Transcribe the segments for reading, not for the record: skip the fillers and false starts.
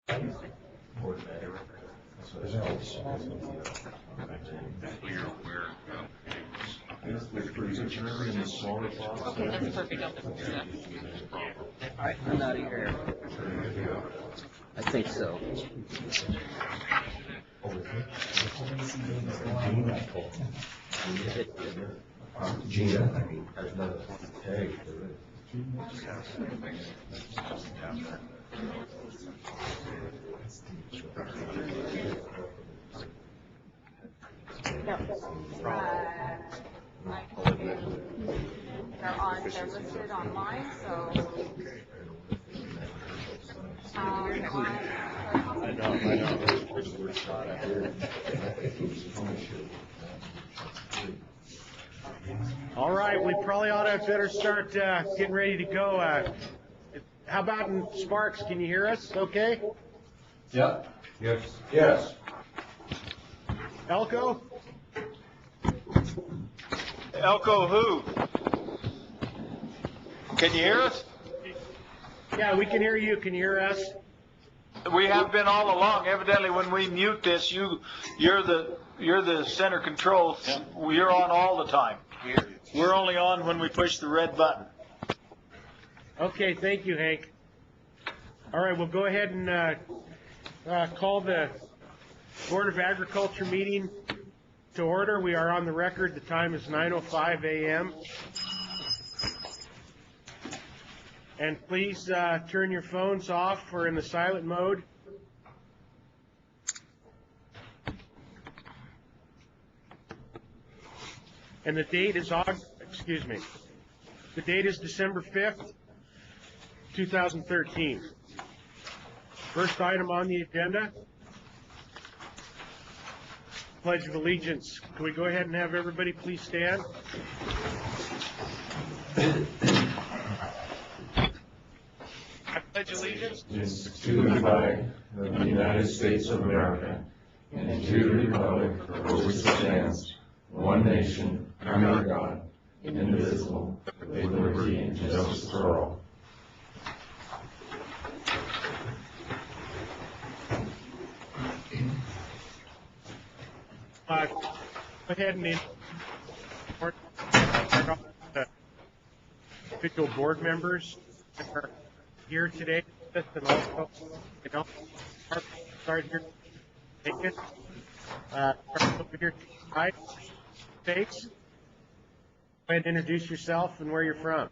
Okay, that's perfect. All right, I'm out of here. I think so. Gina, I mean, there's another tag. They're listed online, so. I know. All right, we probably ought to better start getting ready to go. How about in Sparks? Can you hear us okay? Yep. Yes. Elko? Elko who? Can you hear us? Yeah, we can hear you. Can you hear us? We have been all along. Evidently, when we mute this, you're the center control. You're on all the time. We're only on when we push the red button. Okay, thank you, Hank. All right, we'll go ahead and call the Board of Agriculture meeting to order. We are on the record. The time is 9:05 a.m. And please turn your phones off or in the silent mode. And the date is the date is December 5th, 2013. First item on the agenda, Pledge of Allegiance. Can we go ahead and have everybody please stand? I pledge allegiance To the flag of the United States of America and to the republic for which it stands, one nation, under God, indivisible, with liberty and justice for all. Go ahead and the individual board members that are here today, and also, start here. Take it. Start over here. Right. Face. Go ahead and introduce yourself and where you're from.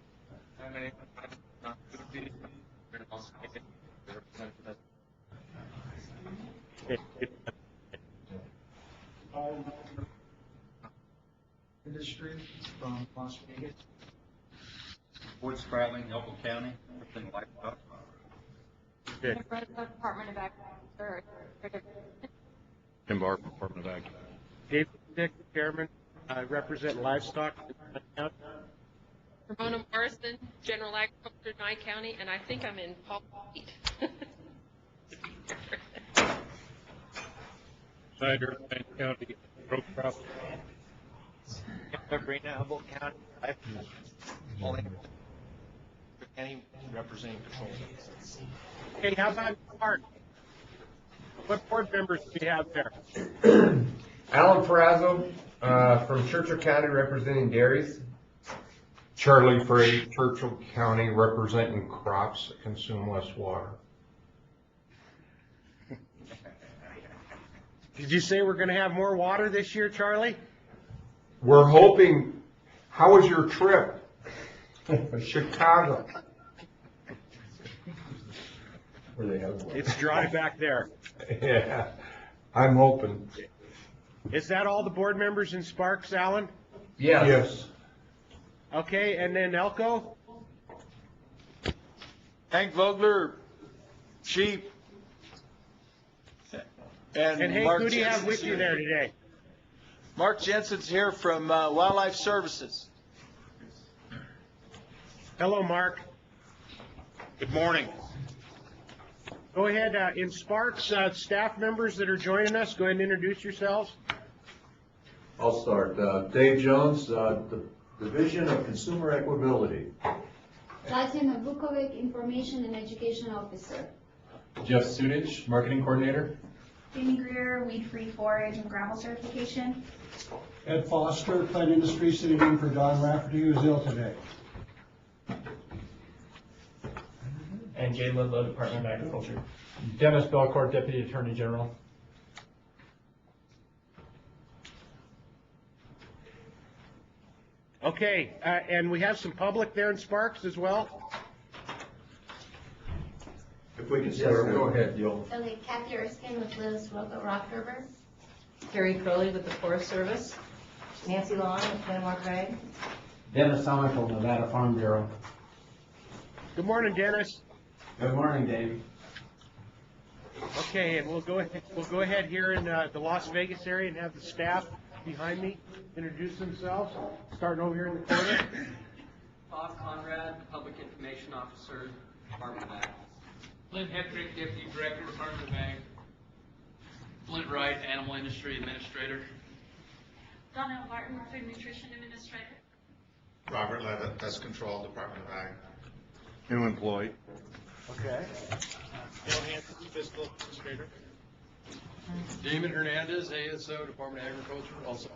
Industry from Las Vegas. Wood Spratling, Elko County, everything livestock. Good. Department of Agriculture. Tim Barr, Department of Ag. David Dick, Chairman, represent livestock. Ramona Morrison, General Agriculture, Nye County, and I think I'm in Palm Beach. Snyder, Van County, Road Crop. Sabrina, Humboldt County, County, representing patrol. Okay, how about Mark? What board members do we have there? Alan Ferrazzo, from Churchill County, representing dairies. Charlie Frey, Churchill County, representing crops that consume less water. Did you say we're going to have more water this year, Charlie? We're hoping. How was your trip? Chicago. Where they have one. It's dry back there. Yeah, I'm hoping. Is that all the board members in Sparks, Alan? Yes. Okay, and then Elko? Hank Vogler, sheep. And Hank, Mark who do you have Jensen's with you here. there today? Mark Jensen's here from Wildlife Services. Hello, Mark. Good morning. Go ahead, in Sparks, staff members that are joining us, go ahead and introduce yourselves. I'll start. Dave Jones, the Division of Consumer Equability. Tatiana Vukovic, Information and Education Officer. Jeff Sudich, Marketing Coordinator. Jamie Greer, weed-free forage and gravel certification. Ed Foster, plant industry, sitting in for Don Rafferty, who's ill today. And Jay Ludlow, Department of Agriculture. Dennis Belcourt, Deputy Attorney General. Okay, and we have some public there in Sparks as well. If we can start, Go ahead, Gil. Okay, Kathy Erskine with Liz Roca Rock River. Carrie Crowley with the Forest Service. Nancy Long with Glenmore Craig. Dennis Summerfield, Nevada Farm Bureau. Good morning, Dennis. Good morning, Dave. Okay, and we'll go ahead here in the Las Vegas area and have the staff behind me introduce themselves, starting over here in the corner. Bob Conrad, Public Information Officer, Department of Ag. Lynn Hetrick, Deputy Director, Department of Ag. Flint Wright, Animal Industry Administrator. Donnell Martin, Food Nutrition Administrator. Robert Levitt, Pest Control, Department of Ag. New employee. Okay. Bill Hanson, Fiscal Administrator. Damon Hernandez, ASO, Department of Agriculture, also.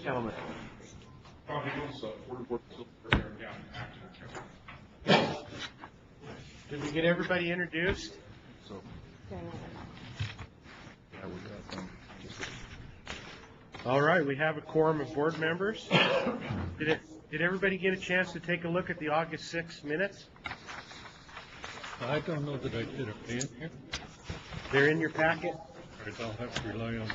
Gentlemen. Did we get everybody introduced? All right, we have a quorum of board members. Did everybody get a chance to take a look at the August 6th minutes? I don't know that I did. Are they in here? They're in your packet. All right, I'll have to rely on.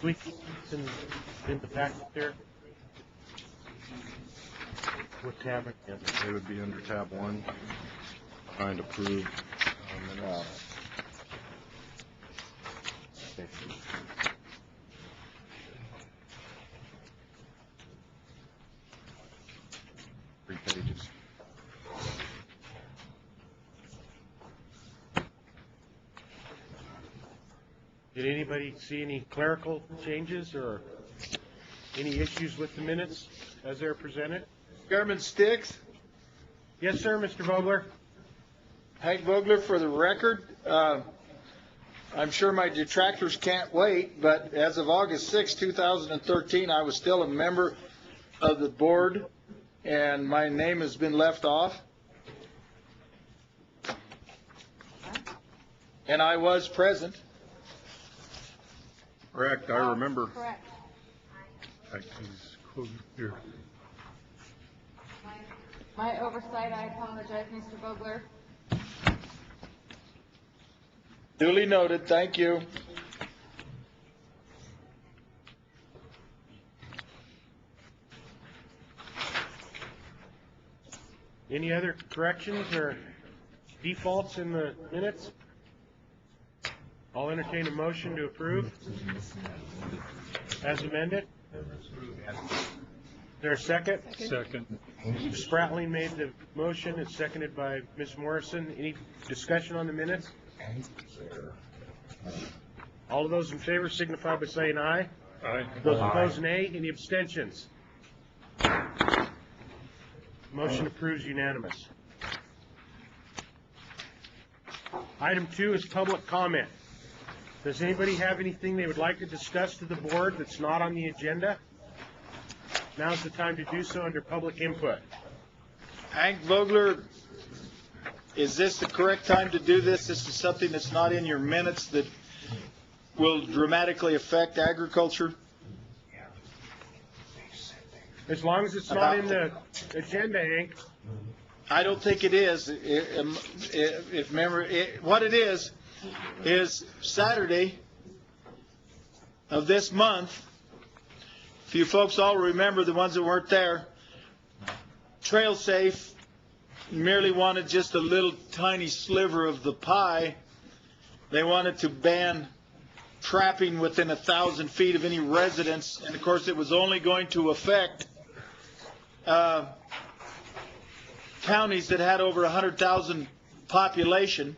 It's in the packet there. What tab again? They would be under tab 1. Trying to approve minutes. Okay. 3 pages. Did anybody see any clerical changes or any issues with the minutes as they're presented? Chairman Sticks, Yes, sir, Mr. Vogler. Hank Vogler for the record. I'm sure my detractors can't wait, but as of August 6, 2013, I was still a member of the board, and my name has been left off. And I was present. Correct, I remember. Correct. He's quoted here. My oversight, I apologize, Mr. Vogler. Duly noted, thank you. Any other corrections or defaults in the minutes? I'll entertain a motion to approve as amended. Is there a second? Second. Mr. Spratling made the motion. It's seconded by Ms. Morrison. Any discussion on the minutes? All of those in favor signify by saying aye. Aye. Those opposed, nay. Any abstentions? Motion approves unanimous. Item 2 is public comment. Does anybody have anything they would like to discuss to the board that's not on the agenda? Now's the time to do so under public input. Hank Vogler, is this the correct time to do this? This is something that's not in your minutes that will dramatically affect agriculture? As long as it's not in the agenda, Hank. I don't think it is. If memory, what it is Saturday of this month. If you folks all remember, the ones that weren't there, Trail Safe merely wanted just a little tiny sliver of the pie. They wanted to ban trapping within 1,000 feet of any residence, and of course it was only going to affect counties that had over 100,000 population,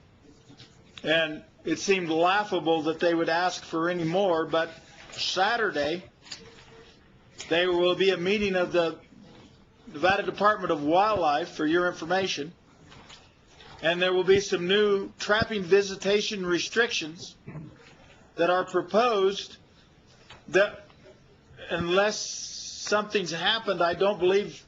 and it seemed laughable that they would ask for any more, but Saturday there will be a meeting of the Nevada Department of Wildlife, for your information, and there will be some new trapping visitation restrictions that are proposed that, unless something's happened, I don't believe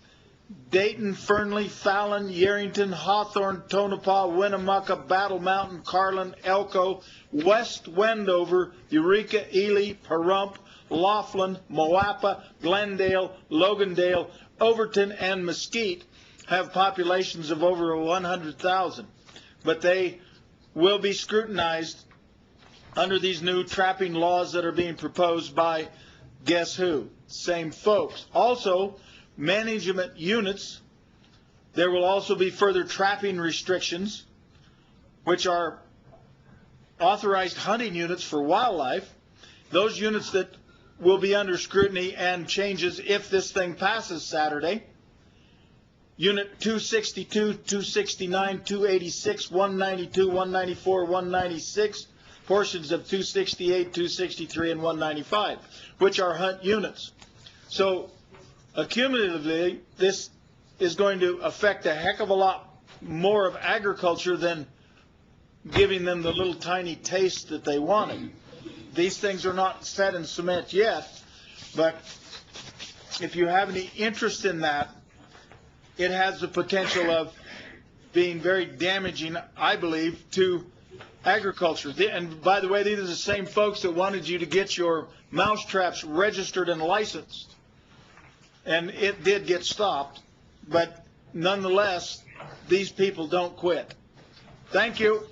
Dayton, Fernley, Fallon, Yerington, Hawthorne, Tonopah, Winnemucca, Battle Mountain, Carlin, Elko, West Wendover, Eureka, Ely, Pahrump, Laughlin, Moapa, Glendale, Logandale, Overton, and Mesquite have populations of over 100,000. But they will be scrutinized under these new trapping laws that are being proposed by, guess who? Same folks. Also, management units, there will also be further trapping restrictions, which are authorized hunting units for wildlife. Those units that will be under scrutiny and changes if this thing passes Saturday. Unit 262, 269, 286, 192, 194, 196, portions of 268, 263, and 195, which are hunt units. So accumulatively, this is going to affect a heck of a lot more of agriculture than giving them the little tiny taste that they wanted. These things are not set in cement yet, but if you have any interest in that, it has the potential of being very damaging, I believe, to agriculture. And by the way, these are the same folks that wanted you to get your mouse traps registered and licensed. And it did get stopped, but nonetheless, these people don't quit. Thank you.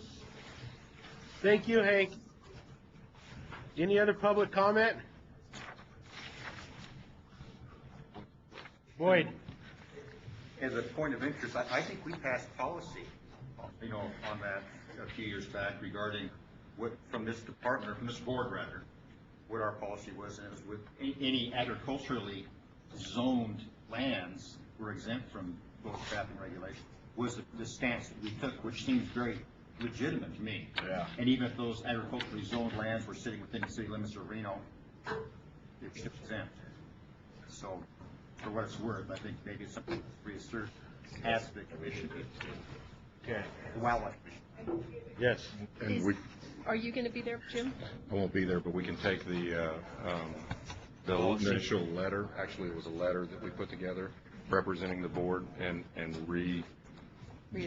Thank you, Hank. Any other public comment? Boyd. As a point of interest, I think we passed policy, on that a few years back regarding what, from this department, or from this board rather, what our policy was, and it was with any agriculturally zoned lands were exempt from both trapping regulations, was the stance that we took, which seems very legitimate to me. Yeah. And even if those agriculturally zoned lands were sitting within the city limits of Reno, it's exempt. So, for what it's worth, I think maybe it's something to reassert as the commission. Okay. The wildlife commission. Yes. And Are you going to be there, Jim? I won't be there, but we can take the initial letter. Actually, it was a letter that we put together representing the board and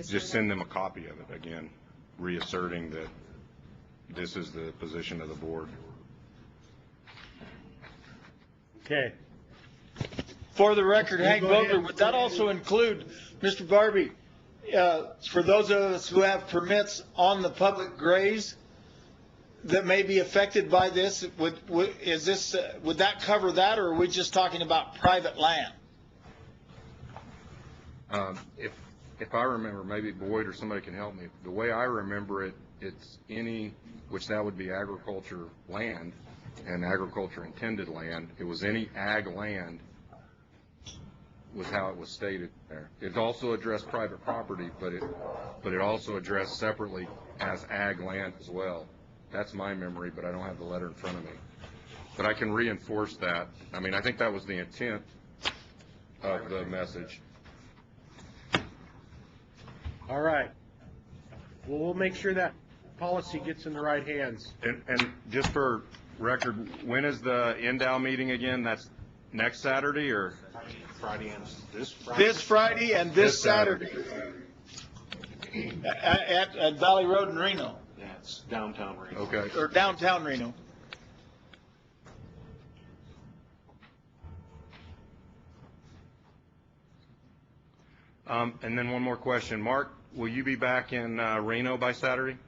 just send them a copy of it again, reasserting that this is the position of the board. Okay. For the record, Hank Vogler, would that also include, Mr. Barbie, for those of us who have permits on the public graze that may be affected by this, would that cover that, or are we just talking about private land? If I remember, maybe Boyd or somebody can help me. The way I remember it, it's which that would be agriculture land and agriculture intended land. It was any ag land was how it was stated there. It also addressed private property, but it also addressed separately as ag land as well. That's my memory, but I don't have the letter in front of me. But I can reinforce that. I mean, I think that was the intent of the message. All right. Well, we'll make sure that policy gets in the right hands. And just for record, when is the NDA meeting again? That's next Saturday or? Friday and this Friday? This Friday and this Saturday. At Valley Road in Reno. Yeah, it's downtown Reno. Okay. Or downtown Reno. And then one more question. Mark, will you be back in Reno by Saturday?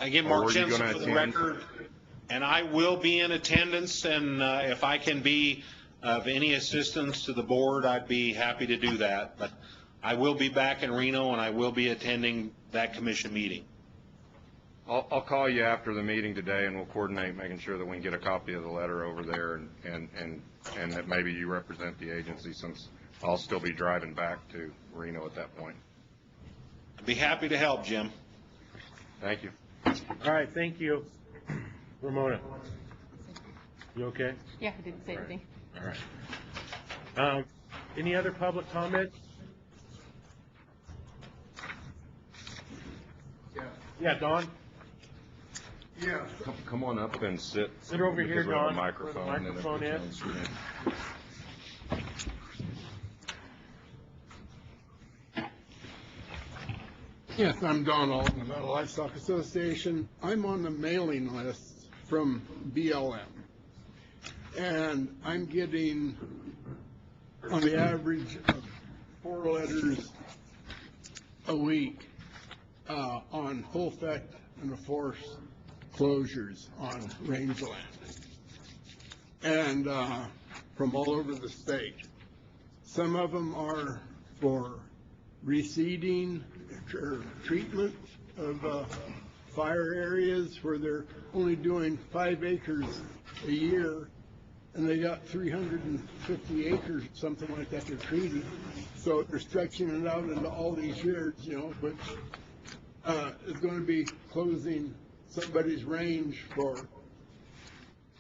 Again, Mark Jensen for the record, and I will be in attendance, and if I can be of any assistance to the board, I'd be happy to do that. But I will be back in Reno, and I will be attending that commission meeting. I'll call you after the meeting today, and we'll coordinate making sure that we can get a copy of the letter over there, and that maybe you represent the agency, since I'll still be driving back to Reno at that point. I'd be happy to help, Jim. Thank you. All right, thank you. Ramona, you okay? Yeah, I didn't say anything. All right. Any other public comment? Yeah, Don? Yeah. Come on up and sit. Sit over here, because we have a Don, where the microphone. and if microphone we is. can- Yes, I'm Don Alton, Nevada Livestock Association. I'm on the mailing list from BLM. And I'm getting, on the average, of 4 letters a week on full effect and forced closures on rangeland. And from all over the state. Some of them are for reseeding or treatment of fire areas where they're only doing 5 acres a year, and they got 350 acres, something like that, they're treating. So they're stretching it out into all these years, which is going to be closing somebody's range for,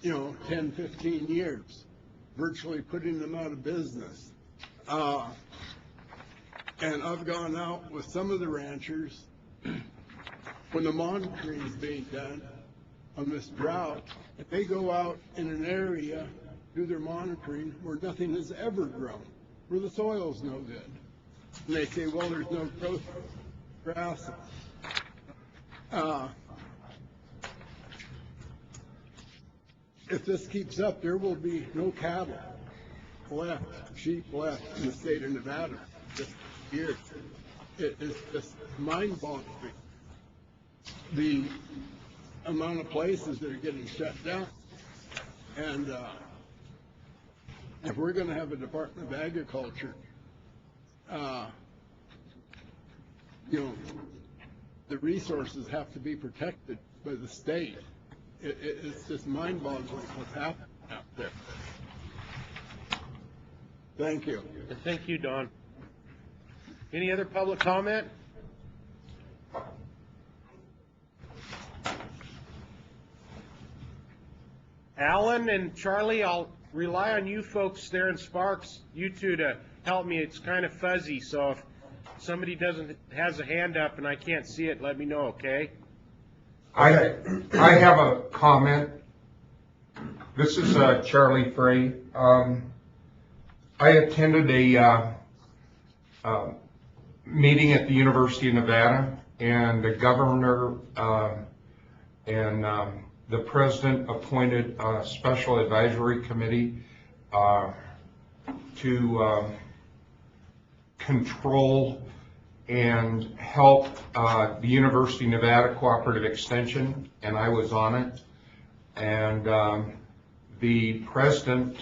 10, 15 years, virtually putting them out of business. And I've gone out with some of the ranchers when the monitoring is being done on this drought, and they go out in an area, do their monitoring where nothing has ever grown, where the soil's no good. And they say, well, there's no growth grass. If this keeps up, there will be no cattle left, sheep left in the state of Nevada this year. It is just mind-boggling. The amount of places that are getting shut down. And if we're going to have a Department of Agriculture, the resources have to be protected by the state. It's just mind-boggling what's happening out there. Thank you. Thank you, Don. Any other public comment? Alan and Charlie, I'll rely on you folks there in Sparks, you two, to help me. It's kind of fuzzy, so if somebody has a hand up and I can't see it, let me know, okay? I have a comment. This is Charlie Frey. I attended a meeting at the University of Nevada, and the governor and the president appointed a special advisory committee to control and help the University of Nevada Cooperative Extension, and I was on it. And the president,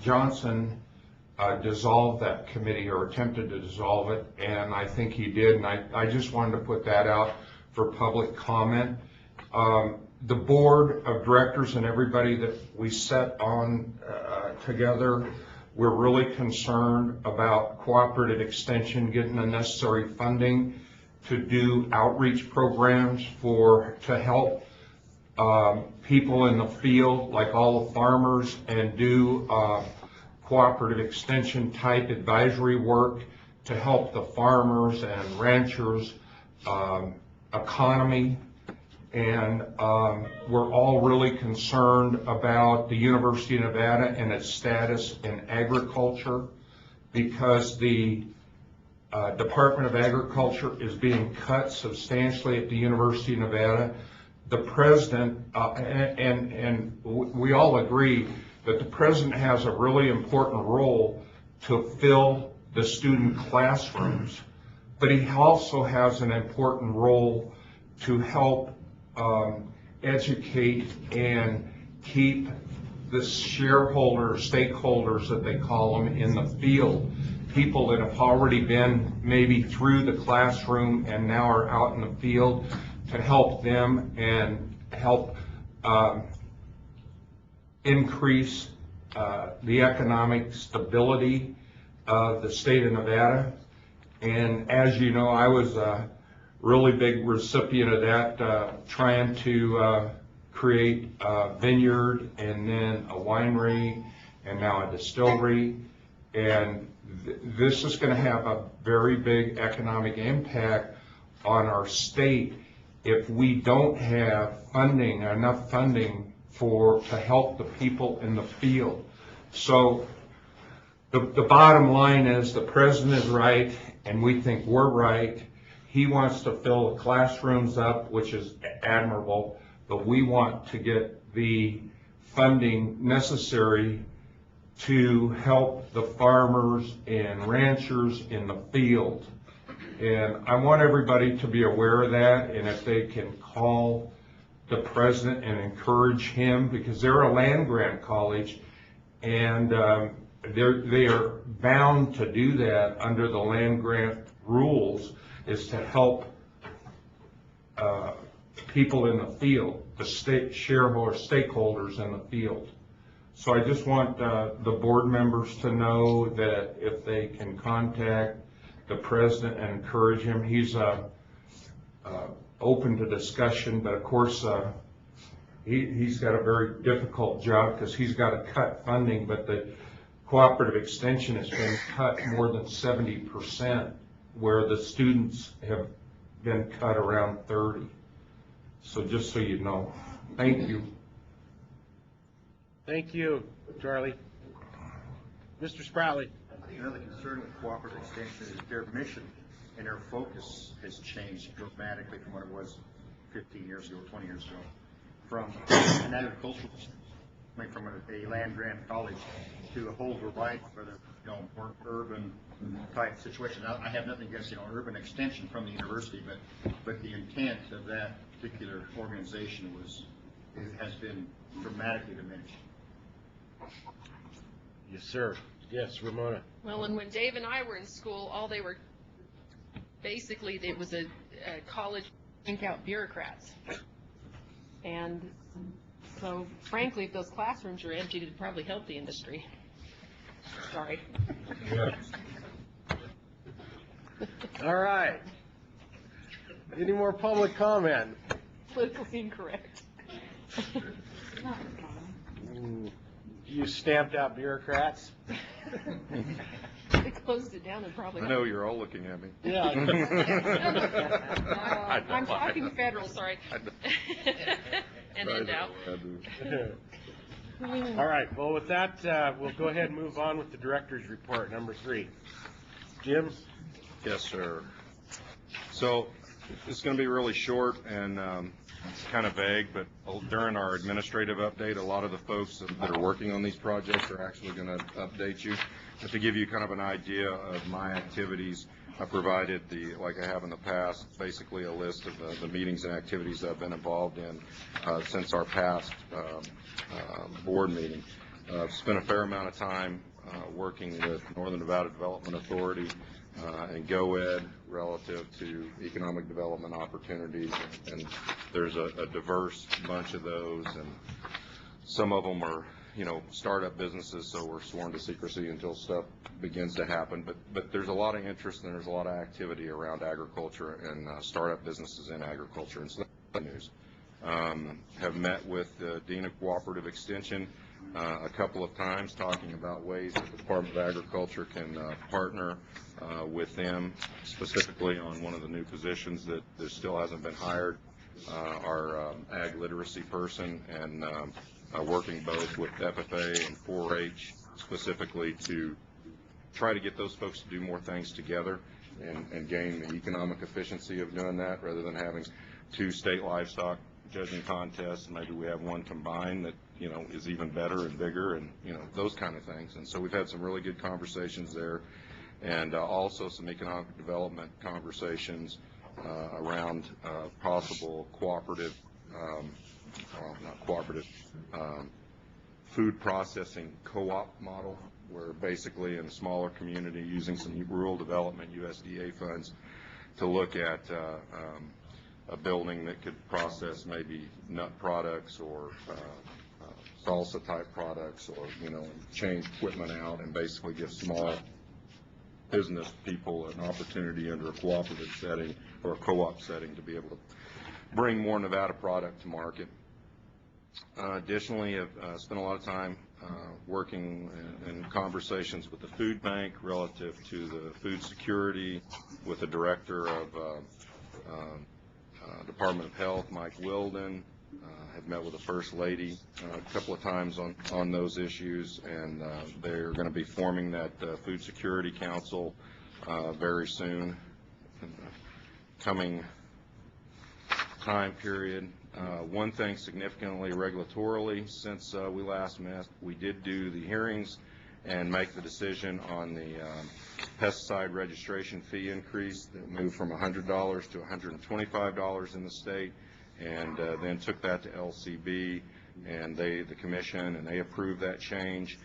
Johnson, dissolved that committee, or attempted to dissolve it, and I think he did, and I just wanted to put that out for public comment. The board of directors and everybody that we set on together, we're really concerned about cooperative extension getting the necessary funding to do outreach programs to help people in the field, like all the farmers, and do cooperative extension type advisory work to help the farmers and ranchers economy. And we're all really concerned about the University of Nevada and its status in agriculture, because the Department of Agriculture is being cut substantially at the University of Nevada. The president, and we all agree that the president has a really important role to fill the student classrooms, but he also has an important role to help educate and keep the shareholders, stakeholders that they call them, in the field, people that have already been maybe through the classroom and now are out in the field, to help them and help increase the economic stability of the state of Nevada. And as you know, I was a really big recipient of that, trying to create a vineyard and then a winery and now a distillery. And this is going to have a very big economic impact on our state if we don't have funding, enough funding to help the people in the field. So the bottom line is the president is right, and we think we're right. He wants to fill the classrooms up, which is admirable, but we want to get the funding necessary to help the farmers and ranchers in the field. And I want everybody to be aware of that, and if they can call the president and encourage him, because they're a land-grant college, and they are bound to do that under the land-grant rules, is to help people in the field, the state stakeholders in the field. So I just want the board members to know that if they can contact the president and encourage him, he's open to discussion, but of course he's got a very difficult job because he's got to cut funding, but the cooperative extension has been cut more than 70%, where the students have been cut around 30. So just so you know. Thank you. Thank you, Charlie. Mr. Sproutley. I think another concern with cooperative extension is their mission and their focus has changed dramatically from what it was 15 years ago, 20 years ago. From an agricultural, from a land grant college to a whole variety of other, more urban type situation. Now, I have nothing against, urban extension from the university, but the intent of that particular organization has been dramatically diminished. Yes, sir. Yes, Ramona. Well, and when Dave and I were in school, all they were, basically, it was a college think out bureaucrats. And so, frankly, if those classrooms are empty, it'd probably help the industry. Sorry. Yeah. All right. Any more public comment? Politically incorrect. You stamped out bureaucrats. They closed it down and probably. I know you're all looking at me. Yeah. I'm talking federal, sorry. And end out. All right. Well, with that, we'll go ahead and move on with the director's report, number 3. Jim? Yes, sir. So it's going to be really short and it's kind of vague, but during our administrative update, a lot of the folks that are working on these projects are actually going to update you. But to give you kind of an idea of my activities, I provided, like I have in the past, basically a list of the meetings and activities that I've been involved in since our past board meeting. I've spent a fair amount of time working with Northern Nevada Development Authority and GoEd relative to economic development opportunities, and there's a diverse bunch of those, and some of them are startup businesses, so we're sworn to secrecy until stuff begins to happen, but there's a lot of interest and there's a lot of activity around agriculture and startup businesses in agriculture, and so that's news. Have met with the Dean of Cooperative Extension a couple of times, talking about ways that the Department of Agriculture can partner with them, specifically on one of the new positions that there still hasn't been hired, our ag literacy person, and working both with FFA and 4-H specifically to try to get those folks to do more things together and gain the economic efficiency of doing that, rather than having 2 state livestock judging contests. Maybe we have one combined that is even better and bigger, and those kind of things. And so we've had some really good conversations there, and also some economic development conversations around possible cooperative, food processing co-op model, where basically in a smaller community, using some rural development USDA funds to look at a building that could process maybe nut products or salsa type products, or change equipment out and basically give small business people an opportunity under a cooperative setting or a co-op setting to be able to bring more Nevada product to market. Additionally, I've spent a lot of time working in conversations with the food bank relative to the food security, with the director of Department of Health, Mike Wilden. Have met with the First Lady a couple of times on those issues, and they're going to be forming that Food Security Council very soon, in the coming time period. One thing significantly regulatorily since we last met, we did do the hearings and make the decision on the pesticide registration fee increase that moved from $100 to $125 in the state, and then took that to LCB, and the commission, and they approved that change.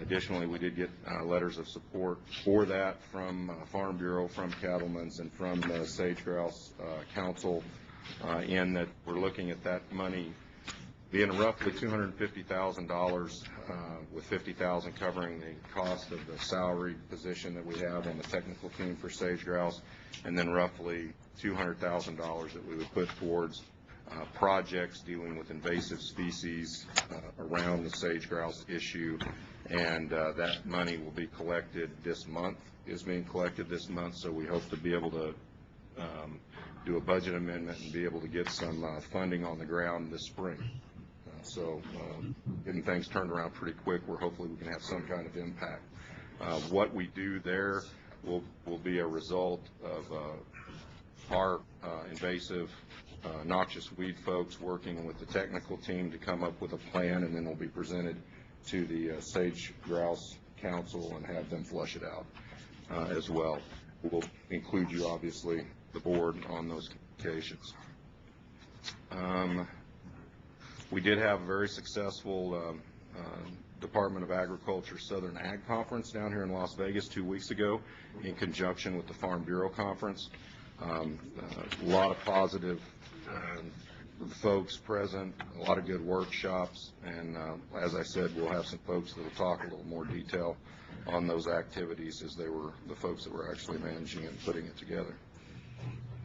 Additionally, we did get letters of support for that from Farm Bureau, from cattlemen's, and from the Sage Grouse Council, in that we're looking at that money being roughly $250,000, with $50,000 covering the cost of the salary position that we have on the technical team for sage grouse, and then roughly $200,000 that we would put towards projects dealing with invasive species around the sage grouse issue, and that money will be collected this month, is being collected this month, so we hope to be able to do a budget amendment and be able to get some funding on the ground this spring. So getting things turned around pretty quick, where hopefully we can have some kind of impact. What we do there will be a result of our invasive noxious weed folks working with the technical team to come up with a plan, and then will be presented to the Sage Grouse Council and have them flush it out as well. We'll include you, obviously, the board, on those communications. We did have a very successful Department of Agriculture Southern Ag Conference down here in Las Vegas 2 weeks ago, in conjunction with the Farm Bureau Conference. A lot of positive folks present, a lot of good workshops, and as I said, we'll have some folks that will talk a little more detail on those activities, as they were the folks that were actually managing and putting it together.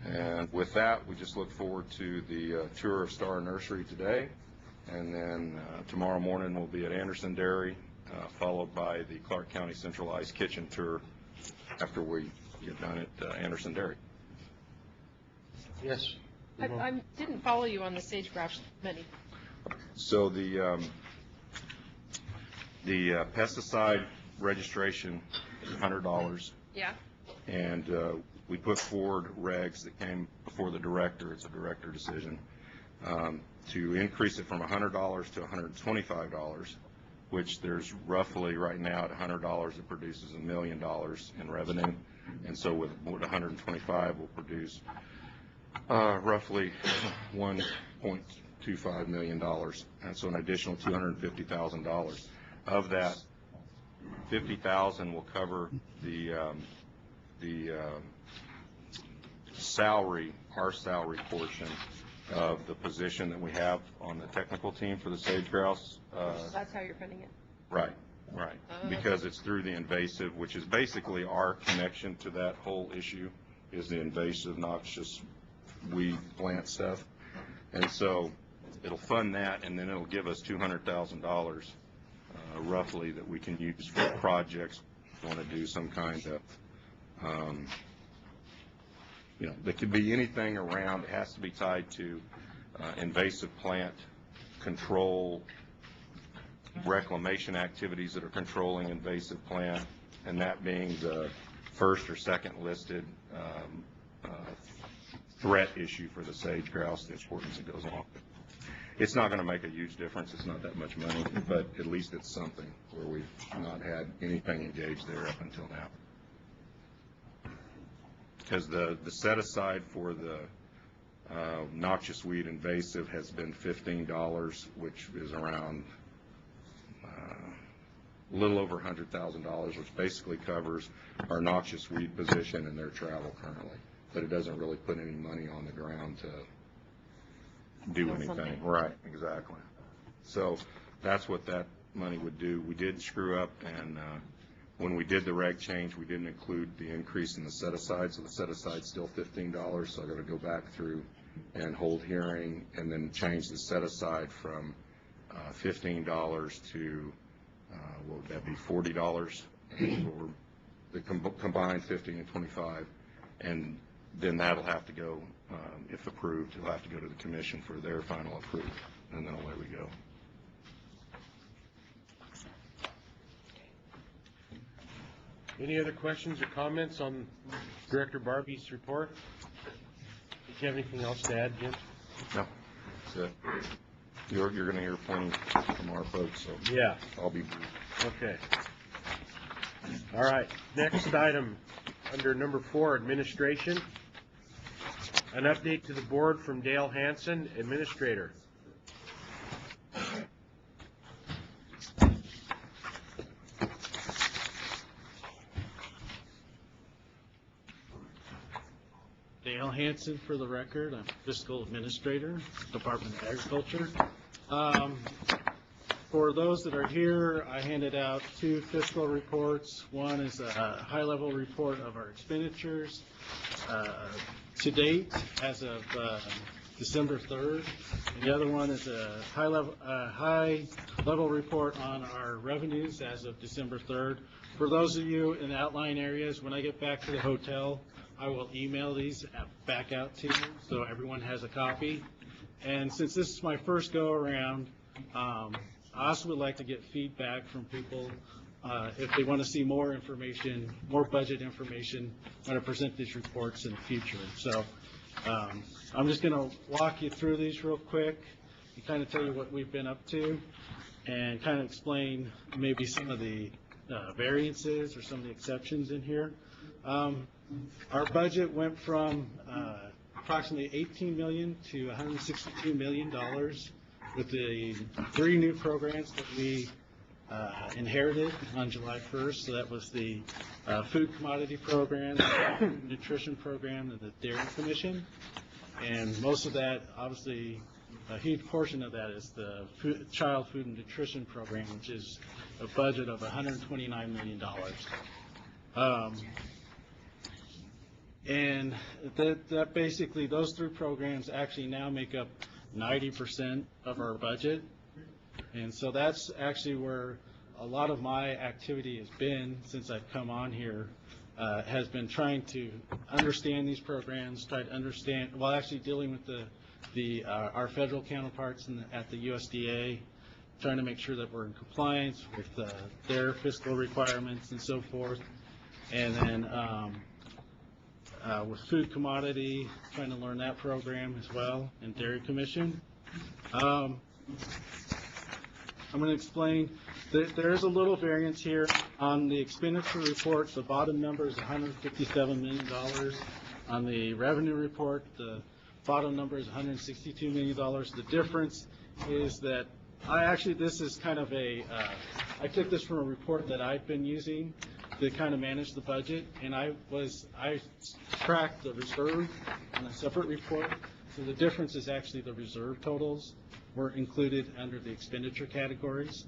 And with that, we just look forward to the tour of Star Nursery today, and then tomorrow morning we'll be at Anderson Dairy, followed by the Clark County Centralized Kitchen tour after we get done at Anderson Dairy. Yes. I didn't follow you on the sage grouse money. So the pesticide registration is $100. Yeah. And we put forward regs that came before the director. It's a director decision, to increase it from $100 to $125, which there's roughly right now at $100 it produces $1 million in revenue, and so with 125 will produce roughly $1.25 million, and so an additional $250,000. Of that, $50,000 will cover the salary, our salary portion of the position that we have on the technical team for the sage grouse. That's how you're funding it? Right, right. Because it's through the invasive, which is basically our connection to that whole issue, is the invasive noxious weed plant stuff. And so it'll fund that, and then it'll give us $200,000 roughly that we can use for projects. We want to do some kind of there could be anything around. It has to be tied to invasive plant control, reclamation activities that are controlling invasive plant, and that being the first or second listed threat issue for the sage grouse, the importance that goes along. It's not going to make a huge difference. It's not that much money, but at least it's something where we've not had anything engaged there up until now. Because the set aside for the noxious weed invasive has been $15, which is around a little over $100,000, which basically covers our noxious weed position and their travel currently. But it doesn't really put any money on the ground to do do anything. something. Right, exactly. So that's what that money would do. We did screw up, and when we did the reg change, we didn't include the increase in the set-aside, so the set-aside's still $15, so I gotta go back through and hold hearing, and then change the set-aside from $15 to, what would that be, $40? Or the combined 15 and 25, and then that'll have to go, if approved, it'll have to go to the commission for their final approval, and then away we go. Any other questions or comments on Director Barbie's report? Did you have anything else to add, Jim? No, that's it. You're going to hear plenty from our folks, so yeah, I'll be brief. Okay. All right. Next item under number 4, administration. An update to the board from Dale Hansen, administrator. Dale Hansen, for the record. I'm fiscal administrator, Department of Agriculture. For those that are here, I handed out 2 fiscal reports. One is a high-level report of our expenditures to date as of December 3rd. And the other one is a high-level report on our revenues as of December 3rd. For those of you in the outlying areas, when I get back to the hotel, I will email these back out to you so everyone has a copy. And since this is my first go-around, I also would like to get feedback from people if they want to see more information, more budget information when I present these reports in the future. So I'm just going to walk you through these real quick and kind of tell you what we've been up to and kind of explain maybe some of the variances or some of the exceptions in here. Our budget went from approximately $18 million to $162 million with the 3 new programs that we inherited on July 1st. So that was the food commodity program, the nutrition program, and the dairy commission. And most of that, obviously, a huge portion of that is the child food and nutrition program, which is a budget of $129 million. And that basically, those 3 programs actually now make up 90% of our budget. And so that's actually where a lot of my activity has been since I've come on here, has been trying to understand these programs, try to understand, well, actually dealing with our federal counterparts at the USDA, trying to make sure that we're in compliance with their fiscal requirements and so forth. And then with food commodity, trying to learn that program as well, and dairy commission. I'm going to explain that there is a little variance here on the expenditure report. The bottom number is $157 million. On the revenue report, the bottom number is $162 million. The difference is that this is kind of I took this from a report that I've been using to kind of manage the budget, and I tracked the reserve on a separate report. So the difference is actually the reserve totals were included under the expenditure categories.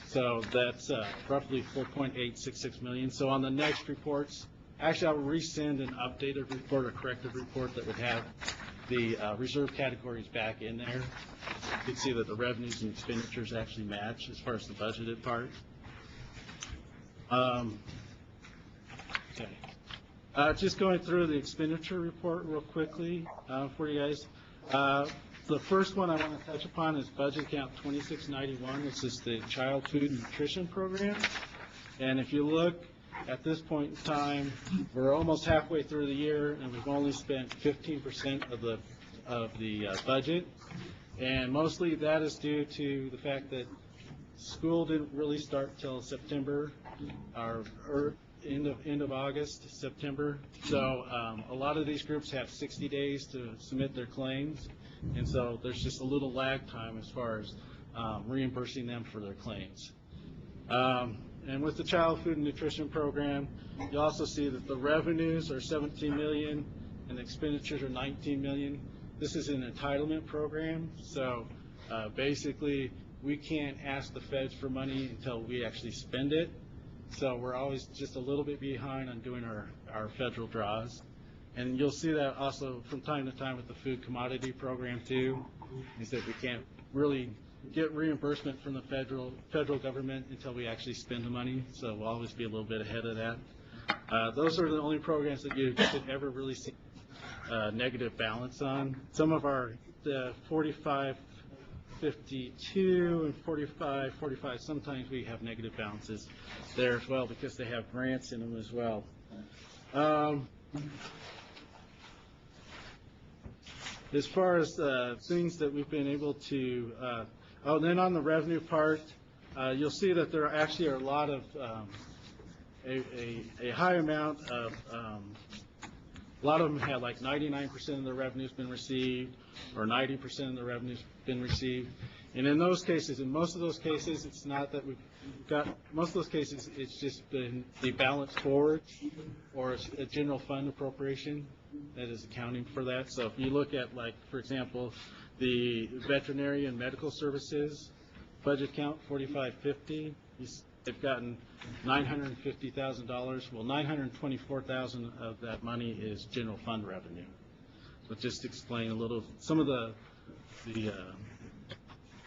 So that's roughly $4.866 million. So on the next reports, actually I'll resend an updated report, a corrected report that would have the reserve categories back in there. You can see that the revenues and expenditures actually match as far as the budgeted part. Okay. Just going through the expenditure report real quickly for you guys. The first one I want to touch upon is budget account 2691. This is the child food and nutrition program. And if you look at this point in time, we're almost halfway through the year, and we've only spent 15% of the budget. And mostly that is due to the fact that school didn't really start till September, or end of August, September. So a lot of these groups have 60 days to submit their claims, and so there's just a little lag time as far as reimbursing them for their claims. And with the child food and nutrition program, you also see that the revenues are $17 million and the expenditures are $19 million. this is an entitlement program, so basically we can't ask the feds for money until we actually spend it. So we're always just a little bit behind on doing our federal draws. And you'll see that also from time to time with the food commodity program too, is that we can't really get reimbursement from the federal government until we actually spend the money. So we'll always be a little bit ahead of that. Those are the only programs that you could ever really see negative balance on. Some of the 45, 52 and 45, sometimes we have negative balances there as well because they have grants in them as well. As far as things that we've been able to, then on the revenue part, you'll see that there actually are a lot of, a high amount of, a lot of them had like 99% of their revenue's been received, or 90% of the revenue's been received. And in those cases, in most of those cases, it's not that we've got, most of those cases, it's just been the balance forward or a general fund appropriation that is accounting for that. So if you look at, like, for example, the veterinary and medical services budget count, 4550, they've gotten $950,000. Well, $924,000 of that money is general fund revenue. So just to explain a little, some of the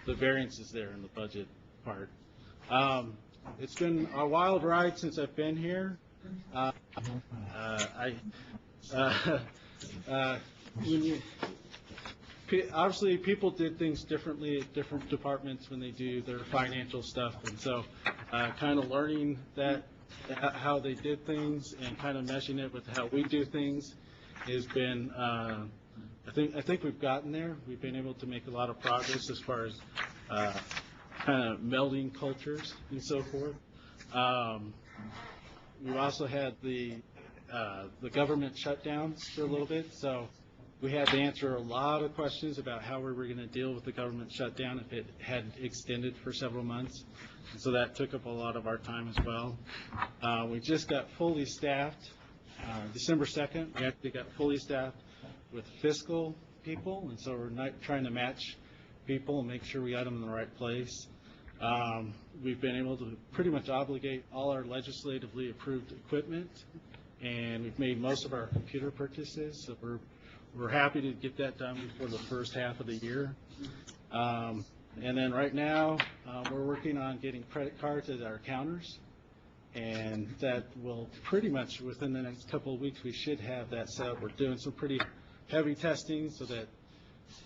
variances there in the budget part. It's been a wild ride since I've been here. Obviously, people did things differently at different departments when they do their financial stuff, and so kind of learning that how they did things and kind of meshing it with how we do things has been. I think we've gotten there. We've been able to make a lot of progress as far as kind of melding cultures and so forth. We've also had the government shutdowns for a little bit, so we had to answer a lot of questions about how we were going to deal with the government shutdown if it had extended for several months. And so that took up a lot of our time as well. We just got fully staffed. December 2nd, we actually got fully staffed with fiscal people, and so we're not trying to match people and make sure we got them in the right place. We've been able to pretty much obligate all our legislatively approved equipment, and we've made most of our computer purchases, so we're happy to get that done before the first half of the year. And then right now, we're working on getting credit cards at our counters, and that will pretty much within the next couple of weeks we should have that set up. We're doing some pretty heavy testing so that,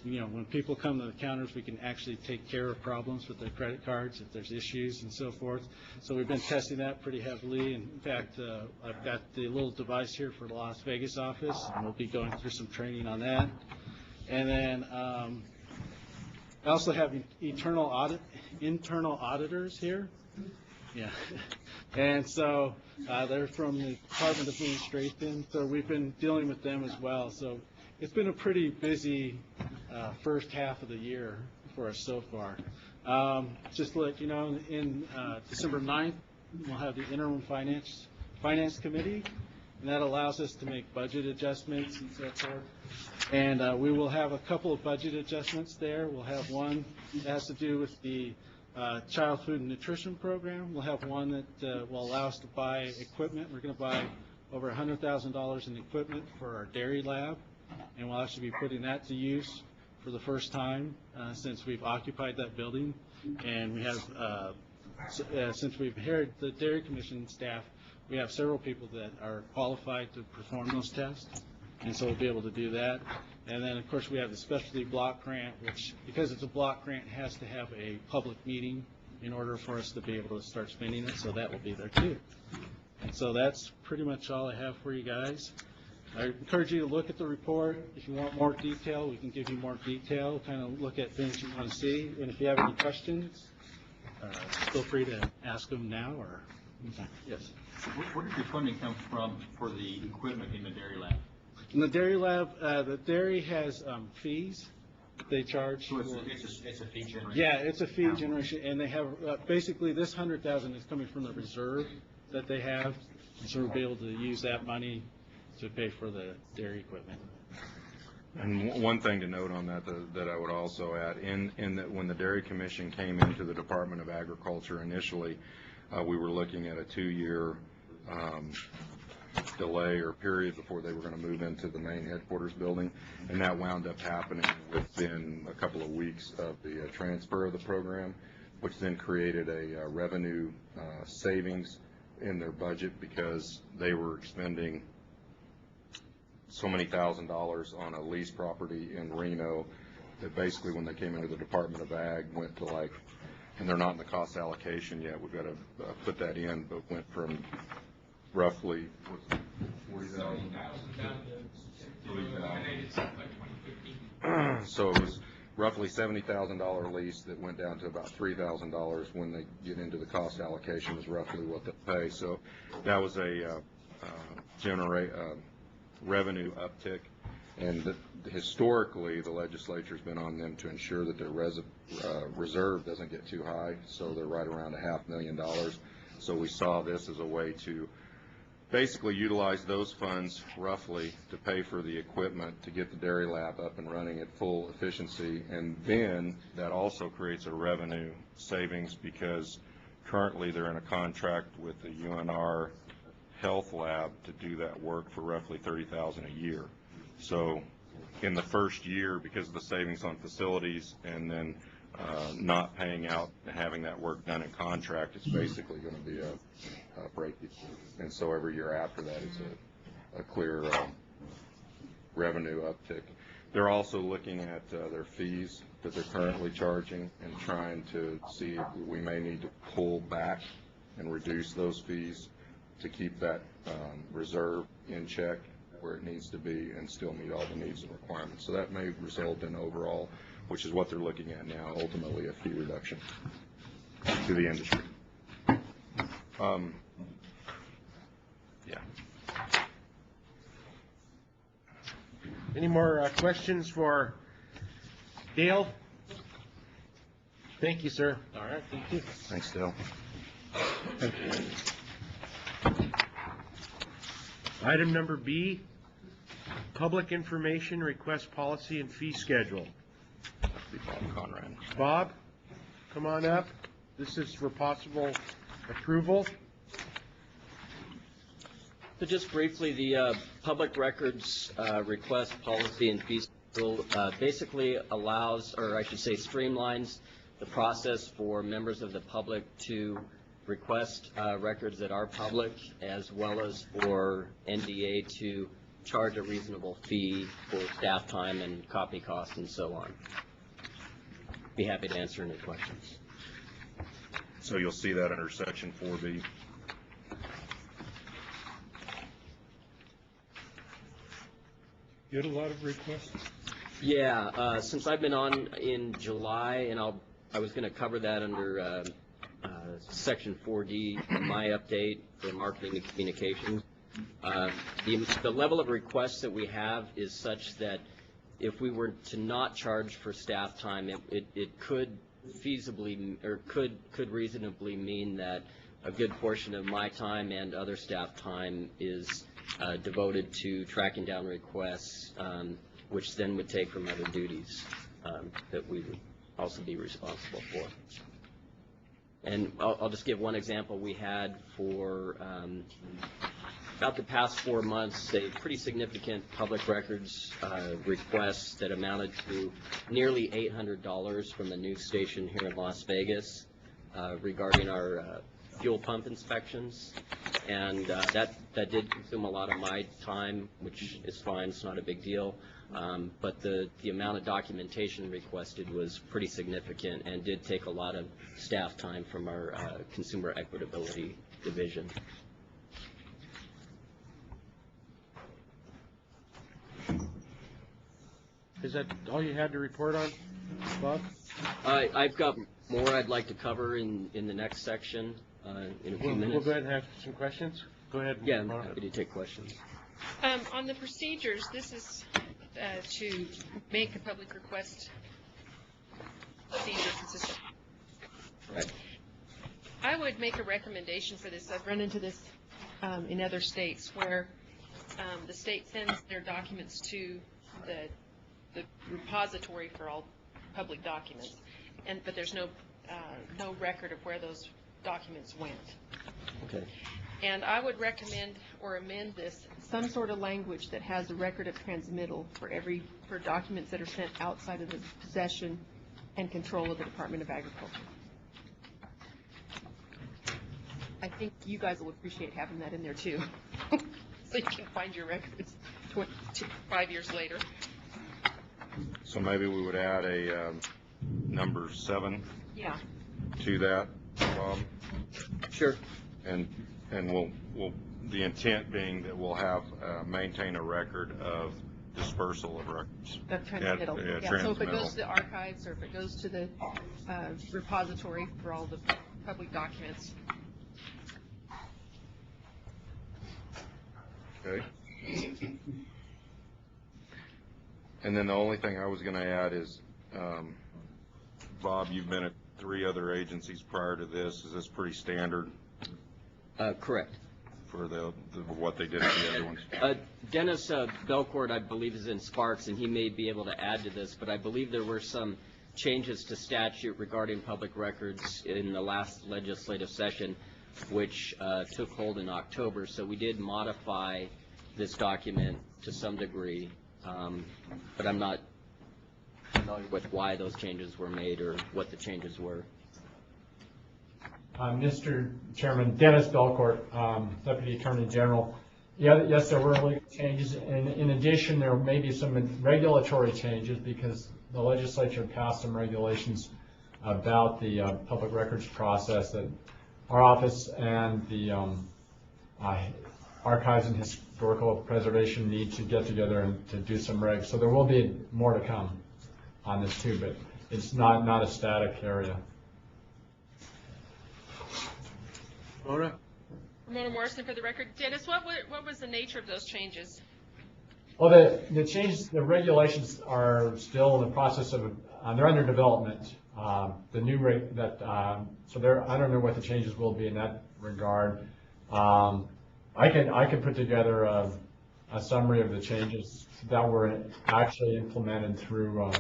you know, when people come to the counters, we can actually take care of problems with their credit cards if there's issues and so forth. So we've been testing that pretty heavily. And in fact, I've got the little device here for the Las Vegas office, and we'll be going through some training on that. And then I also have internal auditors here. Yeah. And so they're from the Department of Administration, so we've been dealing with them as well. So it's been a pretty busy first half of the year for us so far. Just to let you know, in December 9th, we'll have the Interim Finance Committee, and that allows us to make budget adjustments and so forth. And we will have a couple of budget adjustments there. We'll have one that has to do with the Child Food and Nutrition Program. We'll have one that will allow us to buy equipment. We're going to buy over $100,000 in equipment for our dairy lab, and we'll actually be putting that to use for the first time since we've occupied that building. And we have, since we've hired the Dairy Commission staff, we have several people that are qualified to perform those tests, and so we'll be able to do that. And then, of course, we have the specialty block grant, which, because it's a block grant, has to have a public meeting in order for us to be able to start spending it, so that will be there too. So that's pretty much all I have for you guys. I encourage you to look at the report. If you want more detail, we can give you more detail, kind of look at things you want to see. And if you have any questions, feel free to ask them now or yes. Where does your funding come from for the equipment in the dairy lab? In the dairy lab, the dairy has fees that they charge. So it's a fee generation? Yeah, it's a fee generation, and they have, basically this $100,000 is coming from the reserve that they have, so we'll be able to use that money to pay for the dairy equipment. And one thing to note on that that I would also add, in that when the Dairy Commission came into the Department of Agriculture initially, we were looking at a 2-year delay or period before they were going to move into the main headquarters building, and that wound up happening within a couple of weeks of the transfer of the program, which then created a revenue savings in their budget because they were expending so many $1,000s on a lease property in Reno that basically when they came into the Department of Ag went to like, and they're not in the cost allocation yet, we've got to put that in, but went from roughly 40,000 down to 2015. So it was roughly $70,000 lease that went down to about $3,000 when they get into the cost allocation is roughly what they pay. So that was a revenue uptick, and historically the legislature's been on them to ensure that their reserve doesn't get too high, so they're right around $500,000. So we saw this as a way to basically utilize those funds roughly to pay for the equipment to get the dairy lab up and running at full efficiency, and then that also creates a revenue savings because currently they're in a contract with the UNR Health Lab to do that work for roughly $30,000 a year. So in the first year, because of the savings on facilities and then not paying out and having that work done in contract, it's basically going to be a break. And so every year after that, it's a clear revenue uptick. They're also looking at their fees that they're currently charging and trying to see if we may need to pull back and reduce those fees to keep that reserve in check where it needs to be and still meet all the needs and requirements. So that may result in overall, which is what they're looking at now, ultimately a fee reduction to the industry. Yeah. Any more questions for Dale? Thank you, sir. All right, thank you. Thanks, Dale. Item number B, public information request policy and fee schedule. Bob Conrad. Bob, come on up. This is for possible approval. So just briefly, the public records request policy and fee schedule basically allows, or I should say streamlines, the process for members of the public to request records that are public, as well as for NDA to charge a reasonable fee for staff time and copy costs and so on. Be happy to answer any questions. So you'll see that under section 4B. You had a lot of requests? Yeah, since I've been on in July, and I was going to cover that under section 4D, my update for marketing and communications. The level of requests that we have is such that if we were to not charge for staff time, it could feasibly, or could reasonably mean that a good portion of my time and other staff time is devoted to tracking down requests, which then would take from other duties that we would also be responsible for. And I'll just give one example. We had for about the past 4 months a pretty significant public records request that amounted to nearly $800 from the news station here in Las Vegas regarding our fuel pump inspections. And that did consume a lot of my time, which is fine, it's not a big deal. But the amount of documentation requested was pretty significant and did take a lot of staff time from our consumer equitability division. Is that all you had to report on, Bob? I've got more I'd like to cover in the next section in a few minutes. We'll go ahead and have some questions. Go ahead. Yeah, I'm happy to take questions. On the procedures, this is to make a public request procedure consistent. Right. I would make a recommendation for this. I've run into this in other states where the state sends their documents to the the repository for all public documents, but there's no record of where those documents went. Okay. And I would recommend or amend this, some sort of language that has a record of transmittal for documents that are sent outside of the possession and control of the Department of Agriculture. I think you guys will appreciate having that in there too. So you can find your records 5 years later. So maybe we would add a number 7 Yeah. to that, Bob? Sure. And we'll, the intent being that we'll have, maintain a record of dispersal of records. Of transmittal. Yeah, So if it transmittal. goes to the archives or if it goes to the repository for all the public documents. Okay. And then the only thing I was going to add is, Bob, you've been at 3 other agencies prior to this. Is this pretty standard? Correct. For what they did at the other ones? Dennis Belcourt, I believe, is in Sparks, and he may be able to add to this, but I believe there were some changes to statute regarding public records in the last legislative session, which took hold in October. So we did modify this document to some degree, but I'm not familiar with why those changes were made or what the changes were. Mr. Chairman, Dennis Belcourt, Deputy Attorney General. Yeah, yes, there were legal changes. And in addition, there may be some regulatory changes because the legislature passed some regulations about the public records process that our office and the Archives and Historical Preservation need to get together and to do some regs. So there will be more to come on this too, but it's not a static area. Mona? Mona Morrison for the record. Dennis, what was the nature of those changes? Well, the changes, the regulations are still in the process of, they're under development. The new so I don't know what the changes will be in that regard. I can put together a summary of the changes that were actually implemented through.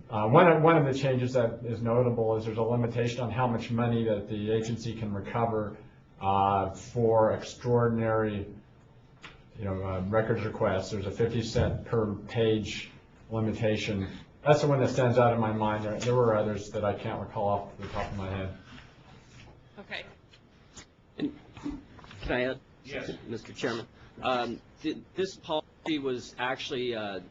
One of the changes that is notable is there's a limitation on how much money that the agency can recover for extraordinary, records requests. There's a 50-cent per page limitation. That's the one that stands out in my mind. There were others that I can't recall off the top of my head. Okay. And can I add, yes, Mr. Chairman? This policy was actually a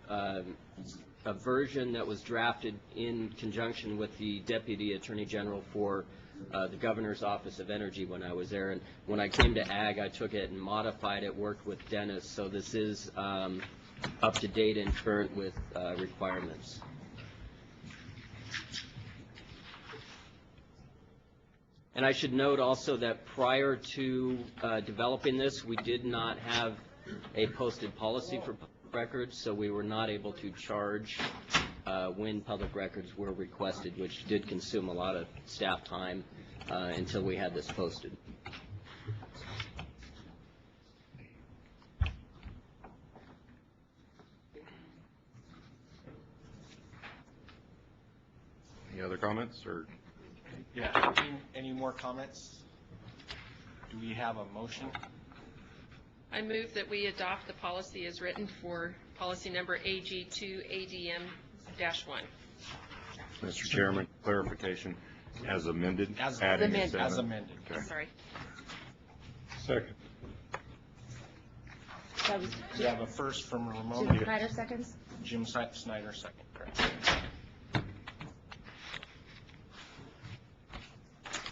version that was drafted in conjunction with the Deputy Attorney General for the Governor's Office of Energy when I was there. And when I came to Ag, I took it and modified it, worked with Dennis, so this is up to date and current with requirements. And I should note also that prior to developing this, we did not have a posted policy for public records, so we were not able to charge when public records were requested, which did consume a lot of staff time until we had this posted. Any other comments, or? Yeah, any more comments? Do we have a motion? I move that we adopt the policy as written for policy number AG2ADM-1. Mr. Chairman, clarification, as amended? As adding amended. seven. As amended. Okay. Sorry. Second. That was We have a first from Ramon. Jim Snyder seconds. Jim Snyder second, correct.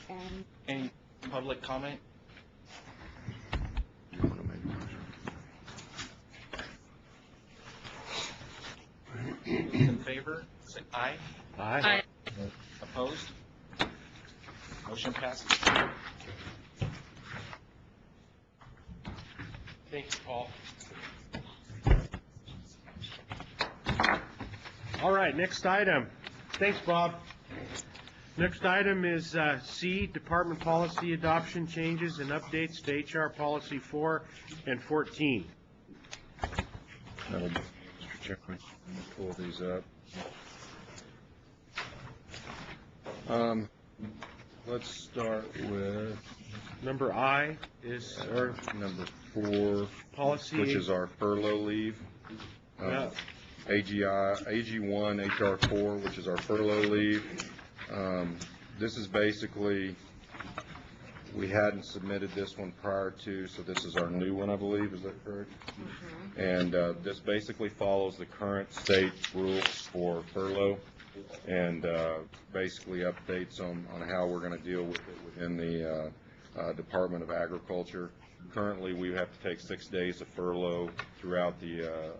And Any public comment? In favor, say aye. Aye. Opposed? Motion passes. Thank you, Paul. All right, next item. Thanks, Bob. Next item is C, Department Policy Adoption Changes and Updates to HR Policy 4 and 14. Mr. Chairman. Pull these up. Let's start with Number I is, or number 4, policy. which is our furlough leave. Yeah. AG1, HR4, which is our furlough leave. This is basically, we hadn't submitted this one prior to, so this is our new one, I believe. Is that correct? And this basically follows the current state rules for furlough, and basically updates on how we're going to deal with it within the Department of Agriculture. Currently, we have to take 6 days of furlough throughout the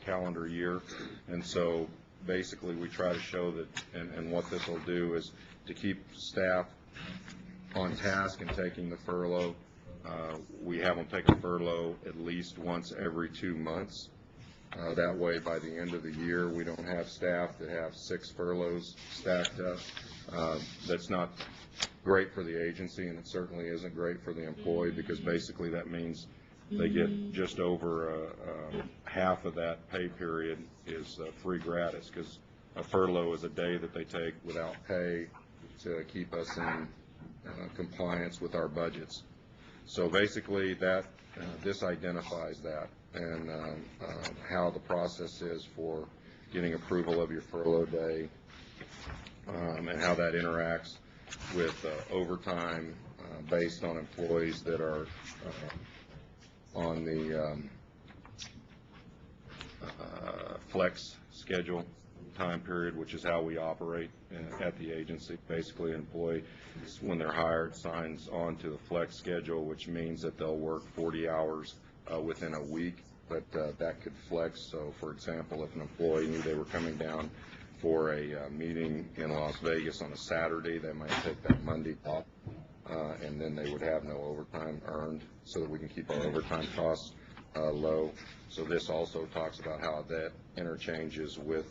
calendar year, and so basically we try to show that, and what this will do is to keep staff on task and taking the furlough. We have them take a furlough at least once every 2 months. That way, by the end of the year, we don't have staff that have 6 furloughs stacked up. That's not great for the agency, and it certainly isn't great for the employee, because basically that means they get just over half of that pay period is free gratis, because a furlough is a day that they take without pay to keep us in compliance with our budgets. So basically that this identifies that, and how the process is for getting approval of your furlough day, and how that interacts with overtime based on employees that are on the flex schedule time period, which is how we operate at the agency. Basically, an employee, when they're hired, signs on to the flex schedule, which means that they'll work 40 hours within a week, but that could flex. So, for example, if an employee knew they were coming down for a meeting in Las Vegas on a Saturday, they might take that Monday off, and then they would have no overtime earned, so that we can keep our overtime costs low. So this also talks about how that interchanges with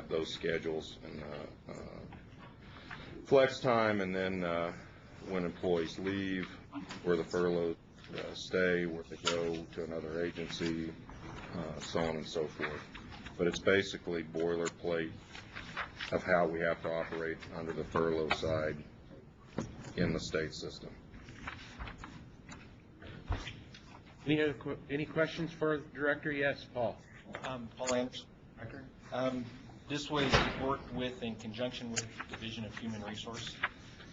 those schedules and flex time, and then when employees leave, where the furloughs stay, where they go to another agency, so on and so forth. But it's basically boilerplate of how we have to operate under the furlough side in the state system. Any questions for the director? Yes, Paul. Paul Anderson, Director. This was worked with in conjunction with the Division of Human Resource.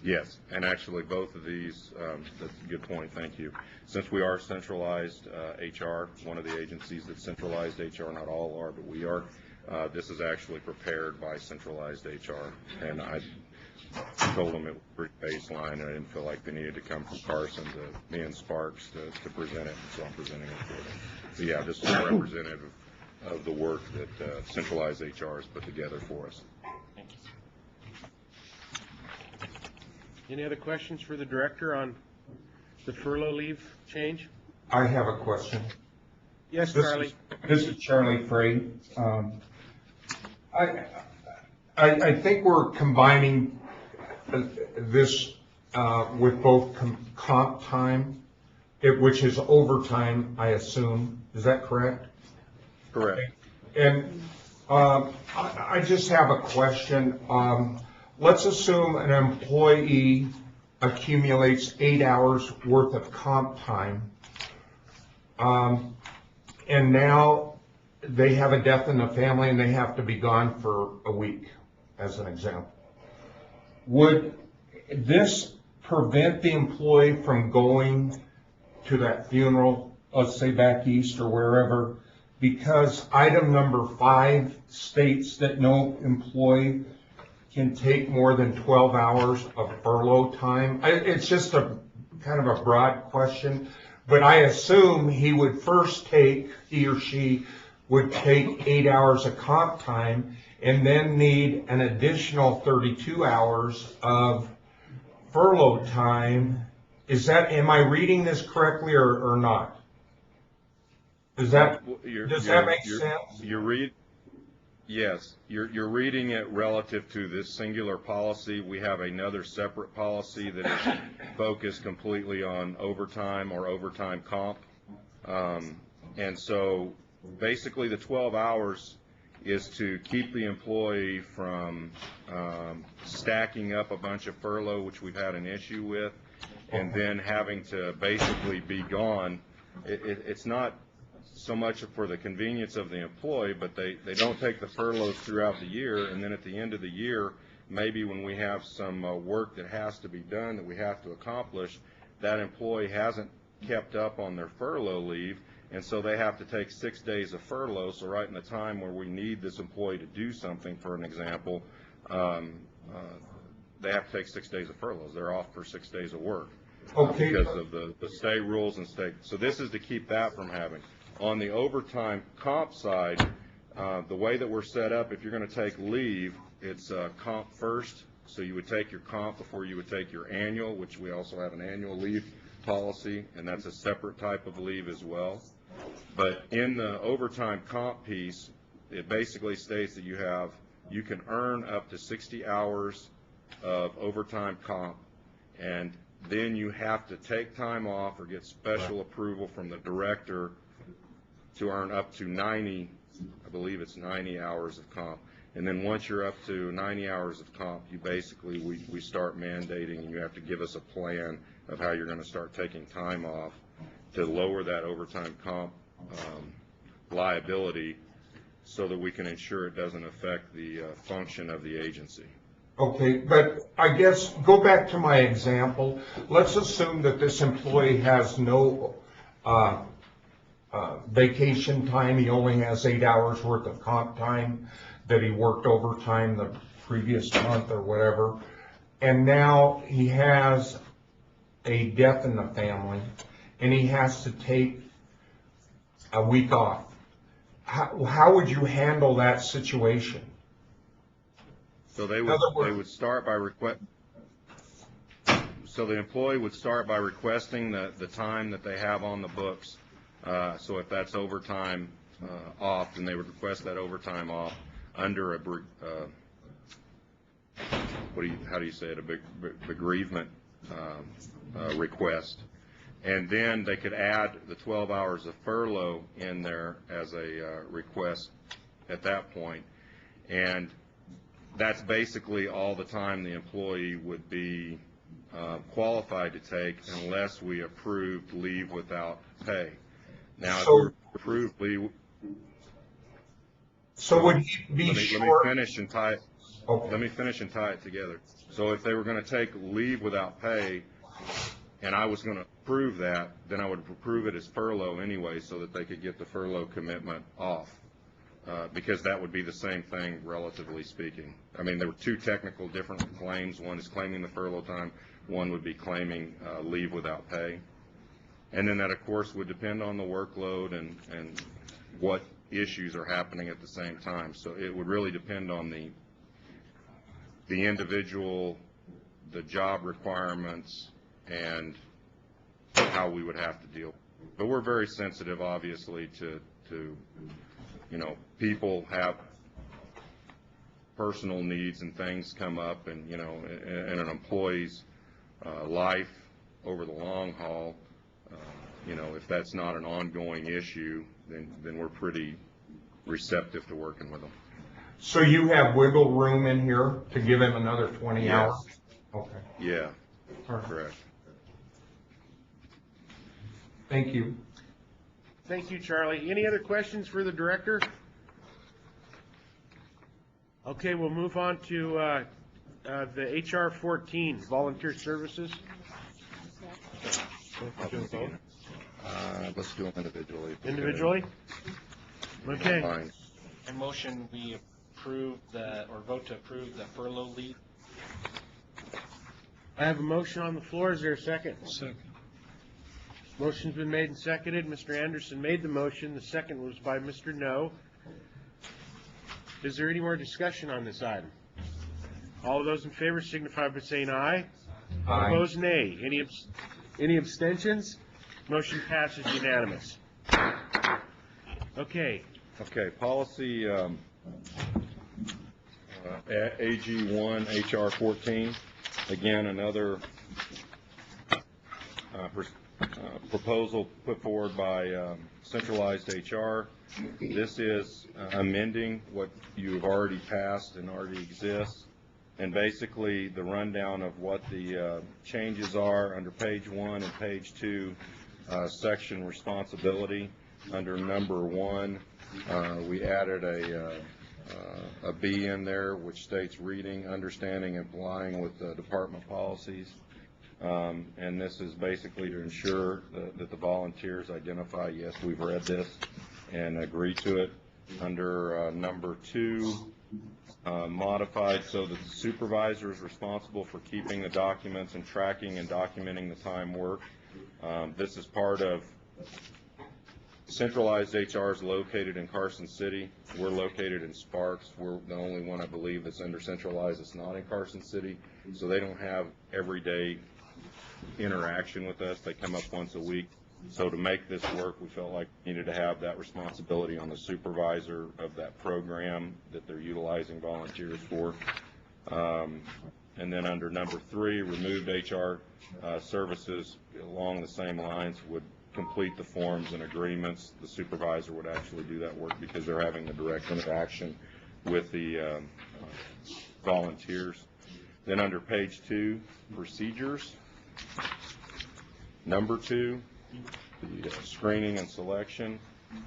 Yes, and actually both of these, that's a good point, thank you. Since we are centralized HR, one of the agencies that's centralized HR, not all are, but we are, this is actually prepared by centralized HR. And I told them it was pretty baseline, and I didn't feel like they needed to come from Carson to me and Sparks to present it, so I'm presenting it for them. So yeah, this is representative of the work that centralized HR has put together for us. Thank you. Any other questions for the director on the furlough leave change? I have a question. Yes, Charlie. This is Charlie Frey. I think we're combining this with both comp time, which is overtime, I assume. Is that correct? Correct. And I just have a question. Let's assume an employee accumulates 8 hours worth of comp time, and now they have a death in the family and they have to be gone for a week, as an example. Would this prevent the employee from going to that funeral, let's say back east or wherever, because item number 5 states that no employee can take more than 12 hours of furlough time? It's just a kind of a broad question, but I assume he or she would take 8 hours of comp time and then need an additional 32 hours of furlough time. Am I reading this correctly or not? Does that make sense? Yes, you're reading it relative to this singular policy. We have another separate policy that is focused completely on overtime or overtime comp. And so basically the 12 hours is to keep the employee from stacking up a bunch of furlough, which we've had an issue with, and then having to basically be gone. It's not so much for the convenience of the employee, but they don't take the furloughs throughout the year, and then at the end of the year, maybe when we have some work that has to be done that we have to accomplish, that employee hasn't kept up on their furlough leave, and so they have to take 6 days of furlough. So right in the time where we need this employee to do something, for an example, they have to take 6 days of furloughs. They're off for 6 days of work because of the state rules and state. So this is to keep that from happening. On the overtime comp side, the way that we're set up, if you're going to take leave, it's comp first. So you would take your comp before you would take your annual, which we also have an annual leave policy, and that's a separate type of leave as well. But in the overtime comp piece, it basically states that you can earn up to 60 hours of overtime comp, and then you have to take time off or get special approval from the director to earn up to 90, I believe it's 90 hours of comp. And then once you're up to 90 hours of comp, you basically, we start mandating, and you have to give us a plan of how you're going to start taking time off to lower that overtime comp liability so that we can ensure it doesn't affect the function of the agency. Okay, but I guess, go back to my example. Let's assume that this employee has no vacation time. He only has 8 hours worth of comp time that he worked overtime the previous month or whatever. And now he has a death in the family, and he has to take a week off. How would you handle that situation? So they would start by request. So the employee would start by requesting the time that they have on the books. So if that's overtime off, then they would request that overtime off under a how do you say it? A bereavement request. And then they could add the 12 hours of furlough in there as a request at that point. And that's basically all the time the employee would be qualified to take unless we approved leave without pay. Now, if we approved leave... So would he be short? Let me finish and tie it. Okay. Let me finish and tie it together. So if they were going to take leave without pay, and I was going to approve that, then I would approve it as furlough anyway, so that they could get the furlough commitment off, because that would be the same thing, relatively speaking. I mean, there were two technical different claims. One is claiming the furlough time. One would be claiming leave without pay. And then that, of course, would depend on the workload and what issues are happening at the same time. So it would really depend on the individual, the job requirements, and how we would have to deal. But we're very sensitive, obviously, to you know, people have personal needs and things come up, and you know, in an employee's life over the long haul, you know, if that's not an ongoing issue, then we're pretty receptive to working with them. So you have wiggle room in here to give him another 20 hours? Okay. Yeah, correct. Thank you. Thank you, Charlie. Any other questions for the director? Okay, we'll move on to the HR 14, volunteer services. Let's do them individually. Individually? Okay. Fine. I motion we approve or vote to approve the furlough leave. I have a motion on the floor. Is there a second? Second. Motion's been made and seconded. Mr. Anderson made the motion. The second was by Mr. No. Is there any more discussion on this item? All of those in favor signify by saying aye. Aye. Opposed, nay. Any abstentions? Motion passes unanimous. Okay. Okay, policy AG1 HR 14. Again, another proposal put forward by centralized HR. This is amending what you've already passed and already exists. And basically, the rundown of what the changes are under page 1 and page 2, section responsibility. Under number 1, we added a B in there, which states reading, understanding, and applying with the department policies. And this is basically to ensure that the volunteers identify, yes, we've read this and agree to it. Under number 2, modified so that the supervisor is responsible for keeping the documents and tracking and documenting the time worked. This is part of centralized HR is located in Carson City. We're located in Sparks. We're the only one, I believe, that's under centralized that's not in Carson City. So they don't have everyday interaction with us. They come up once a week. So to make this work, we felt like we needed to have that responsibility on the supervisor of that program that they're utilizing volunteers for. And then under number 3, removed HR services along the same lines would complete the forms and agreements. The supervisor would actually do that work because they're having the direct interaction with the volunteers. Then under page 2, procedures, number 2, the screening and selection.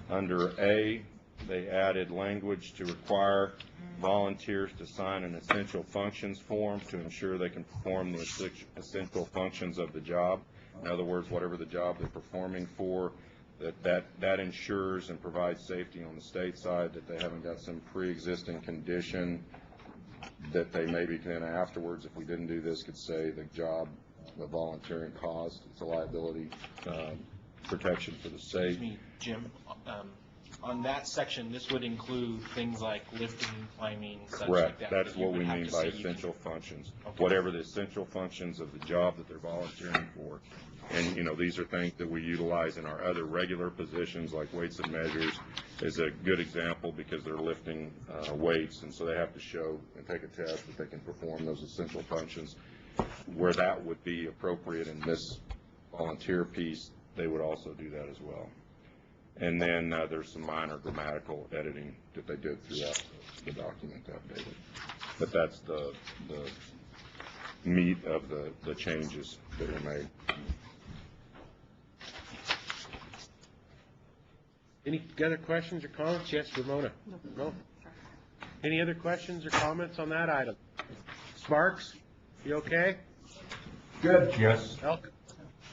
Under A, they added language to require volunteers to sign an essential functions form to ensure they can perform the essential functions of the job. In other words, whatever the job they're performing for, that ensures and provides safety on the state side, that they haven't got some pre-existing condition that they maybe can afterwards, if we didn't do this, could say the job of volunteering caused. It's a liability protection for the state. Excuse me, Jim, on that section, this would include things like lifting, climbing, such like that. That's what we mean by essential functions. Okay. Whatever the essential functions of the job that they're volunteering for. And, you know, these are things that we utilize in our other regular positions, like weights and measures is a good example because they're lifting weights, and so they have to show and take a test that they can perform those essential functions. Where that would be appropriate in this volunteer piece, they would also do that as well. And then there's some minor grammatical editing that they did throughout the document to update it. But that's the meat of the changes that were made. Any other questions or comments? Yes, Ramona? No? Any other questions or comments on that item? Sparks, you okay? Good. Yes.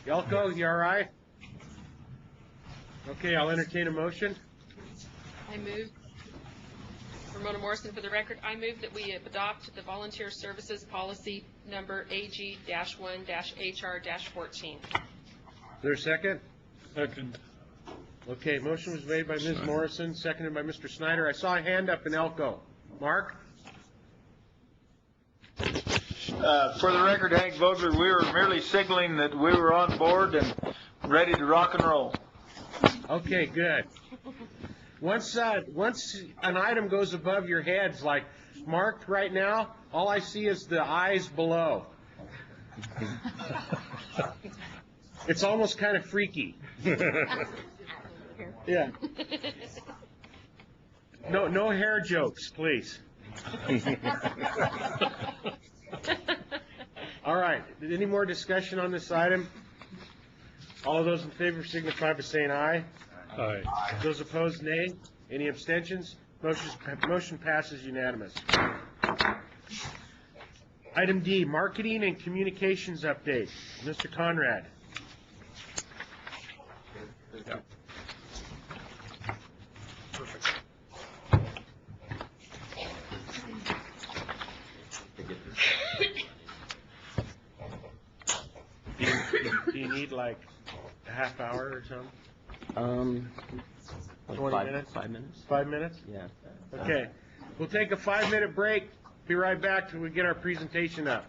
Elko, you all right? Okay, I'll entertain a motion. I move, Ramona Morrison for the record, I move that we adopt the volunteer services policy number AG-1-HR-14. Is there a second? Second. Okay, motion was made by Ms. Morrison, seconded by Mr. Snyder. I saw a hand up in Elko. Mark? For the record, Hank Vogler, we were merely signaling that we were on board and ready to rock and roll. Okay, good. Once an item goes above your heads, like marked right now, all I see is the eyes below. It's almost kind of freaky. Yeah. No hair jokes, please. All right. Any more discussion on this item? All of those in favor signify by saying aye. Aye. Those opposed, nay. Any abstentions? Motion passes unanimous. Item D, marketing and communications update. Mr. Conrad. Yeah. Perfect. Do you need like a half hour or something? 20 minutes? 5 minutes. 5 minutes? Yeah. Okay. We'll take a 5-minute break. Be right back till we get our presentation up.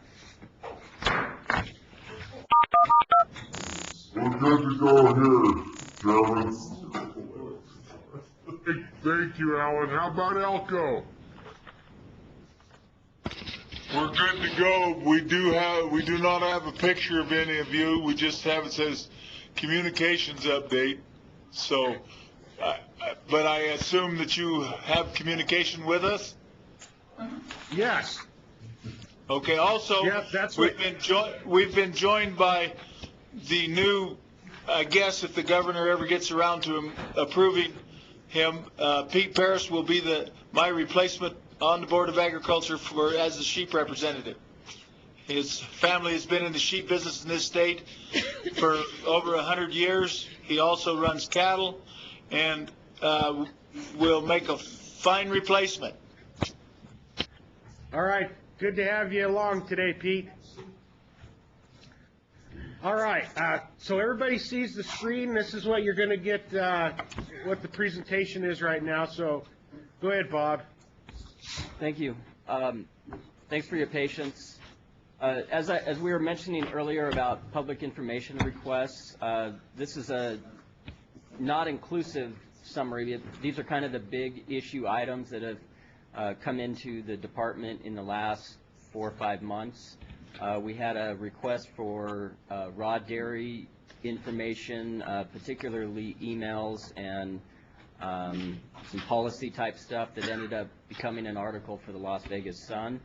We're good to go here, Chairman. Thank you, Alan. How about Elko? We're good to go. We do not have a picture of any of you. We just have, it says communications update. So but I assume that you have communication with us? Yes. Okay, also, Yep, that's we've been joined by the new, I guess if the governor ever gets around to approving him, Pete Paris will be my replacement on the Board of Agriculture as the sheep representative. His family has been in the sheep business in this state for over 100 years. He also runs cattle and will make a fine replacement. All right. Good to have you along today, Pete. All right. So everybody sees the screen. This is what you're going to get, what the presentation is right now. So go ahead, Bob. Thank you. Thanks for your patience. As we were mentioning earlier about public information requests, this is a not inclusive summary. These are kind of the big issue items that have come into the department in the last 4 or 5 months. We had a request for raw dairy information, particularly emails and some policy type stuff that ended up becoming an article for the Las Vegas Sun.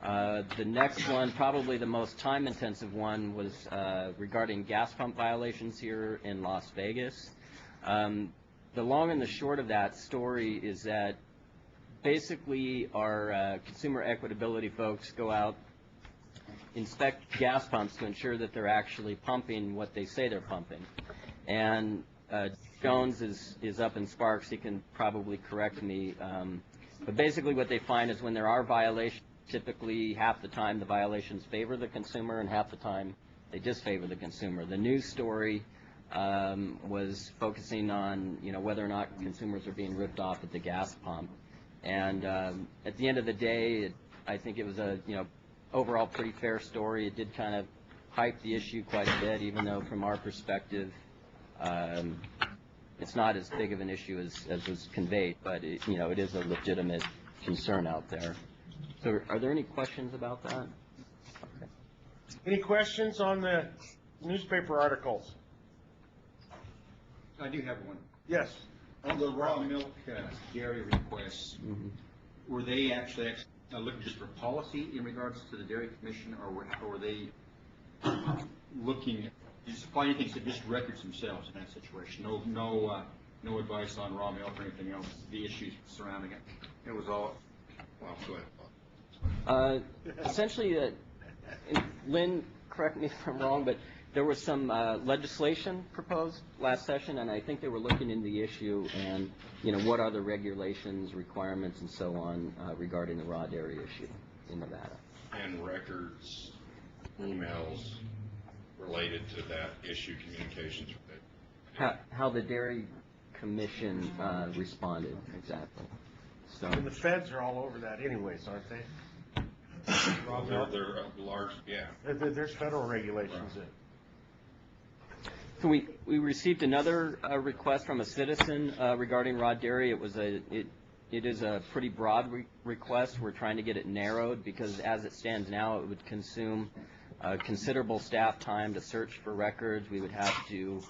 The next one, probably the most time-intensive one, was regarding gas pump violations here in Las Vegas. The long and the short of that story is that basically our consumer equitability folks go out, inspect gas pumps to ensure that they're actually pumping what they say they're pumping. And Jones is up in Sparks. He can probably correct me. But basically what they find is when there are violations, typically half the time the violations favor the consumer and half the time they disfavor the consumer. The news story was focusing on whether or not consumers are being ripped off at the gas pump. And at the end of the day, I think it was a overall pretty fair story. It did kind of hype the issue quite a bit, even though from our perspective it's not as big of an issue as was conveyed, but it is a legitimate concern out there. So are there any questions about that? Okay. Any questions on the newspaper articles? I do have one. Yes. On the raw milk dairy requests, were they actually looking just for policy in regards to the Dairy Commission, or were they looking, did you supply anything to just records themselves in that situation? No advice on raw milk or anything else, the issues surrounding it? It was all, well, go ahead, Bob. Essentially, Lynn, correct me if I'm wrong, but there was some legislation proposed last session, and I think they were looking into the issue and, what are the regulations, requirements, and so on regarding the raw dairy issue in Nevada. And records, emails related to that issue, communications. How the Dairy Commission responded, exactly. So. And the feds are all over that anyways, aren't they? They're large, yeah. There's federal regulations in. So we received another request from a citizen regarding raw dairy. It is a pretty broad request. We're trying to get it narrowed because as it stands now, it would consume considerable staff time to search for records. We would have to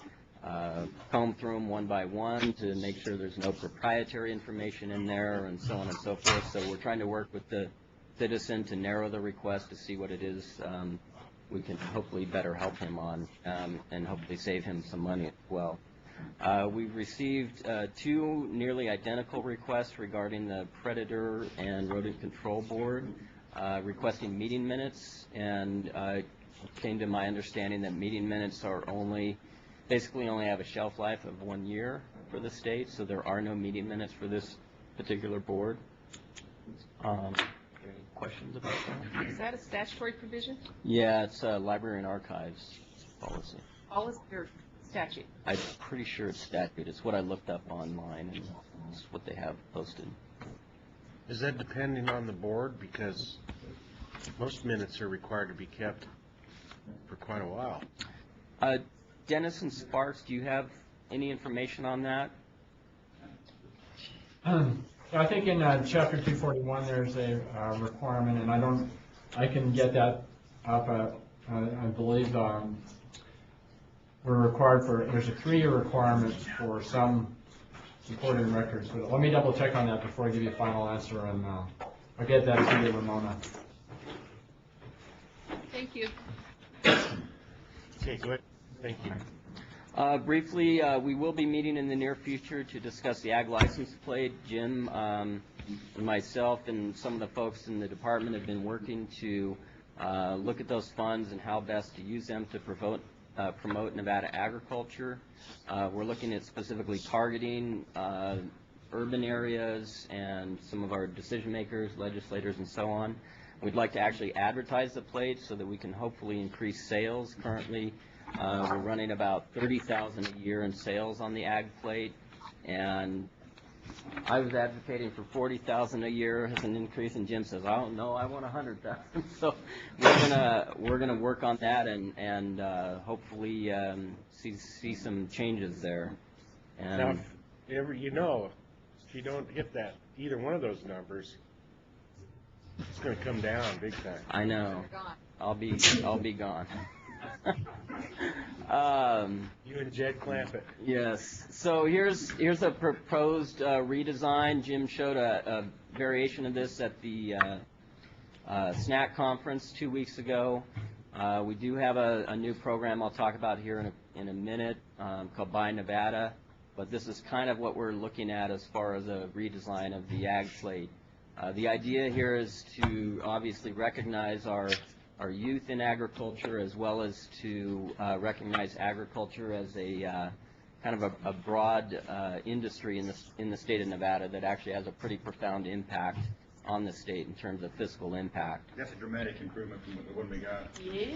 comb through them one by one to make sure there's no proprietary information in there and so on and so forth. So we're trying to work with the citizen to narrow the request to see what it is we can hopefully better help him on and hopefully save him some money as well. We've received 2 nearly identical requests regarding the Predator and Rodent Control Board requesting meeting minutes, and it came to my understanding that meeting minutes are basically only have a shelf life of 1 year for the state, so there are no meeting minutes for this particular board. Any questions about that? Is that a statutory provision? Yeah, it's a library and archives policy. Policy or statute? I'm pretty sure it's statute. It's what I looked up online, and it's what they have posted. Is that depending on the board? Because most minutes are required to be kept for quite a while. Dennis and Sparks, do you have any information on that? I think in Chapter 241 there's a requirement, and I can get that up. I believe we're required there's a 3-year requirement for some supporting records, but let me double check on that before I give you a final answer, and I'll get that to you, Ramona. Thank you. Okay, go ahead. Thank you. Briefly, we will be meeting in the near future to discuss the ag license plate. Jim and myself and some of the folks in the department have been working to look at those funds and how best to use them to promote Nevada agriculture. We're looking at specifically targeting urban areas and some of our decision makers, legislators, and so on. We'd like to actually advertise the plate so that we can hopefully increase sales. Currently, we're running about $30,000 a year in sales on the ag plate, and I was advocating for $40,000 a year as an increase, and Jim says, "Oh no, I want $100,000." So we're gonna work on that and hopefully see some changes there. And Now, if you don't hit that either one of those numbers, it's going to come down big time. I know. I'll be gone. You and Jed Clampett. Yes. So here's a proposed redesign. Jim showed a variation of this at the SNAC conference 2 weeks ago. We do have a new program I'll talk about here in a minute called Buy Nevada, but this is kind of what we're looking at as far as a redesign of the ag plate. The idea here is to obviously recognize our youth in agriculture, as well as to recognize agriculture as a kind of a broad industry in the state of Nevada that actually has a pretty profound impact on the state in terms of fiscal impact. That's a dramatic improvement from the one we got. Yes,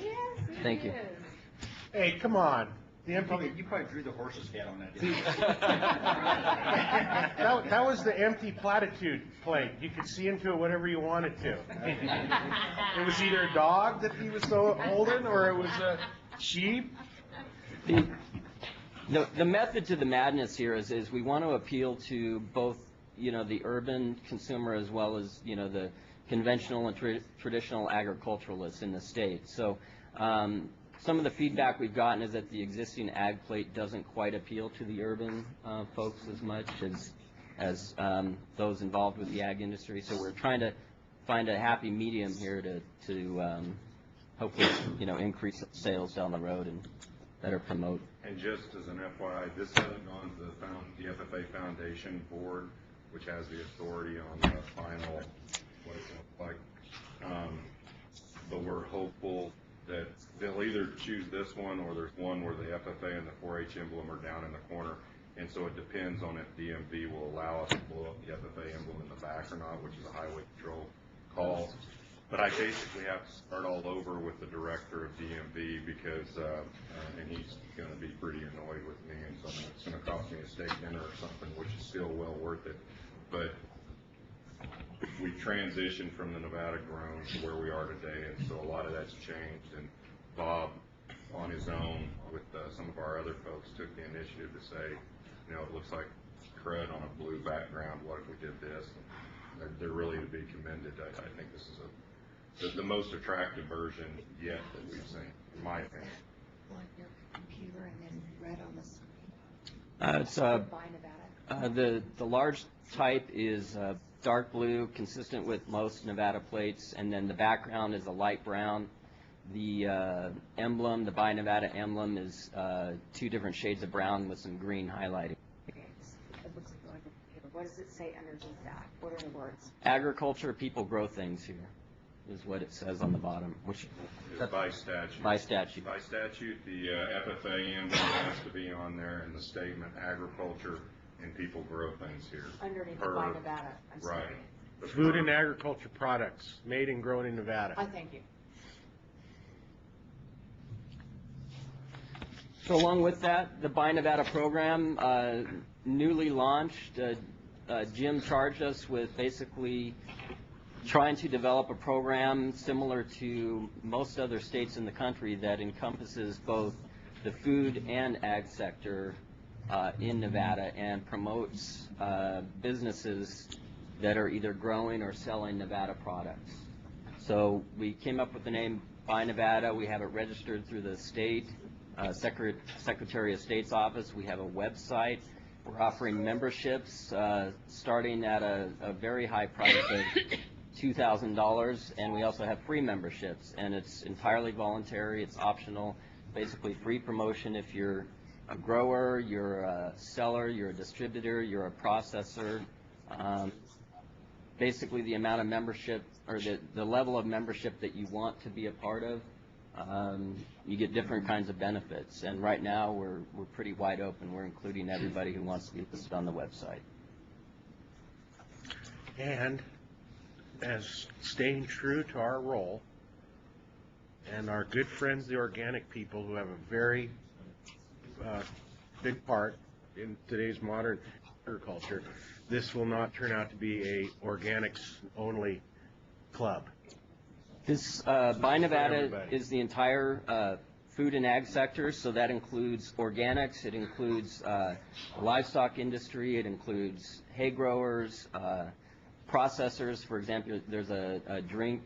Thank you. Hey, come on. You probably drew the horse's head on that, didn't you? That was the empty platitude plate. You could see into it whatever you wanted to. It was either a dog that he was so holding, or it was a sheep. The method to the madness here is we want to appeal to both, the urban consumer as well as, the conventional and traditional agriculturalists in the state. So some of the feedback we've gotten is that the existing ag plate doesn't quite appeal to the urban folks as much as those involved with the ag industry. So we're trying to find a happy medium here to hopefully, increase sales down the road and better promote. And just as an FYI, this hasn't gone to the FFA Foundation Board, which has the authority on the final, what it's going to look like. But we're hopeful that they'll either choose this one, or there's one where the FFA and the 4-H emblem are down in the corner. And so it depends on if DMV will allow us to blow up the FFA emblem in the back or not, which is a highway patrol call. But I basically have to start all over with the director of DMV because, and he's going to be pretty annoyed with me, and so it's going to cost me a steak dinner or something, which is still well worth it. But we transitioned from the Nevada grown to where we are today, and so a lot of that's changed. And Bob, on his own, with some of our other folks, took the initiative to say, it looks like crud on a blue background. What if we did this? And they're really to be commended. I think this is the most attractive version yet that we've seen, in my opinion. On your computer and then red on the screen. It's Buy Nevada. the large type is dark blue, consistent with most Nevada plates, and then the background is a light brown. The emblem, the Buy Nevada emblem, is 2 different shades of brown with some green highlighting. Okay, it looks like on your computer. What does it say underneath that? What are the words? Agriculture, people grow things here, is what it says on the bottom. Which It's by statute. By statute. By statute, the FFA emblem has to be on there, and the statement, agriculture and people grow things here. Underneath the Buy Nevada. I'm sorry. Right. Food and agriculture products made and grown in Nevada. I thank you. So along with that, the Buy Nevada program, newly launched, Jim charged us with basically trying to develop a program similar to most other states in the country that encompasses both the food and ag sector in Nevada and promotes businesses that are either growing or selling Nevada products. So we came up with the name Buy Nevada. We have it registered through the state Secretary of State's office. We have a website. We're offering memberships starting at a very high price of $2,000, and we also have free memberships, and it's entirely voluntary, it's optional, basically free promotion if you're a grower, you're a seller, you're a distributor, you're a processor. Basically the amount of membership, or the level of membership that you want to be a part of, you get different kinds of benefits, and right now we're pretty wide open. We're including everybody who wants to be listed on the website. And as staying true to our role and our good friends, the organic people, who have a very big part in today's modern agriculture, this will not turn out to be a organics only club. This Buy Nevada is the entire food and ag sector, so that includes organics, it includes livestock industry, it includes hay growers, processors. For example, there's a drink,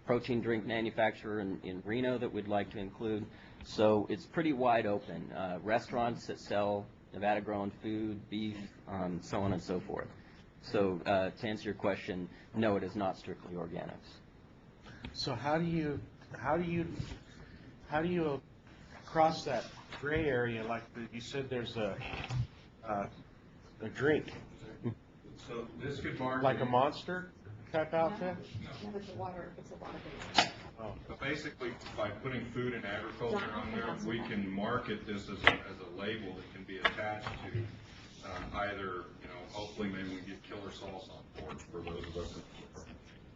protein drink manufacturer in Reno that we'd like to include. So it's pretty wide open. Restaurants that sell Nevada-grown food, beef, so on and so forth. So to answer your question, no, it is not strictly organics. So how do you cross that gray area? Like you said, there's a drink. So this could market like a Monster type outfit? No, it's a water base. Oh. But basically, by putting food and agriculture on there, we can market this as a label that can be attached to either, hopefully maybe we get killer sauce on board for those of us that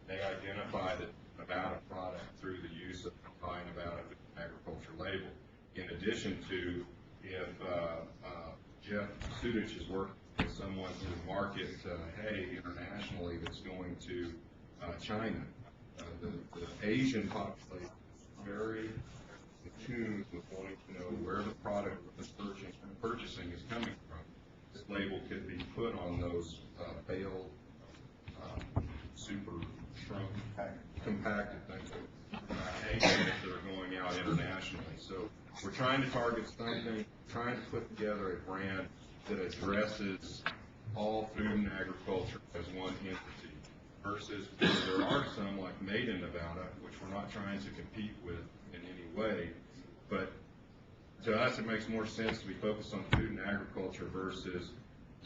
they identify the Nevada product through the use of the Buy Nevada agriculture label. In addition to, if Jeff Sudich is working with someone to market hay internationally that's going to China, the Asian population is very attuned with wanting to know where the product that's purchasing is coming from. This label could be put on those baled, super shrunk, compacted things, hay that are going out internationally. So we're trying to target something, trying to put together a brand that addresses all food and agriculture as one entity, versus there are some like Made in Nevada, which we're not trying to compete with in any way, but to us it makes more sense to be focused on food and agriculture versus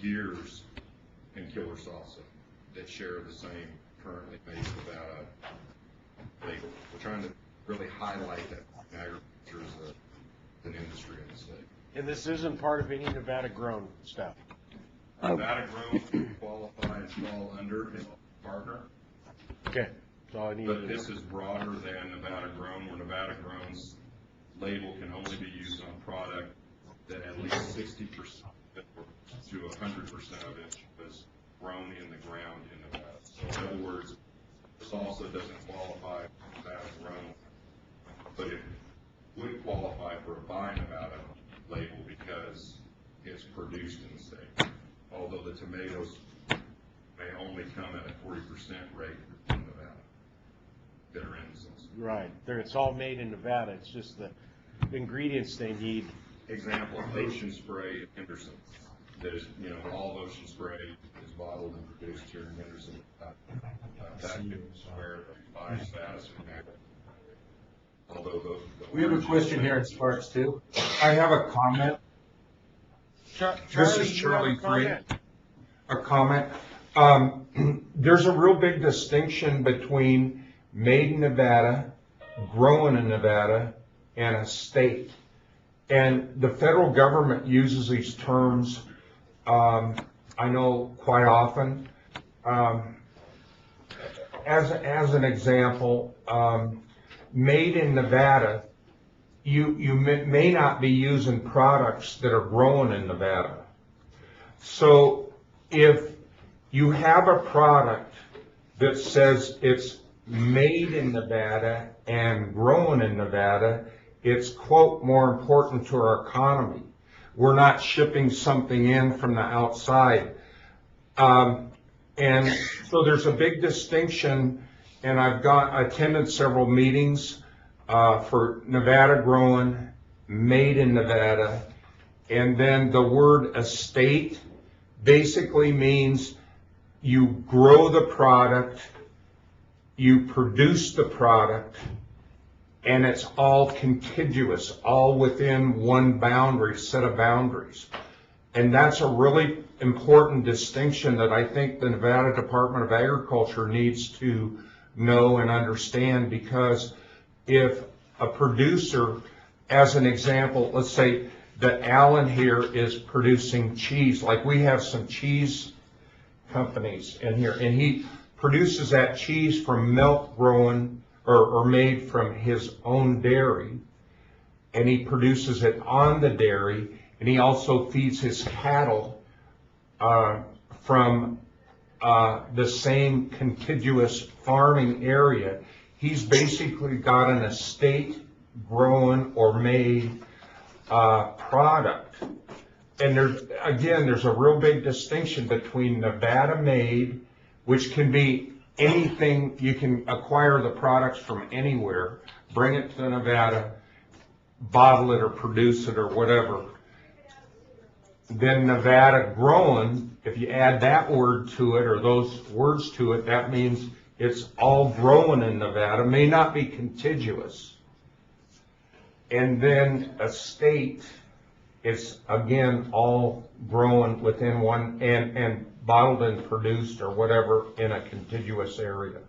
gears and killer salsa that share the same currently made Nevada label. We're trying to really highlight that agriculture is an industry in the state. And this isn't part of any Nevada-grown stuff? Nevada-grown qualify and fall under his partner. Okay, that's all I need. But this is broader than Nevada-grown, where Nevada-grown's label can only be used on product that at least 60% to 100% of it was grown in the ground in Nevada. So in other words, salsa doesn't qualify for Nevada-grown, but it would qualify for a Buy Nevada label because it's produced in the state. Although the tomatoes may only come at a 40% rate in Nevada that are in the sauce. Right. It's all made in Nevada. It's just the ingredients they need. Example, ocean spray in Henderson. That is, all ocean spray is bottled and produced here in Henderson. That is where Buy Nevada is connected. Although we have a question here in Sparks too. I have a comment. This is Charlie Free. A comment. There's a real big distinction between made in Nevada, grown in Nevada, and a state. And the federal government uses these terms, I know quite often. As an example, made in Nevada, you may not be using products that are grown in Nevada. So if you have a product that says it's made in Nevada and grown in Nevada, it's, quote, more important to our economy. We're not shipping something in from the outside. And so there's a big distinction, and I've attended several meetings for Nevada grown, made in Nevada, And then the word estate basically means you grow the product, you produce the product, and it's all contiguous, all within one boundary, set of boundaries. And that's a really important distinction that I think the Nevada Department of Agriculture needs to know and understand, because if a producer, as an example, let's say that Alan here is producing cheese, like we have some cheese companies in here, and he produces that cheese from milk grown or made from his own dairy, and he produces it on the dairy, and he also feeds his cattle from the same contiguous farming area. He's basically got an estate grown or made product. And there's a real big distinction between Nevada made, which can be anything. You can acquire the products from anywhere, bring it to Nevada, bottle it or produce it or whatever. Then Nevada grown, if you add that word to it or those words to it, that means it's all grown in Nevada, may not be contiguous. And then estate is, again, all grown within one and bottled and produced or whatever in a contiguous area.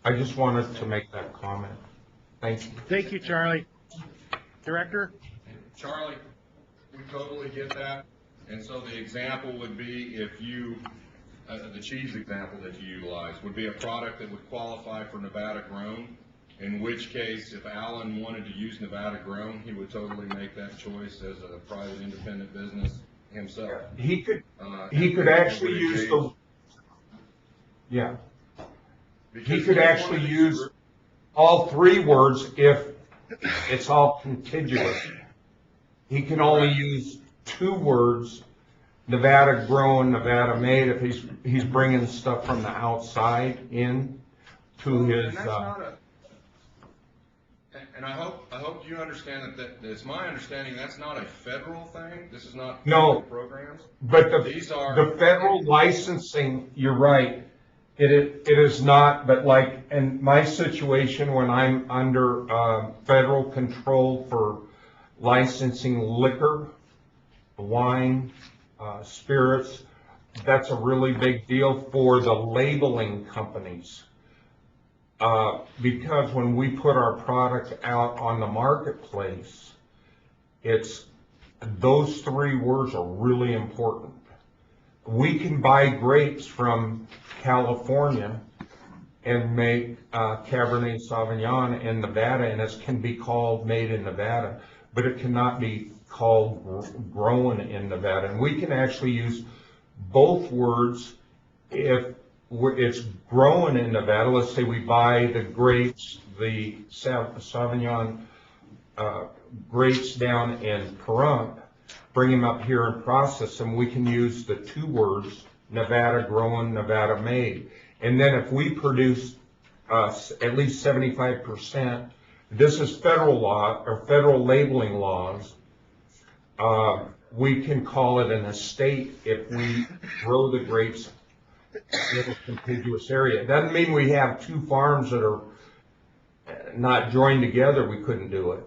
I just wanted to make that comment. Thank you. Thank you, Charlie. Director? Charlie, we totally get that. And so the example would be if you, the cheese example that you utilize would be a product that would qualify for Nevada grown, in which case if Alan wanted to use Nevada grown, he would totally make that choice as a private independent business himself. He could actually use the, yeah. He could actually use all three words if it's all contiguous. He can only use two words, Nevada grown, Nevada made, if he's bringing stuff from the outside in to his. And I hope you understand that it's my understanding that's not a federal thing. This is not no programs. But the federal licensing, you're right. It is not. But like in my situation, when I'm under federal control for licensing liquor, wine, spirits, that's a really big deal for the labeling companies. Because when we put our product out on the marketplace, those three words are really important. We can buy grapes from California and make Cabernet Sauvignon in Nevada, and it can be called made in Nevada, but it cannot be called grown in Nevada. And we can actually use both words if it's grown in Nevada. Let's say we buy the grapes, the Sauvignon grapes down in Pahrump, bring them up here and process them. We can use the two words, Nevada grown, Nevada made. And then if we produce at least 75%, this is federal law or federal labeling laws, we can call it an estate if we grow the grapes in a contiguous area. It doesn't mean we have two farms that are not joined together, we couldn't do it.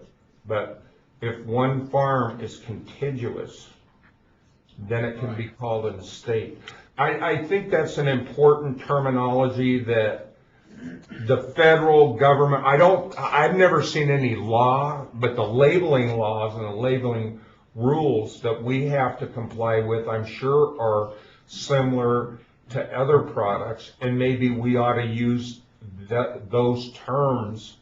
But if one farm is contiguous, then it can be called an estate. I think that's an important terminology that the federal government, I've never seen any law, but the labeling laws and the labeling rules that we have to comply with, I'm sure are similar to other products, and maybe we ought to use those terms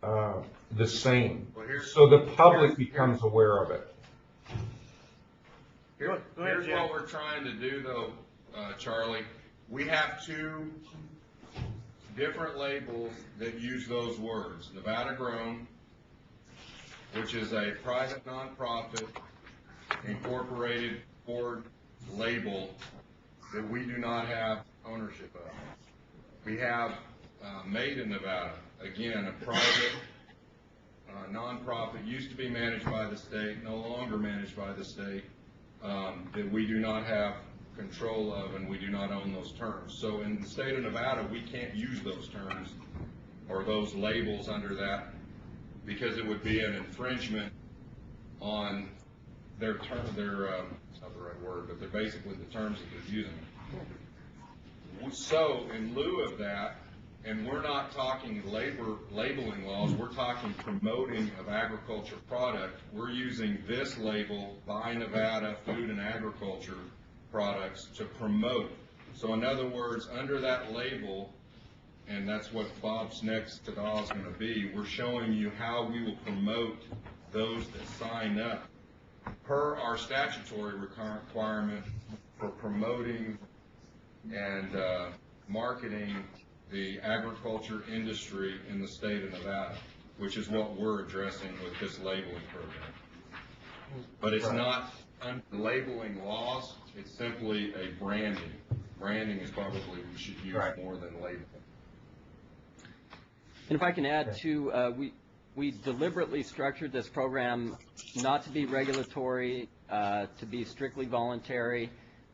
the same, so the public becomes aware of it. Here's what we're trying to do, though, Charlie. We have two different labels that use those words. Nevada Grown, which is a private nonprofit incorporated board label that we do not have ownership of. We have Made in Nevada, again, a private nonprofit, used to be managed by the state, no longer managed by the state, that we do not have control of, and we do not own those terms. So in the state of Nevada, we can't use those terms or those labels under that, because it would be an infringement on their term, it's not the right word, but they're basically the terms that they're using. So in lieu of that, and we're not talking labeling laws, we're talking promoting of agriculture product. We're using this label, Buy Nevada Food and Agriculture Products, to promote. So in other words, under that label, and that's what Bob's next ta-da is going to be, we're showing you how we will promote those that sign up per our statutory requirement for promoting and marketing the agriculture industry in the state of Nevada, which is what we're addressing with this labeling program. But it's not under labeling laws, it's simply a branding. Branding is probably we should use more than labeling. And if I can add too, we deliberately structured this program not to be regulatory, to be strictly voluntary,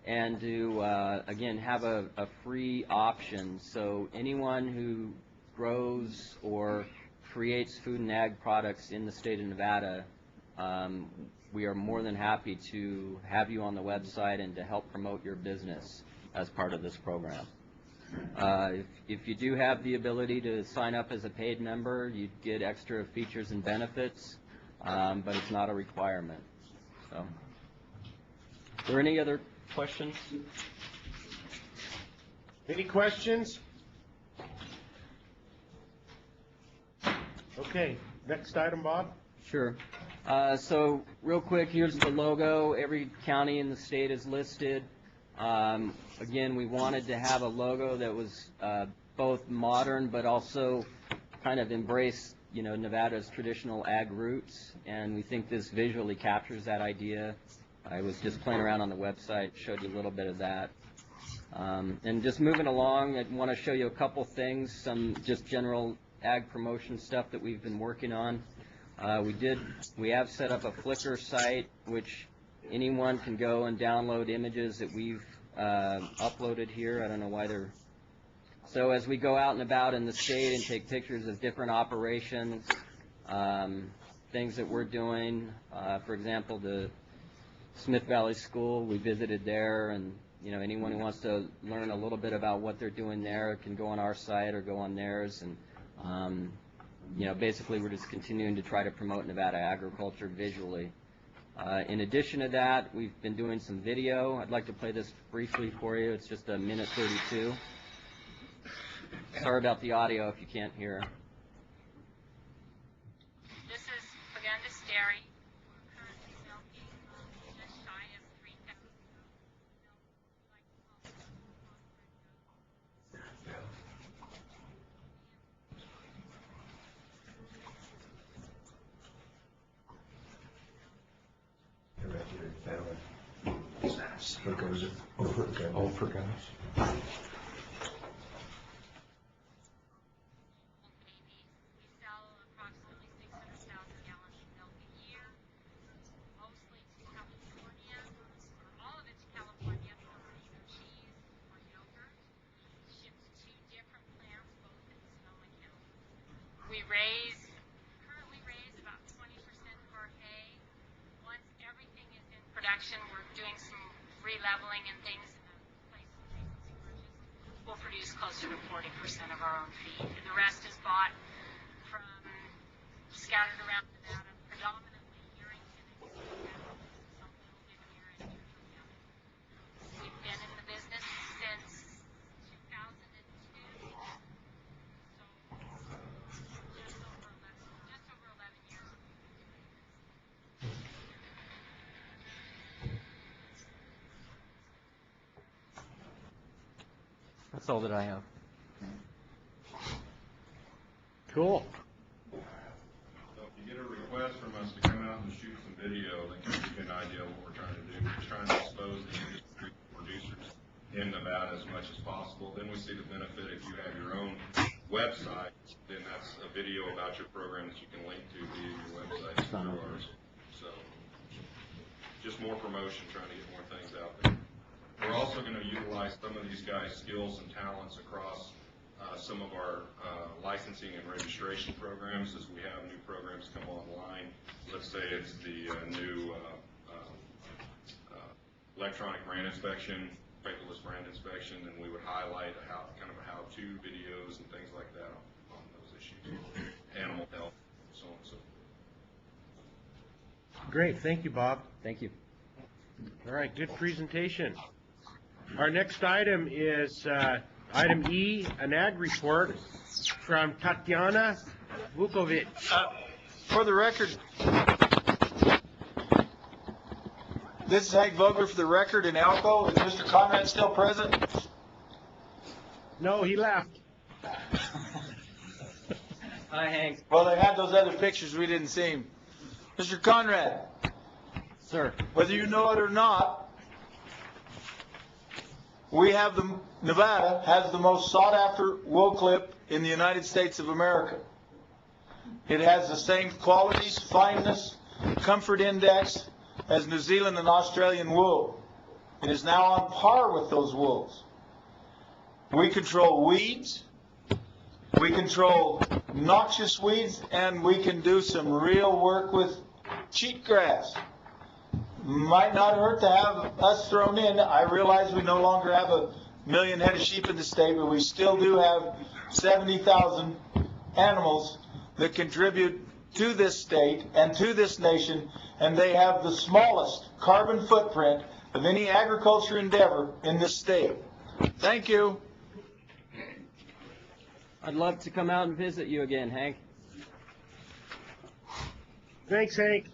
and to, again, have a free option. So anyone who grows or creates food and ag products in the state of Nevada, we are more than happy to have you on the website and to help promote your business as part of this program. If you do have the ability to sign up as a paid member, you'd get extra features and benefits, but it's not a requirement. So, are there any other questions? Any questions? Okay, next item, Bob. Sure. So real quick, here's the logo. Every county in the state is listed. Again, we wanted to have a logo that was both modern but also kind of embrace, Nevada's traditional ag roots, and we think this visually captures that idea. I was just playing around on the website, showed you a little bit of that. And just moving along, I want to show you a couple things, some just general ag promotion stuff that we've been working on. We have set up a Flickr site, which anyone can go and download images that we've uploaded here. I don't know why they're... So as we go out and about in the state and take pictures of different operations, things that we're doing, for example, the Smith Valley School, we visited there, and anyone who wants to learn a little bit about what they're doing there can go on our site or go on theirs, and basically we're just continuing to try to promote Nevada agriculture visually. In addition to that, we've been doing some video. I'd like to play this briefly for you. It's just a minute 32. Sorry about the audio if you can't hear. This is Pagundis Dairy. We're currently milking just shy of 3,000 currently raise about 20% of our hay. Once everything is in production, we're doing some re-leveling and things in the places recently purchased. We'll produce closer to 40% of our own feed, and the rest is bought from scattered around Nevada, predominantly Yerington and Colorado, some little bit here in Churchill County. We've been in the business since 2002. That's all that I have. Cool. So if you get a request from us to come out and shoot some video, that can give you an idea of what we're trying to do. We're trying to expose the industry producers in Nevada as much as possible. Then we see the benefit if you have your own website, then that's a video about your program that you can link to via your website through ours. So just more promotion, trying to get more things out there. We're also going to utilize some of these guys' skills and talents across some of our licensing and registration programs as we have new programs come online. Let's say it's the new electronic brand inspection, paperless brand inspection, and we would highlight kind of a how-to videos and things like that on those issues, animal health, so on and so forth. Great, thank you, Bob. Thank you. All right, good presentation. Our next item is item E, an ag report from Tatiana Vukovic. For the record, this is Hank Vogler for the record in Alco. Is Mr. Conrad still present? No, he left. Hi, Hank. Well, they had those other pictures. We didn't see him. Mr. Conrad. Sir. Whether you know it or not, Nevada has the most sought after wool clip in the United States of America. It has the same qualities, fineness, comfort index as New Zealand and Australian wool. It is now on par with those wools. We control weeds, we control noxious weeds, and we can do some real work with cheatgrass. Might not hurt to have us thrown in. I realize we no longer have 1 million head of sheep in the state, but we still do have 70,000 animals that contribute to this state and to this nation, and they have the smallest carbon footprint of any agriculture endeavor in this state. Thank you. I'd love to come out and visit you again, Hank. Thanks, Hank.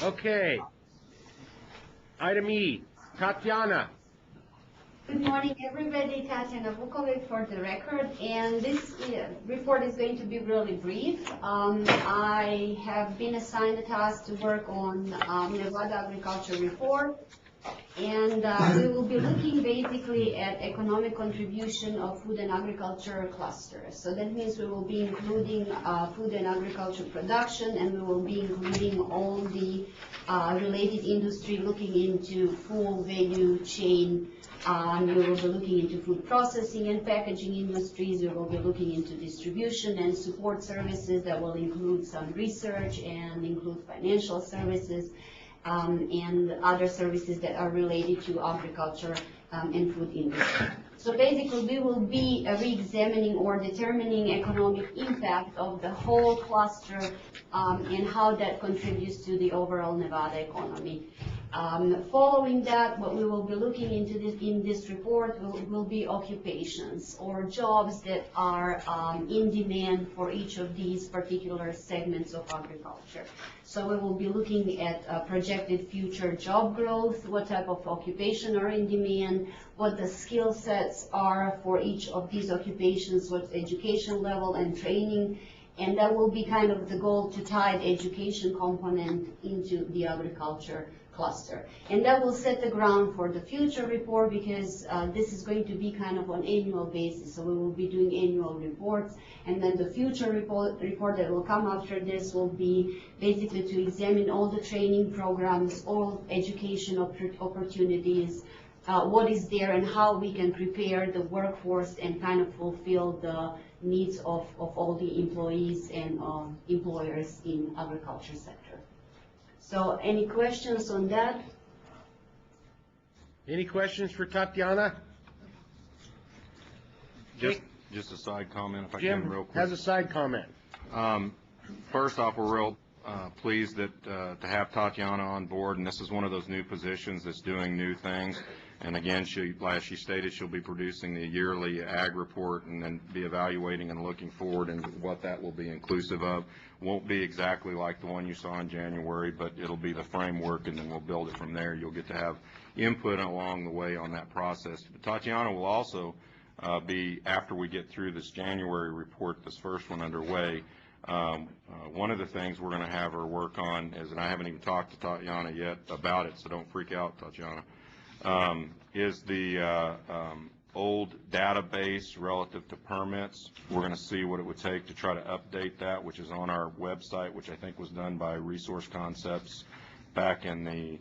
Okay. Item E, Tatiana. Good morning, everybody. Tatiana Vukovic for the record, and this report is going to be really brief. I have been assigned the task to work on Nevada Agriculture Report, and we will be looking basically at economic contribution of food and agriculture clusters. So that means we will be including food and agriculture production, and we will be including all the related industry, looking into full value chain. We will be looking into food processing and packaging industries. We will be looking into distribution and support services that will include some research and include financial services and other services that are related to agriculture and food industry. So basically, we will be re-examining or determining economic impact of the whole cluster and how that contributes to the overall Nevada economy. Following that, what we will be looking into in this report will be occupations or jobs that are in demand for each of these particular segments of agriculture. So we will be looking at projected future job growth, what type of occupation are in demand, what the skill sets are for each of these occupations, what education level and training, and that will be kind of the goal to tie the education component into the agriculture cluster. And that will set the ground for the future report, because this is going to be kind of on annual basis. So we will be doing annual reports, and then the future report that will come after this will be basically to examine all the training programs, all education opportunities, what is there and how we can prepare the workforce and kind of fulfill the needs of all the employees and employers in agriculture sector. So any questions on that? Any questions for Tatiana? Just a side comment, if I Jim can, real quick. has a side comment. First off, we're real pleased that to have Tatiana on board, and this is one of those new positions that's doing new things. And again, as she stated, she'll be producing the yearly ag report and then be evaluating and looking forward and what that will be inclusive of. Won't be exactly like the one you saw in January, but it'll be the framework, and then we'll build it from there. You'll get to have input along the way on that process. But Tatiana will also be, after we get through this January report, this first one underway, one of the things we're going to have her work on is, and I haven't even talked to Tatiana yet about it, so don't freak out, Tatiana. is the old database relative to permits. We're going to see what it would take to try to update that, which is on our website, which I think was done by Resource Concepts back in the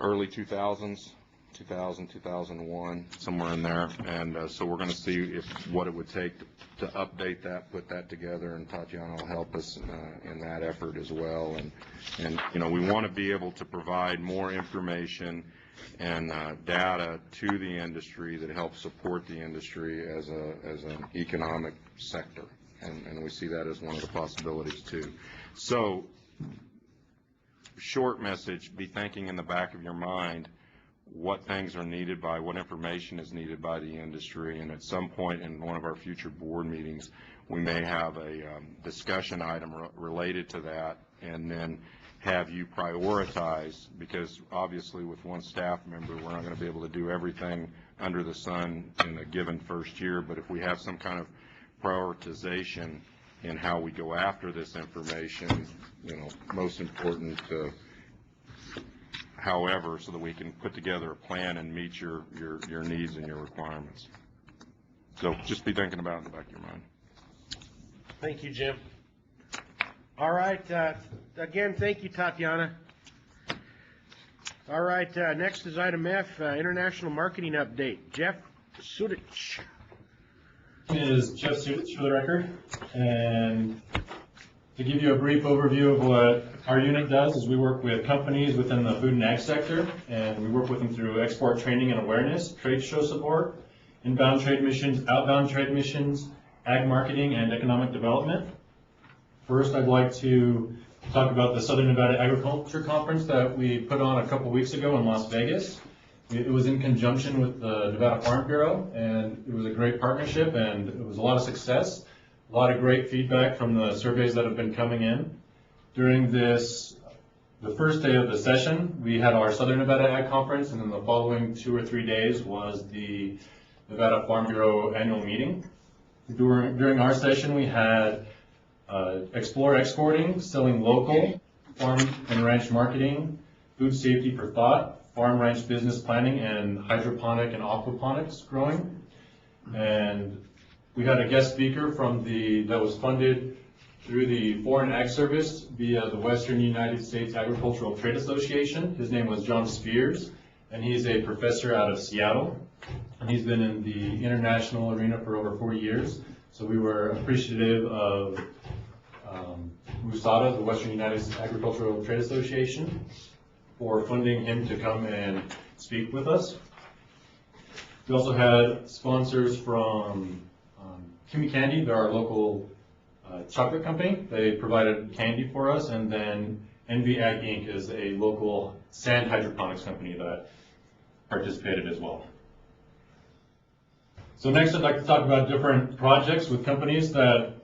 early 2000s, 2000, 2001, somewhere in there. And so we're going to see what it would take to update that, put that together, and Tatiana will help us in that effort as well. And you know, we want to be able to provide more information and data to the industry that helps support the industry as an economic sector, and we see that as one of the possibilities too. So, short message: be thinking in the back of your mind what things are needed by, what information is needed by the industry, and at some point in one of our future board meetings, we may have a discussion item related to that, and then have you prioritize, because obviously with one staff member, we're not going to be able to do everything under the sun in a given first year, but if we have some kind of prioritization in how we go after this information, you know, most important, however, so that we can put together a plan and meet your needs and your requirements. So just be thinking about it in the back of your mind. Thank you, Jim. All right. Again, thank you, Tatiana. All right. Next is item F, international marketing update. Jeff Sudich. Is Jeff Sudich for the record. And to give you a brief overview of what our unit does is we work with companies within the food and ag sector, and we work with them through export training and awareness, trade show support, inbound trade missions, outbound trade missions, ag marketing, and economic development. First, I'd like to talk about the Southern Nevada Agriculture Conference that we put on a couple weeks ago in Las Vegas. It was in conjunction with the Nevada Farm Bureau, and it was a great partnership, and it was a lot of success. A lot of great feedback from the surveys that have been coming in. During the first day of the session, we had our Southern Nevada Ag Conference, and then the following 2 or 3 days was the Nevada Farm Bureau annual meeting. During our session, we had explore exporting, selling local, farm and ranch marketing, food safety for thought, farm ranch business planning, and hydroponic and aquaponics growing. And we had a guest speaker that was funded through the Foreign Ag Service via the Western United States Agricultural Trade Association. His name was John Spears, and he's a professor out of Seattle. And he's been in the international arena for over 40 years. So we were appreciative of USADA, the Western United States Agricultural Trade Association, for funding him to come and speak with us. We also had sponsors from Kimmy Candy. They're our local chocolate company. They provided candy for us, and then NDA Ag Inc. is a local sand hydroponics company that participated as well. So next I'd like to talk about different projects with companies that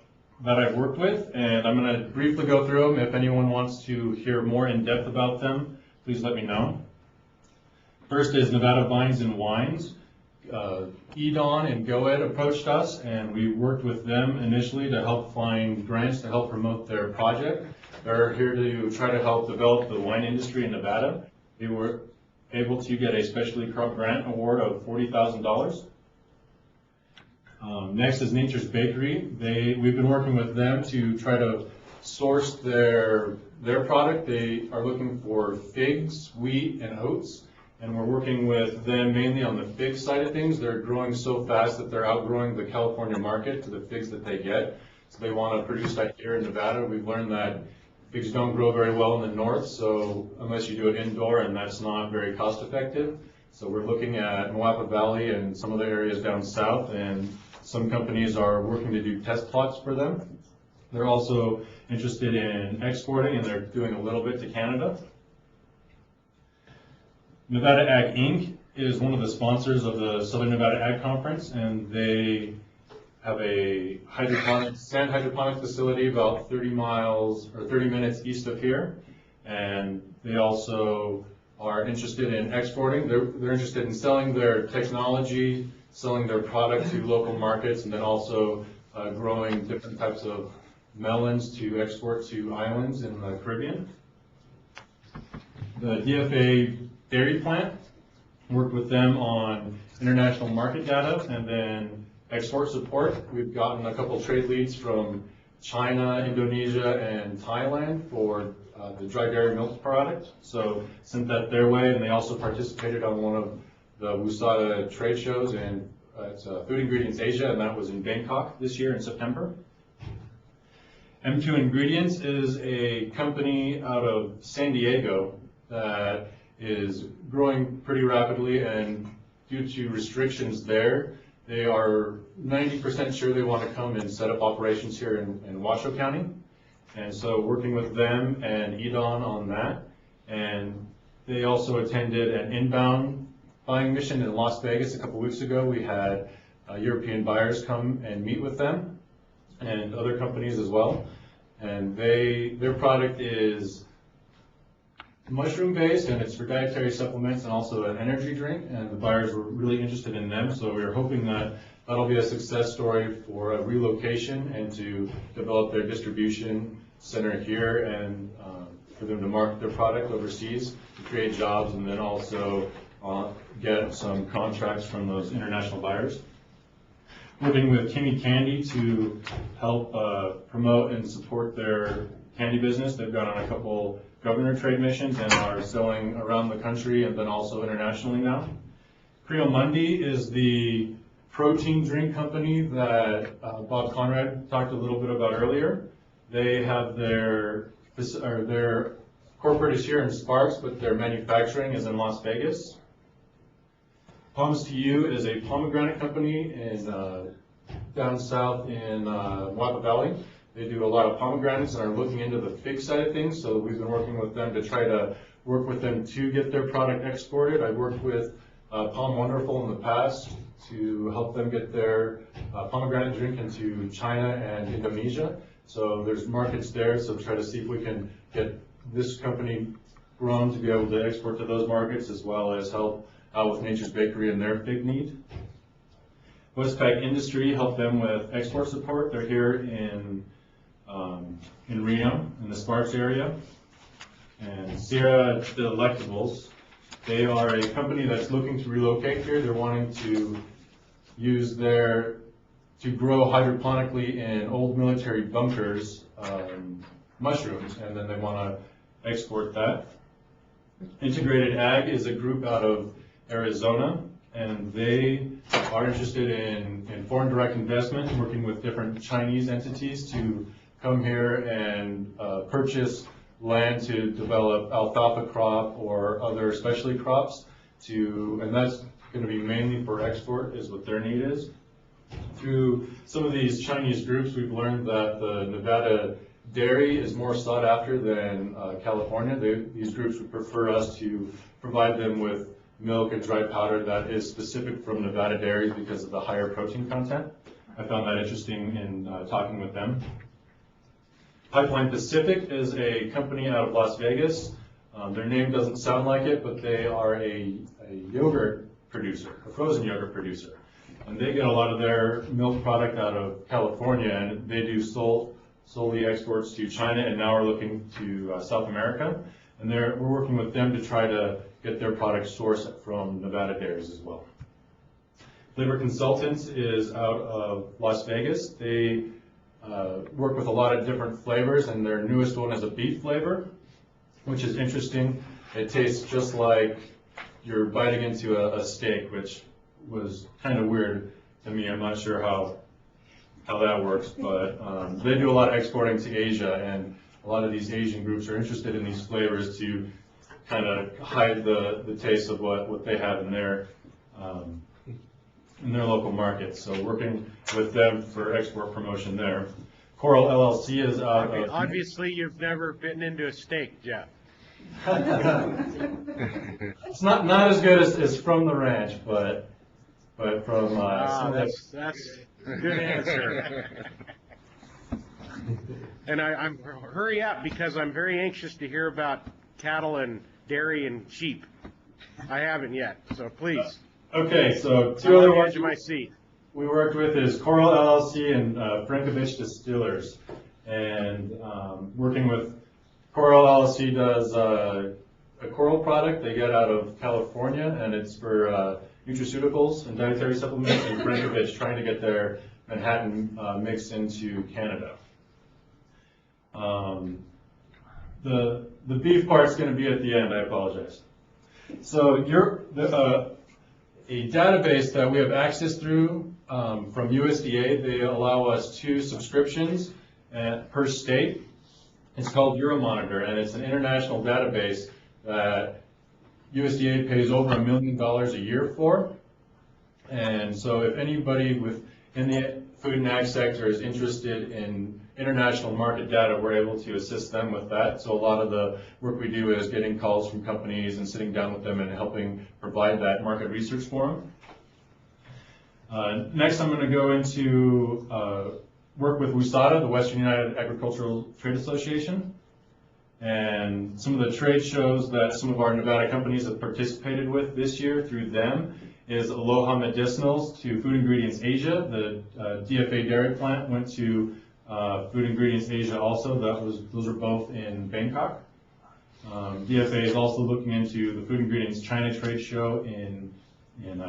I've worked with, and I'm going to briefly go through them. If anyone wants to hear more in depth about them, please let me know. First is Nevada Vines and Wines. EDON and GoEd approached us, and we worked with them initially to help find grants to help promote their project. They're here to try to help develop the wine industry in Nevada. They were able to get a specialty crop grant award of $40,000. Next is Nature's Bakery. We've been working with them to try to source their product. They are looking for figs, wheat, and oats. And we're working with them mainly on the fig side of things. They're growing so fast that they're outgrowing the California market to the figs that they get. So they want to produce that here in Nevada. We've learned that figs don't grow very well in the north, so unless you do it indoor, and that's not very cost effective. So we're looking at Moapa Valley and some other areas down south, and some companies are working to do test plots for them. They're also interested in exporting, and they're doing a little bit to Canada. Nevada Ag Inc. is one of the sponsors of the Southern Nevada Ag Conference, and they have a sand hydroponics facility about 30 minutes east of here. And they also are interested in exporting. They're interested in selling their technology, selling their product to local markets, and then also growing different types of melons to export to islands in the Caribbean. The DFA dairy plant Worked with them on international market data and then export support. We've gotten a couple trade leads from China, Indonesia, and Thailand for the dry dairy milk product. So sent that their way, and they also participated on one of the WUSADA trade shows, and it's Food Ingredients Asia, and that was in Bangkok this year in September. M2 Ingredients is a company out of San Diego that is growing pretty rapidly, and due to restrictions there, they are 90% sure they want to come and set up operations here in Washoe County. And so working with them and Edon on that. And they also attended an inbound buying mission in Las Vegas a couple weeks ago. We had European buyers come and meet with them and other companies as well. And their product is mushroom based, and it's for dietary supplements and also an energy drink, and the buyers were really interested in them. So we are hoping that that'll be a success story for a relocation and to develop their distribution center here, and for them to market their product overseas, to create jobs, and then also get some contracts from those international buyers. Working with Kimmy Candy to help promote and support their candy business. They've gone on a couple governor trade missions and are selling around the country and then also internationally now. Creole Mundi is the protein drink company that Bob Conrad talked a little bit about earlier. They have their corporate is here in Sparks, but their manufacturing is in Las Vegas. Palms to You is a pomegranate company in down south in Wapa Valley. They do a lot of pomegranates and are looking into the fig side of things, so we've been working with them to try to work with them to get their product exported. I've worked with Palm Wonderful in the past to help them get their pomegranate drink into China and Indonesia. So there's markets there, so try to see if we can get this company grown to be able to export to those markets, as well as help out with Nature's Bakery and their fig need. Westpac Industry helped them with export support. They're here in Reno, in the Sparks area. And Sierra Delectables, they are a company that's looking to relocate here. They're wanting to use to grow hydroponically in old military bunkers, mushrooms, and then they want to export that. Integrated Ag is a group out of Arizona, and they are interested in foreign direct investment, working with different Chinese entities to come here and purchase land to develop alfalfa crop or other specialty crops, and that's going to be mainly for export is what their need is. Through some of these Chinese groups, we've learned that the Nevada dairy is more sought after than California. These groups would prefer us to provide them with milk and dry powder that is specific from Nevada dairies because of the higher protein content. I found that interesting in talking with them. Pipeline Pacific is a company out of Las Vegas. Their name doesn't sound like it, but they are a yogurt producer, a frozen yogurt producer. And they get a lot of their milk product out of California, and they do solely exports to China, and now are looking to South America. And we're working with them to try to get their product sourced from Nevada dairies as well. Flavor Consultants is out of Las Vegas. They work with a lot of different flavors, and their newest one is a beef flavor, which is interesting. It tastes just like you're biting into a steak, which was kind of weird to me. I'm not sure how that works, but they do a lot of exporting to Asia, and a lot of these Asian groups are interested in these flavors to kind of hide the taste of what they have in their local markets. So working with them for export promotion there. Coral LLC is out of... Obviously, you've never bitten into a steak, Jeff. It's not as good as from the ranch, but from that's a good answer. And I'm hurry up because I'm very anxious to hear about cattle and dairy and sheep. I haven't yet, so please. Okay, so two other ones my seat. We worked with is Coral LLC and Frankovich Distillers, and working with Coral LLC does a coral product they get out of California, and it's for nutraceuticals and dietary supplements, and Frankovich trying to get their Manhattan mix into Canada. The beef part's going to be at the end. I apologize. So a database that we have access through from USDA, they allow us 2 subscriptions per state. It's called Euromonitor, and it's an international database that USDA pays over $1 million a year for. And so if anybody in the food and ag sector is interested in international market data, we're able to assist them with that. So a lot of the work we do is getting calls from companies and sitting down with them and helping provide that market research for them. Next, I'm going to go into work with WUSADA, the Western United Agricultural Trade Association. And some of the trade shows that some of our Nevada companies have participated with this year through them is Aloha Medicinals to Food Ingredients Asia. The DFA dairy plant went to Food Ingredients Asia also. Those are both in Bangkok. DFA is also looking into the Food Ingredients China trade show in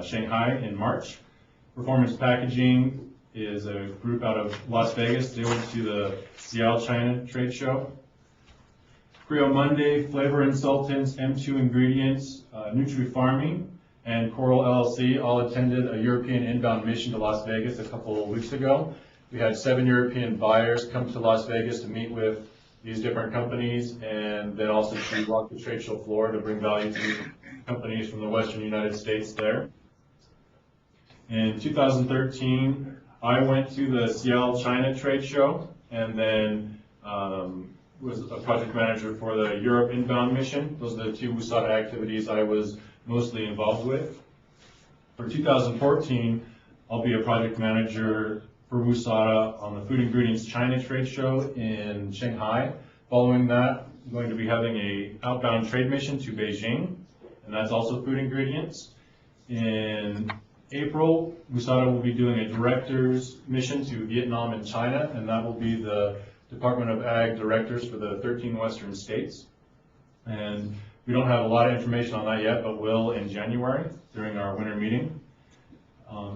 Shanghai in March. Performance Packaging is a group out of Las Vegas. They went to the Seattle China trade show. Creo Monday, Flavor Insultants, M2 Ingredients, Nutri Farming, and Coral LLC all attended a European inbound mission to Las Vegas a couple of weeks ago. We had 7 European buyers come to Las Vegas to meet with these different companies, and then also to walk the trade show floor to bring value to companies from the Western United States there. In 2013, I went to the Seattle China trade show, and then was a project manager for the Europe inbound mission. Those are the 2 WUSADA activities I was mostly involved with. For 2014, I'll be a project manager for WUSADA on the Food Ingredients China trade show in Shanghai. Following that, I'm going to be having an outbound trade mission to Beijing, and that's also food ingredients. In April, WUSADA will be doing a director's mission to Vietnam and China, and that will be the Department of Ag directors for the 13 western states. And we don't have a lot of information on that yet, but will in January during our winter meeting.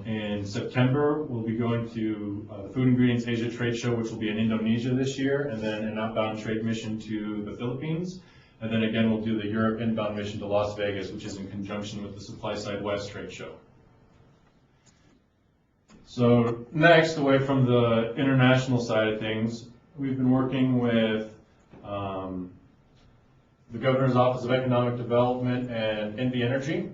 In September, we'll be going to the Food Ingredients Asia Trade Show, which will be in Indonesia this year, and then an outbound trade mission to the Philippines. And then again, we'll do the Europe inbound mission to Las Vegas, which is in conjunction with the Supply Side West Trade Show. So next, away from the international side of things, we've been working with the Governor's Office of Economic Development and NDA Energy.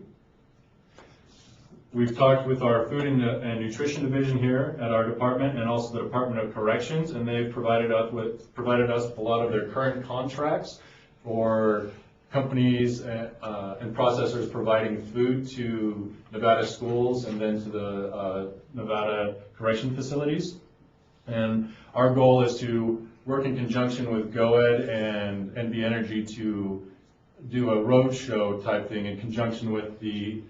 We've talked with our Food and Nutrition Division here at our department, and also the Department of Corrections, and they've provided us with a lot of their current contracts for companies and processors providing food to Nevada schools and then to the Nevada correction facilities. And our goal is to work in conjunction with GOED and NDA Energy to do a roadshow type thing in conjunction with the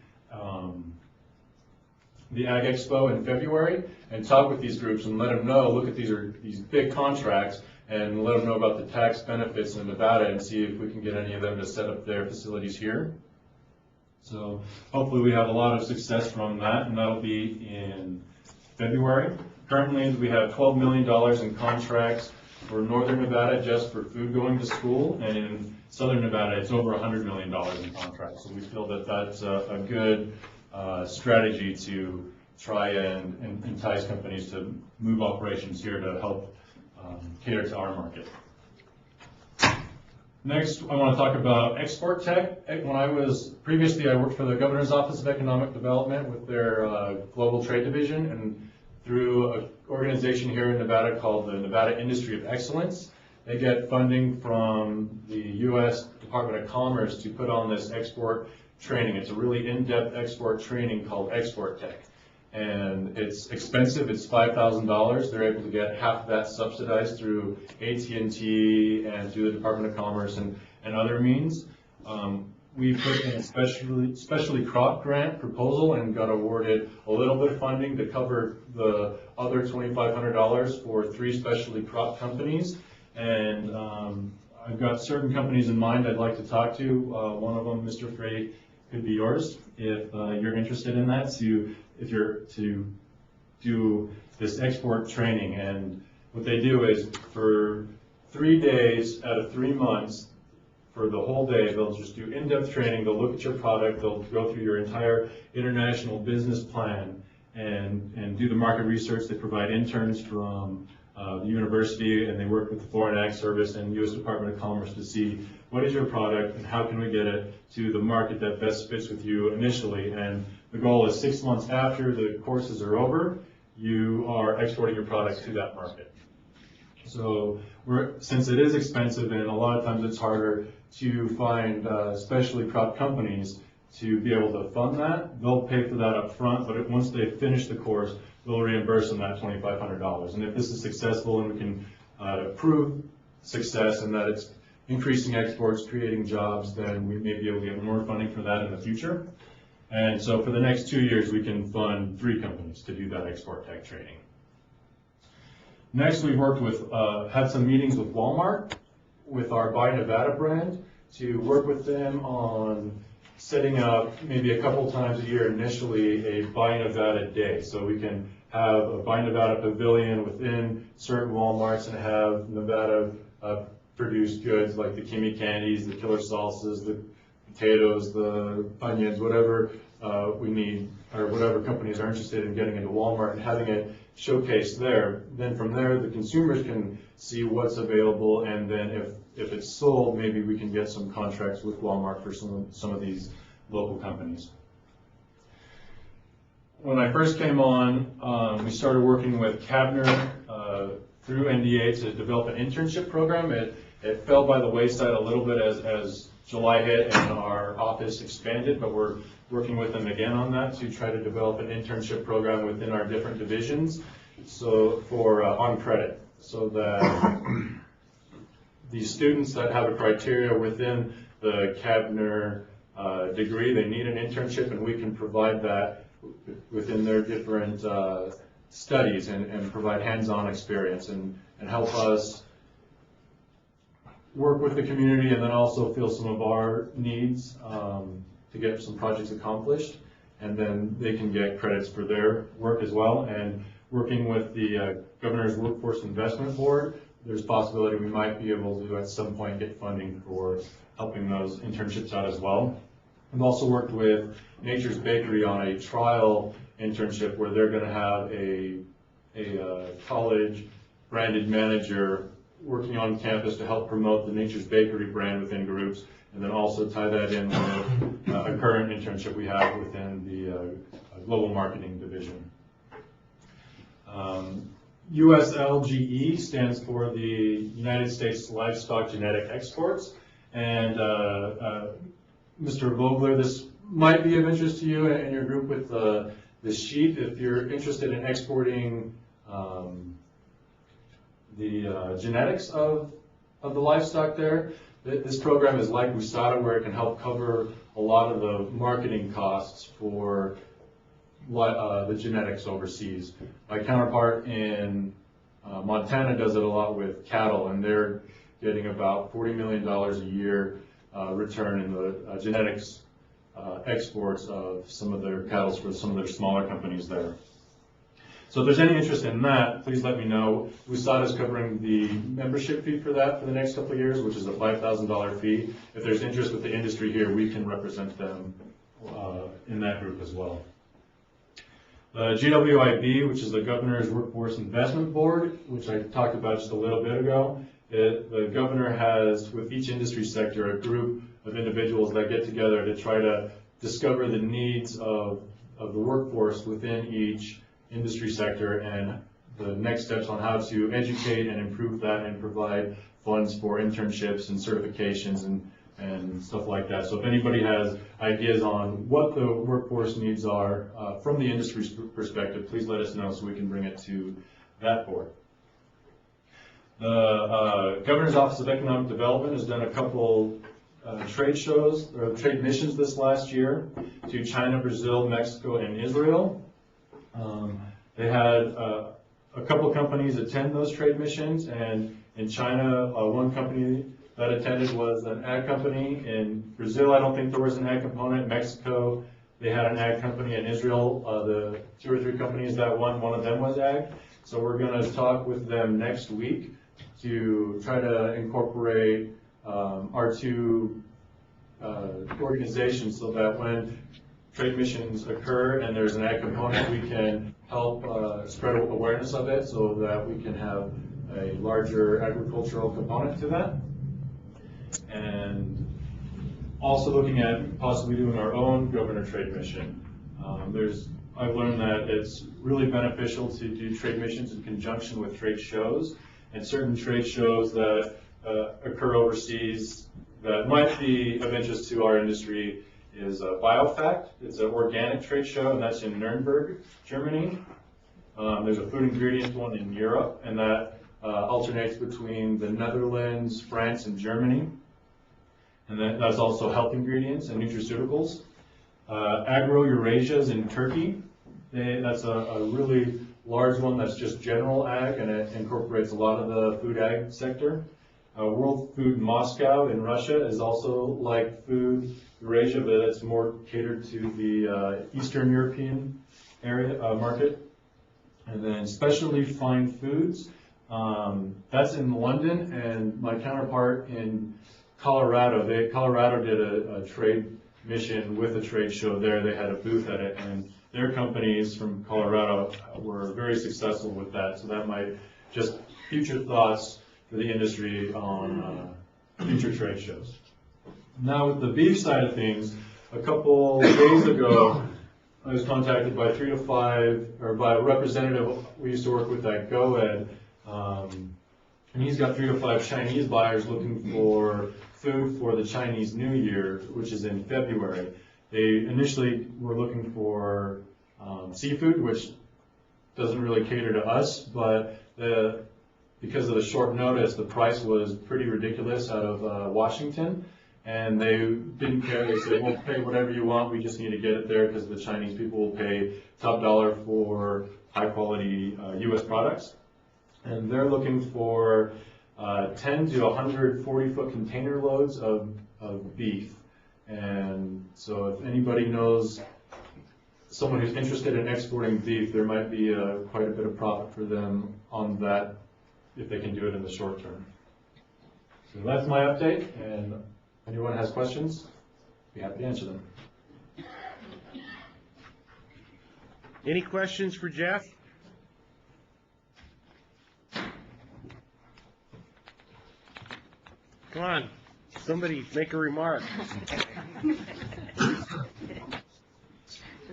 Ag Expo in February, and talk with these groups and let them know, look at these big contracts, and let them know about the tax benefits in Nevada and see if we can get any of them to set up their facilities here. So hopefully we have a lot of success from that, and that'll be in February. Currently we have $12 million in contracts for Northern Nevada just for food going to school, and in Southern Nevada it's over $100 million in contracts. So we feel that that's a good strategy to try and entice companies to move operations here to help cater to our market. Next, I want to talk about export tech. Previously I worked for the Governor's Office of Economic Development with their Global Trade Division, and through an organization here in Nevada called the Nevada Industry of Excellence. They get funding from the U.S. Department of Commerce to put on this export training. It's a really in-depth export training called Export Tech. And it's expensive, it's $5,000. They're able to get half of that subsidized through AT&T and through the Department of Commerce and other means. We put in a specially crop grant proposal and got awarded a little bit of funding to cover the other $2,500 for 3 specially crop companies. And I I've got certain companies in mind I'd like to talk to. One of them, Mr. Frey, could be yours if you're interested in that. If you're to do this export training, and what they do is for 3 days out of 3 months, for the whole day, they'll just do in-depth training. They'll look at your product. They'll go through your entire international business plan and do the market research. They provide interns from the university, and they work with the Foreign Ag Service and U.S. Department of Commerce to see what is your product and how can we get it to the market that best fits with you initially. And the goal is 6 months after the courses are over, you are exporting your product to that market. So since it is expensive and a lot of times it's harder to find specially cropped companies to be able to fund that, they'll pay for that up front, but once they finish the course, we'll reimburse them that $2,500. And if this is successful and we can prove success and that it's increasing exports, creating jobs, then we may be able to get more funding for that in the future. And so for the next 2 years, we can fund 3 companies to do that export tech training. Next, we've worked with, had some meetings with Walmart with our Buy Nevada brand to work with them on setting up maybe a couple times a year initially a Buy Nevada day. So we can have a Buy Nevada pavilion within certain Walmarts and have Nevada produced goods like the Kimi candies, the killer salsas, the potatoes, the onions, whatever we need, or whatever companies are interested in getting into Walmart and having it showcased there. Then from there, the consumers can see what's available, and then if it's sold, maybe we can get some contracts with Walmart for some of these local companies. When I first came on, we started working with Cabner through NDA to develop an internship program. It fell by the wayside a little bit as July hit and our office expanded, but we're working with them again on that to try to develop an internship program within our different divisions, so for on credit, so that the students that have a criteria within the Cabner degree, they need an internship, and we can provide that within their different studies and provide hands-on experience and help us work with the community and then also fill some of our needs to get some projects accomplished, and then they can get credits for their work as well. And working with the Governor's Workforce Investment Board, there's a possibility we might be able to at some point get funding for helping those internships out as well. We've also worked with Nature's Bakery on a trial internship where they're going to have a college branded manager working on campus to help promote the Nature's Bakery brand within groups, and then also tie that in with a current internship we have within the Global Marketing Division. USLGE stands for the United States Livestock Genetic Exports, and Mr. Vogler, this might be of interest to you and your group with the sheep. If you're interested in exporting the genetics of the livestock there, this program is like USADA, where it can help cover a lot of the marketing costs for the genetics overseas. My counterpart in Montana does it a lot with cattle, and they're getting about $40 million a year return in the genetics exports of some of their cattle for some of their smaller companies there. So if there's any interest in that, please let me know. USADA is covering the membership fee for that for the next couple of years, which is a $5,000 fee. If there's interest with the industry here, we can represent them in that group as well. The GWIB, which is the Governor's Workforce Investment Board, which I talked about just a little bit ago, the governor has, with each industry sector, a group of individuals that get together to try to discover the needs of the workforce within each industry sector and the next steps on how to educate and improve that and provide funds for internships and certifications and stuff like that. So if anybody has ideas on what the workforce needs are from the industry's perspective, please let us know so we can bring it to that board. The Governor's Office of Economic Development has done a couple trade shows or trade missions this last year to China, Brazil, Mexico, and Israel. They had a couple companies attend those trade missions, and in China, one company that attended was an ag company. In Brazil, I don't think there was an ag component. Mexico, they had an ag company. In Israel, the 2 or 3 companies that won, one of them was ag. So we're going to talk with them next week to try to incorporate our 2 organizations so that when trade missions occur and there's an ag component, we can help spread awareness of it so that we can have a larger agricultural component to that. And also looking at possibly doing our own governor trade mission. I've learned that it's really beneficial to do trade missions in conjunction with trade shows, and certain trade shows that occur overseas that might be of interest to our industry is BioFact. It's an organic trade show, and that's in Nuremberg, Germany. There's a food ingredient one in Europe, and that alternates between the Netherlands, France, and Germany. And that's also health ingredients and nutraceuticals. Agro Eurasia is in Turkey. That's a really large one that's just general ag, and it incorporates a lot of the food ag sector. World Food Moscow in Russia is also like Food Eurasia, but it's more catered to the Eastern European area market. And then Specialty Fine Foods, that's in London, and my counterpart in Colorado did a trade mission with a trade show there. They had a booth at it, and their companies from Colorado were very successful with that. So that might just future thoughts for the industry on future trade shows. Now with the beef side of things, a couple days ago, I was contacted by 3 to 5, or by a representative we used to work with at GoEd, and he's got 3 to 5 Chinese buyers looking for food for the Chinese New Year, which is in February. They initially were looking for seafood, which doesn't really cater to us, but because of the short notice, the price was pretty ridiculous out of Washington, and they didn't care. They said, we'll pay whatever you want, we just need to get it there because the Chinese people will pay top dollar for high quality U.S. products. And they're looking for 10 to 140-foot container loads of beef. And so if anybody knows someone who's interested in exporting beef, there might be quite a bit of profit for them on that if they can do it in the short term. So that's my update, and if anyone has questions, I'd be happy to answer them. Any questions for Jeff? Come on, somebody make a remark.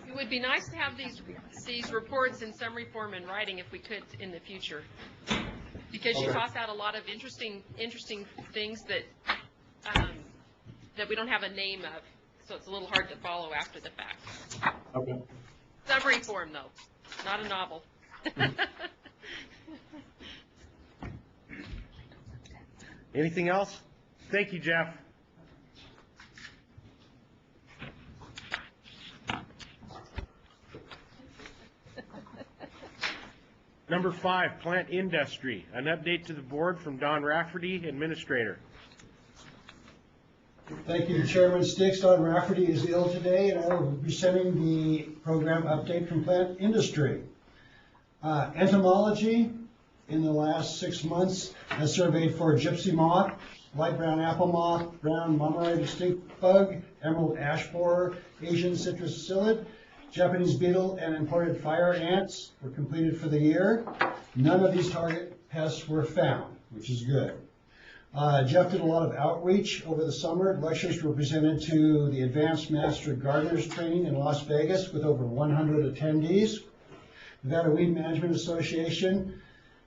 It would be nice to have these reports in summary form in writing if we could in the future, because you toss out a lot of interesting things that that we don't have a name of, so it's a little hard to follow after the fact. Okay. Summary form though, not a novel. Anything else? Thank you, Jeff. Number 5, plant industry. An update to the board from Don Rafferty, Administrator. Thank you, Chairman Sticks. Don Rafferty is ill today, and I will be presenting the program update from plant industry. Entomology, in the last 6 months, has surveyed for gypsy moth, light brown apple moth, brown Mammaray distinct bug, emerald ash borer, Asian citrus psyllid, Japanese beetle, and imported fire ants were completed for the year. None of these target pests were found, which is good. Jeff did a lot of outreach over the summer. Lectures were presented to the Advanced Master Gardeners Training in Las Vegas with over 100 attendees. Nevada Weed Management Association,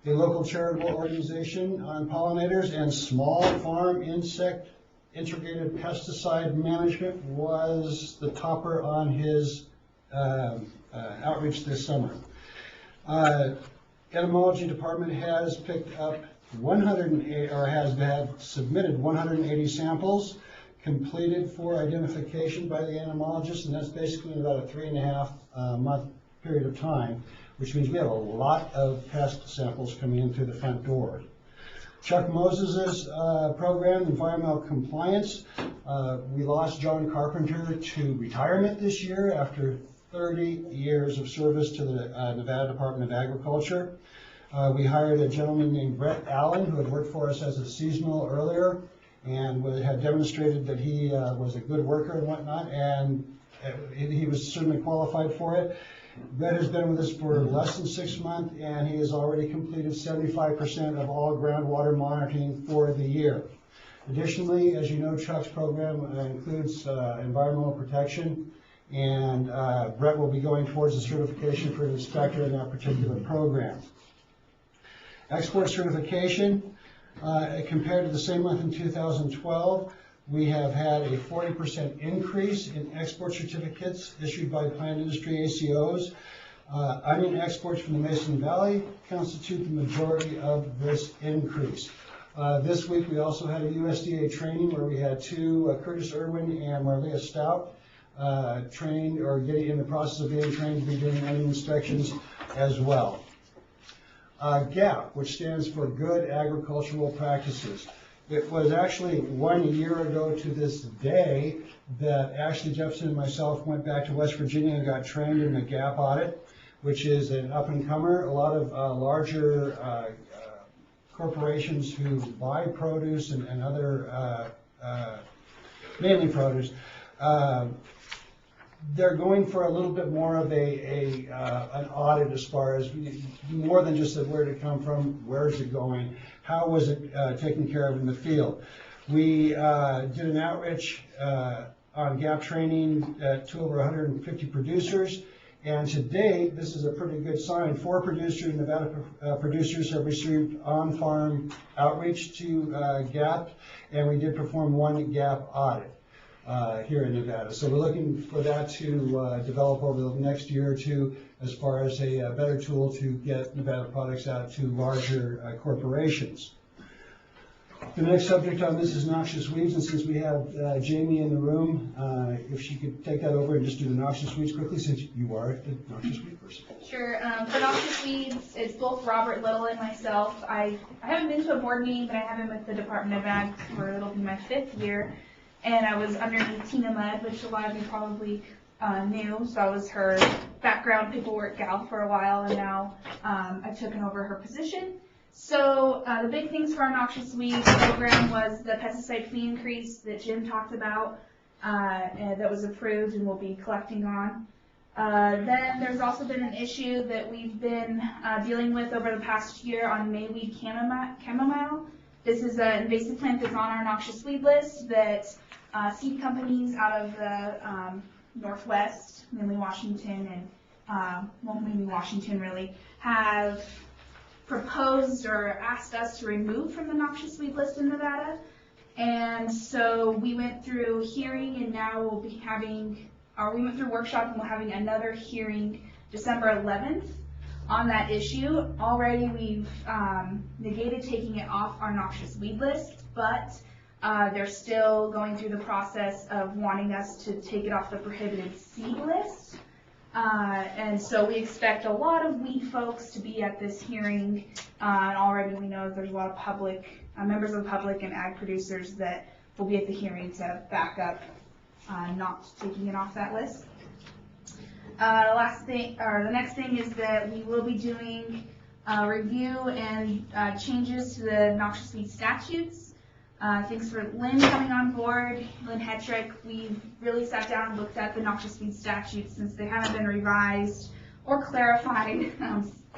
a local charitable organization on pollinators and small farm insect integrated pesticide management, was the topper on his outreach this summer. Entomology department has picked up 108, or has submitted 180 samples completed for identification by the entomologist, and that's basically about a 3.5 month period of time, which means we have a lot of pest samples coming in through the front door. Chuck Moses's program, Environmental Compliance. We lost John Carpenter to retirement this year after 30 years of service to the Nevada Department of Agriculture. We hired a gentleman named Brett Allen, who had worked for us as a seasonal earlier, and had demonstrated that he was a good worker and whatnot, and he was certainly qualified for it. Brett has been with us for less than 6 months, and he has already completed 75% of all groundwater monitoring for the year. Additionally, as you know, Chuck's program includes environmental protection, and Brett will be going towards the certification for an inspector in that particular program. Export certification, compared to the same month in 2012, we have had a 40% increase in export certificates issued by plant industry ACOs. Onion exports from the Mason Valley constitute the majority of this increase. This week we also had a USDA training where we had 2, Curtis Irwin and Marlia Stout, trained or getting in the process of being trained to be doing onion inspections as well. GAP, which stands for Good Agricultural Practices. It was actually 1 year ago to this day that Ashley Jepson and myself went back to West Virginia and got trained in the GAP audit, which is an up-and-comer. A lot of larger corporations who buy produce and other, mainly produce, they're going for a little bit more of an audit as far as more than just where did it come from, where is it going, how was it taken care of in the field. We did an outreach on GAP training to over 150 producers, and to date, this is a pretty good sign. 4 producers, Nevada producers, have received on-farm outreach to GAP, and we did perform 1 GAP audit here in Nevada. So we're looking for that to develop over the next year or two as far as a better tool to get Nevada products out to larger corporations. The next subject on this is noxious weeds, and since we have Jamie in the room, if she could take that over and just do the noxious weeds quickly, since you are the noxious weed person. Sure. For noxious weeds, it's both Robert Little and myself. I haven't been to a board meeting, but I have been with the Department of Ag for it'll be my 5th year. And I was underneath Tina Mudd, which a lot of you probably knew. So I was her background paperwork gal for a while, and now I've taken over her position. So the big things for our noxious weed program was the pesticide fee increase that Jim talked about, and that was approved and we'll be collecting on. Then there's also been an issue that we've been dealing with over the past year on mayweed chamomile. This is an invasive plant that's on our noxious weed list that seed companies out of the Northwest, mainly Washington and, well, mainly Washington really, have proposed or asked us to remove from the noxious weed list in Nevada. And so we went through hearing, and now we'll be having, or we went through workshop and we're having another hearing December 11th on that issue. Already we've negated taking it off our noxious weed list, but they're still going through the process of wanting us to take it off the prohibited seed list. And so we expect a lot of weed folks to be at this hearing, and already we know there's a lot of public, members of the public and ag producers that will be at the hearing to back up not taking it off that list. The next thing is that we will be doing a review and changes to the noxious weed statutes. Thanks for Lynn coming on board, Lynn Hetrick. We've really sat down and looked at the noxious weed statutes since they haven't been revised or clarified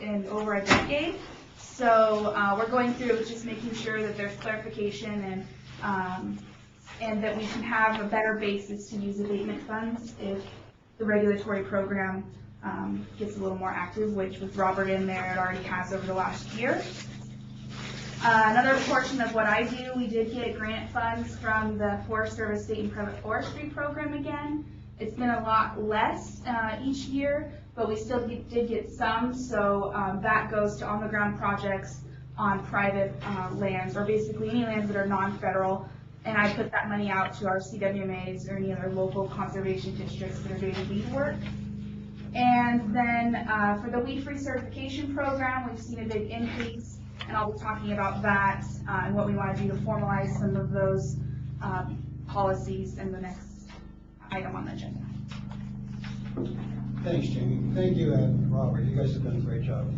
in over a decade. So we're going through just making sure that there's clarification and that we can have a better basis to use abatement funds if the regulatory program gets a little more active, which with Robert in there, it already has over the last year. Another portion of what I do, we did get grant funds from the Forest Service State and Private Forestry Program again. It's been a lot less each year, but we still did get some, so that goes to on-the-ground projects on private lands, or basically any lands that are non-federal, and I put that money out to our CWMAs or any other local conservation districts that are doing weed work. And then for the weed-free certification program, we've seen a big increase and I'll be talking about that and what we want to do to formalize some of those policies in the next item on the agenda. Thanks, Jamie. Thank you, Robert. You guys have done a great job.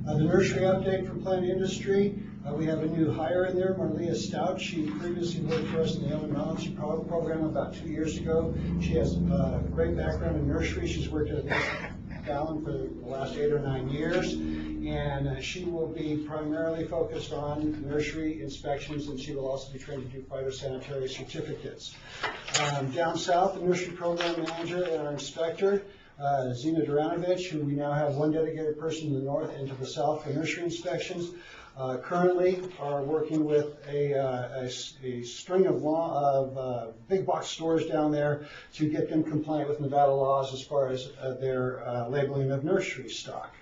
The nursery update for Plant Industry. We have a new hire in there, Marlia Stout. She previously worked for us in the Elementary Knowledge program about 2 years ago. She has a great background in nursery. She's worked at Fallon for the last 8 or 9 years. And she will be primarily focused on nursery inspections, and she will also be trained to do phytosanitary certificates. Down south, the nursery program manager and our inspector, Zina Duranovich, who we now have one dedicated person in the north and to the south for nursery inspections, currently are working with a string of big box stores down there to get them compliant with Nevada laws as far as their labeling of nursery stock.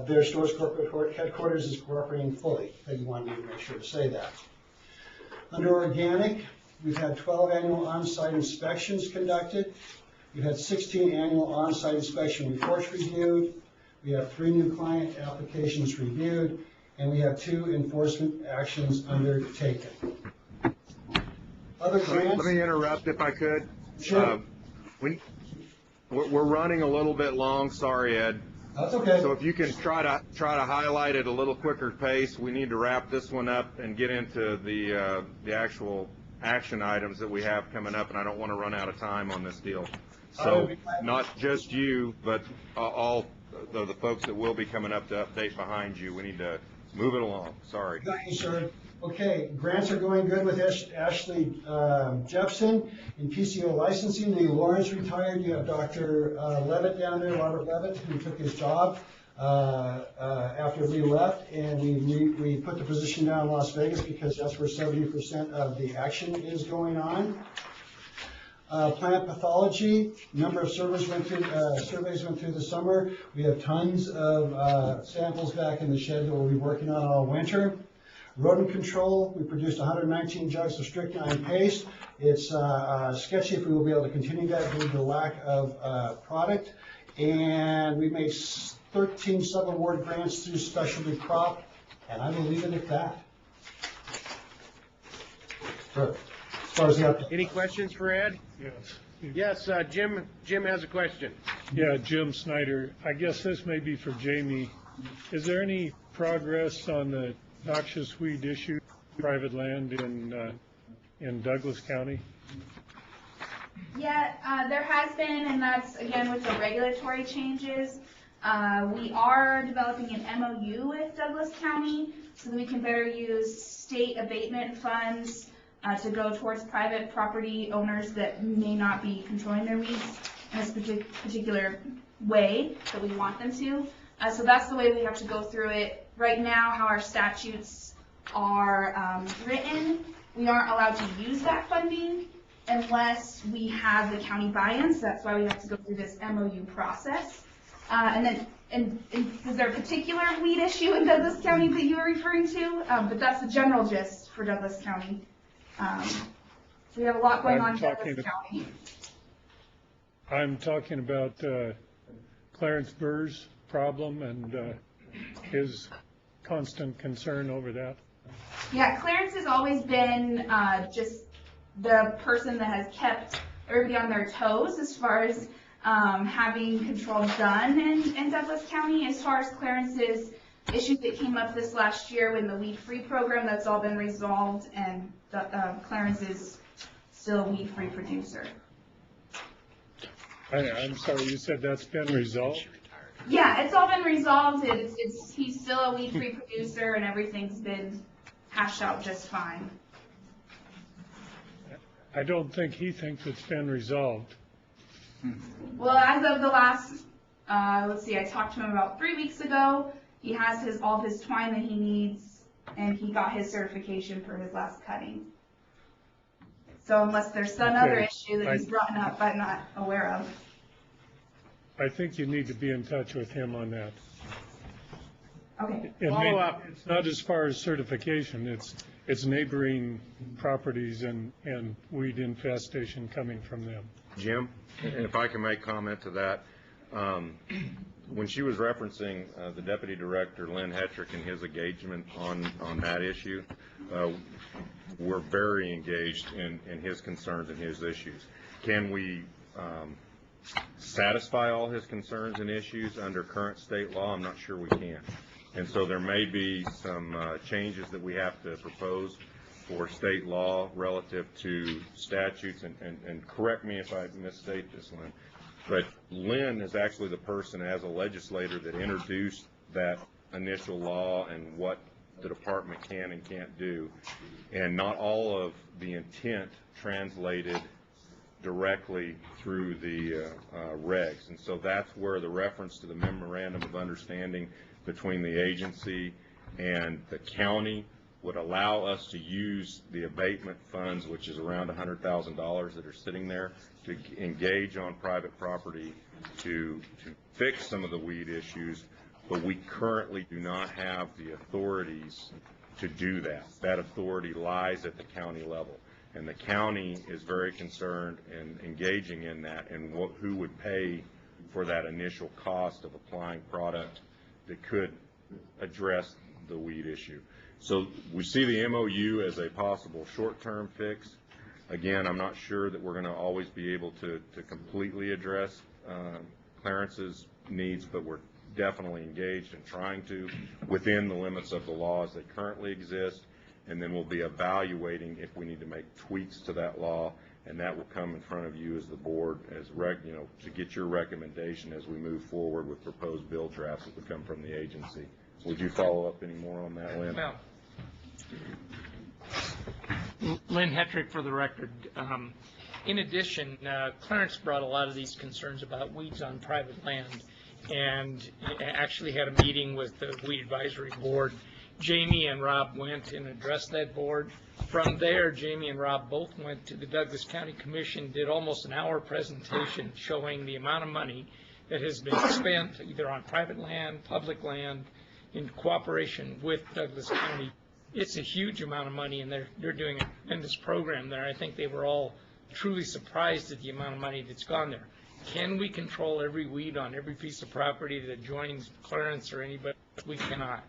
Their store's corporate headquarters is cooperating fully. I wanted me to make sure to say that. Under organic, we've had 12 annual on-site inspections conducted. We've had 16 annual on-site inspection reports reviewed. We have 3 new client applications reviewed, and we have 2 enforcement actions undertaken. Other grants? Let me interrupt if I could. Sure. We're running a little bit long. Sorry, Ed. That's okay. So if you can try to highlight at a little quicker pace, we need to wrap this one up and get into the actual action items that we have coming up, and I don't want to run out of time on this deal. So not just you, but all the folks that will be coming up to update behind you. We need to move it along. Sorry. Thank you, sir. Okay, grants are going good with Ashley Jepson in PCO licensing. Lee Lawrence retired. You have Dr. Levitt down there, Robert Levitt, who took his job after Lee left, and we put the position down in Las Vegas because that's where 70% of the action is going on. Plant pathology, number of surveys went through the summer. We have tons of samples back in the shed that we'll be working on all winter. Rodent control, we produced 119 jugs of strychnine paste. It's sketchy if we will be able to continue that due to the lack of product. And we made 13 sub-award grants through specialty crop, and I will leave it at that. Sure. As far as the update. Any questions for Ed? Yes. Yes, Jim has a question. Yeah, Jim Snyder. I guess this may be for Jamie. Is there any progress on the noxious weed issue, private land in Douglas County? Yeah, there has been, and that's again with the regulatory changes. We are developing an MOU with Douglas County so that we can better use state abatement funds to go towards private property owners that may not be controlling their weeds in a particular way that we want them to. So that's the way we have to go through it. Right now, how our statutes are written, we aren't allowed to use that funding unless we have the county buy-in, so that's why we have to go through this MOU process. And is there a particular weed issue in Douglas County that you are referring to? But that's the general gist for Douglas County. So we have a lot going on in Douglas County. I'm talking about Clarence Burr's problem and his constant concern over that. Yeah, Clarence has always been just the person that has kept everybody on their toes as far as having control done in Douglas County. As far as Clarence's issues that came up this last year in the weed-free program, that's all been resolved, and Clarence is still a weed-free producer. I'm sorry, you said that's been resolved? Yeah, it's all been resolved. He's still a weed-free producer, and everything's been hashed out just fine. I don't think he thinks it's been resolved. Well, as of the last, let's see, I talked to him about 3 weeks ago. He has all of his twine that he needs, and he got his certification for his last cutting. So unless there's some other issue that he's brought up, I'm not aware of. I think you need to be in touch with him on that. Okay. Follow up. It's not as far as certification, it's neighboring properties and weed infestation coming from them. Jim, and if I can make comment to that, when she was referencing the Deputy Director, Lynn Hetrick, and his engagement on that issue, we're very engaged in his concerns and his issues. Can we satisfy all his concerns and issues under current state law? I'm not sure we can. And so there may be some changes that we have to propose for state law relative to statutes, and correct me if I misstate this, Lynn, but Lynn is actually the person as a legislator that introduced that initial law and what the department can and can't do, and not all of the intent translated directly through the regs. And so that's where the reference to the memorandum of understanding between the agency and the county would allow us to use the abatement funds, which is around $100,000 that are sitting there, to engage on private property to fix some of the weed issues, but we currently do not have the authorities to do that. That authority lies at the county level, and the county is very concerned in engaging in that, and who would pay for that initial cost of applying product that could address the weed issue. So we see the MOU as a possible short-term fix. Again, I'm not sure that we're going to always be able to completely address Clarence's needs, but we're definitely engaged in trying to within the limits of the laws that currently exist, and then we'll be evaluating if we need to make tweaks to that law, and that will come in front of you as the board as to get your recommendation as we move forward with proposed bill drafts that would come from the agency. Would you follow up any more on that, Lynn? Well, Lynn Hetrick for the record. In addition, Clarence brought a lot of these concerns about weeds on private land, and actually had a meeting with the Weed Advisory Board. Jamie and Rob went and addressed that board. From there, Jamie and Rob both went to the Douglas County Commission, did almost an hour presentation showing the amount of money that has been spent either on private land, public land, in cooperation with Douglas County. It's a huge amount of money, and they're doing a tremendous program there. I think they were all truly surprised at the amount of money that's gone there. Can we control every weed on every piece of property that joins Clarence or anybody? We cannot.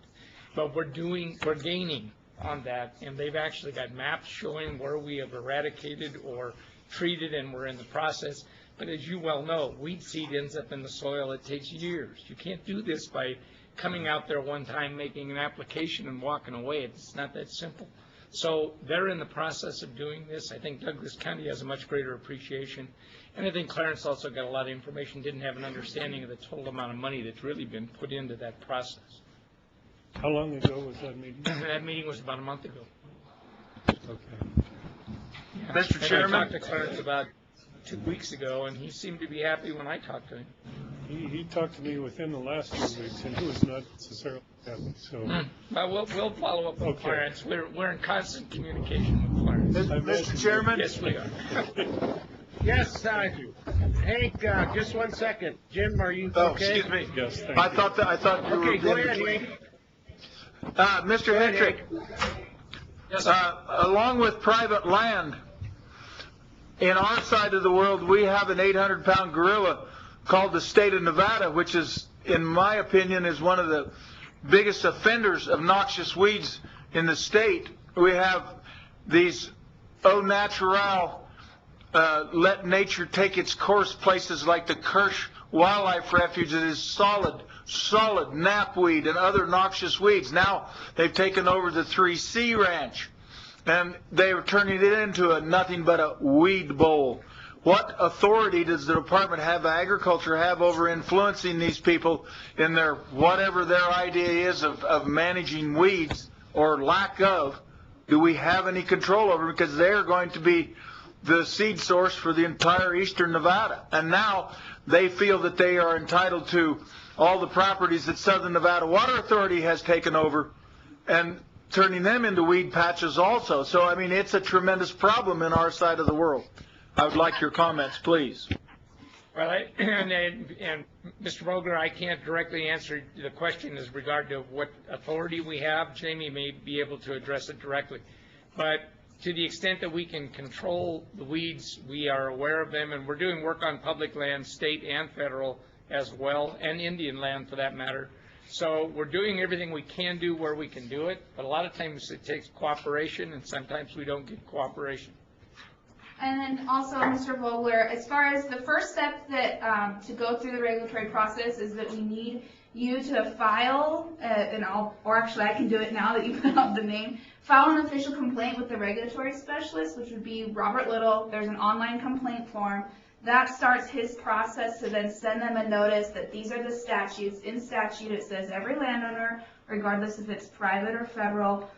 But we're gaining on that, and they've actually got maps showing where we have eradicated or treated, and we're in the process. But as you well know, weed seed ends up in the soil. It takes years. You can't do this by coming out there one time, making an application and walking away. It's not that simple. So they're in the process of doing this. I think Douglas County has a much greater appreciation. And I think Clarence also got a lot of information, didn't have an understanding of the total amount of money that's really been put into that process. How long ago was that meeting? That meeting was about a month ago. Okay. Yeah. Mr. Chairman? I talked to Clarence about 2 weeks ago, and he seemed to be happy when I talked to him. He talked to me within the last 2 weeks, and he was not necessarily happy. So. Well, we'll follow up with Clarence. We're in constant communication with Clarence. Mr. Chairman? Yes, we are. Yes, Hank, just 1 second. Jim, are you okay? Excuse me. Yes, thank I you. thought you were. Okay, go ahead, Hank. Mr. Hetrick, Yes, along with private land, in our side of the world, we have an 800-pound gorilla called the state of Nevada, which is, in my opinion, is one of the biggest offenders of noxious weeds in the state. We have these au naturel, let nature take its course places like the Kirsch Wildlife Refuge that is solid knapweed and other noxious weeds. Now they've taken over the 3C Ranch, and they are turning it into nothing but a weed bowl. What authority does the Department of Agriculture have over influencing these people in their whatever their idea is of managing weeds or lack of? Do we have any control over it? Because they're going to be the seed source for the entire eastern Nevada. And now they feel that they are entitled to all the properties that Southern Nevada Water Authority has taken over and turning them into weed patches also. So, I mean, it's a tremendous problem in our side of the world. I would like your comments, please. Well, and Mr. Vogler, I can't directly answer the question as regard to what authority we have. Jamie may be able to address it directly. But to the extent that we can control the weeds, we are aware of them, and we're doing work on public land, state and federal, as well, and Indian land for that matter. So we're doing everything we can do where we can do it, but a lot of times it takes cooperation, and sometimes we don't get cooperation. And then also, Mr. Vogler, as far as the first step that to go through the regulatory process is that we need you to file, or actually I can do it now that you put out the name, file an official complaint with the regulatory specialist, which would be Robert Little. There's an online complaint form. That starts his process to then send them a notice that these are the statutes. In statute, it says every landowner, regardless if it's private or federal,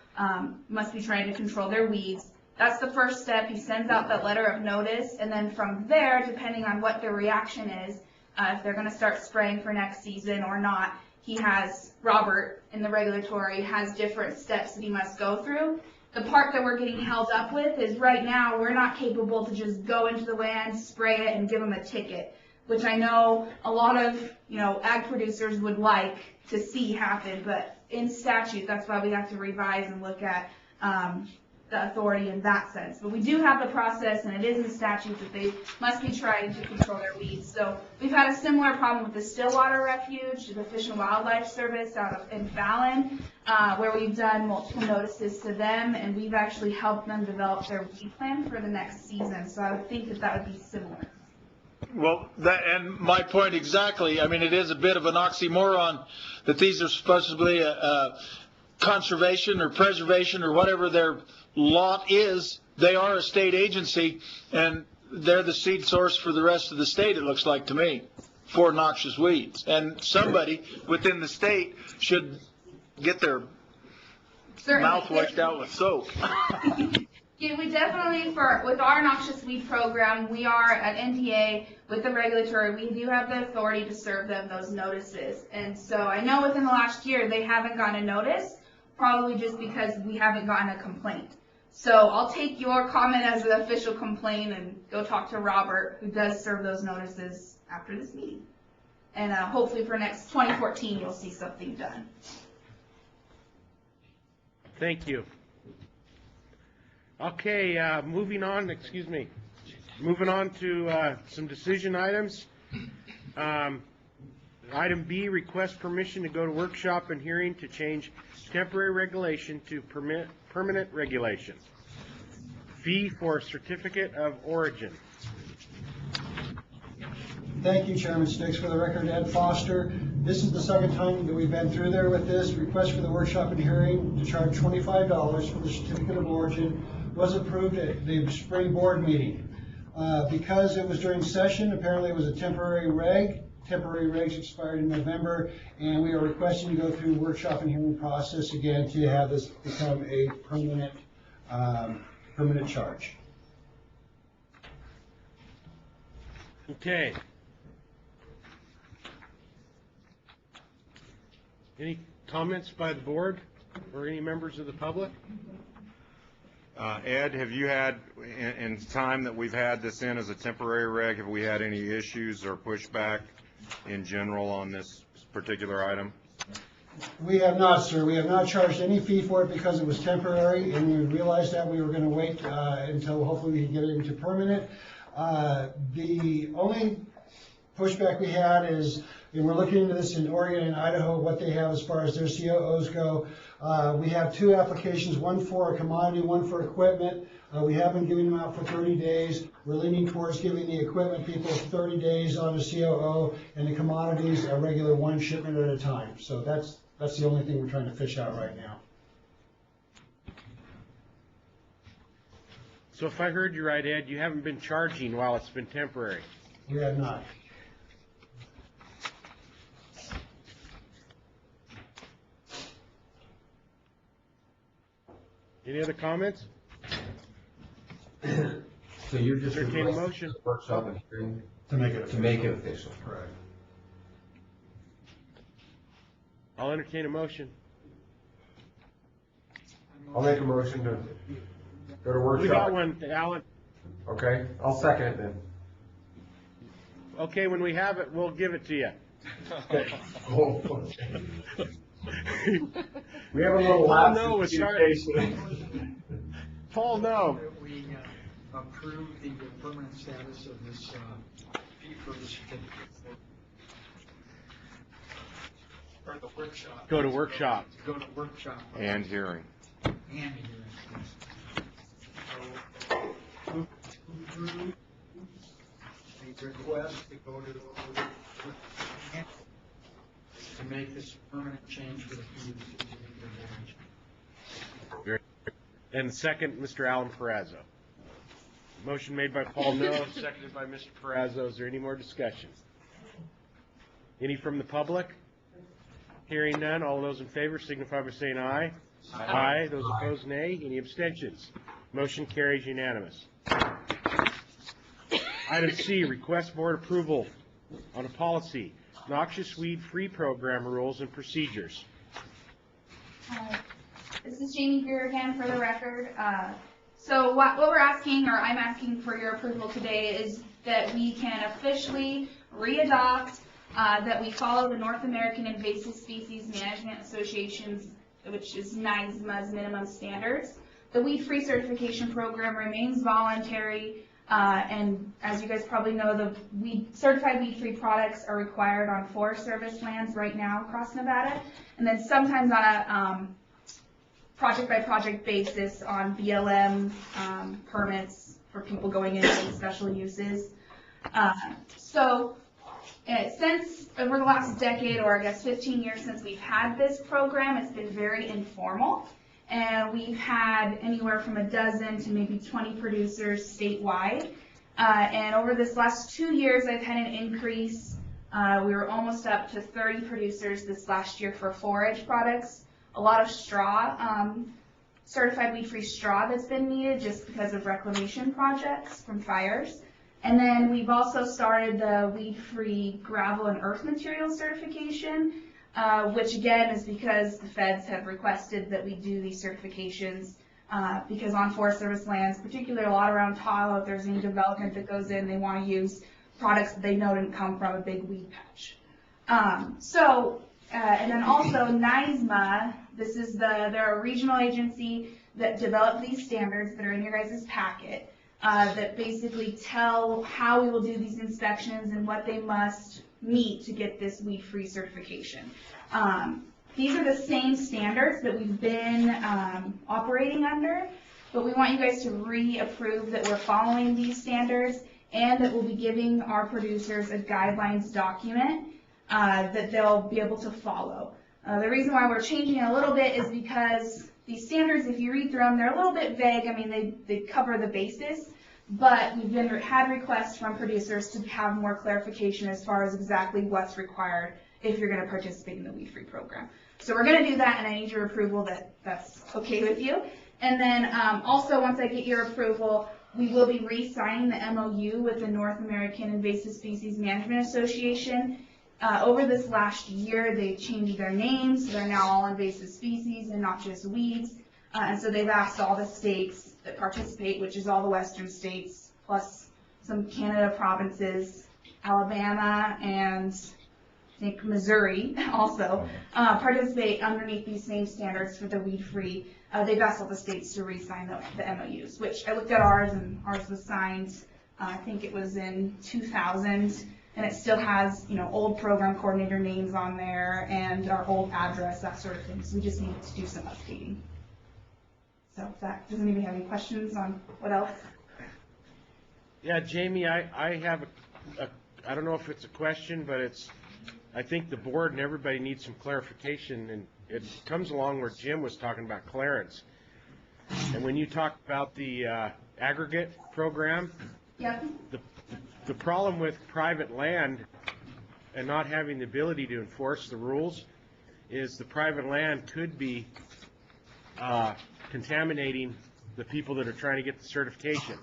must be trying to control their weeds. That's the first step. He sends out that letter of notice, and then from there, depending on what their reaction is, if they're going to start spraying for next season or not, Robert in the regulatory has different steps that he must go through. The part that we're getting held up with is right now we're not capable to just go into the land, spray it, and give them a ticket, which I know a lot of ag producers would like to see happen, but in statute, that's why we have to revise and look at the authority in that sense. But we do have the process, and it is in statute that they must be trying to control their weeds. So we've had a similar problem with the Stillwater Refuge, the Fish and Wildlife Service in Fallon, where we've done multiple notices to them, and we've actually helped them develop their weed plan for the next season. So I would think that that would be similar. Well, and my point exactly. I mean, it is a bit of an oxymoron that these are supposed to be conservation or preservation or whatever their lot is. They are a state agency, and they're the seed source for the rest of the state, it looks like to me, for noxious weeds. And somebody within the state should get their mouth washed out with soap. Yeah, we definitely, with our noxious weed program, we are at NDA with the regulatory. We do have the authority to serve them those notices. And so I know within the last year they haven't gotten a notice, probably just because we haven't gotten a complaint. So I'll take your comment as an official complaint and go talk to Robert, who does serve those notices after this meeting. And hopefully for next 2014 you'll see something done. Thank you. Okay, moving on to some decision items. Item B, request permission to go to workshop and hearing to change temporary regulation to permanent regulation. Fee for certificate of origin. Thank you, Chairman Sticks. For the record, Ed Foster. This is the second time that we've been through there with this. Request for the workshop and hearing to charge $25 for the certificate of origin was approved at the spring board meeting. Because it was during session, apparently it was a temporary reg. Temporary regs expired in November, and we are requesting to go through workshop and hearing process again to have this become a permanent charge. Okay. Any comments by the board or any members of the public? Ed, have you had, in time that we've had this in as a temporary reg, have we had any issues or pushback in general on this particular item? We have not, sir. We have not charged any fee for it because it was temporary, and we realized that we were going to wait until hopefully we can get it into permanent. The only pushback we had is, and we're looking into this in Oregon and Idaho, what they have as far as their COOs go. We have two applications, one for a commodity, one for equipment. We have been giving them out for 30 days. We're leaning towards giving the equipment people 30 days on a COO, and the commodities a regular one shipment at a time. So that's the only thing we're trying to fish out right now. So if I heard you right, Ed, you haven't been charging while it's been temporary? We have not. Any other comments? So you're just entertain a motion. Workshop and hearing to make it official. Correct. I'll entertain a motion. I'll make a motion to go to workshop. We got one, Alan. Okay, I'll second it then. Okay, when we have it, we'll give it to you. We have a little lapse in communication. Paul, no. We approve the permanent status of this fee for the certificate. or the workshop. Go to workshop. Go to workshop. And hearing. And hearing. So, who drew the request to go to to make this permanent change to the food Very good. And second, Mr. Alan Perazzo. Motion made by Paul No, seconded by Mr. Perazzo. Is there any more discussion? Any from the public? Hearing none, all those in favor signify by saying aye. Aye. Those opposed, nay. Any abstentions? Motion carries unanimous. Item C, request board approval on a policy, noxious weed free program rules and procedures. This is Jamie Greer again for the record. So what we're asking, or I'm asking for your approval today, is that we can officially readopt, that we follow the North American Invasive Species Management Association's, which is NISMA's minimum standards. The weed-free certification program remains voluntary, and as you guys probably know, the certified weed-free products are required on Forest Service lands right now across Nevada, and then sometimes on a project-by-project basis on BLM permits for people going into special uses. Since over the last decade, or I guess 15 years since we've had this program, it's been very informal. And we've had anywhere from a dozen to maybe 20 producers statewide. And over this last 2 years, I've had an increase. We were almost up to 30 producers this last year for forage products. A lot of straw, certified weed-free straw that's been needed just because of reclamation projects from fires. And then we've also started the weed-free gravel and earth material certification, which again is because the feds have requested that we do these certifications because on Forest Service lands, particularly a lot around Tahoe, if there's any development that goes in, they want to use products that they know didn't come from a big weed patch. And then also NISMA, they're a regional agency that developed these standards that are in your guys' packet. That basically tell how we will do these inspections and what they must meet to get this weed-free certification. These are the same standards that we've been operating under, but we want you guys to reapprove that we're following these standards and that we'll be giving our producers a guidelines document that they'll be able to follow. The reason why we're changing it a little bit is because these standards, if you read through them, they're a little bit vague. I mean, they cover the basis, but we've had requests from producers to have more clarification as far as exactly what's required if you're going to participate in the weed-free program. So we're going to do that, and I need your approval that that's okay with you. And then also, once I get your approval, we will be re-signing the MOU with the North American Invasive Species Management Association. Over this last year, they've changed their names, so they're now all invasive species and not just weeds. And so they've asked all the states that participate, which is all the western states, plus some Canada provinces, Alabama, and I think Missouri also, participate underneath these same standards for the weed-free. They've asked all the states to re-sign the MOUs, which I looked at ours, and ours was signed, I think it was in 2000. And it still has, old program coordinator names on there and our old address, that sort of thing. So we just need to do some updating. So does anybody have any questions on what else? Yeah, Jamie, I have I don't know if it's a question, but I think the board and everybody needs some clarification, and it comes along where Jim was talking about clearance. And when you talk about the aggregate program, yep. The problem with private land and not having the ability to enforce the rules is the private land could be contaminating the people that are trying to get the certification.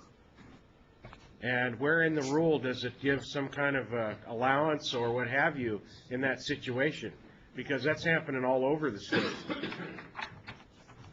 And where in the rule does it give some kind of allowance or what have you in that situation? Because that's happening all over the state.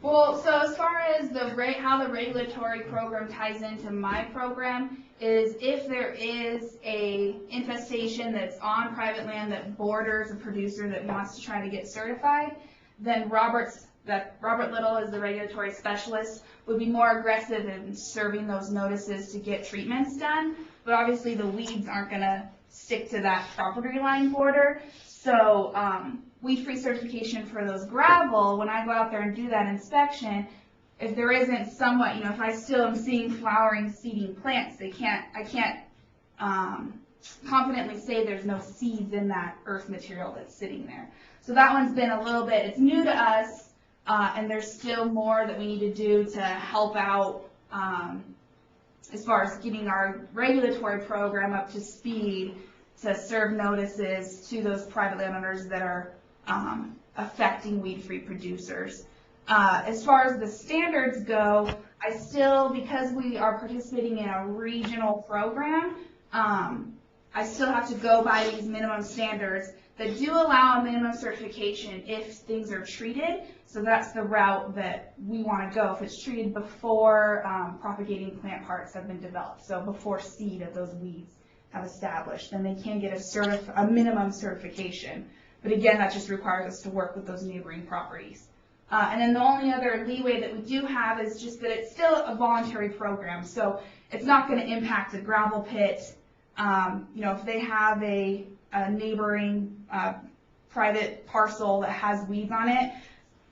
Well, so as far as how the regulatory program ties into my program is if there is a infestation that's on private land that borders a producer that wants to try to get certified, then Robert Little, as the regulatory specialist, would be more aggressive in serving those notices to get treatments done. But obviously the weeds aren't going to stick to that property line border. So weed-free certification for those gravel, when I go out there and do that inspection, if there isn't somewhat, if I still am seeing flowering, seeding plants, I can't confidently say there's no seeds in that earth material that's sitting there. So that one's been a little bit, it's new to us, and there's still more that we need to do to help out as far as getting our regulatory program up to speed to serve notices to those private landowners that are affecting weed-free producers. As far as the standards go, I still, because we are participating in a regional program, I still have to go by these minimum standards that do allow a minimum certification if things are treated. So that's the route that we want to go if it's treated before propagating plant parts have been developed. So before seed of those weeds have established, then they can get a minimum certification. But again, that just requires us to work with those neighboring properties. And then the only other leeway that we do have is just that it's still a voluntary program. So it's not going to impact the gravel pit. If they have a neighboring private parcel that has weeds on it,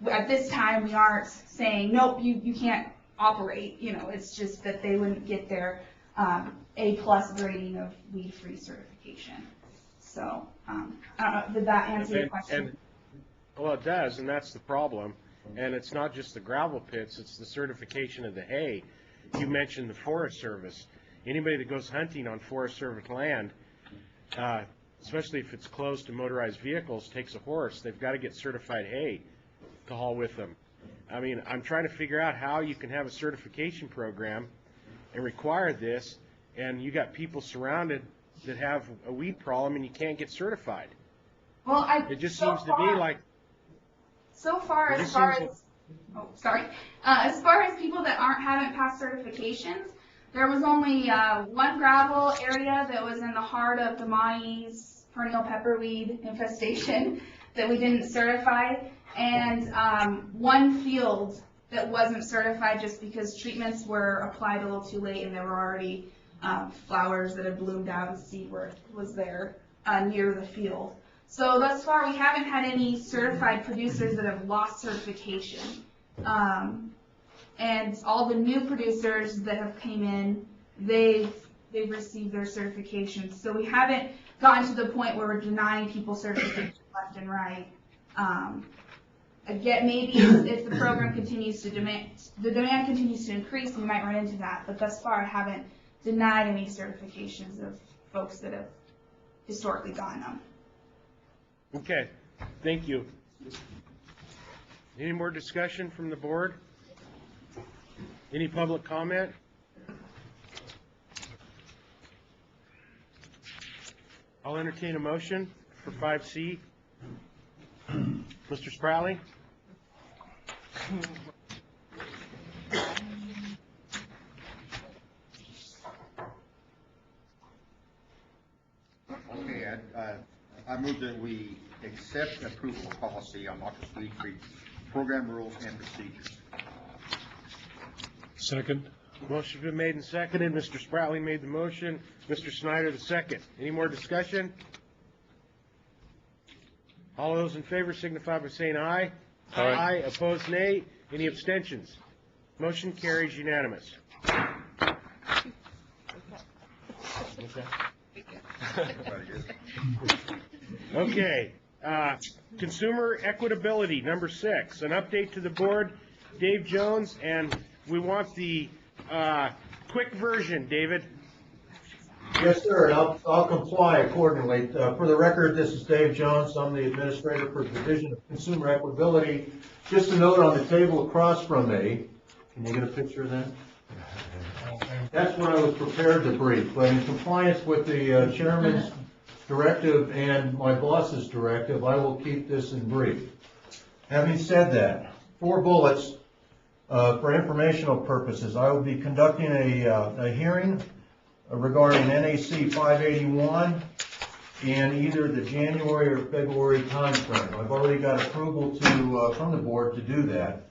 at this time we aren't saying, nope, you can't operate. It's just that they wouldn't get their A+ grading of weed-free certification. So, I don't know, did that answer your question? Well, it does, and that's the problem. And it's not just the gravel pits, it's the certification of the hay. You mentioned the Forest Service. Anybody that goes hunting on Forest Service land, especially if it's close to motorized vehicles, takes a horse, they've got to get certified hay to haul with them. I mean, I'm trying to figure out how you can have a certification program and require this, and you got people surrounded that have a weed problem and you can't get certified. Well, it just seems to me like... So far, as far as people that haven't passed certifications, there was only one gravel area that was in the heart of the Mahi's perennial pepperweed infestation that we didn't certify, and one field that wasn't certified just because treatments were applied a little too late and there were already flowers that had bloomed out and seed was there near the field. So thus far, we haven't had any certified producers that have lost certification. And all the new producers that have came in, they've received their certifications. So we haven't gotten to the point where we're denying people certification left and right. Again, maybe if the program continues to the demand continues to increase, we might run into that. But thus far, I haven't denied any certifications of folks that have historically gotten them. Okay, thank you. Any more discussion from the board? Any public comment? I'll entertain a motion for 5C. Mr. Spratly? Okay, I move that we accept approval policy on noxious weed-free program rules and procedures. Second. Motion's been made and seconded. Mr. Spratly made the motion. Mr. Snyder the second. Any more discussion? All those in favor signify by saying aye. Aye. Aye. Opposed, nay. Any abstentions? Motion carries unanimous. Okay. Consumer equitability, number 6. An update to the board. Dave Jones, and we want the quick version, David. Yes, sir, and I'll comply accordingly. For the record, this is Dave Jones. I'm the administrator for the Division of Consumer Equitability. Just a note on the table across from me. Can you get a picture of that? That's what I was prepared to brief, but in compliance with the chairman's directive and my boss's directive, I will keep this in brief. Having said that, 4 bullets for informational purposes. I will be conducting a hearing regarding NAC 581 in either the January or February timeframe. I've already got approval from the board to do that.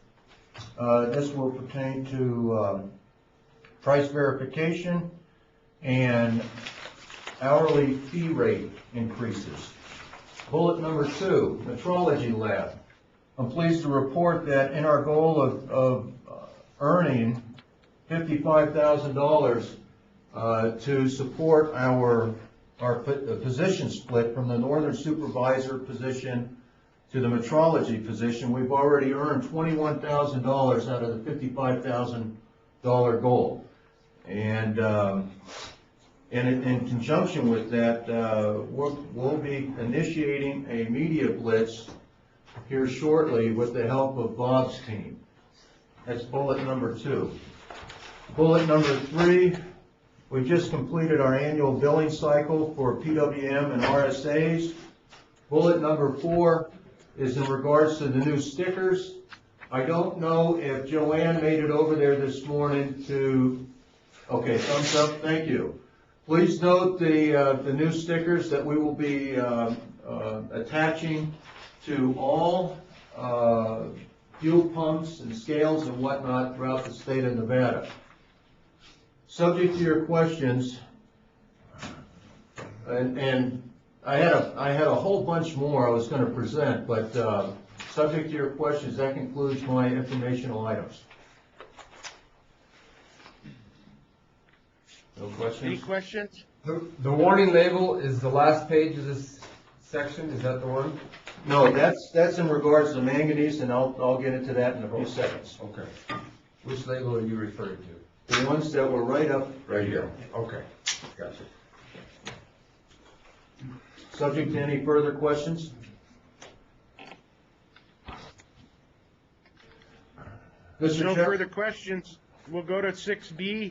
This will pertain to price verification and hourly fee rate increases. Bullet number 2, metrology lab. I'm pleased to report that in our goal of earning $55,000 to support our position split from the northern supervisor position to the metrology position, we've already earned $21,000 out of the $55,000 goal. And in conjunction with that, we'll be initiating a media blitz here shortly with the help of Bob's team. That's bullet number 2. Bullet number 3, we just completed our annual billing cycle for PWM and RSAs. Bullet number 4 is in regards to the new stickers. I don't know if Joanne made it over there this morning to, okay, thumbs up, thank you. Please note the new stickers that we will be attaching to all fuel pumps and scales and whatnot throughout the state of Nevada. Subject to your questions, and I had a whole bunch more I was going to present, but subject to your questions, that concludes my informational items. No questions? Any questions? The warning label is the last page of this section, is that the one? No, that's in regards to manganese, and I'll get into that in a few seconds. Okay. Which label are you referring to? The ones that were right up Right here. Okay. Gotcha. Subject to any further questions? No further questions. We'll go to 6B,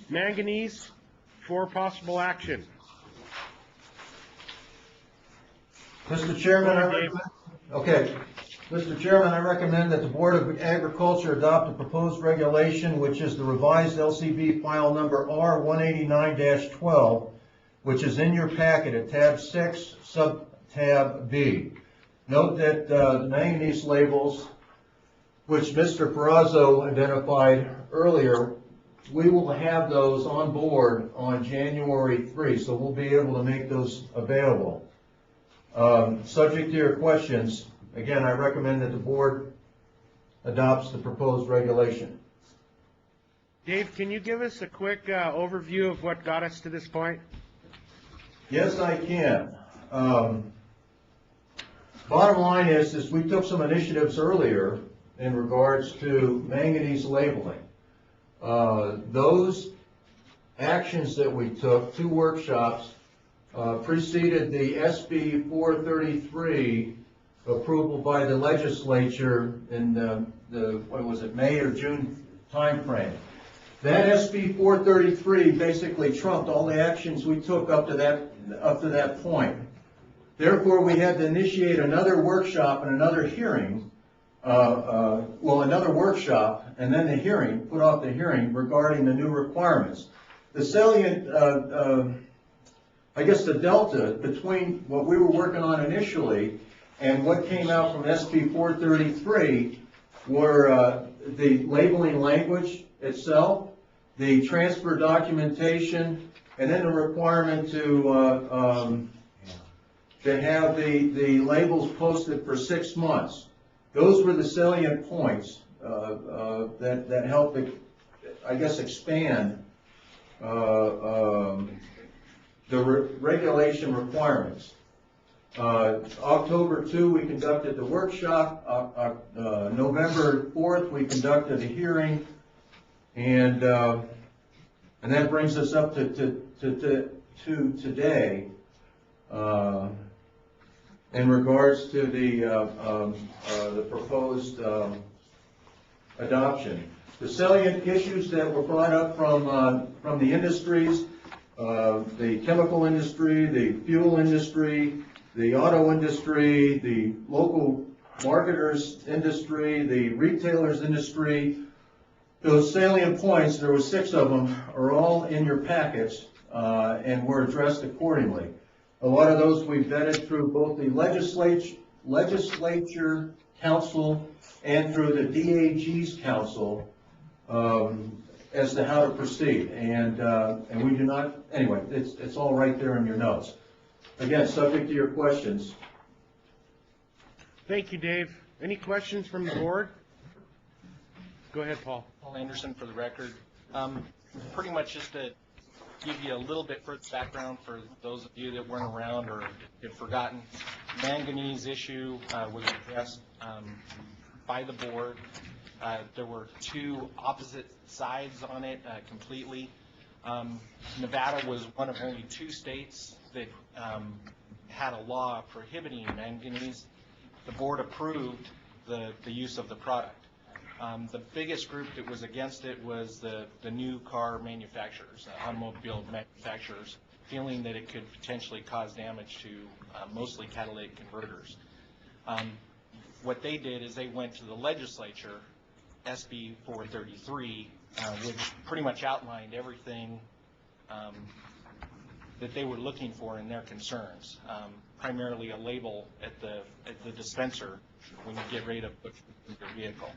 manganese, for possible action. Mr. Chairman, Mr. Chairman, I recommend that the Board of Agriculture adopt a proposed regulation, which is the revised LCB file number R189-12, which is in your packet at tab 6, sub-tab B. Note that the manganese labels, which Mr. Perazzo identified earlier, we will have those on board on January 3, so we'll be able to make those available. Subject to your questions, again, I recommend that the board adopts the proposed regulation. Dave, can you give us a quick overview of what got us to this point? Yes, I can. Bottom line is we took some initiatives earlier in regards to manganese labeling. Those actions that we took, 2 workshops, preceded the SB 433 approval by the legislature in what was it, May or June timeframe. That SB 433 basically trumped all the actions we took up to that point. Therefore, we had to initiate another workshop and another hearing, another workshop and then the hearing, put off the hearing regarding the new requirements. The salient, I guess the delta between what we were working on initially and what came out from SB 433 were the labeling language itself, the transfer documentation, and then the requirement to have the labels posted for 6 months. Those were the salient points that helped, I guess, expand the regulation requirements. October 2, we conducted the workshop. November 4th, we conducted a hearing, and that brings us up to today in regards to the proposed adoption. The salient issues that were brought up from the industries, the chemical industry, the fuel industry, the auto industry, the local marketers industry, the retailers industry, those salient points, there were 6 of them, are all in your packets and were addressed accordingly. A lot of those we vetted through both the legislature council and through the DAG's council as to how to proceed. And we do not, anyway, it's all right there in your notes. Again, subject to your questions, Thank you, Dave. Any questions from the board? Go ahead, Paul. Paul Anderson for the record. Pretty much just to give you a little bit further background for those of you that weren't around or have forgotten, manganese issue was addressed by the board. There were two opposite sides on it completely. Nevada was one of only 2 states that had a law prohibiting manganese. The board approved the use of the product. The biggest group that was against it was the new car manufacturers, automobile manufacturers, feeling that it could potentially cause damage to mostly catalytic converters. What they did is they went to the legislature, SB 433, which pretty much outlined everything that they were looking for in their concerns, primarily a label at the dispenser when you get ready to put in your vehicle.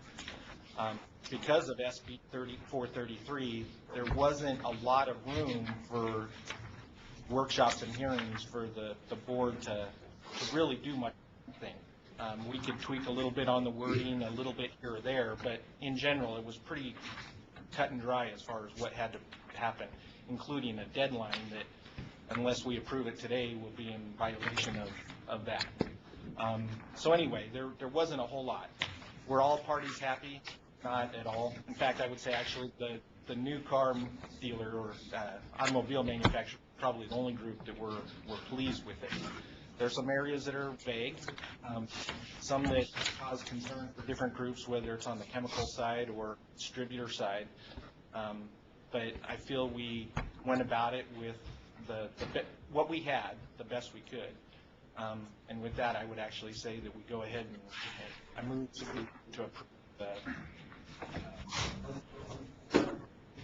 Because of SB 433, there wasn't a lot of room for workshops and hearings for the board to really do much thing. We could tweak a little bit on the wording, a little bit here or there, but in general, it was pretty cut and dry as far as what had to happen, including a deadline that, unless we approve it today, will be in violation of that. So anyway, there wasn't a whole lot. Were all parties happy? Not at all. In fact, I would say actually the new car dealer or automobile manufacturer probably the only group that were pleased with it. There's some areas that are vague, some that cause concern for different groups, whether it's on the chemical side or distributor side. But I feel we went about it with what we had, the best we could. And with that, I would actually say that we go ahead and I move to approve the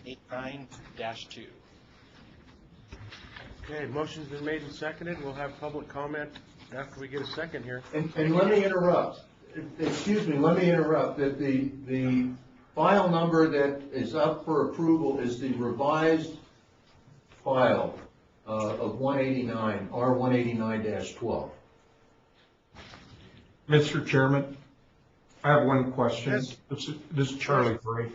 89-2. Okay, motion's been made and seconded. We'll have public comment after we get a second here. And let me interrupt. Excuse me, let me interrupt. That the file number that is up for approval is the revised file of 189, R189-12. Mr. Chairman, I have one question. Yes. This is Charlie Gray.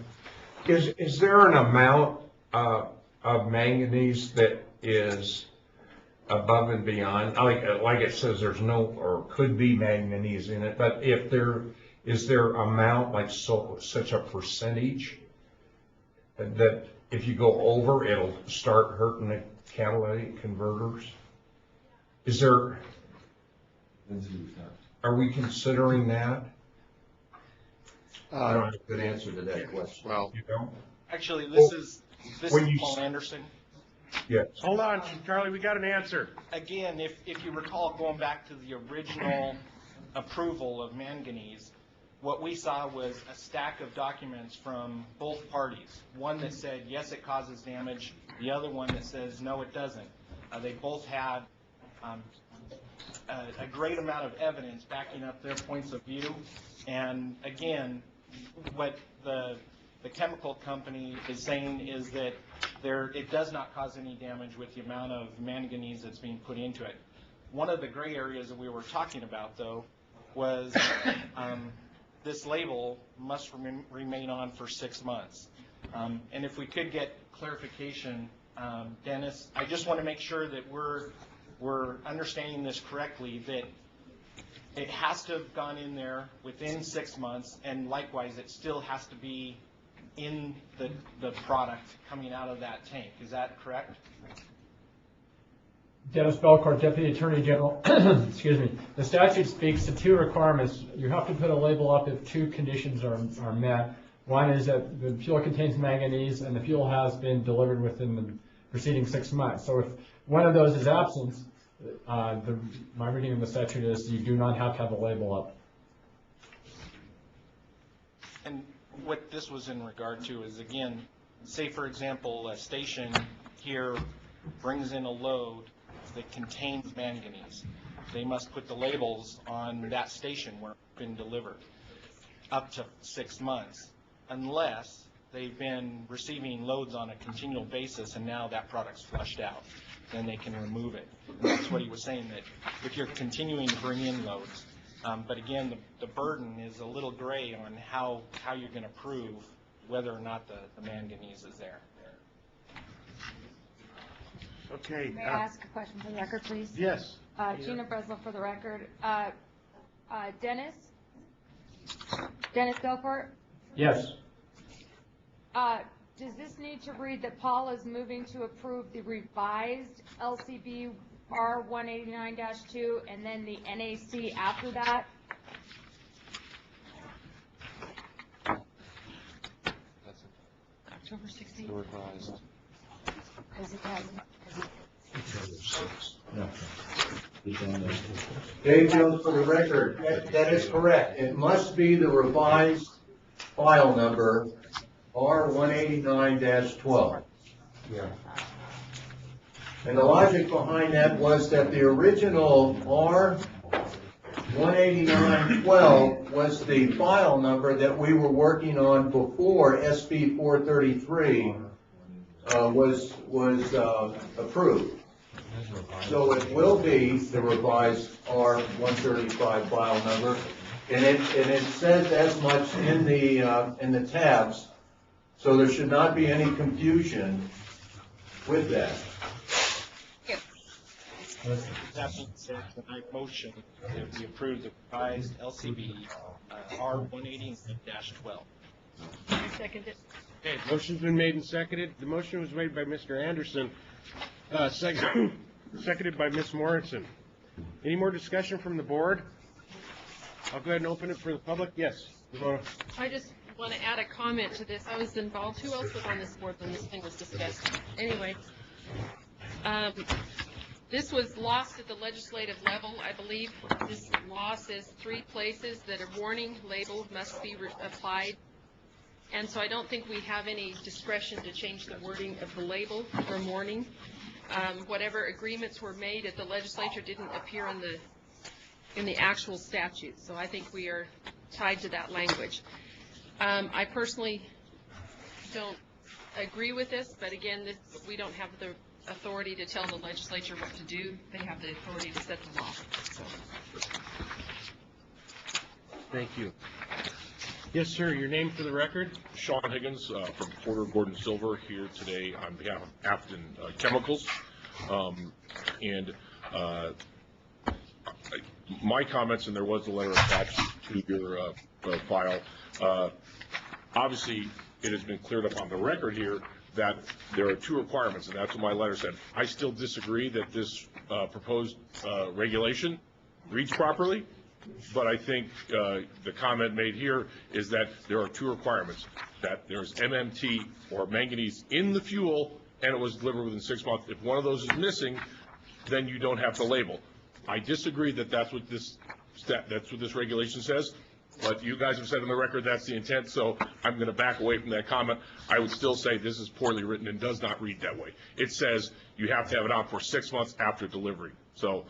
Is there an amount of manganese that is above and beyond? Like it says there's no or could be manganese in it, but is there amount like such a percentage that if you go over, it'll start hurting the catalytic converters? Are we considering that? I don't have a good answer to that question. Well, You don't? Actually, this is when you Paul Anderson. Yes. Hold on, Charlie, we got an answer. Again, if you recall going back to the original approval of manganese, what we saw was a stack of documents from both parties. One that said, yes, it causes damage. The other one that says, no, it doesn't. They both had a great amount of evidence backing up their points of view. And again, what the chemical company is saying is that it does not cause any damage with the amount of manganese that's being put into it. One of the gray areas that we were talking about, though, was this label must remain on for 6 months. And if we could get clarification, Dennis, I just want to make sure that we're understanding this correctly, that it has to have gone in there within 6 months, and likewise, it still has to be in the product coming out of that tank. Is that correct? Dennis Belcourt, Deputy Attorney General. Excuse me. The statute speaks to 2 requirements. You have to put a label up if 2 conditions are met. One is that the fuel contains manganese and the fuel has been delivered within the preceding 6 months. So if one of those is absent, my reading of the statute is you do not have to have a label up. And what this was in regard to is, again, say, for example, a station here brings in a load that contains manganese. They must put the labels on that station where it's been delivered up to 6 months, unless they've been receiving loads on a continual basis and now that product's flushed out. Then they can remove it. And that's what he was saying, that if you're continuing to bring in loads, But again, the burden is a little gray on how you're going to prove whether or not the manganese is there. Okay. May I ask a question for the record, please? Yes. Gina Breslow for the record. Dennis Belcourt? Yes. Does this need to read that Paul is moving to approve the revised LCB R189-2 and then the NAC after that? October 16th? Revised. Because it has. Dave Jones for the record, that is correct. It must be the revised file number R189-12. Yeah. And the logic behind that was that the original R189-12 was the file number that we were working on before SB 433 was approved. So it will be the revised R135 file number, and it says as much in the tabs, so there should not be any confusion with that. That being said, my motion that we approve the revised LCB R189-12. I second it. Okay, motion's been made and seconded. The motion was made by Mr. Anderson, seconded by Ms. Morrison. Any more discussion from the board? I'll go ahead and open it for the public. Yes. I just want to add a comment to this. I was involved. Who else was on this board when this thing was discussed? Anyway, this was lost at the legislative level, I believe. This law says 3 places that a warning label must be applied. And so I don't think we have any discretion to change the wording of the label from warning. Whatever agreements were made at the legislature didn't appear in the actual statute. So I think we are tied to that language. I personally don't agree with this, but again, we don't have the authority to tell the legislature what to do. They have the authority to set the law. So. Thank you. Yes, sir. Your name for the record? Sean Higgins from Porter Gordon Silver here today on behalf of Afton Chemicals. My comments, and there was a letter attached to your file. Obviously, it has been cleared up on the record here that there are 2 requirements, and that's what my letter said. I still disagree that this proposed regulation reads properly. But I think the comment made here is that there are 2 requirements, that there's MMT or manganese in the fuel and it was delivered within 6 months. If one of those is missing, then you don't have to label. I disagree that that's what this regulation says, but you guys have said on the record that's the intent, so I'm going to back away from that comment. I would still say this is poorly written and does not read that way. It says you have to have it on for 6 months after delivery. So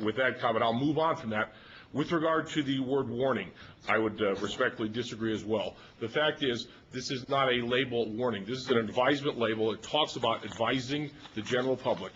with that comment, I'll move on from that. With regard to the word warning, I would respectfully disagree as well. The fact is, this is not a label warning. This is an advisement label. It talks about advising the general public.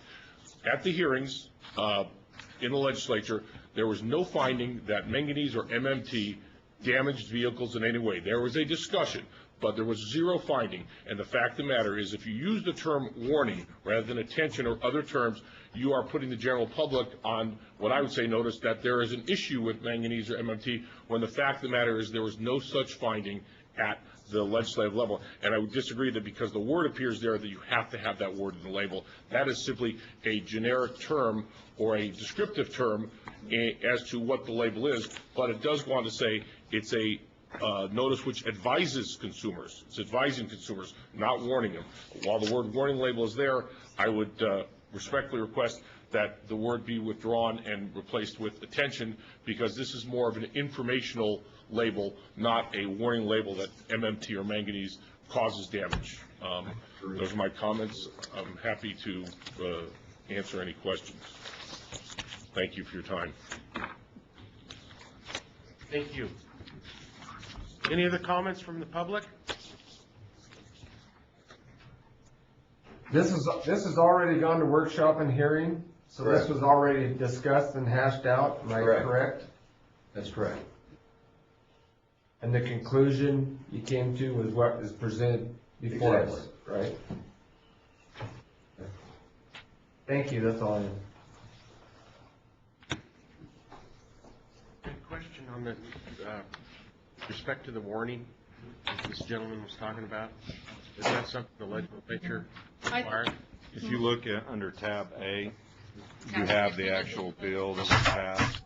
At the hearings in the legislature, there was no finding that manganese or MMT damaged vehicles in any way. There was a discussion, but there was 0 finding. And the fact of the matter is, if you use the term warning rather than attention or other terms, you are putting the general public on what I would say notice that there is an issue with manganese or MMT, when the fact of the matter is there was no such finding at the legislative level. And I would disagree that because the word appears there that you have to have that word in the label. That is simply a generic term or a descriptive term as to what the label is, but it does want to say it's a notice which advises consumers. It's advising consumers, not warning them. While the word warning label is there, I would respectfully request that the word be withdrawn and replaced with attention, because this is more of an informational label, not a warning label that MMT or manganese causes damage. Those are my comments. I'm happy to answer any questions. Thank you for your time. Thank you. Any other comments from the public? This has already gone to workshop and hearing, so Correct. This was already discussed and hashed out, am I correct? That's correct. And the conclusion you came to was what is presented before us, right? Thank you, that's all I have. Good question on the, respect to the warning this gentleman was talking about. Is that something the legislature required? If you look at, under tab A, you have the actual bill that was passed.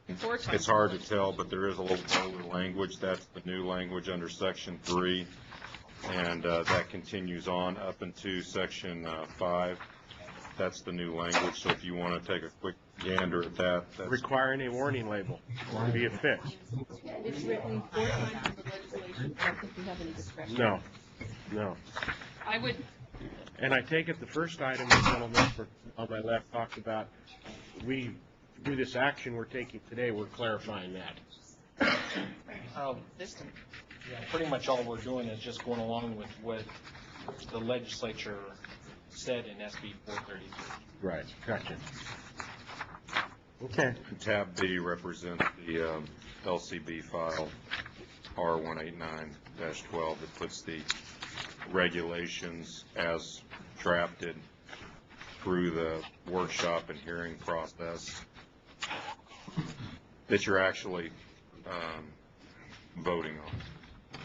It's hard to tell, but there is a little older language. That's the new language under section 3. And that continues on up into section 5. That's the new language. So if you want to take a quick gander at that. That's Requiring a warning label to be affixed. It's written 4 times in the legislation. I don't think we have any discretion. No, no. I would, And I take it the first item the gentleman on my left talked about, we, through this action we're taking today, we're clarifying that. Pretty much all we're doing is just going along with what the legislature said in SB 433. Right, gotcha. Okay. Tab B represents the LCB file R189-12 that puts the regulations as drafted through the workshop and hearing process that you're actually voting on,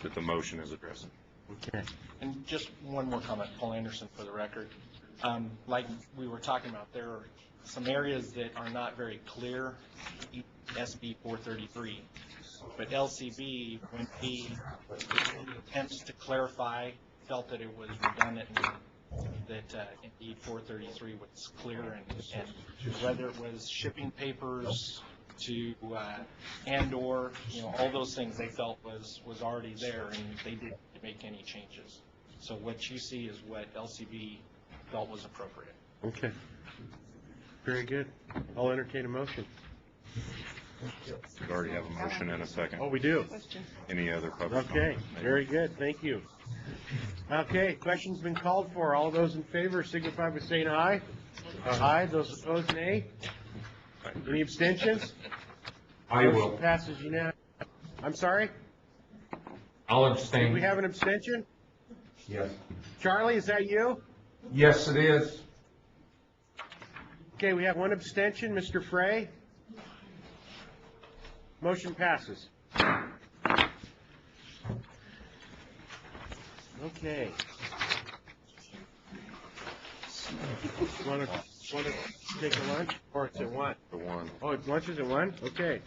that the motion is addressing. Okay. And just one more comment, Paul Anderson for the record. Like we were talking about, there are some areas that are not very clear in SB 433, but LCB, when he attempts to clarify, felt that it was redundant and that indeed 433 was clear, and whether it was shipping papers to and/or all those things they felt was already there, and they didn't make any changes. So what you see is what LCB felt was appropriate. Okay. Very good. I'll entertain a motion. We already have a motion and a second. Oh, we do? Any other public Okay, comment? very good. Thank you. Okay, question's been called for. All those in favor signify by saying aye. Aye. Those opposed, nay. Any abstentions? I will. Motion passes unanimously. I'm sorry? I'll Do abstain. we have an abstention? Yes. Charlie, is that you? Yes, it is. Okay, we have one abstention. Mr. Frey? Motion passes. Okay. Want to take a lunch, or it's at 1? The one. Oh, lunch is at 1? Okay.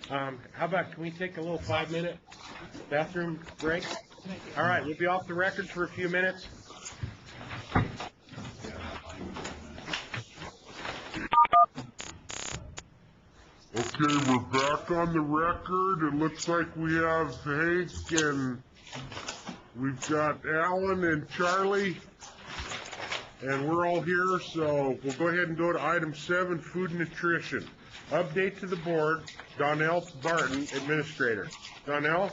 How about, can we take a little 5-minute bathroom break? All right, we'll be off the record for a few minutes. Okay, we're back on the record. It looks like we have Hank and we've got Alan and Charlie, and we're all here, so we'll go ahead and go to item 7, food and nutrition. Update to the board, Donnell Barton, Administrator. Donnell?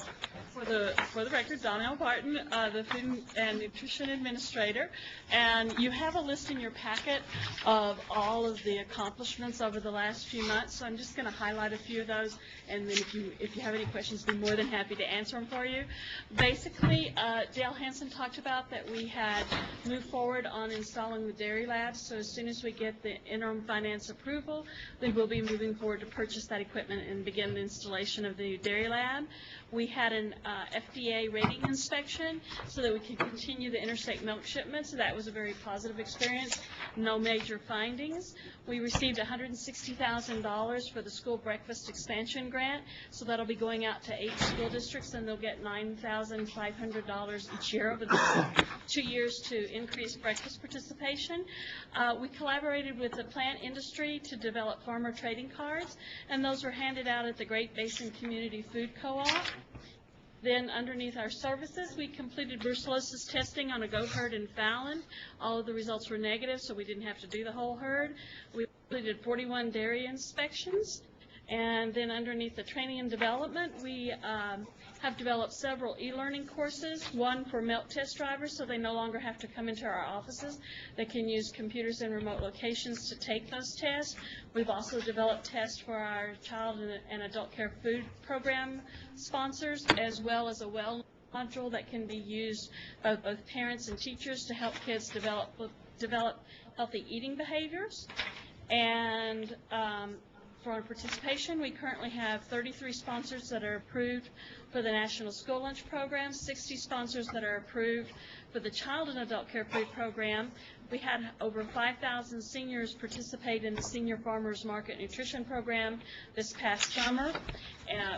For the record, Donnell Barton, the Food and Nutrition Administrator, and you have a list in your packet of all of the accomplishments over the last few months, so I'm just going to highlight a few of those, and then if you have any questions, be more than happy to answer them for you. Basically, Dale Hansen talked about that we had moved forward on installing the dairy lab, so as soon as we get the interim finance approval, then we'll be moving forward to purchase that equipment and begin the installation of the new dairy lab. We had an FDA rating inspection so that we could continue the interstate milk shipments. So that was a very positive experience. No major findings. We received $160,000 for the school breakfast expansion grant. So that'll be going out to 8 school districts, and they'll get $9,500 each year over the 2 years to increase breakfast participation. We collaborated with the plant industry to develop farmer trading cards, and those were handed out at the Great Basin Community Food Co-op. Then underneath our services, we completed brucellosis testing on a goat herd in Fallon. All of the results were negative, so we didn't have to do the whole herd. We completed 41 dairy inspections. And then underneath the training and development, we have developed several e-learning courses, one for milk test drivers, so they no longer have to come into our offices. They can use computers in remote locations to take those tests. We've also developed tests for our child and adult care food program sponsors, as well as a well module that can be used by both parents and teachers to help kids develop healthy eating behaviors. And for our participation, we currently have 33 sponsors that are approved for the National School Lunch Program, 60 sponsors that are approved for the Child and Adult Care Food Program. We had over 5,000 seniors participate in the Senior Farmers Market Nutrition Program this past summer.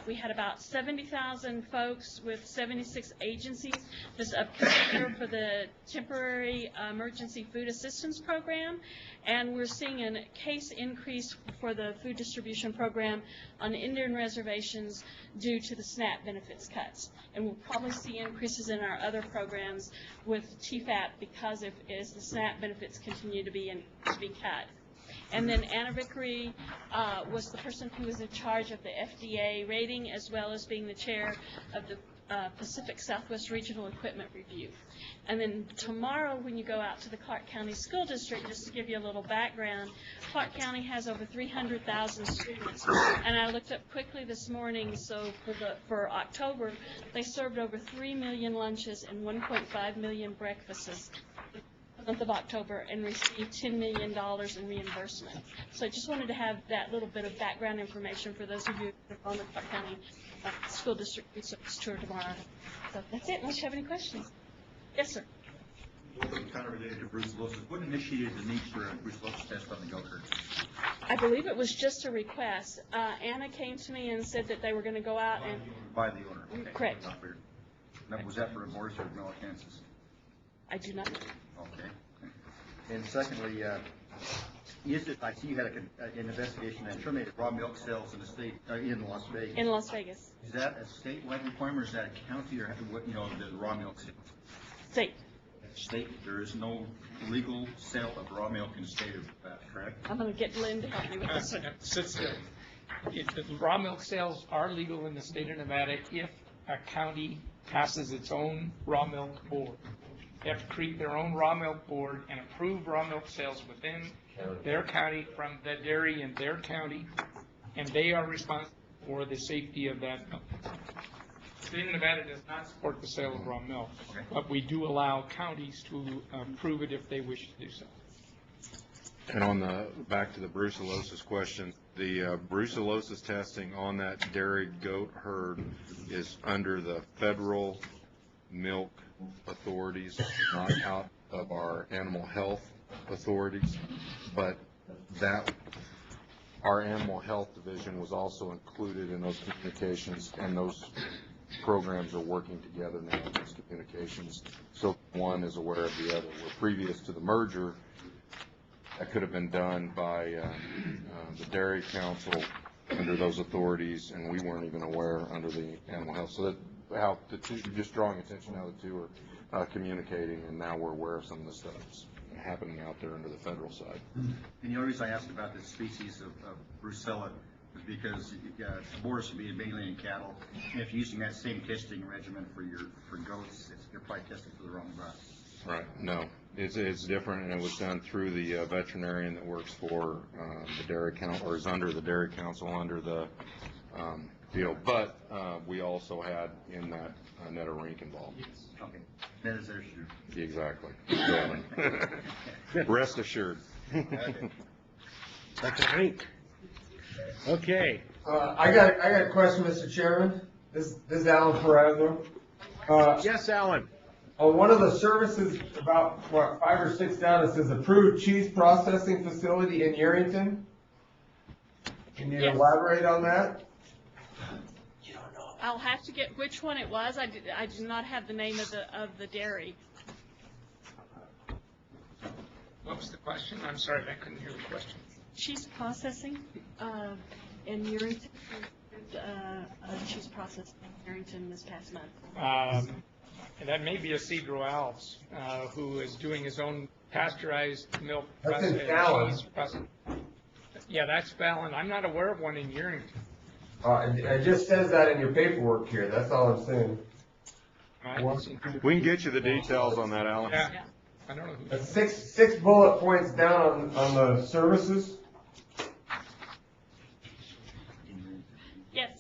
We had about 70,000 folks with 76 agencies this upcoming year for the Temporary Emergency Food Assistance Program. And we're seeing a case increase for the food distribution program on Indian reservations due to the SNAP benefits cuts. And we'll probably see increases in our other programs with TFAP because as the SNAP benefits continue to be cut. And then Anna Vickery was the person who was in charge of the FDA rating, as well as being the chair of the Pacific Southwest Regional Equipment Review. And then tomorrow, when you go out to the Clark County School District, just to give you a little background, Clark County has over 300,000 students. And I looked up quickly this morning, so for October, they served over 3 million lunches and 1.5 million breakfasts month of October and received $10 million in reimbursement. So I just wanted to have that little bit of background information for those of you who are on the Clark County School District Research Tour tomorrow. So that's it, unless you have any questions. Yes, sir. Kind of related to brucellosis. What initiated the need for a brucellosis test on the goat herd? I believe it was just a request. Anna came to me and said that they were going to go out and... By the owner. Okay. Correct. Was that for Morris or Miller, Kansas? I do not. Okay. And secondly, is it, I see you had an investigation that terminated raw milk sales in the state, in Las Vegas. In Las Vegas. Is that a statewide requirement, or is that a county, or what, the raw milk sales? State. State, there is no legal sale of raw milk in the state of Nevada, correct? I'm going to get Lynn to help me with this. Sit still. The raw milk sales are legal in the state of Nevada if a county passes its own raw milk board. They have to create their own raw milk board and approve raw milk sales within their county from the dairy in their county, and they are responsible for the safety of that milk. The state of Nevada does not support the sale of raw milk, but we do allow counties to approve it if they wish to do so. And back to the brucellosis question, the brucellosis testing on that dairy goat herd is under the federal milk authorities, not out of our animal health authorities, but our animal health division was also included in those communications, and those programs are working together now in those communications, so one is aware of the other. Where previous to the merger, that could have been done by the Dairy Council under those authorities, and we weren't even aware under the animal health. So that how the two, just drawing attention how the two are communicating, and now we're aware of some of the stuff that's happening out there under the federal side. And the only reason I asked about this species of brucella was because Morris would be mainly in cattle, and if you're using that same testing regimen for goats, you're probably testing for the wrong virus. Right. No, it's different, and it was done through the veterinarian that works for the Dairy Council, or is under the Dairy Council, under the deal. But we also had in that Netta Rink involved. Okay. That is their shoe. Exactly. Rest assured. Dr. Rink. Okay. I got a question, Mr. Chairman. This is Alan Ferrazzo. Yes, Alan. On one of the services, about 5 or 6 down, it says approved cheese processing facility in Yerington. Can you elaborate on that? I'll have to get which one it was. I do not have the name of the dairy. What was the question? I'm sorry, I couldn't hear the question. Cheese processing in Yerington. Cheese processing in Yerington this past month. And that may be a Cedro Alves, who is doing his own pasteurized milk That's in cheese process. Yeah, that's Fallon. I'm not aware of one in Yerington. It just says that in your paperwork here, that's all I'm saying. We can get you the details on that, Alan. Yeah. I don't know. That's six bullet points down on the services. Yes.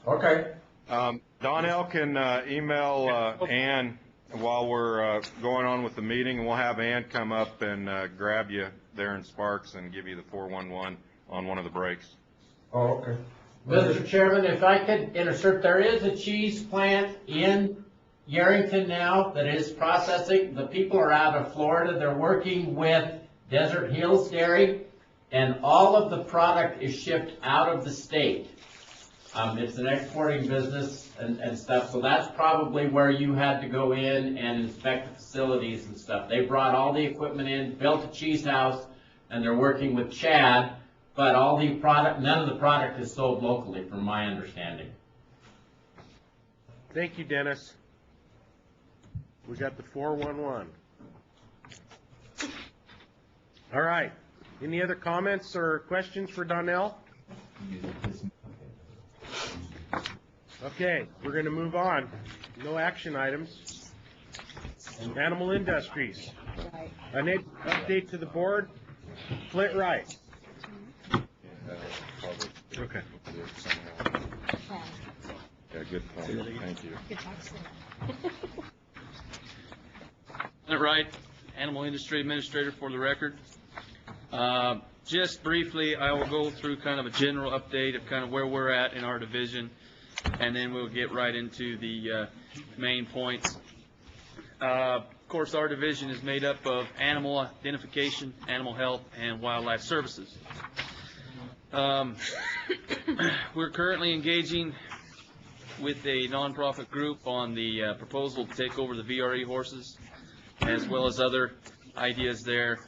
Okay. Donnell can email Ann while we're going on with the meeting, and we'll have Ann come up and grab you there in Sparks and give you the 411 on one of the breaks. Oh, okay. Mr. Chairman, if I could insert, there is a cheese plant in Yerington now that is processing. The people are out of Florida. They're working with Desert Hills Dairy, and all of the product is shipped out of the state. It's an exporting business and stuff, so that's probably where you had to go in and inspect the facilities and stuff. They brought all the equipment in, built a cheese house, and they're working with Chad, but all the product, none of the product is sold locally, from my understanding. Thank you, Dennis. We got the 411. All right. Any other comments or questions for Donnell? Okay, we're going to move on. No action items. Animal Industries. An update to the board. Flint Wright. Okay. Yeah, good point. Thank you. Flint Wright, Animal Industry Administrator for the record. Just briefly, I will go through kind of a general update of kind of where we're at in our division, and then we'll get right into the main points. Of course, our division is made up of animal identification, animal health, and wildlife services. We're currently engaging with a nonprofit group on the proposal to take over the VRE horses, as well as other ideas there.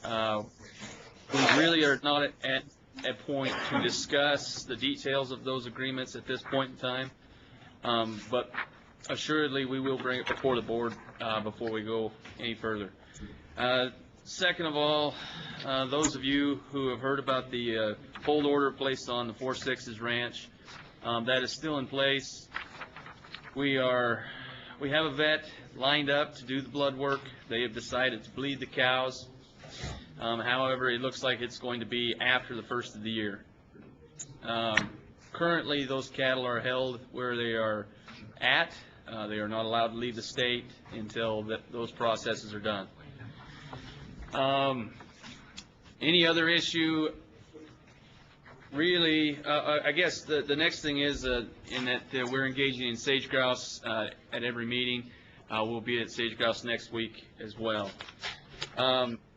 We really are not at a point to discuss the details of those agreements at this point in time, but assuredly we will bring it before the board before we go any further. Second of all, those of you who have heard about the hold order placed on the 4-6's ranch, that is still in place. We have a vet lined up to do the blood work. They have decided to bleed the cows. However, it looks like it's going to be after the first of the year. Currently, those cattle are held where they are at. They are not allowed to leave the state until those processes are done. Any other issue? Really, I guess the next thing is in that we're engaging in sage grouse at every meeting. We'll be at sage grouse next week as well.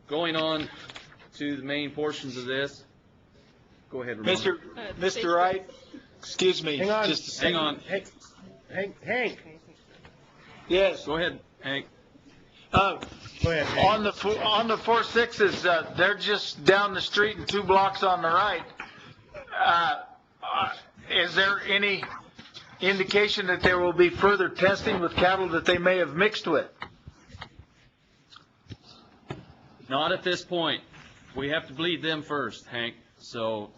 Going on to the main portions of this. Go ahead, Ramon. Mr. Wright, excuse me. Hang on. Just Hang on. Hank. Yes. Go ahead, Hank. Go ahead, Hank. On the 4-6's, they're just down the street and 2 blocks on the right. Is there any indication that there will be further testing with cattle that they may have mixed with? Not at this point. We have to bleed them first, Hank. So,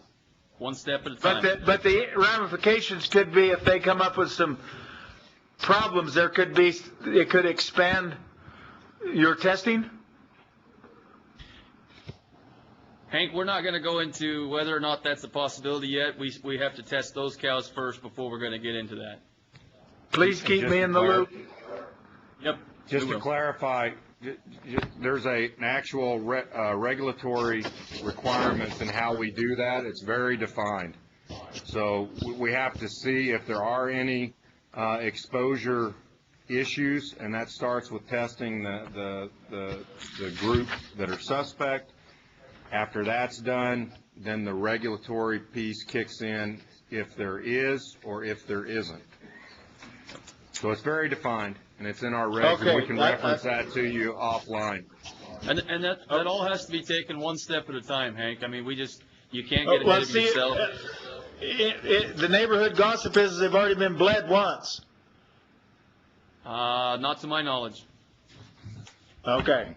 one step at a time. But the ramifications could be if they come up with some problems. It could expand your testing. Hank, we're not going to go into whether or not that's a possibility yet. We have to test those cows first before we're going to get into that. Please keep me in the loop. Yep. Just to clarify, there's an actual regulatory requirements in how we do that. It's very defined. So we have to see if there are any exposure issues, and that starts with testing the group that are suspect. After that's done, then the regulatory piece kicks in if there is or if there isn't. So it's very defined, and it's in our regs, and we can reference that to you offline. And that all has to be taken one step at a time, Hank. I mean, you can't get ahead of yourself. The neighborhood gossip is they've already been bled once. Not to my knowledge. Okay.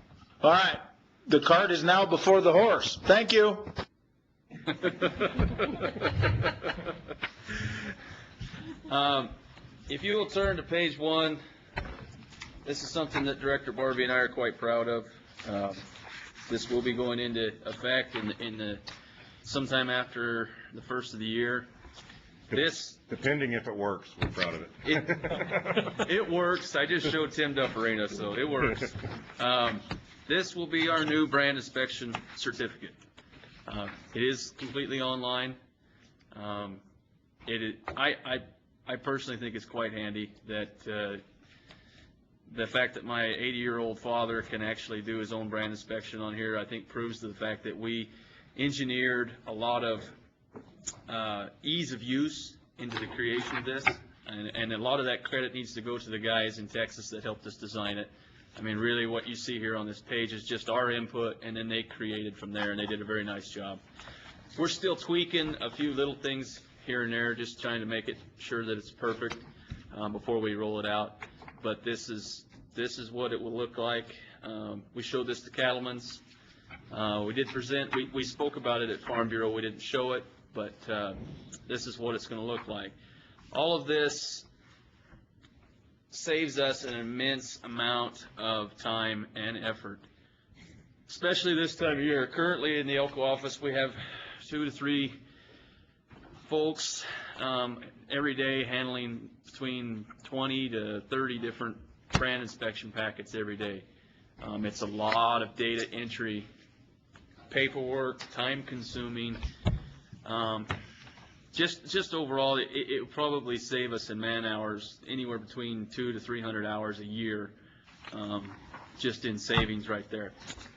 All right. The cart is now before the horse. Thank you. If you will turn to page 1, this is something that Director Barbie and I are quite proud of. This will be going into effect sometime after the first of the year. Depending if it works, we're proud of it. It works. I just showed Tim Dufferina, so it works. This will be our new brand inspection certificate. It is completely online. I personally think it's quite handy that the fact that my 80-year-old father can actually do his own brand inspection on here, I think proves to the fact that we engineered a lot of ease of use into the creation of this, and a lot of that credit needs to go to the guys in Texas that helped us design it. I mean, really what you see here on this page is just our input, and then they created from there, and they did a very nice job. We're still tweaking a few little things here and there, just trying to make it sure that it's perfect before we roll it out. But this is what it will look like. We showed this to cattlemen's. We did present. We spoke about it at Farm Bureau. We didn't show it, but this is what it's going to look like. All of this saves us an immense amount of time and effort, especially this time of year. Currently in the Elko office, we have 2 to 3 folks every day handling between 20 to 30 different brand inspection packets every day. It's a lot of data entry, paperwork, time consuming. Just overall, it will probably save us in man hours anywhere between 200 to 300 hours a year, just in savings right there.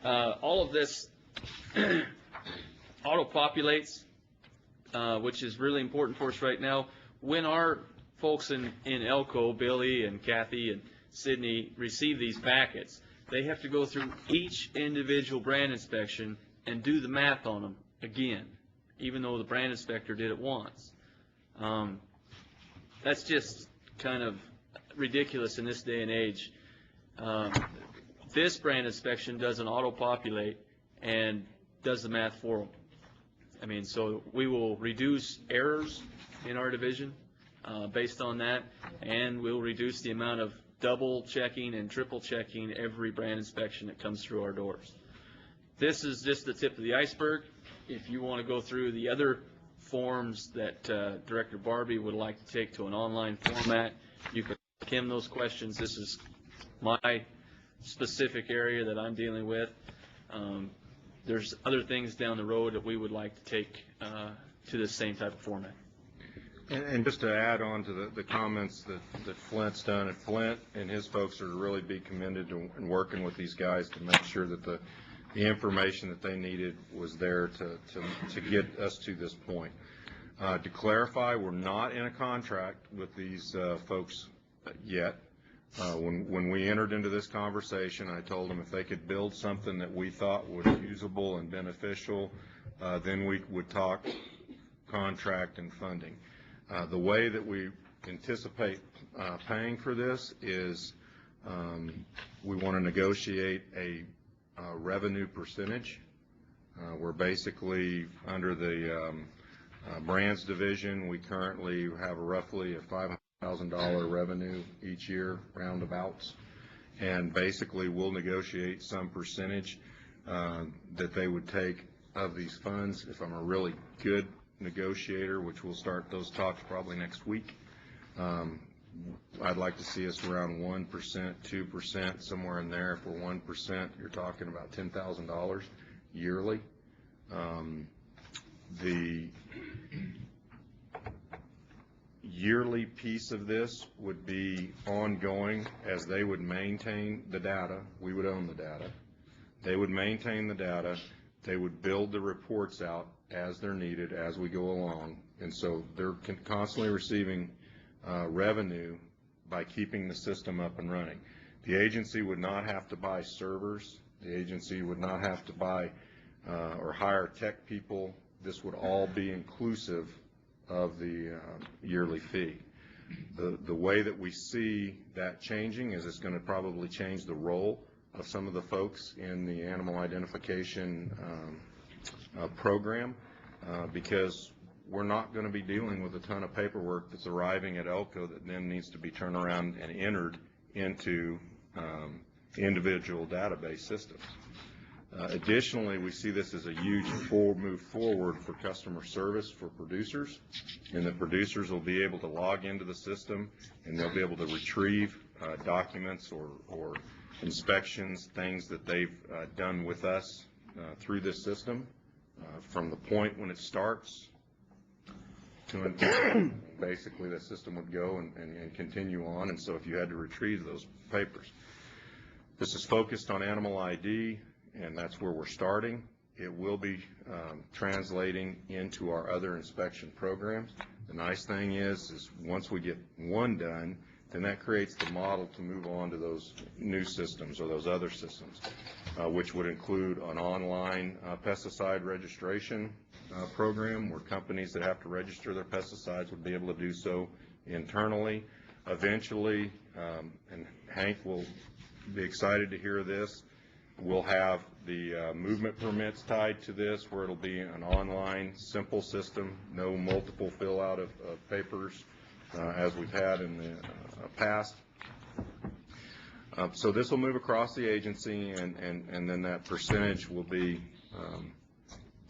All of this auto-populates, which is really important for us right now. When our folks in Elko, Billy and Kathy and Sydney, receive these packets, they have to go through each individual brand inspection and do the math on them again, even though the brand inspector did it once. That's just kind of ridiculous in this day and age. This brand inspection does an auto-populate and does the math for them. I mean, so we will reduce errors in our division based on that, and we'll reduce the amount of double checking and triple checking every brand inspection that comes through our doors. This is just the tip of the iceberg. If you want to go through the other forms that Director Barbie would like to take to an online format, you can ask him those questions. This is my specific area that I'm dealing with. There's other things down the road that we would like to take to the same type of format. And just to add on to the comments that Flint's done, and Flint and his folks are to really be commended in working with these guys to make sure that the information that they needed was there to get us to this point. To clarify, we're not in a contract with these folks yet. When we entered into this conversation, I told them if they could build something that we thought was usable and beneficial, then we would talk contract and funding. The way that we anticipate paying for this is we want to negotiate a revenue percentage. We're basically under the brands division. We currently have roughly a $500,000 revenue each year, roundabouts, and basically we'll negotiate some percentage that they would take of these funds. If I'm a really good negotiator, which we'll start those talks probably next week, I'd like to see us around 1%, 2%, somewhere in there. If we're 1%, you're talking about $10,000 yearly. The yearly piece of this would be ongoing as they would maintain the data. We would own the data. They would maintain the data. They would build the reports out as they're needed as we go along. And so they're constantly receiving revenue by keeping the system up and running. The agency would not have to buy servers. The agency would not have to buy or hire tech people. This would all be inclusive of the yearly fee. The way that we see that changing is it's going to probably change the role of some of the folks in the animal identification program. because we're not going to be dealing with a ton of paperwork that's arriving at Elko that then needs to be turned around and entered into individual database systems. Additionally, we see this as a huge move forward for customer service for producers, and the producers will be able to log into the system and they'll be able to retrieve documents or inspections, things that they've done with us through this system from the point when it starts to basically the system would go and continue on. And so if you had to retrieve those papers, this is focused on animal ID, and that's where we're starting. It will be translating into our other inspection programs. The nice thing is once we get one done, then that creates the model to move on to those new systems or those other systems, which would include an online pesticide registration program where companies that have to register their pesticides would be able to do so internally. Eventually, and Hank will be excited to hear this, we'll have the movement permits tied to this, where it'll be an online, simple system, no multiple fill out of papers as we've had in the past. So this will move across the agency, and then that percentage will be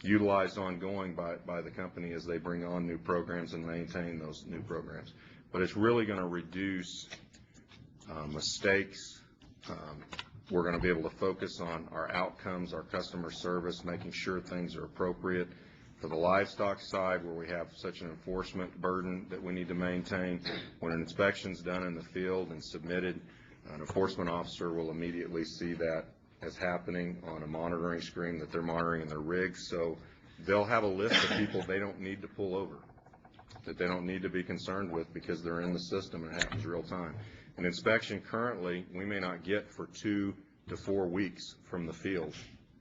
utilized ongoing by the company as they bring on new programs and maintain those new programs. But it's really going to reduce mistakes. We're going to be able to focus on our outcomes, our customer service, making sure things are appropriate. For the livestock side, where we have such an enforcement burden that we need to maintain, when an inspection's done in the field and submitted, an enforcement officer will immediately see that as happening on a monitoring screen that they're monitoring in their rigs. So they'll have a list of people they don't need to pull over, that they don't need to be concerned with because they're in the system and it happens real time. An inspection currently we may not get for 2 to 4 weeks from the field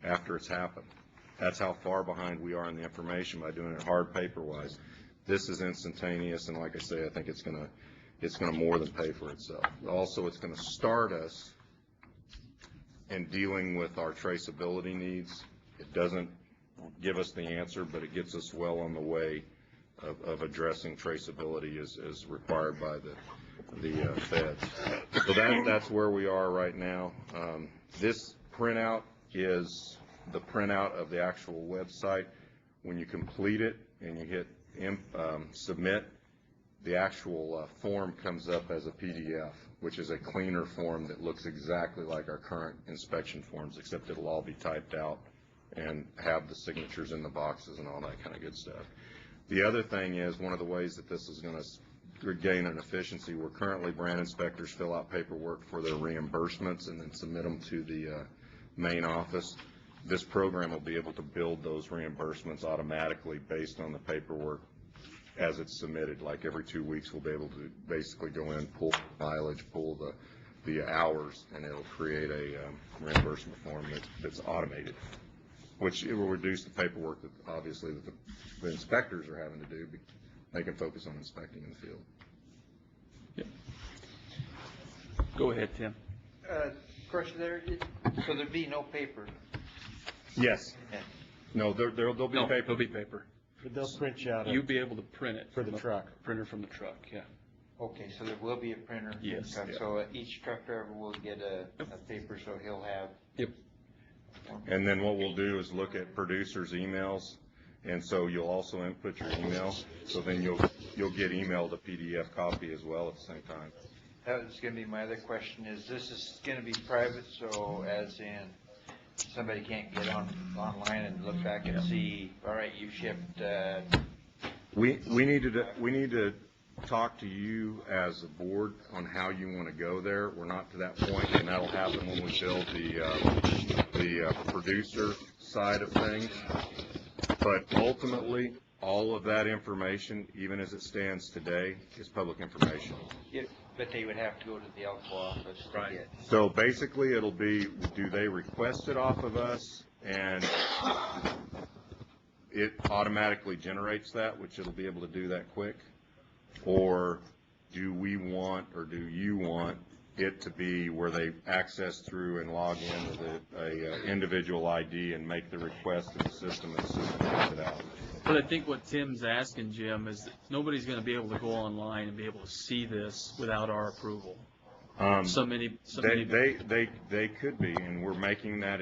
after it's happened. That's how far behind we are in the information by doing it hard paper-wise. This is instantaneous, and like I say, I think it's going to more than pay for itself. Also, it's going to start us in dealing with our traceability needs. It doesn't give us the answer, but it gets us well on the way of addressing traceability as required by the feds. So that's where we are right now. This printout is the printout of the actual website. When you complete it and you hit submit, the actual form comes up as a PDF, which is a cleaner form that looks exactly like our current inspection forms, except it'll all be typed out and have the signatures in the boxes and all that kind of good stuff. The other thing is, one of the ways that this is going to gain an efficiency, where currently brand inspectors fill out paperwork for their reimbursements and then submit them to the main office. This program will be able to build those reimbursements automatically based on the paperwork as it's submitted. Like every 2 weeks, we'll be able to basically go in, pull the mileage, pull the hours, and it'll create a reimbursement form that's automated, which it will reduce the paperwork that obviously that the inspectors are having to do. They can focus on inspecting in the field. Yep. Go ahead, Tim. Question there, so there'd be no paper? Yes. No, there'll be paper. There'll be paper. But they'll print you out. You'll be able to print it for the truck. Printer from the truck, yeah. Okay, so there will be a printer. Yes. Yeah. So each truck driver will get a paper, so he'll have. Yep. And then what we'll do is look at producers' emails, and so you'll also input your email. So then you'll get emailed a PDF copy as well at the same time. That was going to be my other question. Is this is going to be private? So as in, somebody can't get online and look back and see. All right, you shipped. We need to talk to you as a board on how you want to go there. We're not to that point, and that'll happen when we build the producer side of things. But ultimately, all of that information, even as it stands today, is public information. Yeah, but they would have to go to the Elko office to get. So basically, it'll be, do they request it off of us, and it automatically generates that, which it'll be able to do that quick, or do we want, or do you want it to be where they access through and log in with a individual ID and make the request to the system, and the system picks it out. But I think what Tim's asking, Jim, is that nobody's going to be able to go online and be able to see this without our approval. They could be, and we're making that.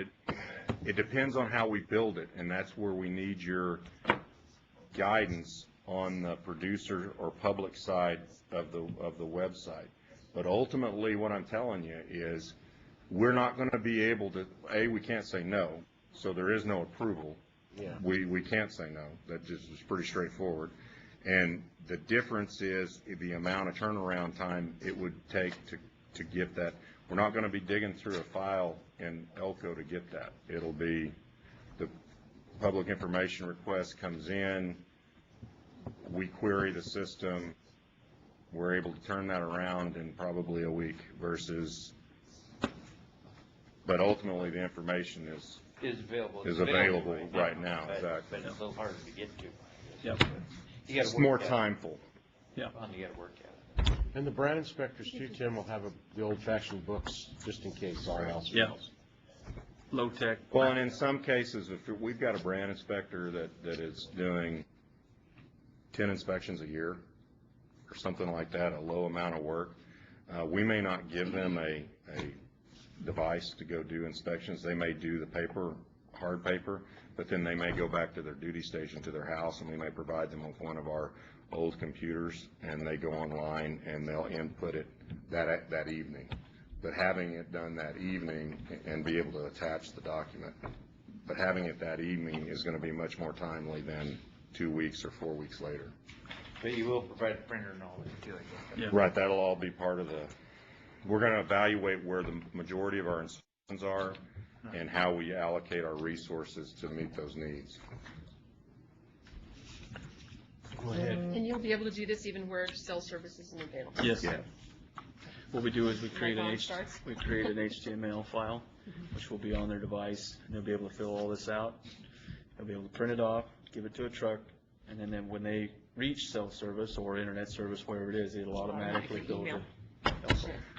It depends on how we build it, and that's where we need your guidance on the producer or public side of the website. But ultimately, what I'm telling you is, we're not going to be able to. We can't say no, so there is no approval. Yeah. We can't say no. That just is pretty straightforward. And the difference is the amount of turnaround time it would take to get that. We're not going to be digging through a file in Elko to get that. It'll be the public information request comes in, we query the system, we're able to turn that around in probably a week versus, but ultimately the information is available right now. Exactly. But it's a little harder to get to. Yep. It's more timeful. Yeah. You gotta work at it. And the brand inspectors too, Tim, will have the old-fashioned books just in case our house fails. Low tech. Well, and in some cases, if we've got a brand inspector that is doing 10 inspections a year or something like that, a low amount of work, we may not give them a device to go do inspections. They may do the hard paper, but then they may go back to their duty station to their house, and we may provide them with one of our old computers, and they go online and they'll input it that evening. But having it done that evening and be able to attach the document, but having it that evening is going to be much more timely than 2 weeks or 4 weeks later. But you will provide a printer and all that too, I guess. Yeah. Right, that'll all be part of we're going to evaluate where the majority of our inspections are and how we allocate our resources to meet those needs. Go ahead. And you'll be able to do this even where cell service isn't available? Yes. Yeah. What we do is we create an starts? HTML file, which will be on their device, and they'll be able to fill all this out. They'll be able to print it off, give it to a truck, and then when they reach cell service or internet service, wherever it is, it'll automatically go to.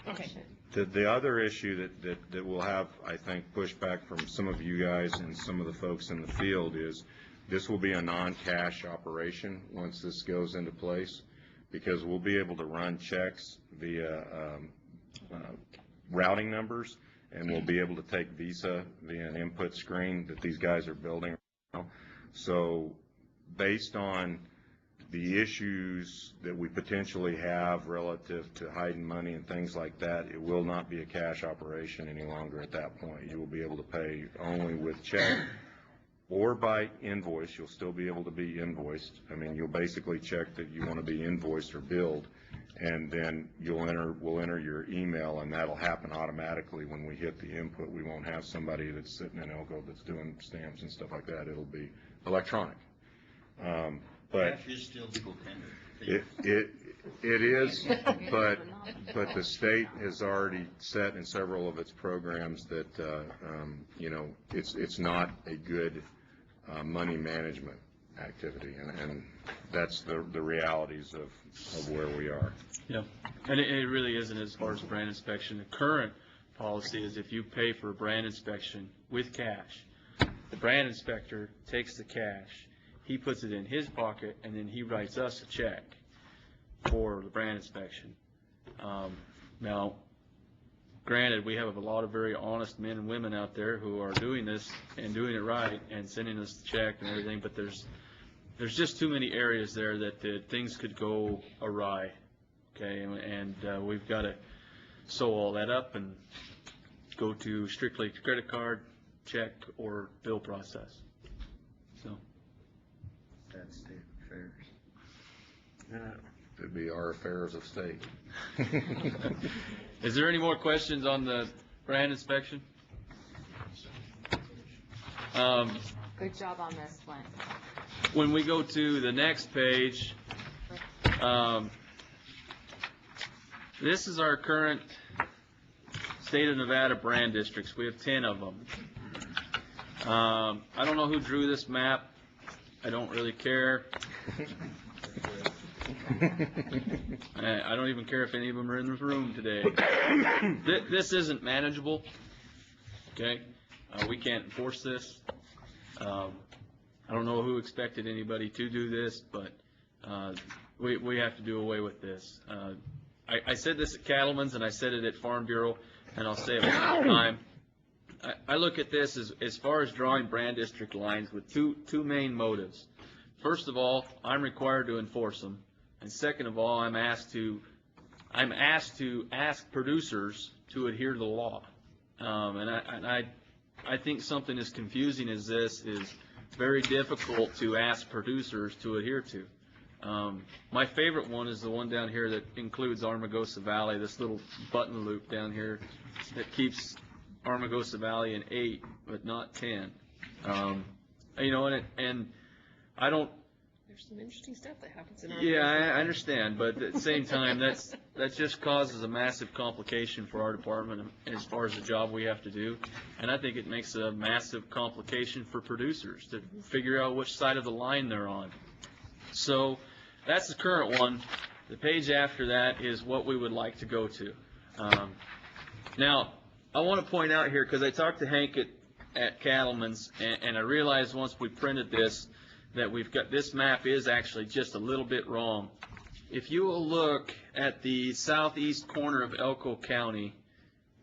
Okay. The other issue that we'll have, I think, pushback from some of you guys and some of the folks in the field is this will be a non-cash operation once this goes into place, because we'll be able to run checks via routing numbers, and we'll be able to take Visa via an input screen that these guys are building right now. So based on the issues that we potentially have relative to hiding money and things like that, it will not be a cash operation any longer at that point. You will be able to pay only with check or by invoice. You'll still be able to be invoiced. I mean, you'll basically check that you want to be invoiced or billed, and then we'll enter your email, and that'll happen automatically when we hit the input. We won't have somebody that's sitting in Elko that's doing stamps and stuff like that. It'll be electronic. But cash is still legal tender. It is, but the state has already set in several of its programs that it's not a good money management activity, and that's the realities of where we are. Yeah, and it really isn't as far as brand inspection. The current policy is if you pay for a brand inspection with cash, the brand inspector takes the cash, he puts it in his pocket, and then he writes us a check for the brand inspection. Now, granted, we have a lot of very honest men and women out there who are doing this and doing it right and sending us the check and everything, but there's just too many areas there that things could go awry, okay? And we've got to sew all that up and go to strictly credit card, check, or bill process. So. That's state affairs. Yeah. It'd be our affairs of state. Is there any more questions on the brand inspection? Good job on this one. When we go to the next page, this is our current state of Nevada brand districts. We have 10 of them. I don't know who drew this map. I don't really care. I don't even care if any of them are in this room today. This isn't manageable, okay? We can't enforce this. I don't know who expected anybody to do this, but we have to do away with this. I said this at Cattleman's, and I said it at Farm Bureau, and I'll say it one more time. I look at this as far as drawing brand district lines with two main motives. First of all, I'm required to enforce them, and second of all, I'm asked to ask producers to adhere to the law. And I think something as confusing as this is very difficult to ask producers to adhere to. My favorite one is the one down here that includes Armagosa Valley, this little button loop down here that keeps Armagosa Valley in 8, but not 10. You know, and I don't. There's some interesting stuff that happens in our Yeah, I understand, but at the same time, that just causes a massive complication for our department as far as the job we have to do, and I think it makes a massive complication for producers to figure out which side of the line they're on. So that's the current one. The page after that is what we would like to go to. Now, I want to point out here, because I talked to Hank at Cattleman's, and I realized once we printed this that we've got this map is actually just a little bit wrong. If you will look at the southeast corner of Elko County,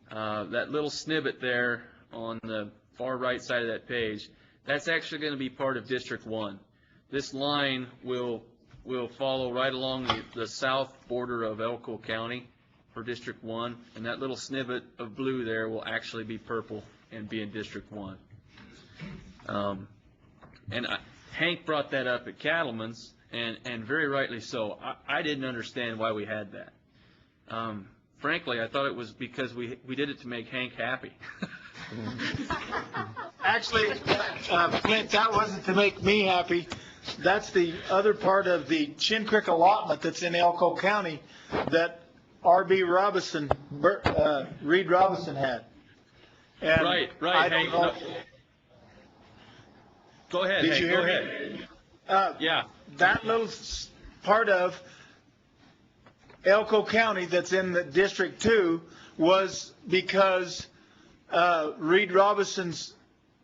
that little snippet there on the far right side of that page, that's actually going to be part of District 1. This line will follow right along the south border of Elko County for District 1, and that little snippet of blue there will actually be purple and be in District 1. Hank brought that up at Cattleman's, and very rightly so. I didn't understand why we had that. Frankly, I thought it was because we did it to make Hank happy. Actually, Clint, that wasn't to make me happy. That's the other part of the Chin Creek allotment that's in Elko County that Reed Robinson had. And right, Hank. No. Go ahead, Did Hank, you hear go me? ahead. Yeah. That little part of Elko County that's in the District 2 was because Reed Robinson's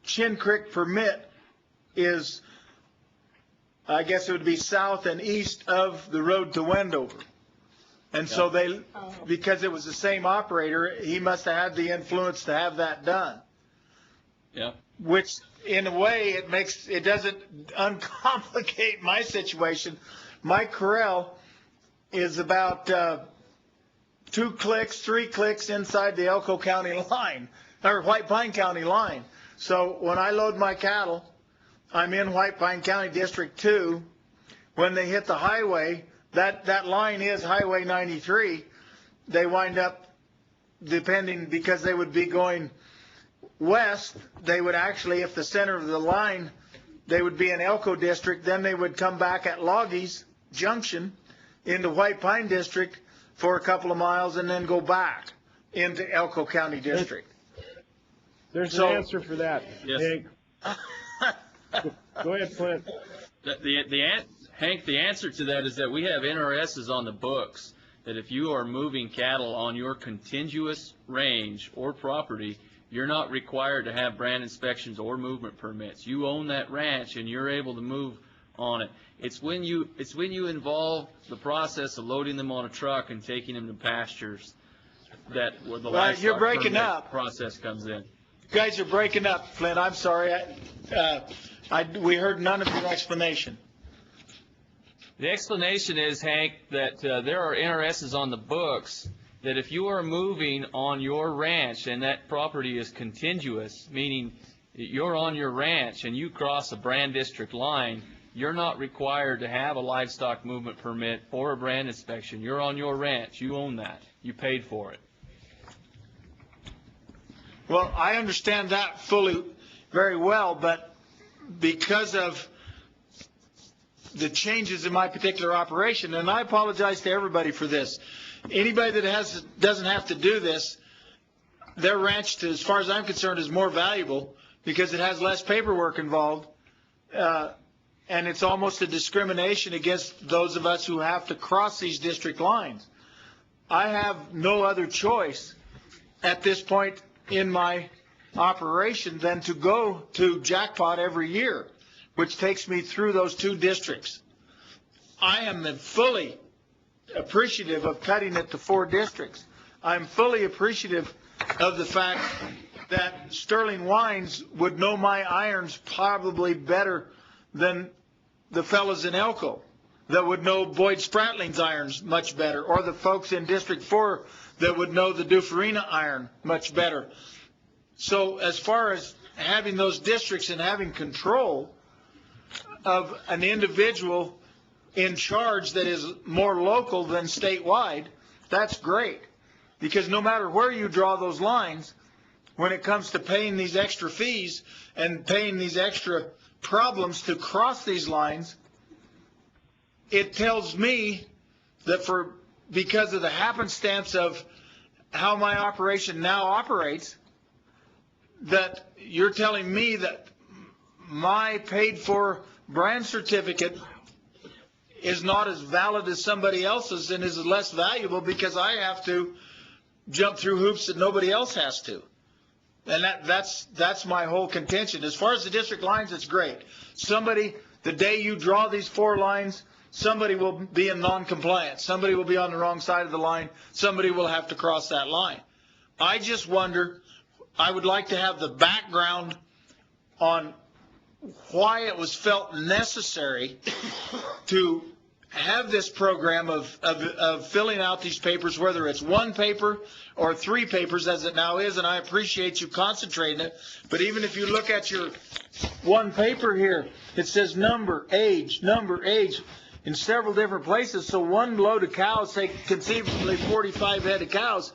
Chin Creek permit is, I guess it would be south and east of the road to Wendover. And so because it was the same operator, he must have had the influence to have that done. Yeah. Which, in a way, it doesn't uncomplicate my situation. My corral is about 3 clicks inside the Elko County line, or White Pine County line. So when I load my cattle, I'm in White Pine County District 2. When they hit the highway, that line is Highway 93. They wind up, because they would be going west, they would actually, if the center of the line, they would be in Elko District, then they would come back at Loggies Junction into White Pine District for a couple of miles and then go back into Elko County District. There's an answer for that, Yes. Hank. Go ahead, Clint. Hank, the answer to that is that we have NRSs on the books that if you are moving cattle on your contiguous range or property, you're not required to have brand inspections or movement permits. You own that ranch and you're able to move on it. It's when you involve the process of loading them on a truck and taking them to pastures that where the livestock you're breaking permit up. process comes in. You guys are breaking up, Flint. I'm sorry. We heard none of your explanation. The explanation is, Hank, that there are NRSs on the books that if you are moving on your ranch and that property is contiguous, meaning you're on your ranch and you cross a brand district line, you're not required to have a livestock movement permit or a brand inspection. You're on your ranch. You own that. You paid for it. Well, I understand that fully very well, but because of the changes in my particular operation, and I apologize to everybody for this. Anybody that doesn't have to do this, their ranch, as far as I'm concerned, is more valuable because it has less paperwork involved. and it's almost a discrimination against those of us who have to cross these district lines. I have no other choice at this point in my operation than to go to Jackpot every year, which takes me through those 2 districts. I am fully appreciative of cutting it to 4 districts. I'm fully appreciative of the fact that Sterling Wines would know my irons probably better than the fellas in Elko, that would know Boyd Spratling's irons much better, or the folks in District 4 that would know the Dufarina iron much better. So as far as having those districts and having control of an individual in charge that is more local than statewide, that's great. Because no matter where you draw those lines, when it comes to paying these extra fees and paying these extra problems to cross these lines, it tells me that because of the happenstance of how my operation now operates, that you're telling me that my paid for brand certificate is not as valid as somebody else's and is less valuable because I have to jump through hoops that nobody else has to. And that's my whole contention. As far as the district lines, it's great. Somebody, the day you draw these 4 lines, somebody will be in non-compliance. Somebody will be on the wrong side of the line. Somebody will have to cross that line. I just wonder, I would like to have the background on why it was felt necessary to have this program of filling out these papers, whether it's 1 paper or 3 papers as it now is, and I appreciate you concentrating it. But even if you look at your 1 paper here, it says number, age, in several different places. So 1 load of cows, say conceivably 45 head of cows,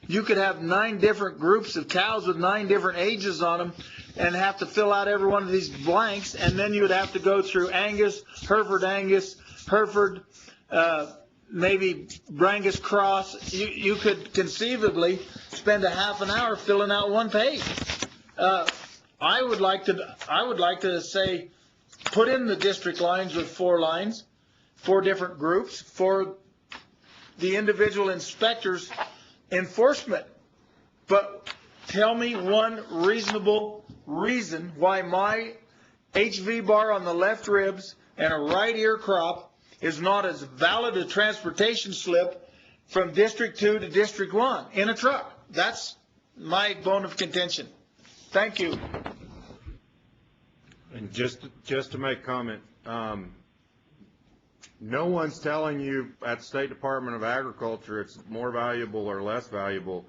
you could have 9 different groups of cows with 9 different ages on them and have to fill out every one of these blanks, and then you would have to go through Angus, Hereford, maybe Brangus Cross. You could conceivably spend a half an hour filling out 1 page. I would like to say, put in the district lines with 4 lines, 4 different groups for the individual inspectors' enforcement. But tell me 1 reasonable reason why my HV bar on the left ribs and a right ear crop is not as valid a transportation slip from District 2 to District 1 in a truck. That's my bone of contention. Thank you. And just to make comment, no one's telling you at the State Department of Agriculture it's more valuable or less valuable.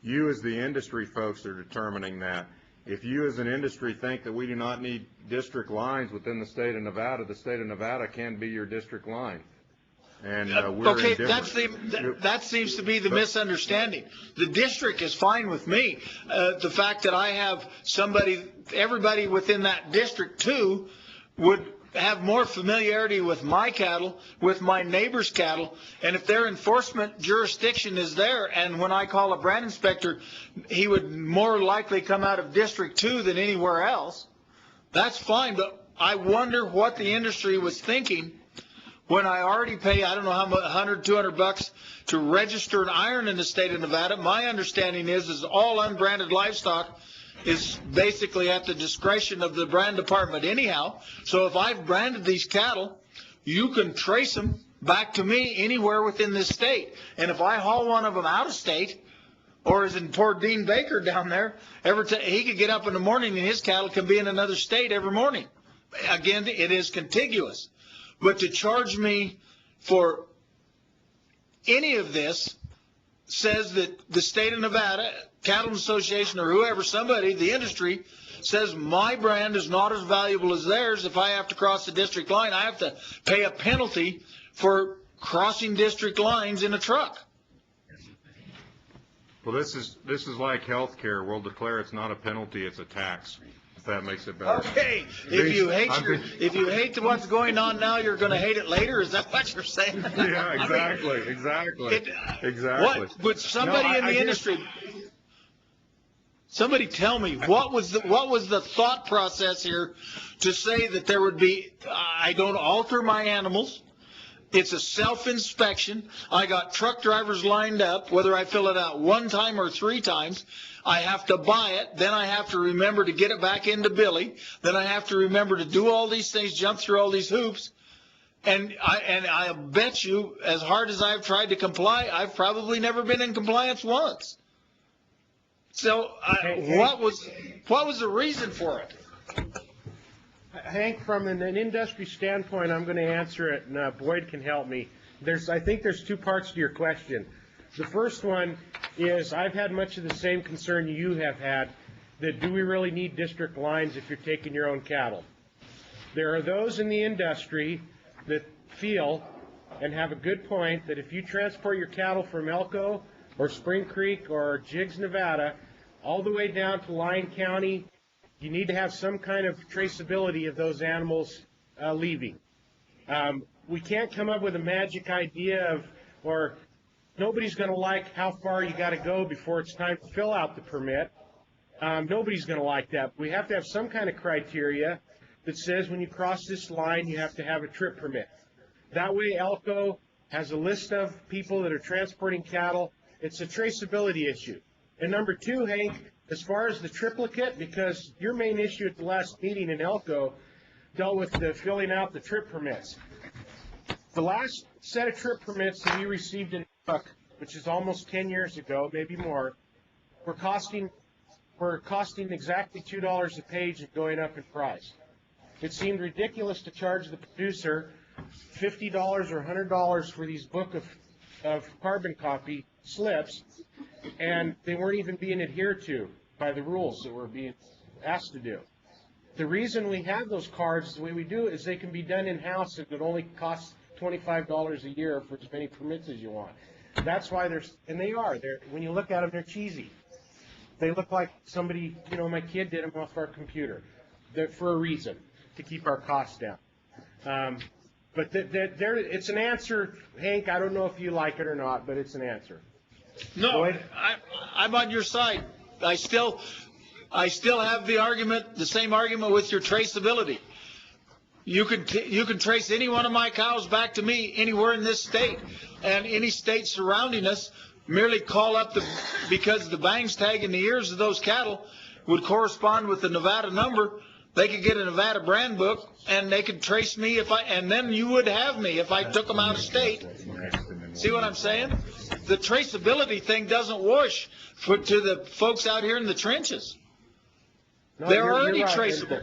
You as the industry folks are determining that. If you as an industry think that we do not need district lines within the state of Nevada can be your district line. And we're okay, that seems to be the misunderstanding. The district is fine with me. The fact that I have everybody within that district too would have more familiarity with my cattle, with my neighbor's cattle, and if their enforcement jurisdiction is there, and when I call a brand inspector, he would more likely come out of District 2 than anywhere else, that's fine. But I wonder what the industry was thinking when I already pay, I don't know how much, $100, $200 to register an iron in the state of Nevada. My understanding is all unbranded livestock is basically at the discretion of the brand department anyhow. So if I've branded these cattle, you can trace them back to me anywhere within this state. And if I haul one of them out of state, or as in poor Dean Baker down there, he could get up in the morning and his cattle can be in another state every morning. Again, it is contiguous. But to charge me for any of this says that the state of Nevada, Cattlemen's Association or whoever, somebody, the industry, says my brand is not as valuable as theirs. If I have to cross the district line, I have to pay a penalty for crossing district lines in a truck. Well, this is like health care. We'll declare it's not a penalty, it's a tax. If that makes it better. Okay, if you hate what's going on now, you're going to hate it later. Is that what you're saying? Yeah, exactly, exactly. What would somebody in the industry? Somebody tell me, what was the thought process here to say that there would be, I don't alter my animals, it's a self-inspection, I got truck drivers lined up, whether I fill it out 1 time or 3 times, I have to buy it, then I have to remember to get it back into Billy, then I have to remember to do all these things, jump through all these hoops, and I bet you, as hard as I've tried to comply, I've probably never been in compliance once. So, what was the reason for it? Hank, from an industry standpoint, I'm going to answer it, and Boyd can help me. I think there's 2 parts to your question. The first one is I've had much of the same concern you have had, that do we really need district lines if you're taking your own cattle? There are those in the industry that feel and have a good point that if you transport your cattle from Elko or Spring Creek or Jiggs, Nevada, all the way down to Lyon County, you need to have some kind of traceability of those animals leaving. We can't come up with a magic idea or nobody's going to like how far you got to go before it's time to fill out the permit. Nobody's going to like that. We have to have some kind of criteria that says when you cross this line, you have to have a trip permit. That way, Elko has a list of people that are transporting cattle. It's a traceability issue. And number 2, Hank, as far as the triplicate, because your main issue at the last meeting in Elko dealt with the filling out the trip permits. The last set of trip permits that we received in Buck, which is almost 10 years ago, maybe more, were costing exactly $2 a page and going up in price. It seemed ridiculous to charge the producer $50 or $100 for these book of carbon copy slips, and they weren't even being adhered to by the rules that we're being asked to do. The reason we have those cards the way we do is they can be done in-house and it only costs $25 a year for as many permits as you want. That's why when you look at them, they're cheesy. They look like somebody, my kid did them off our computer. They're for a reason, to keep our costs down. But it's an answer, Hank. I don't know if you like it or not, but it's an answer. No, I'm on your side. I still have the same argument with your traceability. You can trace any one of my cows back to me anywhere in this state, and any state surrounding us. Merely call up because the bangs tag in the ears of those cattle would correspond with the Nevada number. They could get a Nevada brand book, and they could trace me and then you would have me if I took them out of state. See what I'm saying? The traceability thing doesn't wash to the folks out here in the trenches. No, They're you're already right. traceable.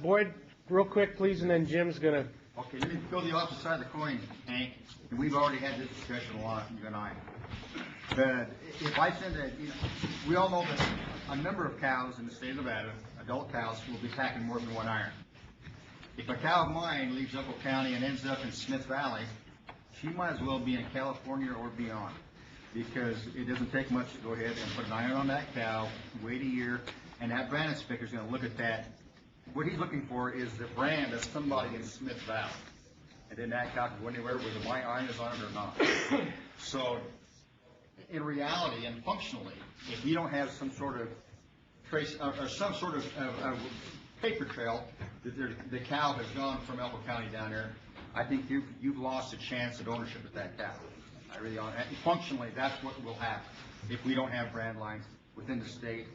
Boyd, real quick, please, and then Jim's going to... Okay, let me go the opposite side of the coin, Hank. And we've already had this discussion a lot, you and I. But if I send we all know that a number of cows in the state of Nevada, adult cows, will be packing more than 1 iron. If a cow of mine leaves Elko County and ends up in Smith Valley, she might as well be in California or beyond, because it doesn't take much to go ahead and put an iron on that cow, wait a year, and that brand inspector is going to look at that. What he's looking for is the brand of somebody in Smith Valley. And then that cow can go anywhere whether my iron is on it or not. So, in reality and functionally, if you don't have some sort of trace or some sort of paper trail that the cow has gone from Elko County down there, I think you've lost a chance at ownership of that cow. I really don't. Functionally, that's what will happen if we don't have brand lines within the state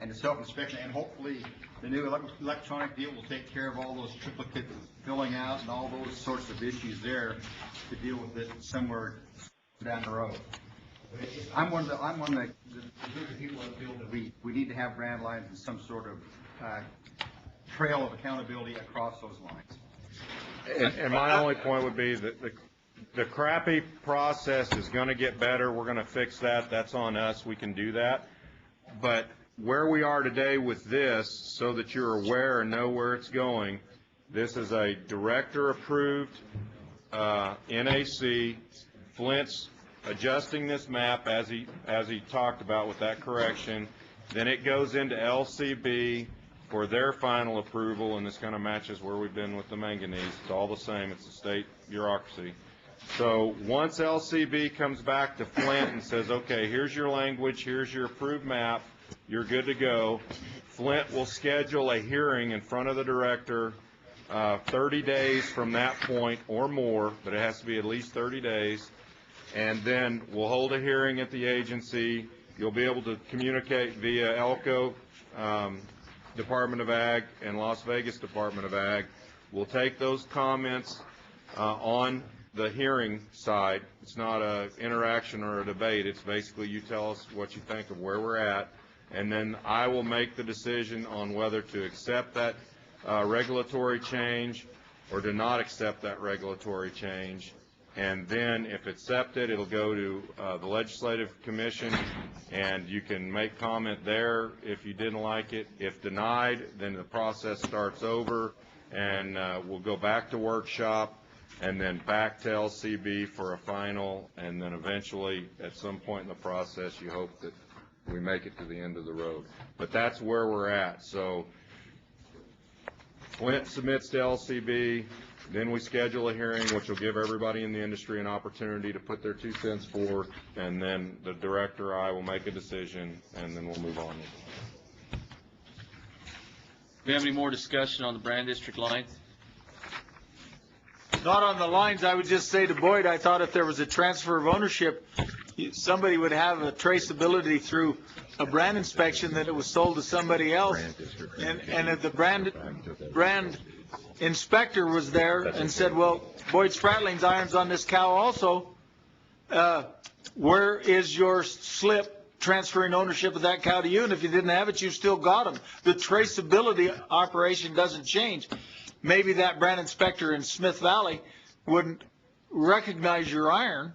and the self-inspection. And hopefully, the new electronic deal will take care of all those triplicate filling out and all those sorts of issues there to deal with it somewhere down the road. I'm one of the group of people that feel that we need to have brand lines and some sort of trail of accountability across those lines. And my only point would be that the crappy process is going to get better. We're going to fix that. That's on us. We can do that. But where we are today with this, so that you're aware and know where it's going, this is a director-approved NAC. Flint's adjusting this map as he talked about with that correction. Then it goes into LCB for their final approval, and this kind of matches where we've been with the manganese. It's all the same. It's a state bureaucracy. So once LCB comes back to Flint and says, okay, here's your language, here's your approved map, you're good to go. Flint will schedule a hearing in front of the director 30 days from that point or more, but it has to be at least 30 days. And then we'll hold a hearing at the agency. You'll be able to communicate via Elko Department of Ag and Las Vegas Department of Ag. We'll take those comments on the hearing side. It's not an interaction or a debate. It's basically you tell us what you think of where we're at, and then I will make the decision on whether to accept that regulatory change or to not accept that regulatory change. And then if accepted, it'll go to the Legislative Commission, and you can make comment there if you didn't like it. If denied, then the process starts over, and we'll go back to workshop, and then back to LCB for a final, and then eventually at some point in the process you hope that we make it to the end of the road. But that's where we're at. So Flint submits to LCB, then we schedule a hearing, which will give everybody in the industry an opportunity to put their 2 cents forward, and then the director or I will make a decision, and then we'll move on. Do we have any more discussion on the Brand District lines? Not on the lines. I would just say to Boyd, I thought if there was a transfer of ownership, somebody would have a traceability through a brand inspection that it was sold to somebody else. And if the brand inspector was there and said, well, Boyd Spratling's iron's on this cow also, where is your slip transferring ownership of that cow to you? And if you didn't have it, you still got them. The traceability operation doesn't change. Maybe that brand inspector in Smith Valley wouldn't recognize your iron,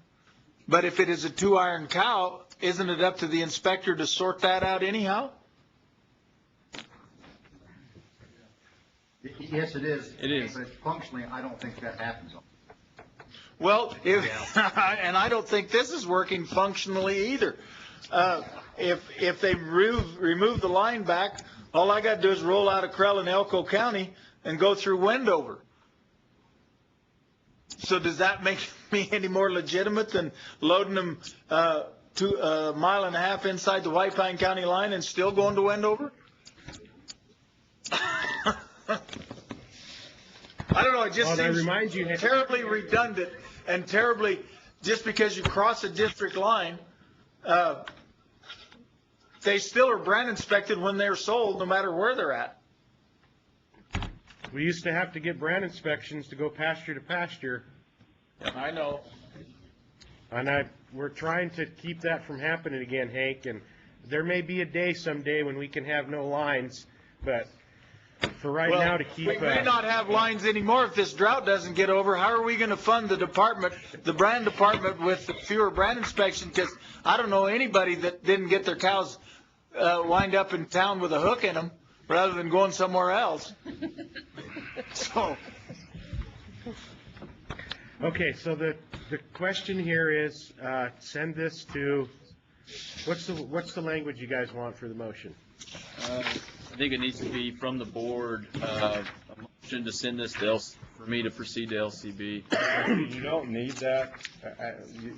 but if it is a 2-iron cow, isn't it up to the inspector to sort that out anyhow? Yes, it is. It is. But functionally, I don't think that happens. Well, and I don't think this is working functionally either. If they remove the line back, all I got to do is roll out of Krell in Elko County and go through Wendover. So does that make me any more legitimate than loading them to a mile and a half inside the White Pine County line and still going to Wendover? I don't know, it just seems terribly redundant and terribly, just because you cross a district line, they still are brand inspected when they're sold, no matter where they're at. We used to have to get brand inspections to go pasture to pasture. I know. And we're trying to keep that from happening again, Hank, and there may be a day someday when we can have no lines, but for right now to keep... We may not have lines anymore if this drought doesn't get over. How are we going to fund the department, the brand department, with fewer brand inspections? Because I don't know anybody that didn't get their cows wind up in town with a hook in them rather than going somewhere else. So... Okay, so the question here is, send this to, what's the language you guys want for the motion? I think it needs to be from the board, a motion to send this to for me to proceed to LCB. You don't need that.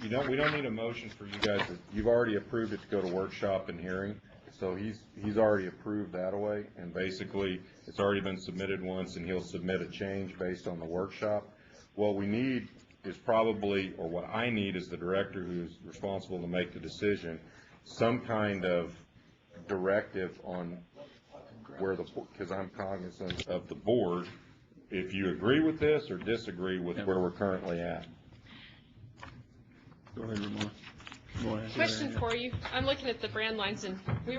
We don't need a motion for you guys. You've already approved it to go to workshop and hearing. So he's already approved that away, and basically it's already been submitted once, and he'll submit a change based on the workshop. What we need is probably, or what I need is the director who's responsible to make the decision, some kind of directive on where because I'm cognizant of the board, if you agree with this or disagree with where we're currently at. Go ahead, Ramona. Question for you. I'm looking at the brand lines, and we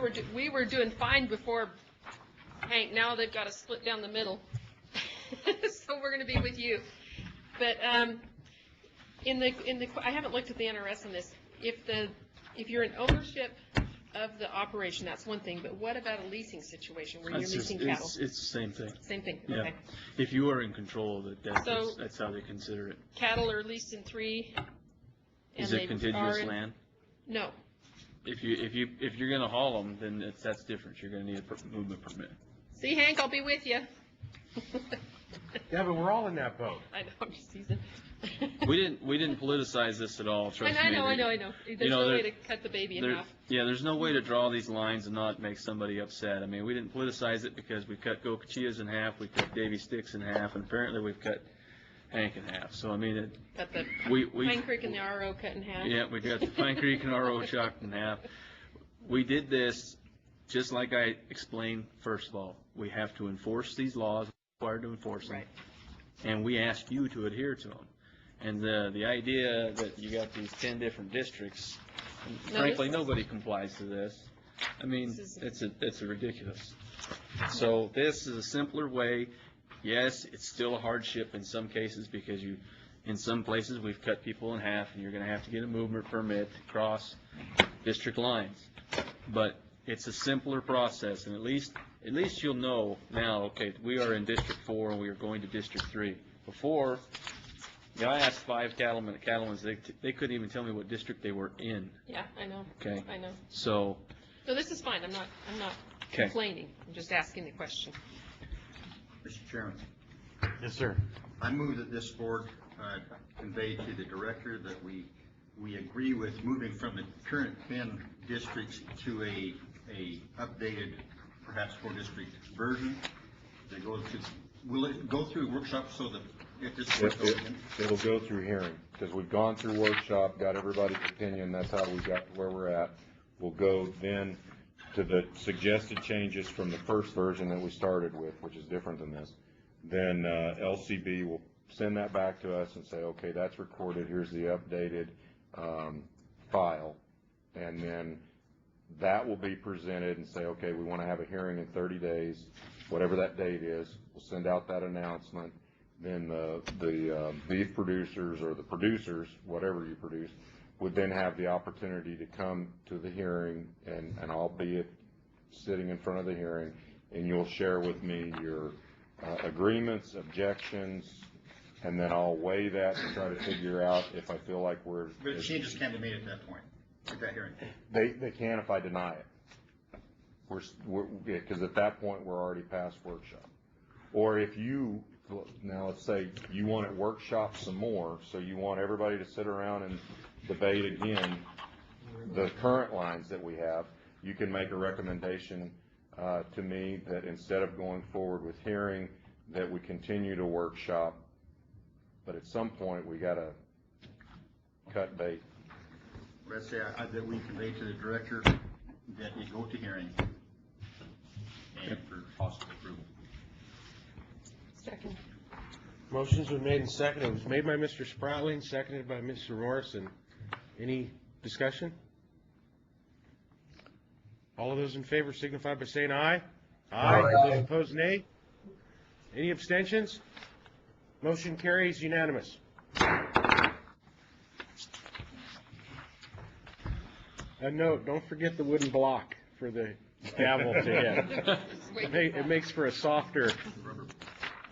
were doing fine before Hank. Now they've got to split down the middle. So we're going to be with you. But I haven't looked at the NRS on this. If you're in ownership of the operation, that's one thing. But what about a leasing situation where you're leasing cattle? It's the same thing. Same thing. Yeah. Okay. If you are in control of it, that's how they consider it. Cattle are leased in 3. Is it contiguous land? No. If you're going to haul them, then that's different. You're going to need a movement permit. See, Hank, I'll be with you. Yeah, but we're all in that boat. I know, I'm just teasing. We didn't politicize this at all, trust me. I know. There's no way to cut the baby in half. Yeah, there's no way to draw these lines and not make somebody upset. I mean, we didn't politicize it because we cut Gochillas in half, we cut Davy Sticks in half, and apparently we've cut Hank in half. So, I mean, Got the we Pine Creek and the RO cut in half. yeah, we got the Pine Creek and RO chopped in half. We did this just like I explained, first of all. We have to enforce these laws, we're required to enforce them. Right. And we ask you to adhere to them. And the idea that you got these 10 different districts, frankly, nobody complies to this. I mean, it's ridiculous. So this is a simpler way. Yes, it's still a hardship in some cases because in some places we've cut people in half and you're going to have to get a movement permit to cross district lines. But it's a simpler process, and at least you'll know now, okay, we are in District 4 and we are going to District 3. Before, I asked 5 cattlemen, they couldn't even tell me what district they were in. Yeah, I know. Okay. I know. So this is fine. I'm not complaining. I'm just asking the question. Mr. Chairman. Yes, sir. I move that this board convey to the director that we agree with moving from the current 10 districts to a updated, perhaps 4-district version. Will it go through workshop so that if this It'll go through hearing, because we've gone through workshop, got everybody's opinion, that's how we got to where we're at. We'll go then to the suggested changes from the first version that we started with, which is different than this. Then LCB will send that back to us and say, okay, that's recorded, here's the updated file, and then that will be presented and say, okay, we want to have a hearing in 30 days, whatever that date is. We'll send out that announcement. Then the beef producers or the producers, whatever you produce, would then have the opportunity to come to the hearing, and I'll be sitting in front of the hearing, and you'll share with me your agreements, objections, and then I'll weigh that and try to figure out if I feel like we're... But changes can be made at that point, at that hearing. They can if I deny it. Because at that point, we're already past workshop. Or if you, now let's say you want it workshop some more, so you want everybody to sit around and debate again the current lines that we have, you can make a recommendation to me that instead of going forward with hearing, that we continue to workshop. But at some point, we got to cut bait. Let's say that we convey to the director that it go to hearing and for possible approval. Second. Motion's been made and seconded. It was made by Mr. Spratling, seconded by Mr. Morrison. Any discussion? All of those in favor signify by saying aye. Aye. Those opposed, nay. Any abstentions? Motion carries unanimous. A note, don't forget the wooden block for the gavel to hit. It makes for a softer.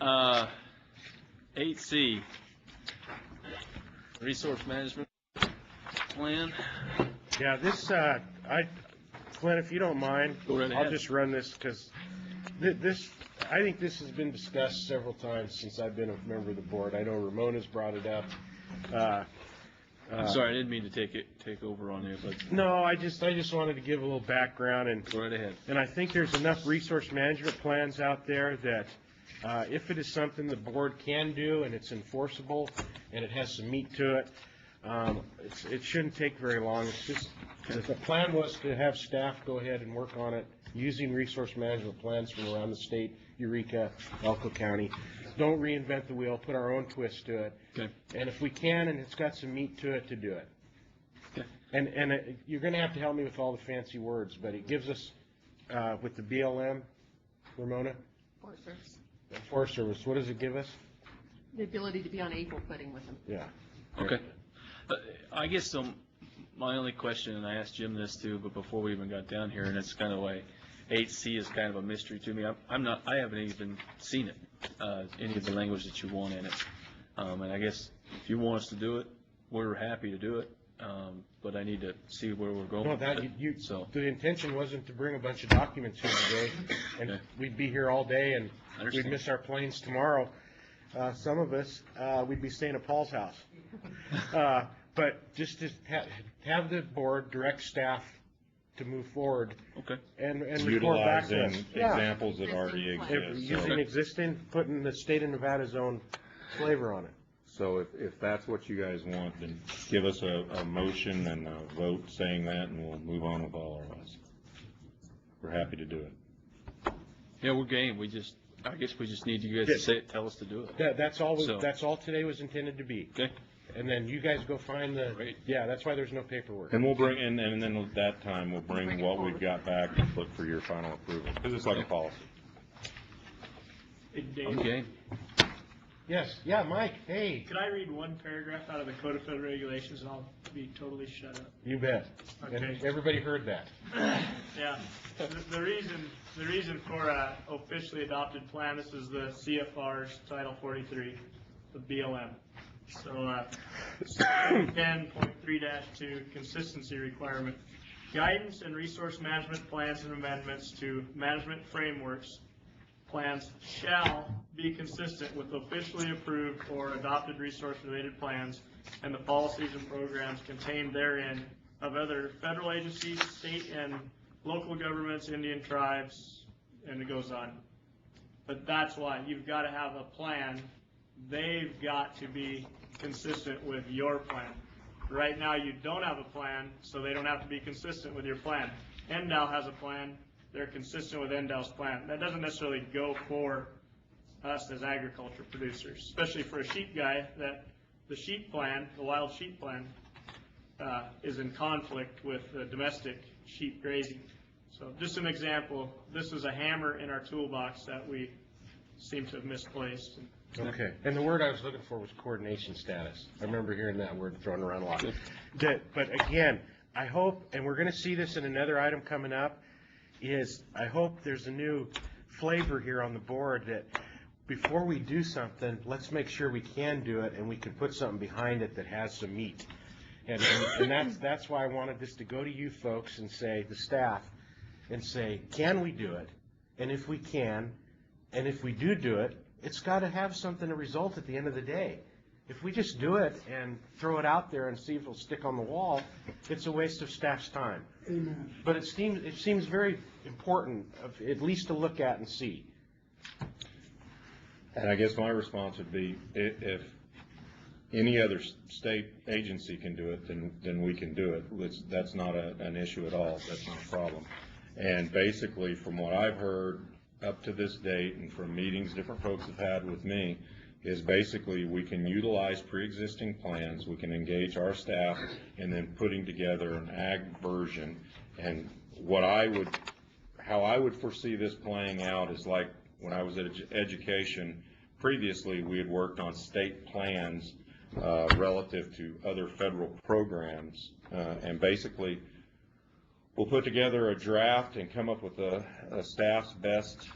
8C, resource management plan. Yeah, this, Glenn, if you don't mind, Go right ahead. I'll just run this because I think this has been discussed several times since I've been a member of the board. I know Ramona's brought it up. I'm sorry, I didn't mean to take over on you, but No, I just wanted to give a little background and go right ahead. And I think there's enough resource management plans out there that if it is something the board can do and it's enforceable and it has some meat to it, it shouldn't take very long. It's just, the plan was to have staff go ahead and work on it using resource management plans from around the state, Eureka, Elko County. Don't reinvent the wheel, put our own twist to it. Okay. And if we can, and it's got some meat to it, to do it. Okay. And you're going to have to help me with all the fancy words, but it gives us, with the BLM, Ramona? Forest Service. Forest Service, what does it give us? The ability to be on equal footing with them. Yeah. Okay. I guess my only question, and I asked Jim this too, but before we even got down here, and it's kind of like 8C is kind of a mystery to me. I haven't even seen it, any of the language that you want in it. And I guess if you want us to do it, we're happy to do it. But I need to see where we're going. No, the intention wasn't to bring a bunch of documents here today, and we'd be here all day, and we'd miss our planes tomorrow. some of us, we'd be staying at Paul's house. But just to have the board direct staff to move forward. Okay. And report back to us. Utilizing examples that already exist. Using existing, putting the state of Nevada's own flavor on it. So if that's what you guys want, then give us a motion and a vote saying that, and we'll move on with all our lives. We're happy to do it. Yeah, we're game. I guess we just need you guys to tell us to do it. That's all today was intended to be. Okay. And then you guys go find that's why there's no paperwork. And we'll bring, and then at that time, we'll bring what we've got back and look for your final approval, because it's like a policy. I'm game. Yes, yeah, Mike, hey. Could I read one paragraph out of the Code of Federal Regulations and I'll be totally shut up? You bet. Okay. And everybody heard that. Yeah. The reason for a officially adopted plan, this is the CFR's Title 43, the BLM. So 10.3-2, consistency requirement. Guidance and resource management plans and amendments to management frameworks plans shall be consistent with officially approved or adopted resource-related plans and the policies and programs contained therein of other federal agencies, state and local governments, Indian tribes, and it goes on. But that's why you've got to have a plan. They've got to be consistent with your plan. Right now you don't have a plan, so they don't have to be consistent with your plan. NDAL has a plan. They're consistent with NDAL's plan. That doesn't necessarily go for us as agriculture producers, especially for a sheep guy, that the sheep plan, the wild sheep plan, is in conflict with domestic sheep grazing. So just an example, this is a hammer in our toolbox that we seem to have misplaced. Okay, and the word I was looking for was coordination status. I remember hearing that word thrown around a lot. But again, I hope, and we're going to see this in another item coming up, is I hope there's a new flavor here on the board that before we do something, let's make sure we can do it and we can put something behind it that has some meat. And that's why I wanted this to go to you folks and say, the staff, and say, can we do it? And if we can, and if we do it, it's got to have something to result at the end of the day. If we just do it and throw it out there and see if it'll stick on the wall, it's a waste of staff's time. Amen. But it seems very important, at least to look at and see. And I guess my response would be, if any other state agency can do it, then we can do it. That's not an issue at all. That's not a problem. And basically, from what I've heard up to this date and from meetings different folks have had with me, is basically we can utilize pre-existing plans, we can engage our staff, and then putting together an ag version. And how I would foresee this playing out is like when I was at education, previously we had worked on state plans relative to other federal programs, and basically we'll put together a draft and come up with a staff's best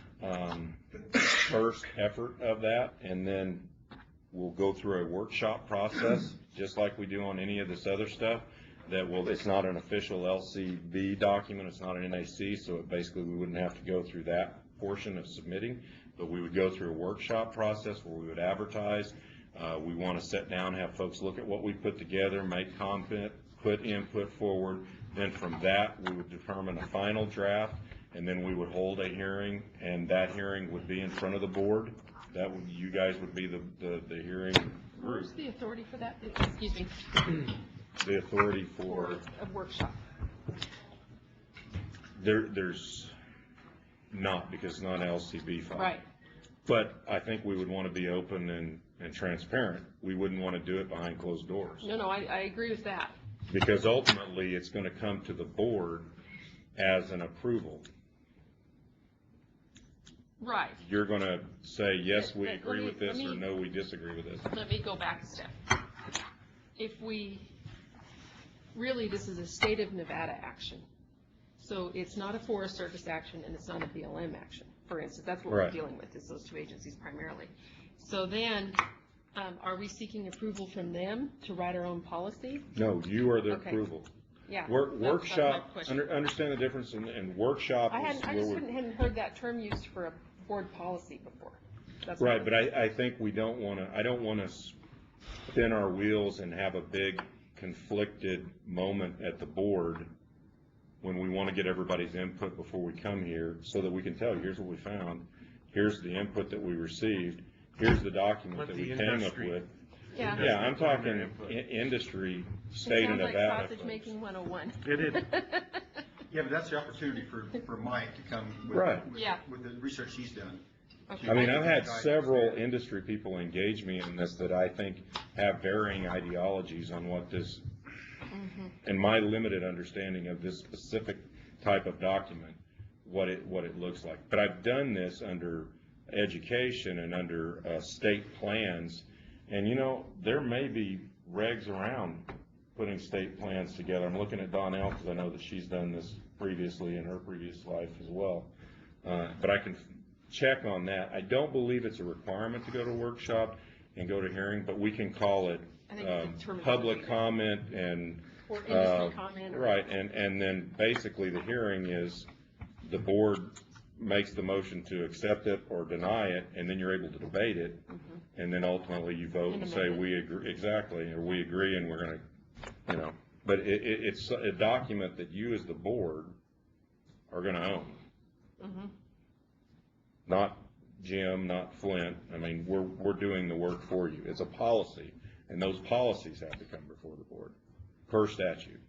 first effort of that, and then we'll go through a workshop process, just like we do on any of this other stuff. It's not an official LCV document, it's not an NAC, so basically we wouldn't have to go through that portion of submitting, but we would go through a workshop process where we would advertise. We want to sit down, have folks look at what we put together, make comment, put input forward. Then from that, we would determine a final draft, and then we would hold a hearing, and that hearing would be in front of the board. You guys would be the hearing group. Where's the authority for that? Excuse me. The authority for a workshop. There's not, because it's not an LCB file. Right. But I think we would want to be open and transparent. We wouldn't want to do it behind closed doors. No, I agree with that. Because ultimately, it's going to come to the board as an approval. Right. You're going to say, yes, we agree with this, or no, we disagree with this. Let me go back a step. If this is a state of Nevada action. So it's not a Forest Service action, and it's not a BLM action, for instance. That's what we're dealing with, is those two agencies primarily. So then, are we seeking approval from them to write our own policy? No, you are the approval. Yeah. Workshop, understand the difference in workshop. I just hadn't heard that term used for a board policy before. That's Right, but I think I don't want to spin our wheels and have a big conflicted moment at the board when we want to get everybody's input before we come here, so that we can tell, here's what we found, here's the input that we received, here's the document that we came up with. Yeah. Yeah, I'm talking industry, state of It sounds like Nevada. sausage making 101. It is. Yeah, but that's the opportunity for Mike to come Right. with the research he's done. I mean, I've had several industry people engage me in this that I think have varying ideologies on what this, and my limited understanding of this specific type of document, what it looks like. But I've done this under education and under state plans, and there may be regs around putting state plans together. I'm looking at Donnell because I know that she's done this previously in her previous life as well. But I can check on that. I don't believe it's a requirement to go to workshop and go to hearing, but we can call it public comment and or industry comment. Right, and then basically the hearing is the board makes the motion to accept it or deny it, and then you're able to debate it, and then ultimately you vote and say we agree, exactly, or we agree, and we're going to, but it's a document that you as the board are going to own. Not Jim, not Flint. I mean, we're doing the work for you. It's a policy, and those policies have to come before the board per statute.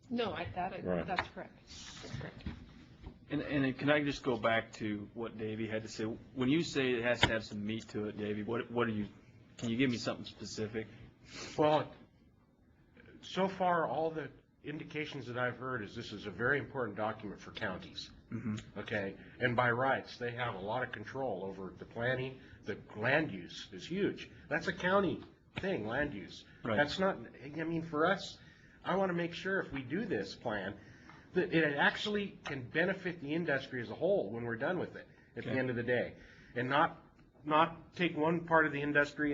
No, Right. That's correct. That's correct. And then can I just go back to what Davey had to say? When you say it has to have some meat to it, Davey, what are you? Can you give me something specific? Well, so far all the indications that I've heard is this is a very important document for counties. Okay, and by rights they have a lot of control over the planning. The land use is huge. That's a county thing, land use. Right. That's not. I mean, for us, I want to make sure if we do this plan, that it actually can benefit the industry as a whole when we're done with it at the end of the day, and not take one part of the industry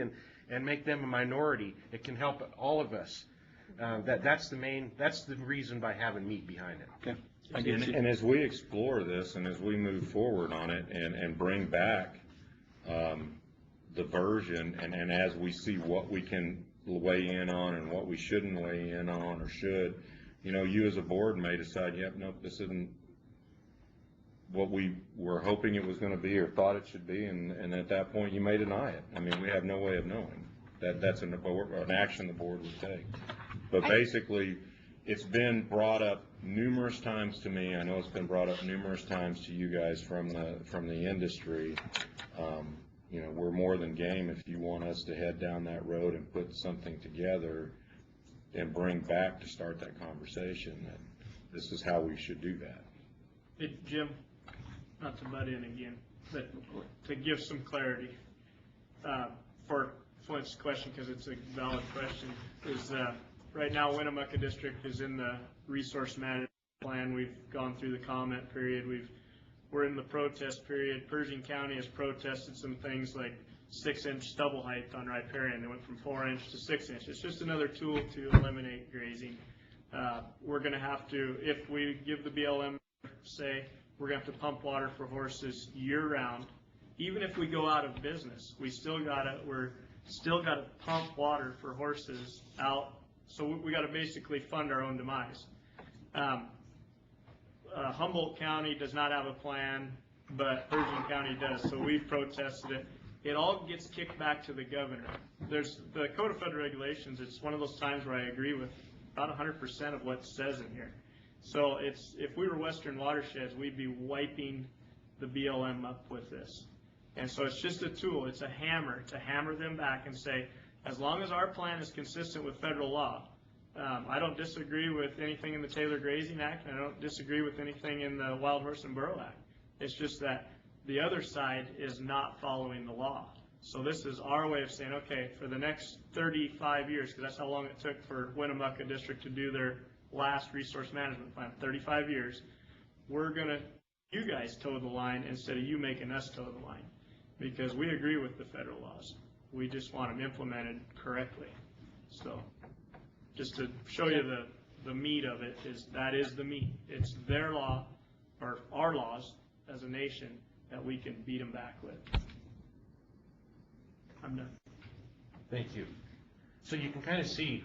and make them a minority. It can help all of us. That's the reason by having meat behind it. Okay. And as we explore this and as we move forward on it and bring back the version and as we see what we can weigh in on and what we shouldn't weigh in on or should, you as a board may decide, yep, nope, this isn't what we were hoping it was going to be or thought it should be, and at that point you may deny it. I mean, we have no way of knowing. That's an action the board would take. But basically, it's been brought up numerous times to me. I know it's been brought up numerous times to you guys from the industry. We're more than game if you want us to head down that road and put something together and bring back to start that conversation that this is how we should do that. Hey, Jim, not to butt in again, but to give some clarity for Flint's question, because it's a valid question, is right now Winnemucca District is in the resource management plan. We've gone through the comment period. We're in the protest period. Pershing County has protested some things like 6-inch stubble height on riparian. They went from 4-inch to 6-inch. It's just another tool to eliminate grazing. We're going to have to, if we give the BLM say, we're going to have to pump water for horses year-round. Even if we go out of business, we're still got to pump water for horses out. So we got to basically fund our own demise. Humboldt County does not have a plan, but Pershing County does. So we've protested it. It all gets kicked back to the governor. There's the Code of Federal Regulations. It's one of those times where I agree with about 100% of what it says in here. So if we were Western Watersheds, we'd be wiping the BLM up with this. And so it's just a tool. It's a hammer to hammer them back and say, as long as our plan is consistent with federal law, I don't disagree with anything in the Taylor Grazing Act, and I don't disagree with anything in the Wild Horse and Burro Act. It's just that the other side is not following the law. So this is our way of saying, okay, for the next 35 years, because that's how long it took for Winnemucca District to do their last resource management plan, 35 years, we're going to, you guys toe the line instead of you making us toe the line, because we agree with the federal laws. We just want them implemented correctly. So just to show you the meat of it, that is the meat. It's their law, or our laws as a nation, that we can beat them back with. I'm done. Thank you. So you can kind of see,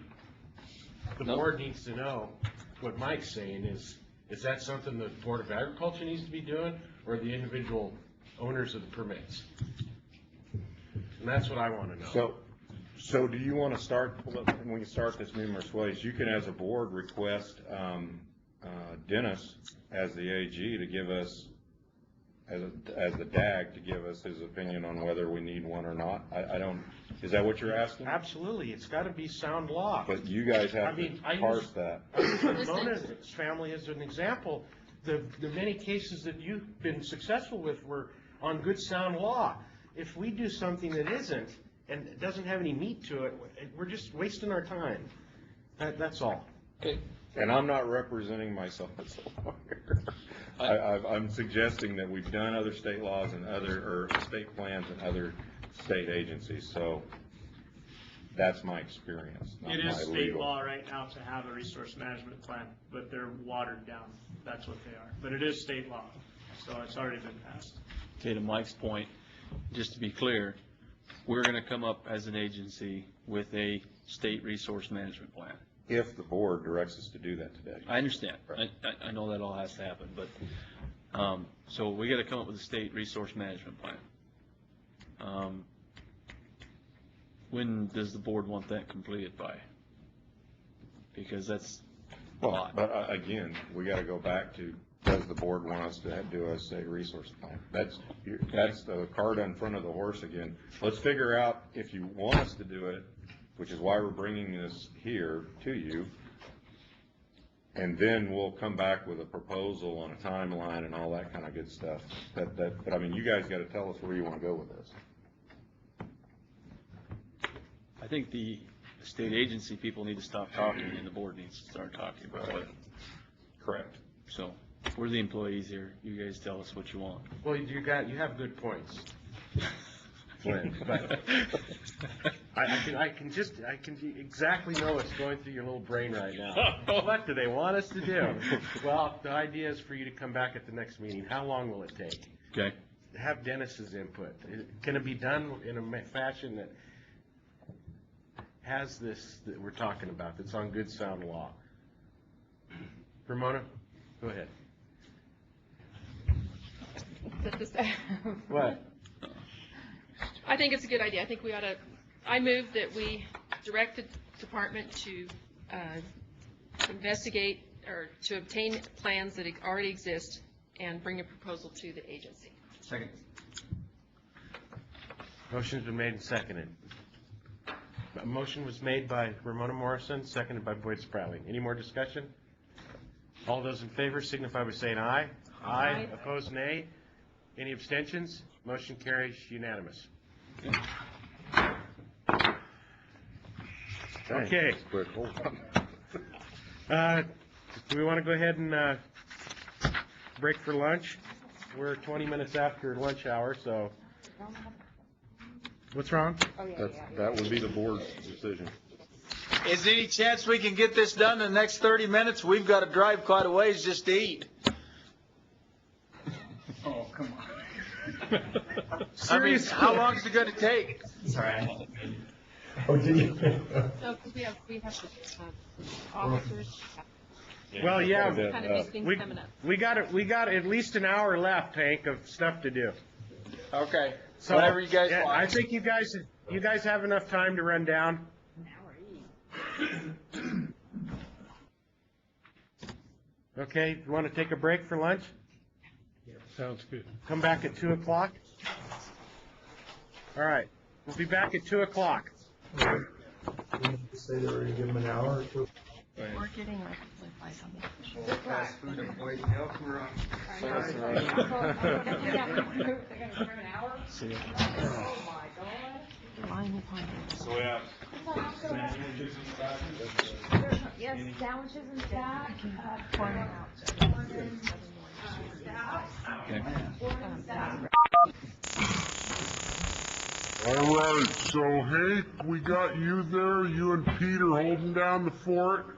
the board needs to know what Mike's saying is that something the Board of Agriculture needs to be doing, or the individual owners of the permits? And that's what I want to know. So do you want to start, we can start this numerous ways. You can, as a board, request Dennis as the AG to give us, as the DAG, to give us his opinion on whether we need one or not. I don't, is that what you're asking? Absolutely, it's got to be sound law. But you guys have to parse that. I use Ramona's family as an example. The many cases that you've been successful with were on good sound law. If we do something that isn't, and it doesn't have any meat to it, we're just wasting our time. That's all. Okay. And I'm not representing myself as a lawyer. I'm suggesting that we've done other state laws and or state plans and other state agencies, so that's my experience. It is state law right now to have a resource management plan, but they're watered down. That's what they are. But it is state law, so it's already been passed. Okay, to Mike's point, just to be clear, we're going to come up as an agency with a state resource management plan. If the board directs us to do that today. I understand. I know that all has to happen, but, so we got to come up with a state resource management plan. When does the board want that completed by? Because that's a lot. But again, we got to go back to, does the board want us to do a state resource plan? That's the cart in front of the horse again. Let's figure out if you want us to do it, which is why we're bringing this here to you, and then we'll come back with a proposal on a timeline and all that kind of good stuff. But I mean, you guys got to tell us where you want to go with this. I think the state agency people need to stop talking, and the board needs to start talking about it. Correct. So we're the employees here. You guys tell us what you want. Well, you have good points, Flynn. But I can exactly know what's going through your little brain right now. What do they want us to do? Well, the idea is for you to come back at the next meeting. How long will it take? Okay. Have Dennis's input. Can it be done in a fashion that has this that we're talking about, that's on good sound law? Ramona, go ahead. What? I think it's a good idea. I think we ought to, I move that we direct the department to investigate or to obtain plans that already exist and bring a proposal to the agency. Second. Motion's been made and seconded. A motion was made by Ramona Morrison, seconded by Boyd Sprouting. Any more discussion? All those in favor signify by saying aye. Aye. Opposed, nay. Any abstentions? Motion carries unanimous. Okay. Do we want to go ahead and break for lunch? We're 20 minutes after lunch hour, so. What's wrong? That would be the board's decision. Is there any chance we can get this done in the next 30 minutes? We've got to drive quite a ways just to eat. Oh, come on. I mean, how long is it going to take? Sorry. Oh, did you? No, because we have officers. Well, yeah, Kind of these things coming up. we got at least an hour left, Hank, of stuff to do. Okay. So, whatever you guys want. I think you guys have enough time to run down. Okay, you want to take a break for lunch? Yeah, sounds good. Come back at 2 o'clock? All right, we'll be back at 2 o'clock. Say they were going to give them an hour or two. We're getting like something. Fast food employees, help, we're on. They're gonna bring an hour? Oh my God. So we have Yes, sandwiches and staff. All right, so Hank, we got you there, you and Peter holding down the fort?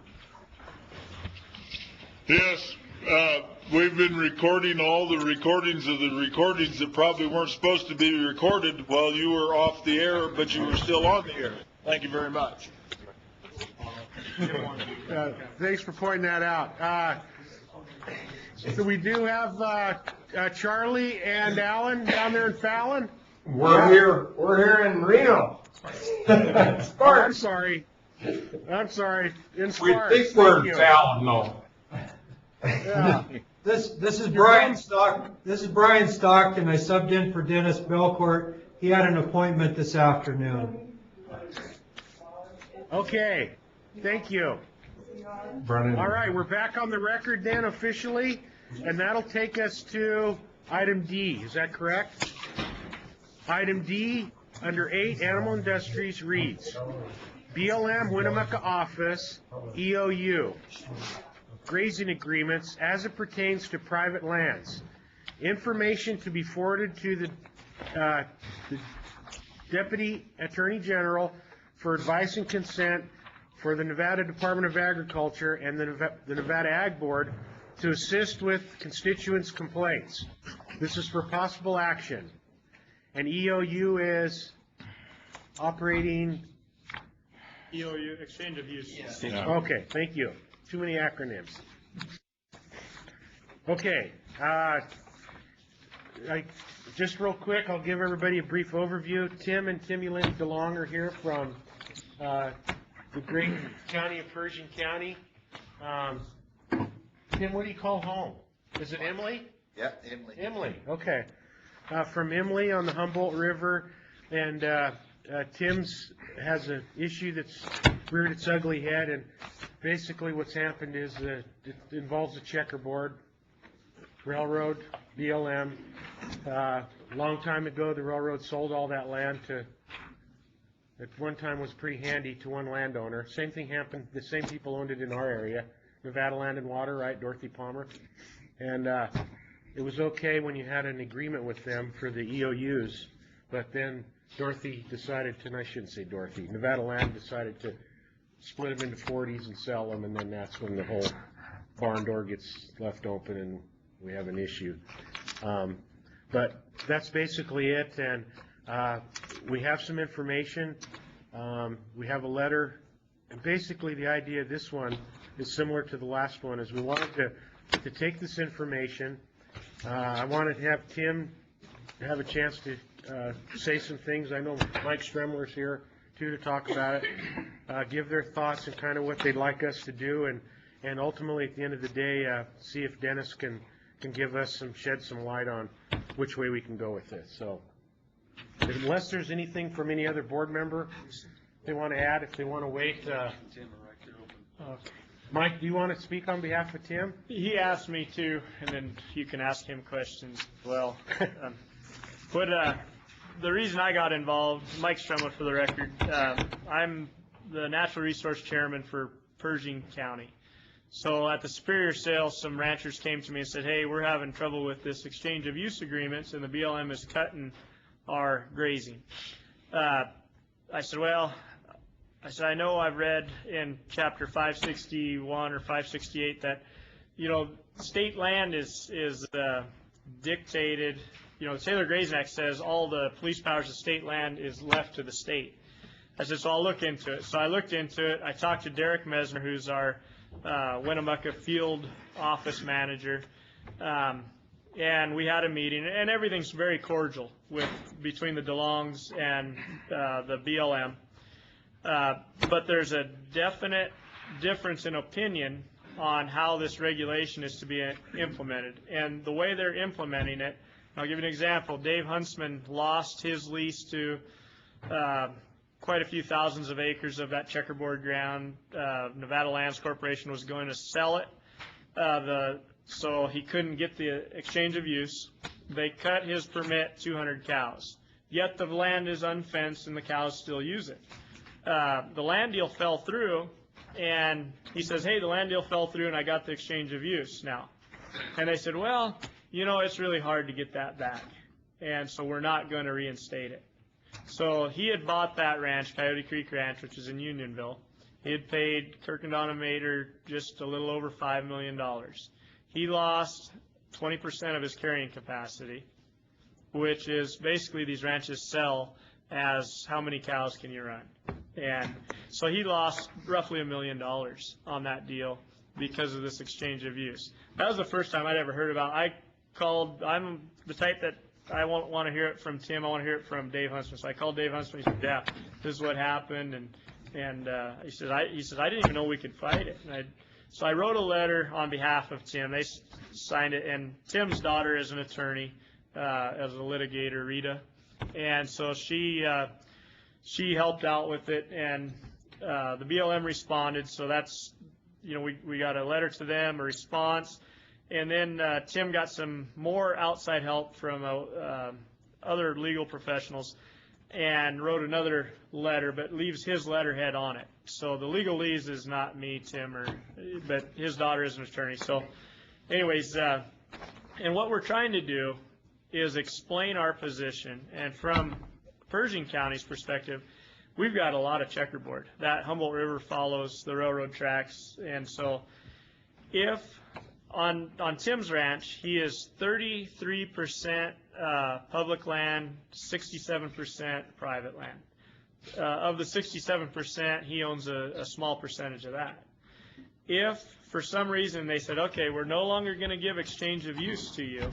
Yes. we've been recording all the recordings of the recordings that probably weren't supposed to be recorded while you were off the air, but you were still on the air. Thank you very much. Thanks for pointing that out. So we do have Charlie and Alan down there in Fallon. We're here in Reno. I'm sorry. In Sparks. We think we're in Fallon, though. Yeah. This is Brian Stockton. This is Brian Stockton. I subbed in for Dennis Belcourt. He had an appointment this afternoon. Okay. Thank you. Brennan. All right, we're back on the record then officially, and that'll take us to item D. Is that correct? Item D, under 8, Animal Industries reads, BLM Winnemucca Office, EOU, grazing agreements as it pertains to private lands. Information to be forwarded to the Deputy Attorney General for advice and consent for the Nevada Department of Agriculture and the Nevada Ag Board to assist with constituents' complaints. This is for possible action. And EOU is operating... EOU, exchange of use. Yeah. Okay, thank you. Too many acronyms. Okay, just real quick, I'll give everybody a brief overview. Tim and Timmy Lynn DeLong are here from the great county of Pershing County. Tim, what do you call home? Is it Emily? Yeah, Emily. Emily, okay. From Emily on the Humboldt River, and Tim's has an issue that's reared its ugly head, and basically what's happened is it involves a checkerboard railroad, BLM. A long time ago, the railroad sold all that land to, at one time was pretty handy, to one landowner. Same thing happened, the same people owned it in our area, Nevada Land and Water, right, Dorothy Palmer. And it was okay when you had an agreement with them for the EOUs, but then Dorothy decided to, and I shouldn't say Dorothy, Nevada Land decided to split them into 40s and sell them, and then that's when the whole barn door gets left open and we have an issue. But that's basically it, and we have some information. We have a letter, and basically the idea of this one is similar to the last one, is we wanted to take this information. I wanted to have Tim have a chance to say some things. I know Mike Stremler's here too to talk about it, give their thoughts and kind of what they'd like us to do, and ultimately at the end of the day, see if Dennis can give us shed some light on which way we can go with this. So unless there's anything from any other board member they want to add, if they want to wait. Mike, do you want to speak on behalf of Tim? He asked me to, and then you can ask him questions as well. But the reason I got involved, Mike Stremler for the record, I'm the Natural Resource Chairman for Pershing County. So at the Superior sale, some ranchers came to me and said, hey, we're having trouble with this exchange of use agreements, and the BLM is cutting our grazing. I said, well, I know I've read in chapter 561 or 568 that, state land is dictated. The Taylor Grazing Act says all the police powers of state land is left to the state. I said, so I'll look into it. So I looked into it. I talked to Derek Mesner, who's our Winnemucca field office manager, and we had a meeting, and everything's very cordial between the DeLongs and the BLM. But there's a definite difference in opinion on how this regulation is to be implemented. And the way they're implementing it, I'll give you an example. Dave Huntsman lost his lease to quite a few thousands of acres of that checkerboard ground. Nevada Lands Corporation was going to sell it, so he couldn't get the exchange of use. They cut his permit 200 cows. Yet the land is unfenced and the cows still use it. The land deal fell through, and he says, hey, the land deal fell through and I got the exchange of use now. And they said, well, it's really hard to get that back, and so we're not going to reinstate it. So he had bought that ranch, Coyote Creek Ranch, which is in Unionville. He had paid Kirkendon and Mater just a little over $5 million. he lost 20% of his carrying capacity, which is basically these ranches sell as how many cows can you run. And so he lost roughly $1 million on that deal because of this exchange of use. That was the first time I'd ever heard about. I'm the type that I won't want to hear it from Tim. I want to hear it from Dave Huntsman. So I called Dave Huntsman. He said, "Yeah, this is what happened." And he says, I didn't even know we could fight it. So I wrote a letter on behalf of Tim. They signed it, and Tim's daughter is an attorney, as a litigator, Rita, and so she helped out with it, and the BLM responded. So that's, we got a letter to them, a response, and then Tim got some more outside help from other legal professionals, and wrote another letter, but leaves his letterhead on it. So the legalese is not me, Tim, but his daughter is an attorney. So anyways, and what we're trying to do is explain our position. And from Pershing County's perspective, we've got a lot of checkerboard. That Humboldt River follows the railroad tracks. And so if on Tim's ranch, he is 33% public land, 67% private land. Of the 67%, he owns a small percentage of that. If for some reason they said, okay, we're no longer going to give exchange of use to you,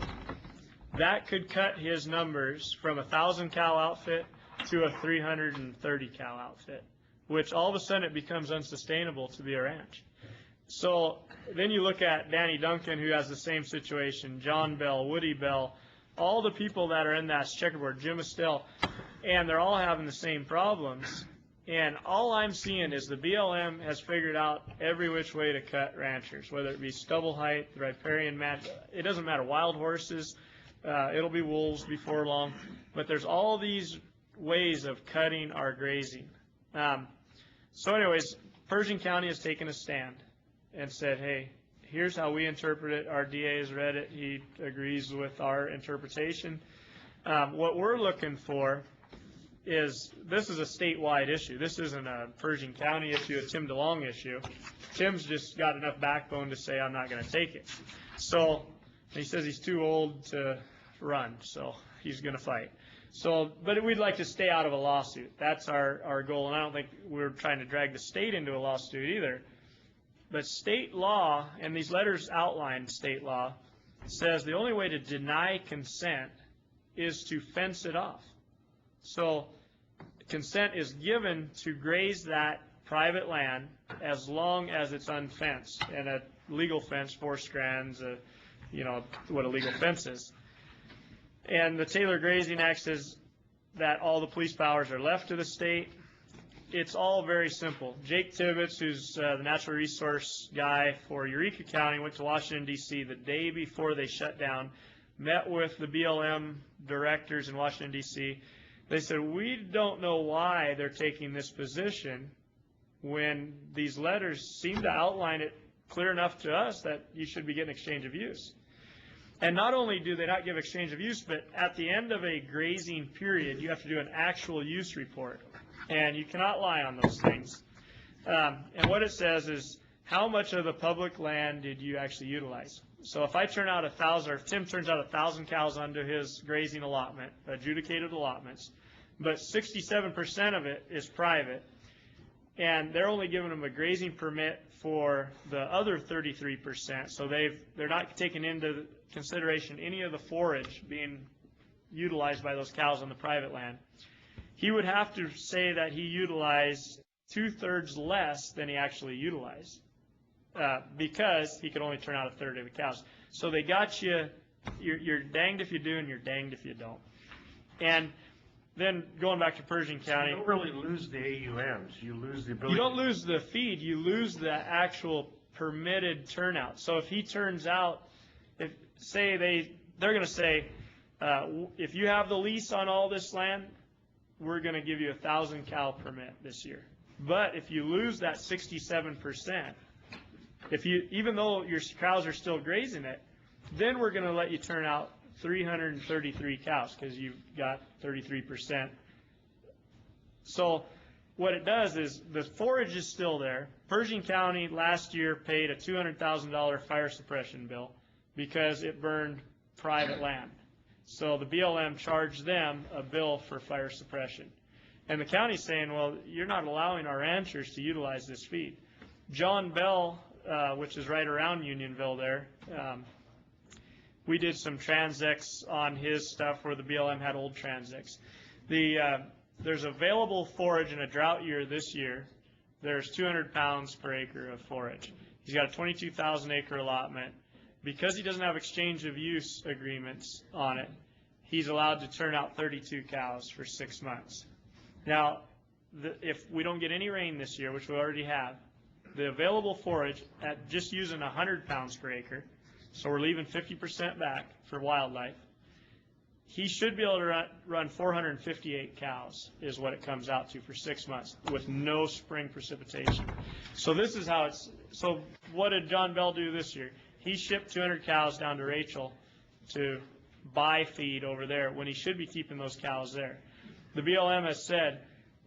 that could cut his numbers from a 1,000 cow outfit to a 330 cow outfit, which all of a sudden it becomes unsustainable to be a ranch. So then you look at Danny Duncan, who has the same situation, John Bell, Woody Bell, all the people that are in that checkerboard, Jim Estelle, and they're all having the same problems. And all I'm seeing is the BLM has figured out every which way to cut ranchers, whether it be stubble height, the riparian match, it doesn't matter, wild horses, it'll be wolves before long, but there's all these ways of cutting our grazing. So anyways, Pershing County has taken a stand and said, hey, here's how we interpret it. Our DA has read it. He agrees with our interpretation. What we're looking for is, this is a statewide issue. This isn't a Pershing County issue, a Tim DeLong issue. Tim's just got enough backbone to say, I'm not going to take it. So he says he's too old to run, so he's going to fight. So, but we'd like to stay out of a lawsuit. That's our goal, and I don't think we're trying to drag the state into a lawsuit either. But state law, and these letters outline state law, says the only way to deny consent is to fence it off. So consent is given to graze that private land as long as it's unfenced, and a legal fence, 4 strands, what a legal fence is. And the Taylor Grazing Act says that all the police powers are left to the state. It's all very simple. Jake Tibbetts, who's the natural resource guy for Eureka County, went to Washington, D.C. the day before they shut down, met with the BLM directors in Washington, D.C. They said, we don't know why they're taking this position when these letters seem to outline it clear enough to us that you should be getting exchange of use. And not only do they not give exchange of use, but at the end of a grazing period, you have to do an actual use report. And you cannot lie on those things. And what it says is, how much of the public land did you actually utilize? So if I turn out 1,000, or if Tim turns out 1,000 cows onto his grazing allotment, adjudicated allotments, but 67% of it is private, and they're only giving them a grazing permit for the other 33%, so they're not taking into consideration any of the forage being utilized by those cows on the private land. He would have to say that he utilized 2/3 less than he actually utilized, because he could only turn out 1/3 of the cows. So they got you, you're danged if you do and you're danged if you don't. And then going back to Pershing County. You don't really lose the AUMs. You lose the ability. You don't lose the feed. You lose the actual permitted turnout. So if he turns out, they're going to say, if you have the lease on all this land, we're going to give you 1,000 cow permit this year. But if you lose that 67%, even though your cows are still grazing it, then we're going to let you turn out 333 cows because you've got 33%. So what it does is the forage is still there. Pershing County last year paid a $200,000 fire suppression bill. because it burned private land. So the BLM charged them a bill for fire suppression. And the county's saying, well, you're not allowing our ranchers to utilize this feed. John Bell, which is right around Unionville there, we did some transects on his stuff where the BLM had old transects. There's available forage in a drought year this year. There's 200 pounds per acre of forage. He's got a 22,000 acre allotment. Because he doesn't have exchange of use agreements on it, he's allowed to turn out 32 cows for 6 months. Now, if we don't get any rain this year, which we already have, the available forage at just using 100 pounds per acre, so we're leaving 50% back for wildlife, he should be able to run 458 cows is what it comes out to for 6 months with no spring precipitation. So this is how so what did John Bell do this year? He shipped 200 cows down to Rachel to buy feed over there when he should be keeping those cows there. The BLM has said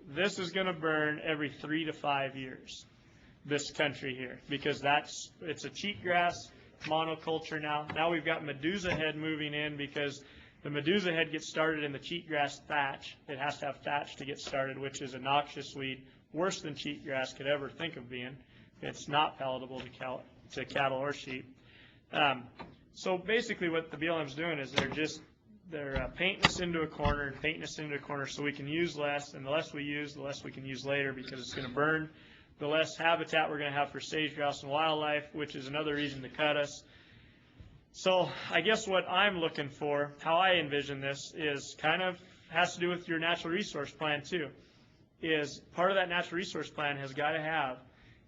this is going to burn every 3 to 5 years, this country here, because it's a cheatgrass monoculture now. Now we've got Medusa head moving in because the Medusa head gets started in the cheatgrass thatch. It has to have thatch to get started, which is a noxious weed, worse than cheatgrass could ever think of being. It's not palatable to cattle or sheep. So basically what the BLM's doing is they're painting us into a corner and painting us into a corner so we can use less, and the less we use, the less we can use later because it's going to burn the less habitat we're going to have for sage grouse and wildlife, which is another reason to cut us. So I guess what I'm looking for, how I envision this, is kind of has to do with your natural resource plan too. Is part of that natural resource plan has got to have,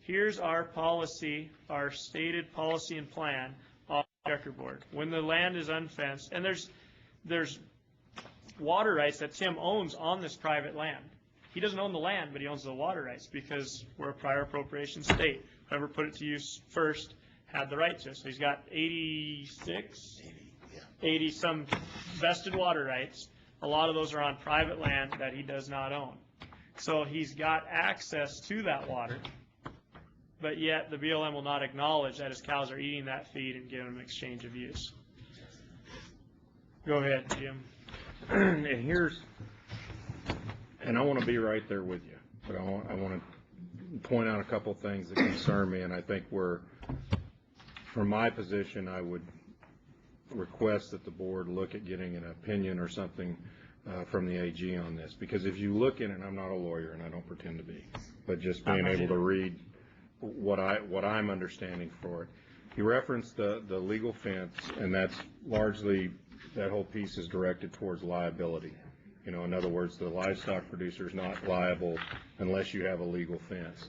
here's our policy, our stated policy and plan on the checkerboard. When the land is unfenced, and there's water rights that Tim owns on this private land. He doesn't own the land, but he owns the water rights because we're a prior appropriation state. Whoever put it to use first had the right to it. So he's got 80 some vested water rights. A lot of those are on private land that he does not own. So he's got access to that water, but yet the BLM will not acknowledge that his cows are eating that feed and giving them exchange of use. Go ahead, Jim. And I want to be right there with you, but I want to point out a couple things that concern me, and I think from my position, I would request that the board look at getting an opinion or something from the AG on this, because if you look in it, and I'm not a lawyer and I don't pretend to be, but just being able to read what I'm understanding for it. You referenced the legal fence, and that's largely, that whole piece is directed towards liability. You know, in other words, the livestock producer is not liable unless you have a legal fence.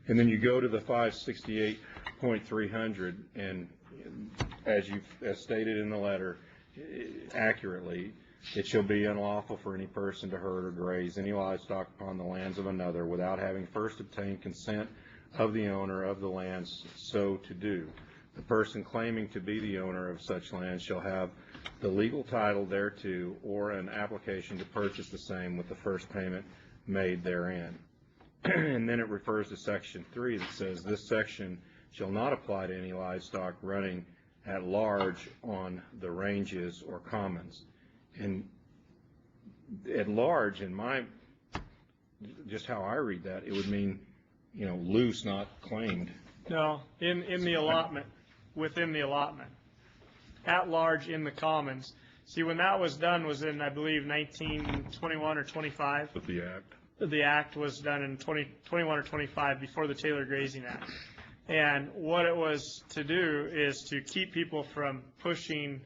And then you go to the 568.300, and as stated in the letter accurately, it shall be unlawful for any person to herd or graze any livestock upon the lands of another without having first obtained consent of the owner of the lands so to do. The person claiming to be the owner of such land shall have the legal title thereto or an application to purchase the same with the first payment made therein. And then it refers to section 3 that says this section shall not apply to any livestock running at large on the ranges or commons. And at large, in just how I read that, it would mean, you know, loose, not claimed. No, in the allotment, within the allotment. At large in the commons. See, when that was done was in, I believe, 1921 or 25. With the act. The act was done in 21 or 25 before the Taylor Grazing Act. And what it was to do is to keep people from pushing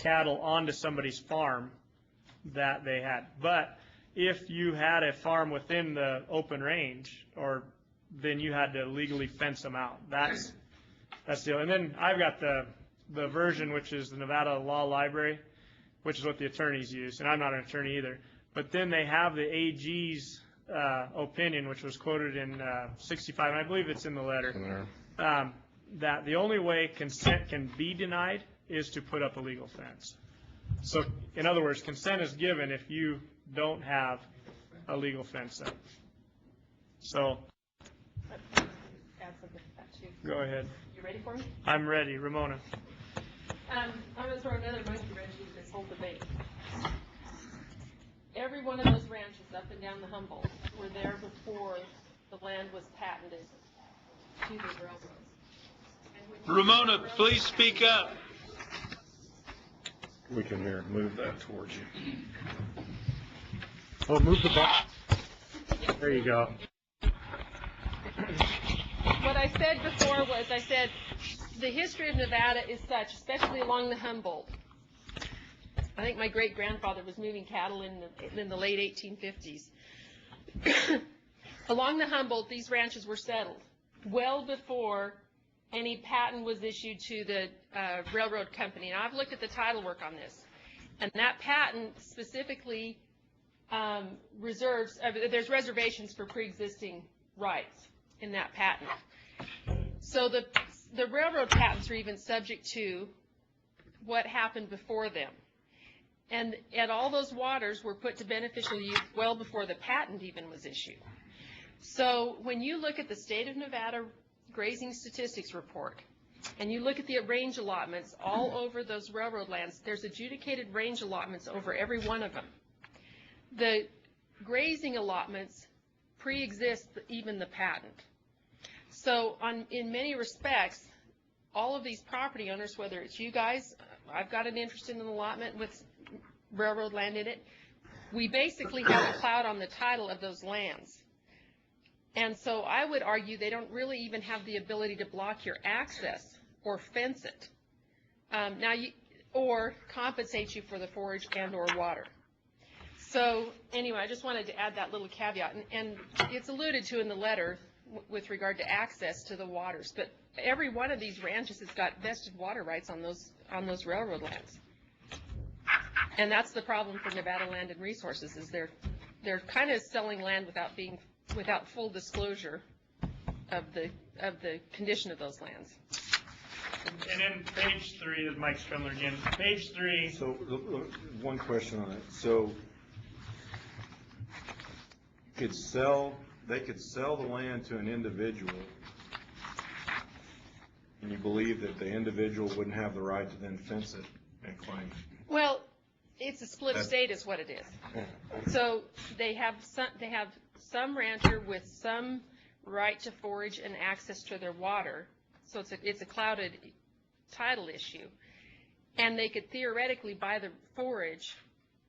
cattle onto somebody's farm that they had. But if you had a farm within the open range, then you had to legally fence them out. That's the deal. And then I've got the version, which is the Nevada Law Library, which is what the attorneys use, and I'm not an attorney either. But then they have the AG's opinion, which was quoted in 65, and I believe it's in the letter, that the only way consent can be denied is to put up a legal fence. So, in other words, consent is given if you don't have a legal fence up. So, Add something to that too. Go ahead. You ready for me? I'm ready. Ramona. I'm going to throw another monkey wrench into this whole debate. Every one of those ranches up and down the Humboldt were there before the land was patented to the railroads. Ramona, please speak up. We can here, move that towards you. Oh, move the box. There you go. What I said before was, I said, the history of Nevada is such, especially along the Humboldt. I think my great-grandfather was moving cattle in the late 1850s. Along the Humboldt, these ranches were settled well before any patent was issued to the railroad company. And I've looked at the title work on this. And that patent specifically there's reservations for pre-existing rights in that patent. So the railroad patents are even subject to what happened before them. And all those waters were put to beneficial use well before the patent even was issued. So when you look at the State of Nevada Grazing Statistics Report, and you look at the range allotments all over those railroad lands, there's adjudicated range allotments over every one of them. The grazing allotments pre-exist even the patent. So in many respects, all of these property owners, whether it's you guys, I've got an interest in an allotment with railroad land in it, we basically have a cloud on the title of those lands. And so I would argue they don't really even have the ability to block your access or fence it, or compensate you for the forage and or water. So anyway, I just wanted to add that little caveat, and it's alluded to in the letter with regard to access to the waters. But every one of these ranches has got vested water rights on those railroad lands, and that's the problem for Nevada Land and Resources is they're kind of selling land without full disclosure of the condition of those lands. And then page 3, this is Mike Strumler again. Page 3. So one question on it. So they could sell the land to an individual, and you believe that the individual wouldn't have the right to then fence it and claim it? Well, it's a split estate is what it is. So they have some rancher with some right to forage and access to their water. So it's a clouded title issue. And they could theoretically buy the forage,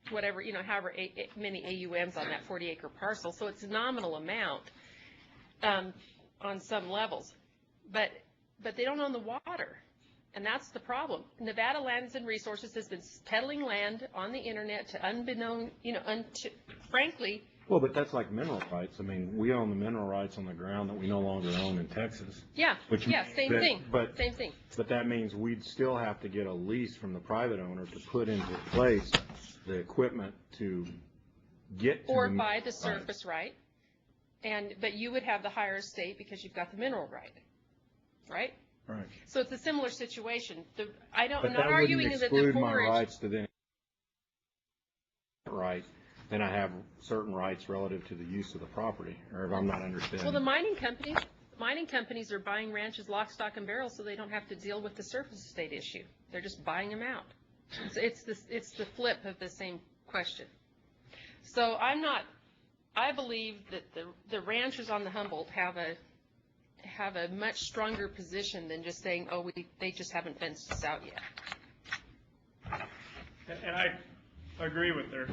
whatever, however many AUMs on that 40-acre parcel. So it's a nominal amount on some levels. But they don't own the water. And that's the problem. Nevada Lands and Resources has been peddling land on the internet to unbeknown, frankly. Well, but that's like mineral rights. I mean, we own the mineral rights on the ground that we no longer own in Texas. Yeah, same thing. Same thing. But that means we'd still have to get a lease from the private owner to put into place the equipment to get to or buy the surface right. But you would have the higher estate because you've got the mineral right, right? Right. So it's a similar situation. I'm not that arguing wouldn't that the exclude forage. my rights to then right. Then I have certain rights relative to the use of the property, or if I'm not understanding. Well, the mining companies are buying ranches lock, stock, and barrel, so they don't have to deal with the surface estate issue. They're just buying them out. It's the flip of the same question. So I believe that the ranchers on the Humboldt have a much stronger position than just saying, they just haven't fenced us out yet. And I agree with her.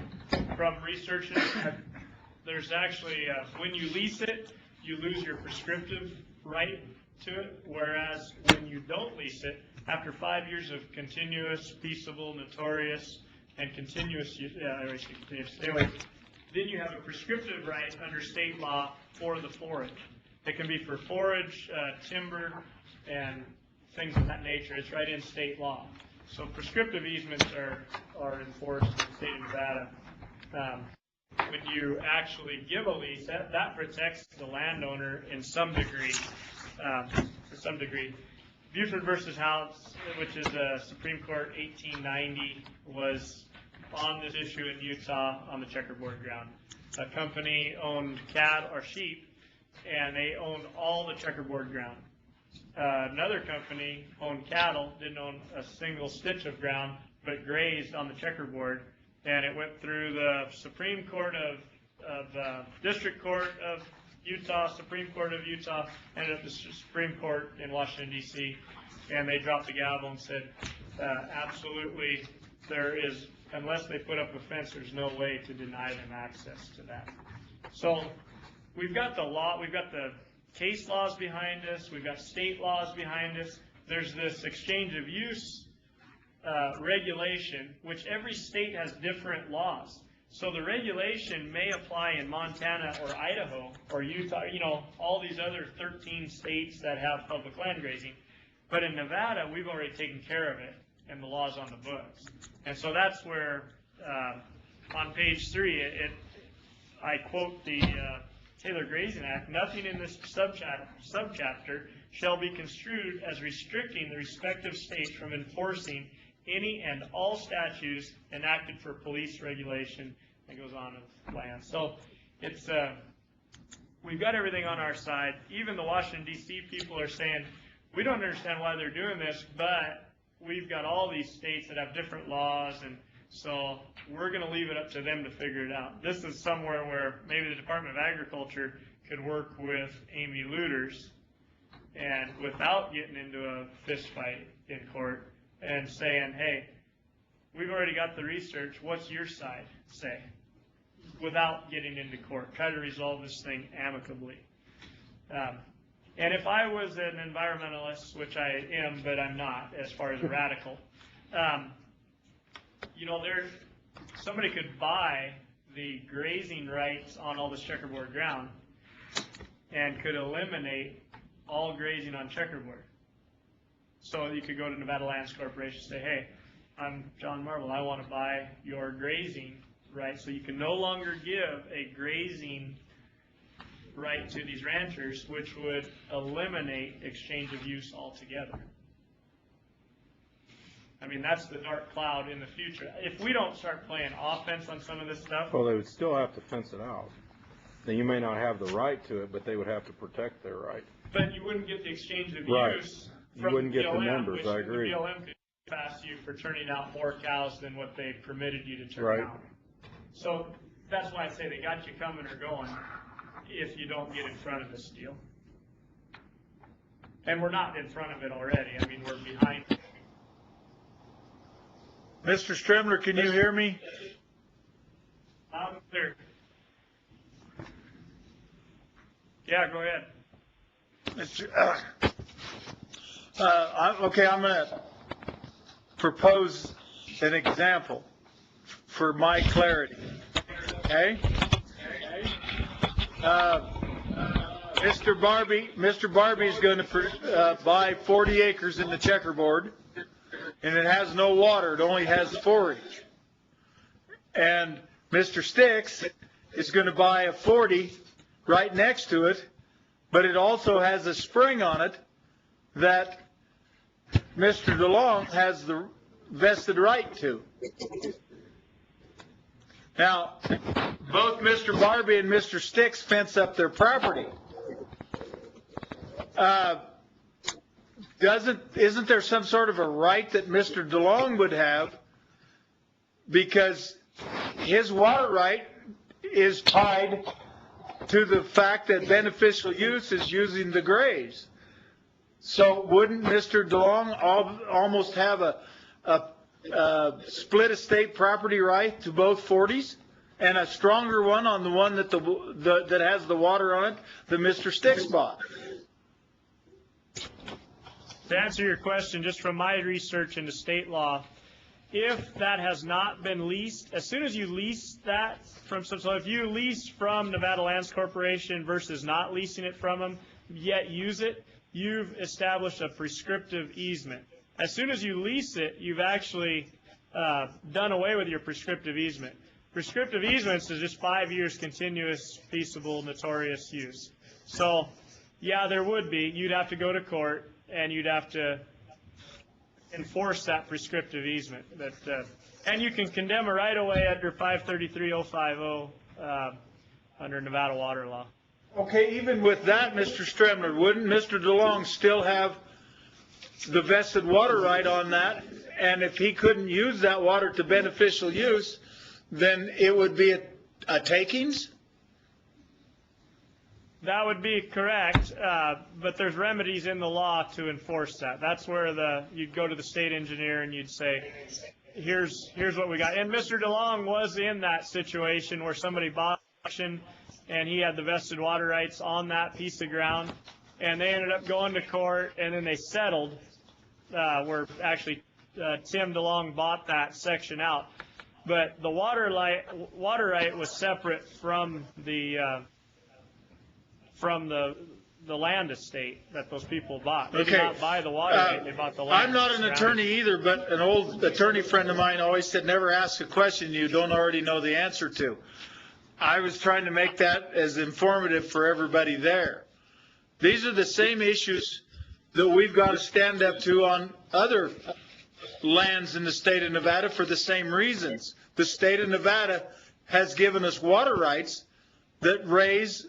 From researching, there's actually, when you lease it, you lose your prescriptive right to it, whereas when you don't lease it, after 5 years of continuous, peaceable, notorious, and continuous use, anyway, then you have a prescriptive right under state law for the forage. It can be for forage, timber, and things of that nature. It's right in state law. So prescriptive easements are enforced in the state of Nevada. When you actually give a lease, that protects the landowner in some degree. To some degree, Buford versus House, which is a Supreme Court 1890, was on this issue in Utah on the checkerboard ground. A company owned cattle or sheep, and they owned all the checkerboard ground. another company owned cattle, didn't own a single stitch of ground, but grazed on the checkerboard, and it went through the Supreme Court of District Court of Utah, Supreme Court of Utah, ended up the Supreme Court in Washington, D.C., and they dropped the gavel and said, absolutely, there is, unless they put up a fence, there's no way to deny them access to that. So we've got the law, we've got the case laws behind us, we've got state laws behind us. There's this exchange of use regulation, which every state has different laws. So the regulation may apply in Montana or Idaho or Utah, you know, all these other 13 states that have public land grazing. But in Nevada, we've already taken care of it, and the law's on the books. And so that's where, on page 3, I quote the Taylor Grazing Act, nothing in this subchapter shall be construed as restricting the respective states from enforcing any and all statutes enacted for police regulation that goes on with land. So it's we've got everything on our side. Even the Washington, D.C. people are saying, we don't understand why they're doing this, but we've got all these states that have different laws, and so we're going to leave it up to them to figure it out. This is somewhere where maybe the Department of Agriculture could work with Amy Lueders and without getting into a fist fight in court and saying, hey, we've already got the research, what's your side say? Without getting into court. Try to resolve this thing amicably. And if I was an environmentalist, which I am, but I'm not, as far as a radical, you know, somebody could buy the grazing rights on all this checkerboard ground and could eliminate all grazing on checkerboard. So you could go to Nevada Lands Corporation and say, hey, I'm John Marble, I want to buy your grazing rights. So you can no longer give a grazing right to these ranchers, which would eliminate exchange of use altogether. I mean, that's the dark cloud in the future. If we don't start playing offense on some of this stuff. Well, they would still have to fence it out. Now, you may not have the right to it, but they would have to protect their right. But you wouldn't get the exchange of use You wouldn't get the BLM, numbers, I agree. The BLM could pass you for turning out more cows than what they permitted you to turn out. So that's why I say they got you coming or going if you don't get in front of this deal. And we're not in front of it already. I mean, we're behind. Mr. Stremler, can you hear me? Clear. Yeah, go ahead. Okay, I'm going to propose an example for my clarity. Okay? Mr. Barbie's going to buy 40 acres in the checkerboard, and it has no water. It only has forage. And Mr. Sticks is going to buy a 40 right next to it, but it also has a spring on it that Mr. DeLong has the vested right to. Now, both Mr. Barbie and Mr. Sticks fence up their property. Isn't there some sort of a right that Mr. DeLong would have, because his water right is tied to the fact that beneficial use is using the graves? So wouldn't Mr. DeLong almost have a split estate property right to both 40s, and a stronger one on the one that that has the water on it than Mr. Sticks bought? To answer your question, just from my research into state law, if that has not been leased, as soon as you lease that from, so if you lease from Nevada Lands Corporation versus not leasing it from them, yet use it, you've established a prescriptive easement. As soon as you lease it, you've actually done away with your prescriptive easement. Prescriptive easements is just 5 years continuous, peaceable, notorious use. So, yeah, there would be. You'd have to go to court, and you'd have to enforce that prescriptive easement. And you can condemn a right-of-way under 533.050 under Nevada water law. Okay, even with that, Mr. Stremler, wouldn't Mr. DeLong still have the vested water right on that, and if he couldn't use that water to beneficial use, then it would be a takings? That would be correct, but there's remedies in the law to enforce that. That's where you'd go to the state engineer and you'd say, here's what we got. And Mr. DeLong was in that situation where somebody bought auction and he had the vested water rights on that piece of ground, and they ended up going to court, and then they settled, where actually Tim DeLong bought that section out. But the water right was separate from the land estate that those people bought. They did not buy the water right, they bought the land. I'm not an attorney either, but an old attorney friend of mine always said, never ask a question you don't already know the answer to. I was trying to make that as informative for everybody there. These are the same issues that we've got to stand up to on other lands in the state of Nevada for the same reasons. The state of Nevada has given us water rights that raise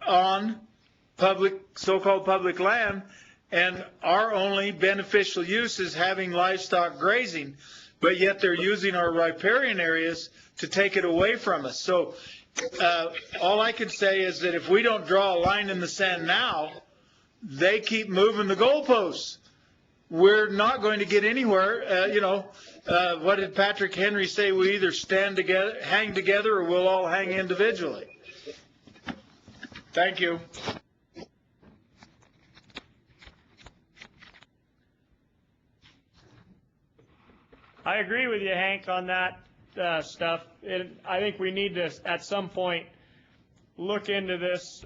on so-called public land, and our only beneficial use is having livestock grazing, but yet they're using our riparian areas to take it away from us. So all I can say is that if we don't draw a line in the sand now, they keep moving the goalposts. We're not going to get anywhere. What did Patrick Henry say? We either stand together, hang together, or we'll all hang individually. Thank you. I agree with you, Hank, on that stuff. I think we need to, at some point, look into this.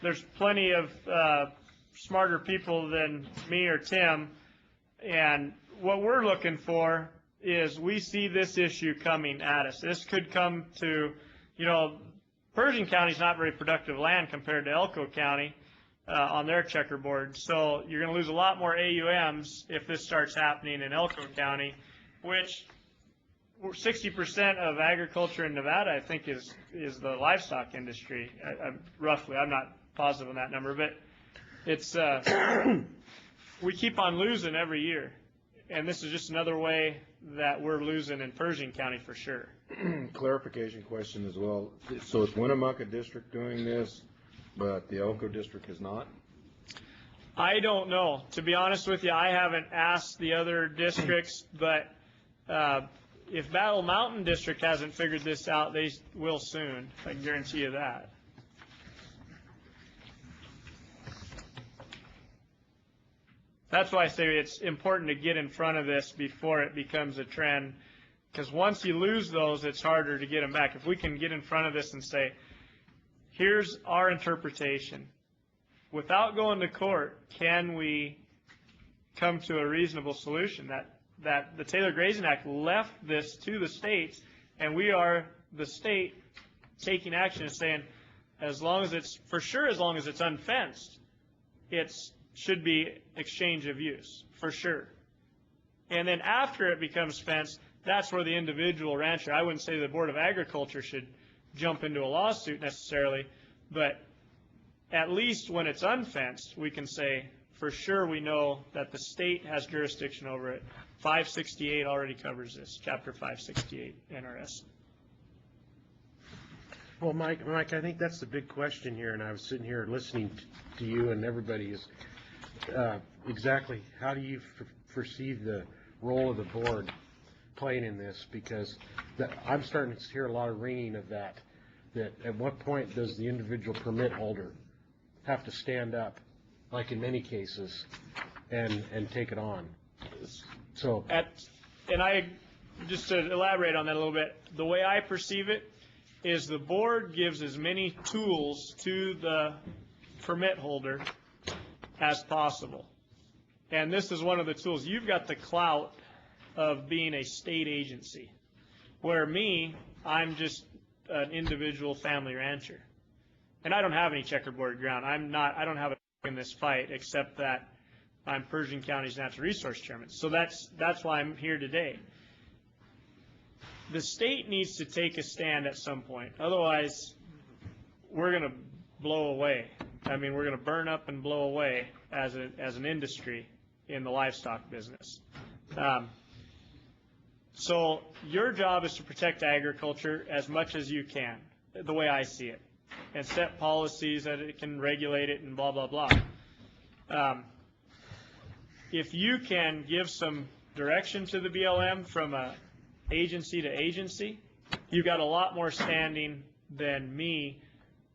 There's plenty of smarter people than me or Tim, and what we're looking for is we see this issue coming at us. This could come to, Pershing County's not very productive land compared to Elko County on their checkerboard. So you're going to lose a lot more AUMs if this starts happening in Elko County, which 60% of agriculture in Nevada, I think, is the livestock industry. Roughly, I'm not positive on that number, but it's we keep on losing every year, and this is just another way that we're losing in Pershing County for sure. Clarification question as well. So is Winnemucca District doing this, but the Elko District is not? I don't know. To be honest with you, I haven't asked the other districts, but if Battle Mountain District hasn't figured this out, they will soon. I can guarantee you that. That's why I say it's important to get in front of this before it becomes a trend, because once you lose those, it's harder to get them back. If we can get in front of this and say, here's our interpretation, without going to court, can we come to a reasonable solution? That the Taylor Grazing Act left this to the states, and we are the state taking action and saying, as long as it's unfenced, it's should be exchange of use, for sure. And then after it becomes fenced, that's where the individual rancher, I wouldn't say the Board of Agriculture should jump into a lawsuit necessarily, but at least when it's unfenced, we can say, for sure we know that the state has jurisdiction over it. 568 already covers this, Chapter 568 NRS. Well, Mike, I think that's the big question here, and I was sitting here listening to you and everybody is exactly how do you perceive the role of the board playing in this? Because I'm starting to hear a lot of ringing of that at what point does the individual permit holder have to stand up, like in many cases, and take it on? So, and I just to elaborate on that a little bit, the way I perceive it is the board gives as many tools to the permit holder as possible. And this is one of the tools. You've got the clout of being a state agency, where I'm just an individual family rancher. And I don't have any checkerboard ground. I don't have a in this fight, except that I'm Pershing County's natural resource chairman. So that's why I'm here today. The state needs to take a stand at some point. Otherwise, we're going to blow away. I mean, we're going to burn up and blow away as an industry in the livestock business. So your job is to protect agriculture as much as you can, the way I see it, and set policies that it can regulate it and blah, blah, blah. If you can give some direction to the BLM from agency to agency, you've got a lot more standing than me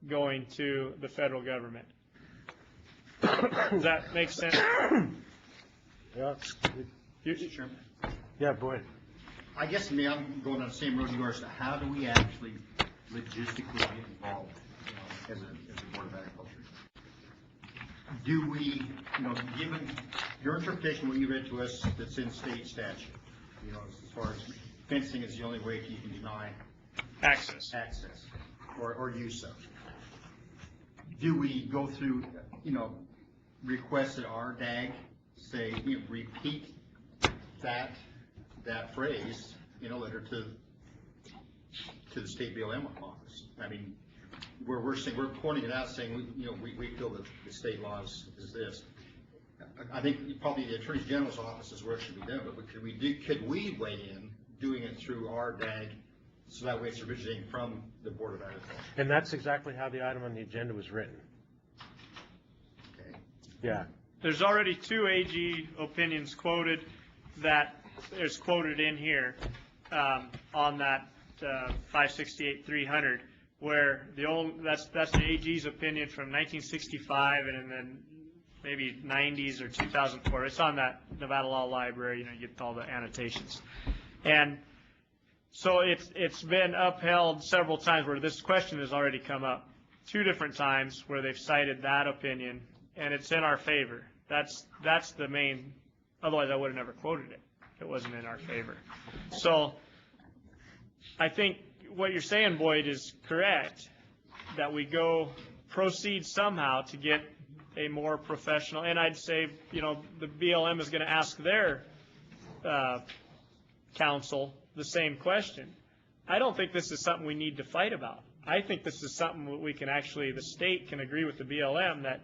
going to the federal government. Does that make sense? Yeah. Yeah, boy. I guess, I'm going on the same road you are, so how do we actually logistically get involved, as a Board of Agriculture? Do we, given your interpretation, what you read to us, that's in state statute, as far as fencing is the only way you can deny access or use of. Do we go through, requests at our DAG, say, repeat that phrase in a letter to the state BLM office? I mean, we're pointing it out, saying we feel that the state laws is this. I think probably the Attorney General's office is where it should be done, but could we weigh in doing it through our DAG, so that way it's originating from the Board of Agriculture? And that's exactly how the item on the agenda was written. Okay. Yeah. There's already 2 AG opinions quoted that is quoted in here on that 568-300, where that's the AG's opinion from 1965 and then maybe 90s or 2004. It's on that Nevada Law Library. You get all the annotations, and so it's been upheld several times where this question has already come up 2 different times where they've cited that opinion, and it's in our favor. That's the main. Otherwise, I would have never quoted it. It wasn't in our favor. So I think what you're saying, Boyd, is correct, that we proceed somehow to get a more professional, and I'd say, the BLM is going to ask their counsel the same question. I don't think this is something we need to fight about. I think this is something that we can actually, the state can agree with the BLM that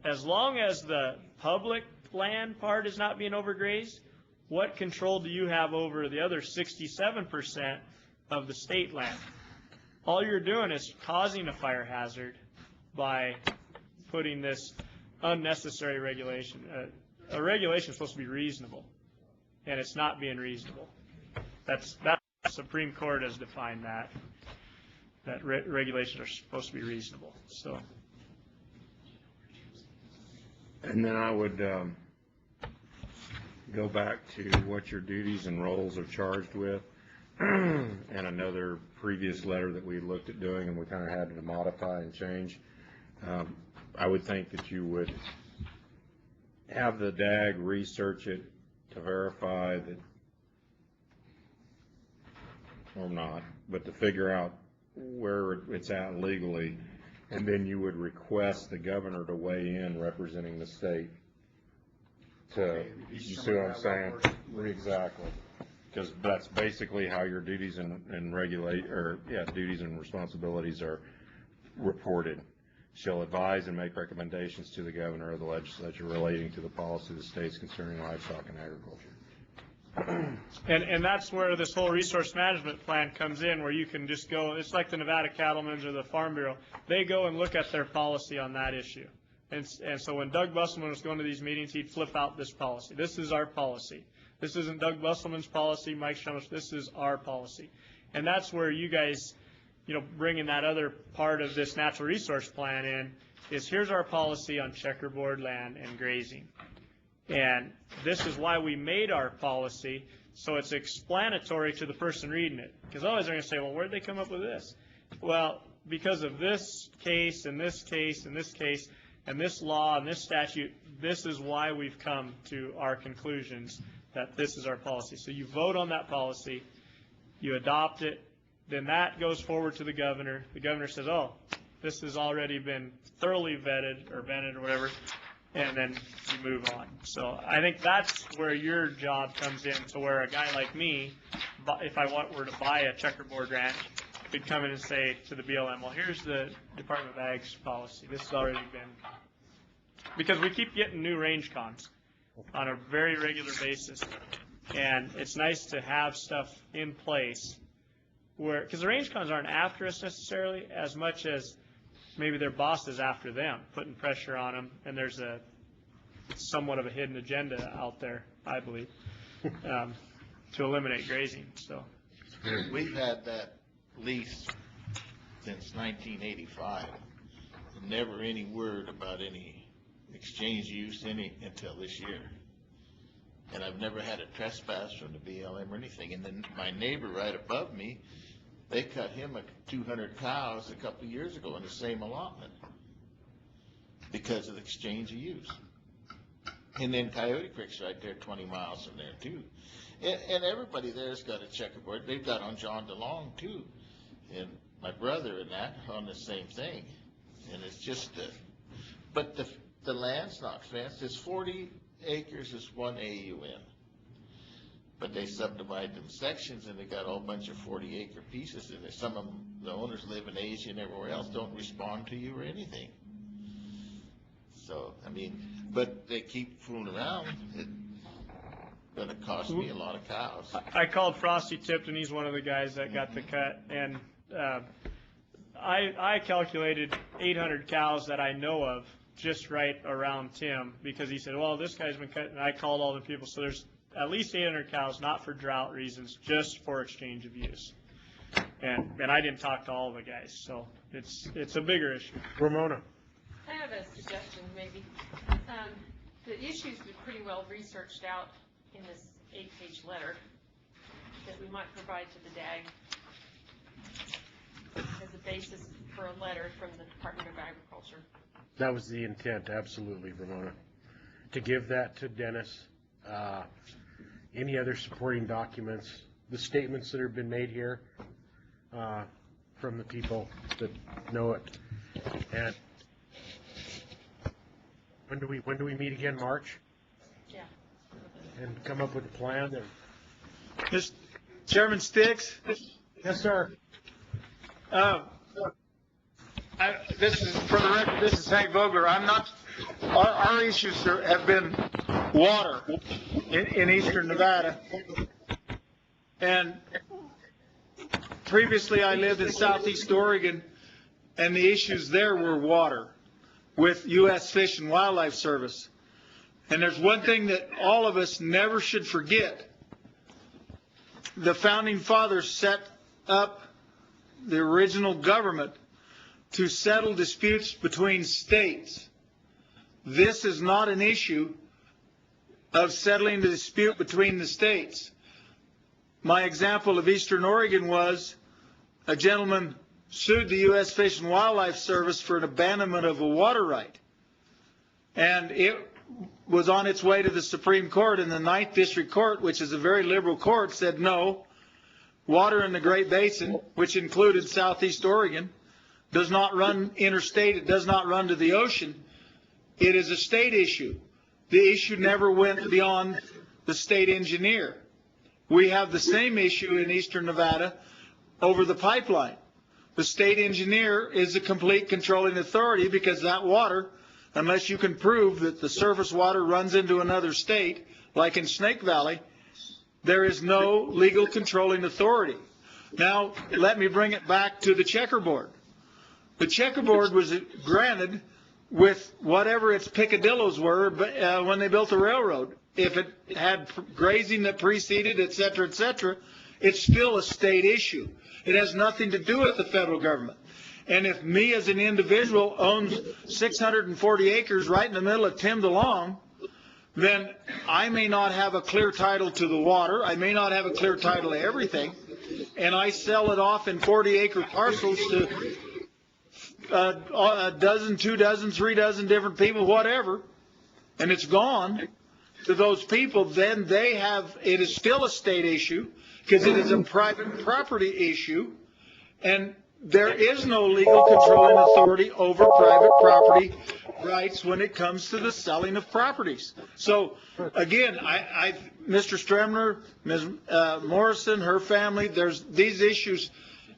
as long as the public land part is not being overgrazed, what control do you have over the other 67% of the state land? All you're doing is causing a fire hazard by putting this unnecessary regulation. A regulation is supposed to be reasonable, and it's not being reasonable. That's the Supreme Court has defined that regulations are supposed to be reasonable. So. And then I would go back to what your duties and roles are charged with, and another previous letter that we looked at doing and we kind of had to modify and change. I would think that you would have the DAG research it to verify that, or not, but to figure out where it's at legally, and then you would request the governor to weigh in representing the state. You see what I'm saying? Exactly. Because that's basically how your duties and duties and responsibilities are reported. Shall advise and make recommendations to the governor or the legislature relating to the policy of the states concerning livestock and agriculture. And that's where this whole resource management plan comes in, where you can just go, it's like the Nevada Cattlemen's or the Farm Bureau. They go and look at their policy on that issue. And so when Doug Busselman was going to these meetings, he'd flip out this policy. This is our policy. This isn't Doug Busselman's policy, Mike Shum's, this is our policy. And that's where you guys, bringing that other part of this natural resource plan in, is here's our policy on checkerboard land and grazing. And this is why we made our policy, so it's explanatory to the person reading it. Because otherwise they're going to say, well, where did they come up with this? Well, because of this case and this case and this case and this law and this statute, this is why we've come to our conclusions that this is our policy. So you vote on that policy, you adopt it, then that goes forward to the governor. The governor says, oh, this has already been thoroughly vetted or whatever, and then you move on. So I think that's where your job comes in, to where a guy like me, if I were to buy a checkerboard ranch, could come in and say to the BLM, well, here's the Department of Ag's policy. This has already been because we keep getting new range cons on a very regular basis. And it's nice to have stuff in place where, because the range cons aren't after us necessarily as much as maybe their boss is after them, putting pressure on them, and there's a somewhat of a hidden agenda out there, I believe, to eliminate grazing. So we've had that lease since 1985. Never any word about any exchange use until this year. And I've never had a trespass from the BLM or anything. And then my neighbor right above me, they cut him 200 cows a couple of years ago in the same allotment because of the exchange of use. And then Coyote Creek's right there 20 miles from there too. And everybody there's got a checkerboard. They've got on John DeLong too. And my brother and that on the same thing. And it's just, but the land's not fenced. It's 40 acres is one AUN. But they subdivide them sections and they got a whole bunch of 40-acre pieces in there. Some of them, the owners live in Asia and everywhere else, don't respond to you or anything. So, I mean, but they keep fooling around. It's going to cost me a lot of cows. I called Frosty Tipton. He's one of the guys that got the cut. And I calculated 800 cows that I know of just right around Tim, because he said, well, this guy's been cut, and I called all the people. So there's at least 800 cows, not for drought reasons, just for exchange of use. And I didn't talk to all the guys, so it's a bigger issue. Ramona. I have a suggestion, maybe. The issue's been pretty well researched out in this 8-page letter that we might provide to the DAG as a basis for a letter from the Department of Agriculture. That was the intent, absolutely, Ramona. To give that to Dennis, any other supporting documents, the statements that have been made here from the people that know it. And when do we meet again? March? Yeah. And come up with a plan? Mr. Chairman Sticks? Yes, sir. This is, for the record, this is Hank Vogler. I'm not, our issues have been water in eastern Nevada. And previously I lived in southeast Oregon, and the issues there were water with U.S. Fish and Wildlife Service. And there's one thing that all of us never should forget. The founding fathers set up the original government to settle disputes between states. This is not an issue of settling the dispute between the states. My example of Eastern Oregon was a gentleman sued the U.S. Fish and Wildlife Service for an abandonment of a water right. And it was on its way to the Supreme Court, and the 9th District Court, which is a very liberal court, said no, water in the Great Basin, which included southeast Oregon, does not run interstate, it does not run to the ocean. It is a state issue. The issue never went beyond the state engineer. We have the same issue in eastern Nevada over the pipeline. The state engineer is the complete controlling authority, because that water, unless you can prove that the surface water runs into another state, like in Snake Valley, there is no legal controlling authority. Now, let me bring it back to the checkerboard. The checkerboard was granted with whatever its picadillos were when they built the railroad. If it had grazing that preceded, et cetera, it's still a state issue. It has nothing to do with the federal government. And if me as an individual owns 640 acres right in the middle of Tim DeLong, then I may not have a clear title to the water. I may not have a clear title to everything. And I sell it off in 40-acre parcels to a dozen, 2 dozen, 3 dozen different people, whatever, and it's gone to those people, then they have, it is still a state issue, because it is a private property issue, and there is no legal controlling authority over private property rights when it comes to the selling of properties. So again, Mr. Stremner, Ms. Morrison, her family, these issues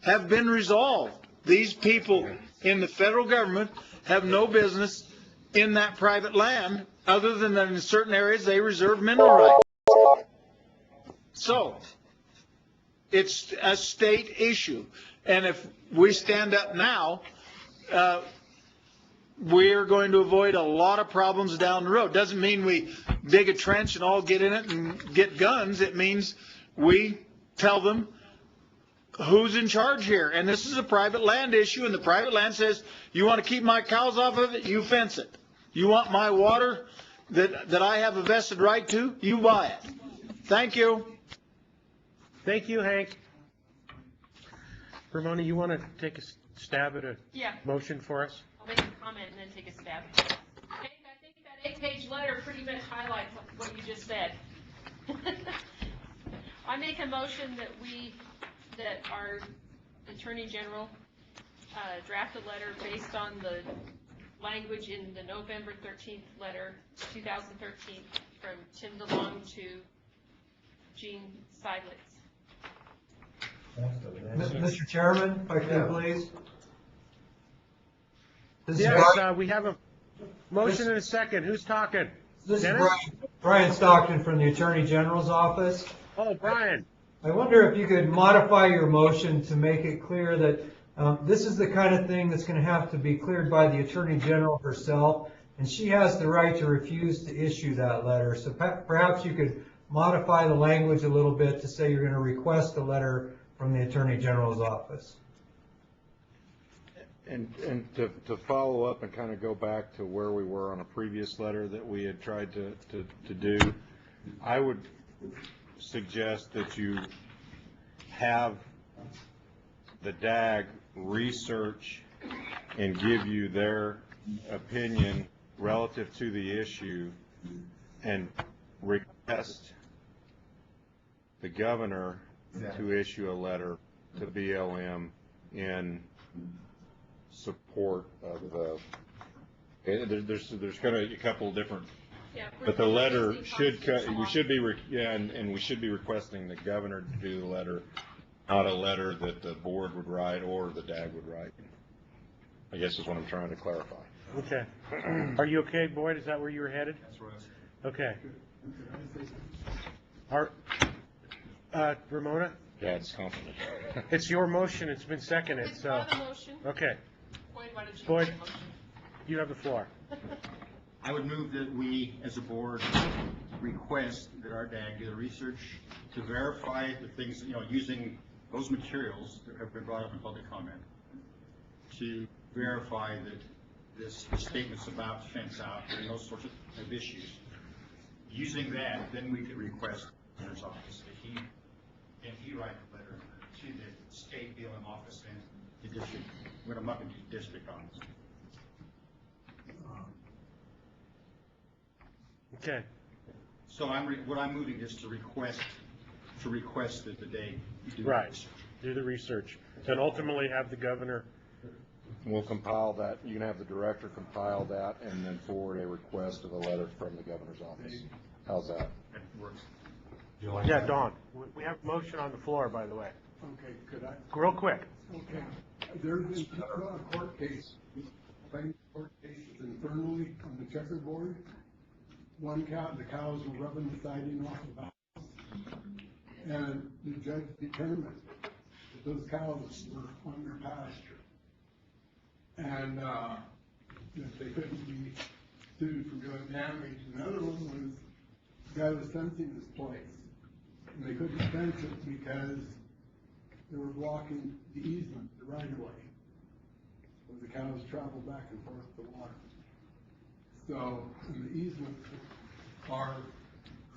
have been resolved. These people in the federal government have no business in that private land, other than that in certain areas they reserve mineral rights. So, it's a state issue. And if we stand up now, we're going to avoid a lot of problems down the road. Doesn't mean we dig a trench and all get in it and get guns. It means we tell them who's in charge here. And this is a private land issue, and the private land says, you want to keep my cows off of it, you fence it. You want my water that I have a vested right to, you buy it. Thank you. Thank you, Hank. Ramona, you want to take a stab at a motion for us? I'll make a comment and then take a stab. Hank, I think that 8-page letter pretty much highlights what you just said. I make a motion that our Attorney General draft a letter based on the language in the November 13th letter, 2013, from Tim DeLong to Gene Seidlitz. Mr. Chairman, if I could, please. Yes, we have a motion and a second. Who's talking? This Dennis? is Brian Stockton from the Attorney General's office. Oh, Brian. I wonder if you could modify your motion to make it clear that this is the kind of thing that's going to have to be cleared by the Attorney General herself, and she has the right to refuse to issue that letter. So perhaps you could modify the language a little bit to say you're going to request a letter from the Attorney General's office. And to follow up and kind of go back to where we were on a previous letter that we had tried to do, I would suggest that you have the DAG research and give you their opinion relative to the issue and request the governor to issue a letter to BLM in support of there's kind of a couple of different, but the letter should, we should be, and we should be requesting the governor to do the letter, not a letter that the board would write or the DAG would write, I guess is what I'm trying to clarify. Okay. Are you okay, Boyd? Is that where you were headed? That's right. Okay. Ramona? Yeah, it's confident. It's your motion. It's been seconded. It's not a motion. Okay. Boyd, why don't you Boyd, make a motion? you have the floor. I would move that we, as a board, request that our DAG do the research to verify the things, using those materials that have been brought up in public comment, to verify that this statements about fence out and those sorts of issues. Using that, then we could request the governor's office if he write a letter to the state BLM office and the district, when I'm up into the district office. Okay. So what I'm moving is to request that the DAG do Right. research. Do the research. And ultimately have the governor. We'll compile that. You can have the director compile that and then forward a request of a letter from the governor's office. How's that? That works. Yeah, Don. We have a motion on the floor, by the way. Okay, could I? Real quick. Okay. There's been a court case, claim court cases internally on the checkerboard. One cow, the cows were rubbing the siding off of the house. And the judge determined that those cows were under pasture. And that they couldn't be sued for doing damage. Another one was, the guy was fencing his place. And they couldn't fence it because they were blocking the easement, the right of way. So the cows travel back and forth to water. So, and the easements are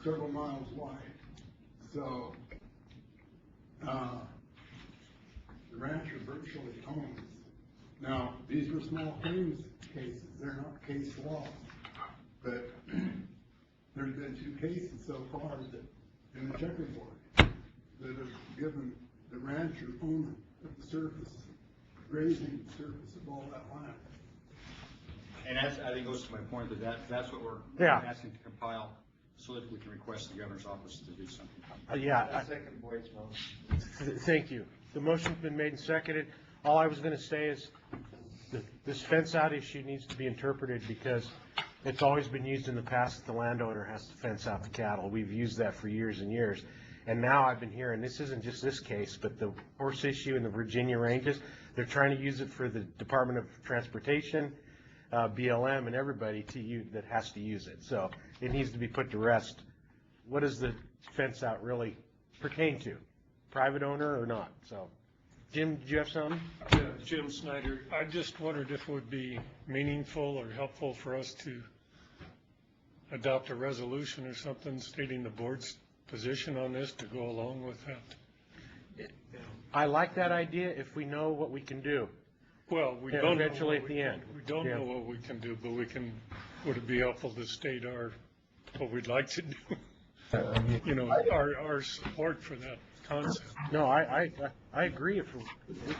several miles wide. So, the rancher virtually owns. Now, these were small claims cases, they're not case law. But there's been 2 cases so far that, in the checkerboard, that have given the rancher owner of the surface, grazing the surface of all that land. And that's, I think goes to my point that that's what we're asking to compile so that we can request the governor's office to do something. Yeah. Second Boyd's motion. Thank you. The motion's been made and seconded. All I was going to say is this fence out issue needs to be interpreted because it's always been used in the past that the landowner has to fence out the cattle. We've used that for years and years. And now I've been hearing, this isn't just this case, but the horse issue in the Virginia ranges, they're trying to use it for the Department of Transportation, BLM, and everybody that has to use it. So it needs to be put to rest. What does the fence out really pertain to? Private owner or not? So, Jim, did you have something? Yeah, Jim Snyder. I just wondered if it would be meaningful or helpful for us to adopt a resolution or something stating the board's position on this to go along with that. I like that idea if we know what we can do. Well, we don't eventually at the end. We don't know what we can do, but would it be helpful to state what we'd like to do? You know, our support for that concept. No, I agree if we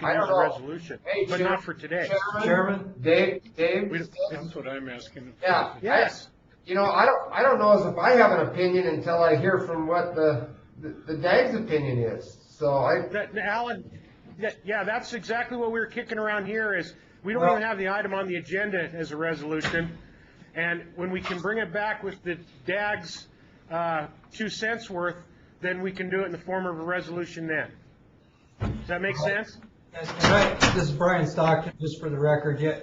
I can don't use a know. resolution, Hey, but not for today. Chairman, Dave, That's what I'm asking. yeah. Yes. I don't know as if I have an opinion until I hear from what the DAG's opinion is. So Alan, yeah, that's exactly what we were kicking around here is we don't even have the item on the agenda as a resolution. And when we can bring it back with the DAG's 2 cents worth, then we can do it in the form of a resolution then. Does that make sense? This is Brian Stockton, just for the record. Yeah,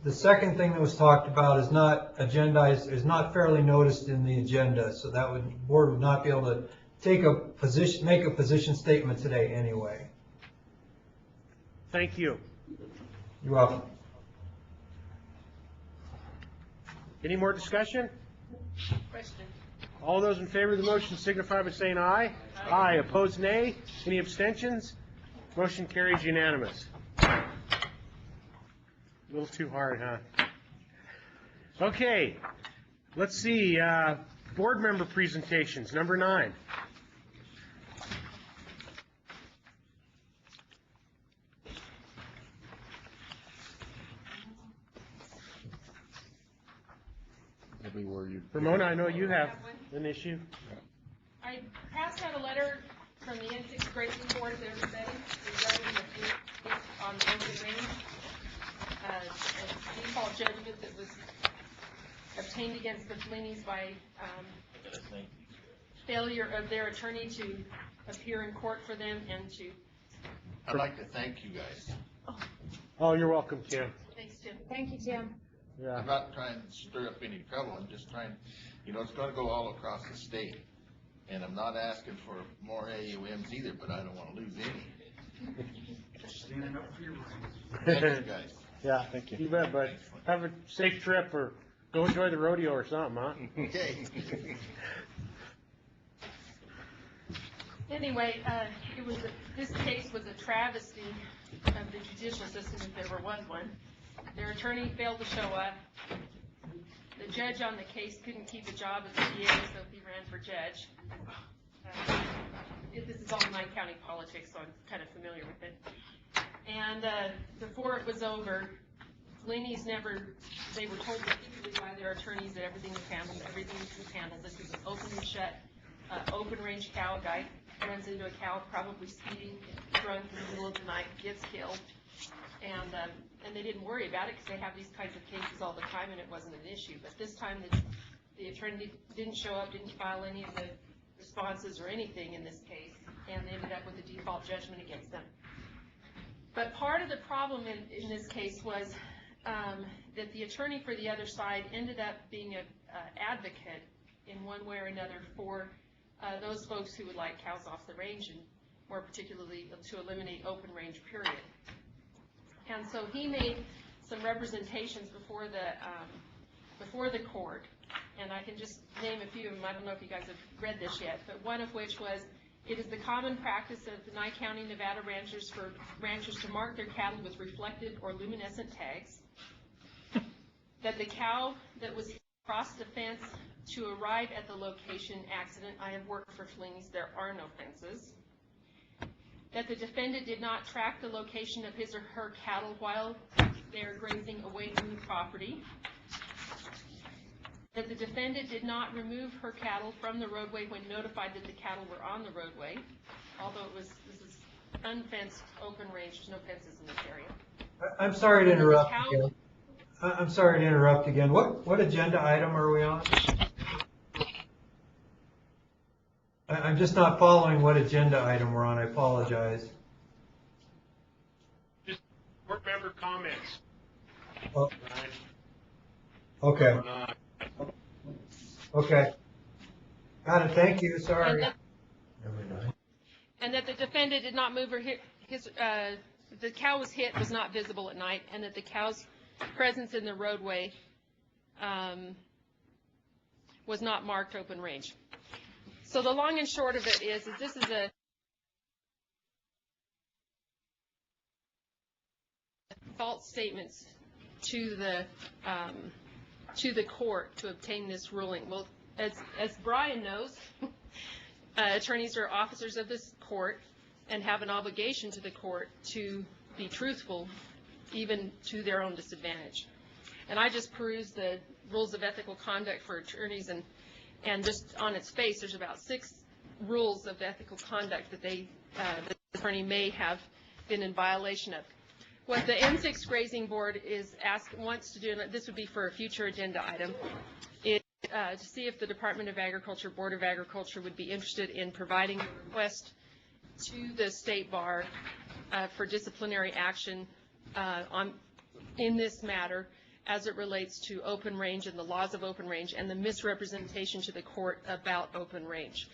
the second thing that was talked about is not agendized, is not fairly noticed in the agenda, so the board would not be able to make a position statement today anyway. Thank you. You're welcome. Any more discussion? Question. All those in favor of the motion signify by saying aye. Aye. Opposed, nay. Any abstentions? Motion carries unanimous. A little too hard, huh? Okay. Let's see. Board member presentations, number 9. Ramona, I know you have an issue. I passed out a letter from the N6 grade report to everybody regarding the on the open range. A default judgment that was obtained against the Fellinis by failure of their attorney to appear in court for them and to... I'd like to thank you guys. Oh, you're welcome, Tim. Thanks, Tim. Thank you, Tim. Yeah. I'm not trying to stir up any trouble, I'm just trying, it's gonna go all across the state. And I'm not asking for more AUMs either, but I don't wanna lose any. Standing up for your rights. Thank you, guys. Yeah, thank you. You bet, bud. Have a safe trip or go enjoy the rodeo or something, huh? Okay. Anyway, this case was a travesty of the judicial system, if there ever was one. Their attorney failed to show up. The judge on the case couldn't keep a job as a DA, so he ran for judge. This is all 9 county politics, so I'm kind of familiar with it. And before it was over, Fellinis they were told repeatedly by their attorneys that everything was handled. This is an open and shut, open range cow. A guy runs into a cow, probably speeding, drunk in the middle of the night, gets killed. And they didn't worry about it because they have these kinds of cases all the time and it wasn't an issue. But this time the attorney didn't show up, didn't file any of the responses or anything in this case, and they ended up with a default judgment against them. But part of the problem in this case was that the attorney for the other side ended up being an advocate in one way or another for those folks who would like cows off the range, and more particularly to eliminate open range, period. And so he made some representations before the court, and I can just name a few of them. I don't know if you guys have read this yet, but one of which was, it is the common practice of the Nye County, Nevada ranchers for ranchers to mark their cattle with reflected or luminescent tags. That the cow that was crossed the fence to arrive at the location accident, I have worked for Fellinis, there are no fences. That the defendant did not track the location of his or her cattle while they are grazing away from the property. That the defendant did not remove her cattle from the roadway when notified that the cattle were on the roadway, although this is unfenced open range, there's no fences in this area. I'm sorry to interrupt How- again. I'm sorry to interrupt again. What agenda item are we on? I'm just not following what agenda item we're on. I apologize. Just board member comments. Oh, Right. okay, Uh, okay. Got it, thank you, sorry. And that the defendant did not move or the cow was hit was not visible at night, and that the cow's presence in the roadway was not marked open range. So the long and short of it is this is a false statements to the court to obtain this ruling. Well, as Brian knows, attorneys are officers of this court and have an obligation to the court to be truthful, even to their own disadvantage. And I just perused the rules of ethical conduct for attorneys, and just on its face, there's about 6 rules of ethical conduct that the attorney may have been in violation of. What the N6 Grazing Board wants to do, and this would be for a future agenda item, is to see if the Department of Agriculture, Board of Agriculture would be interested in providing a request to the State Bar for disciplinary action in this matter as it relates to open range and the laws of open range and the misrepresentation to the court about open range.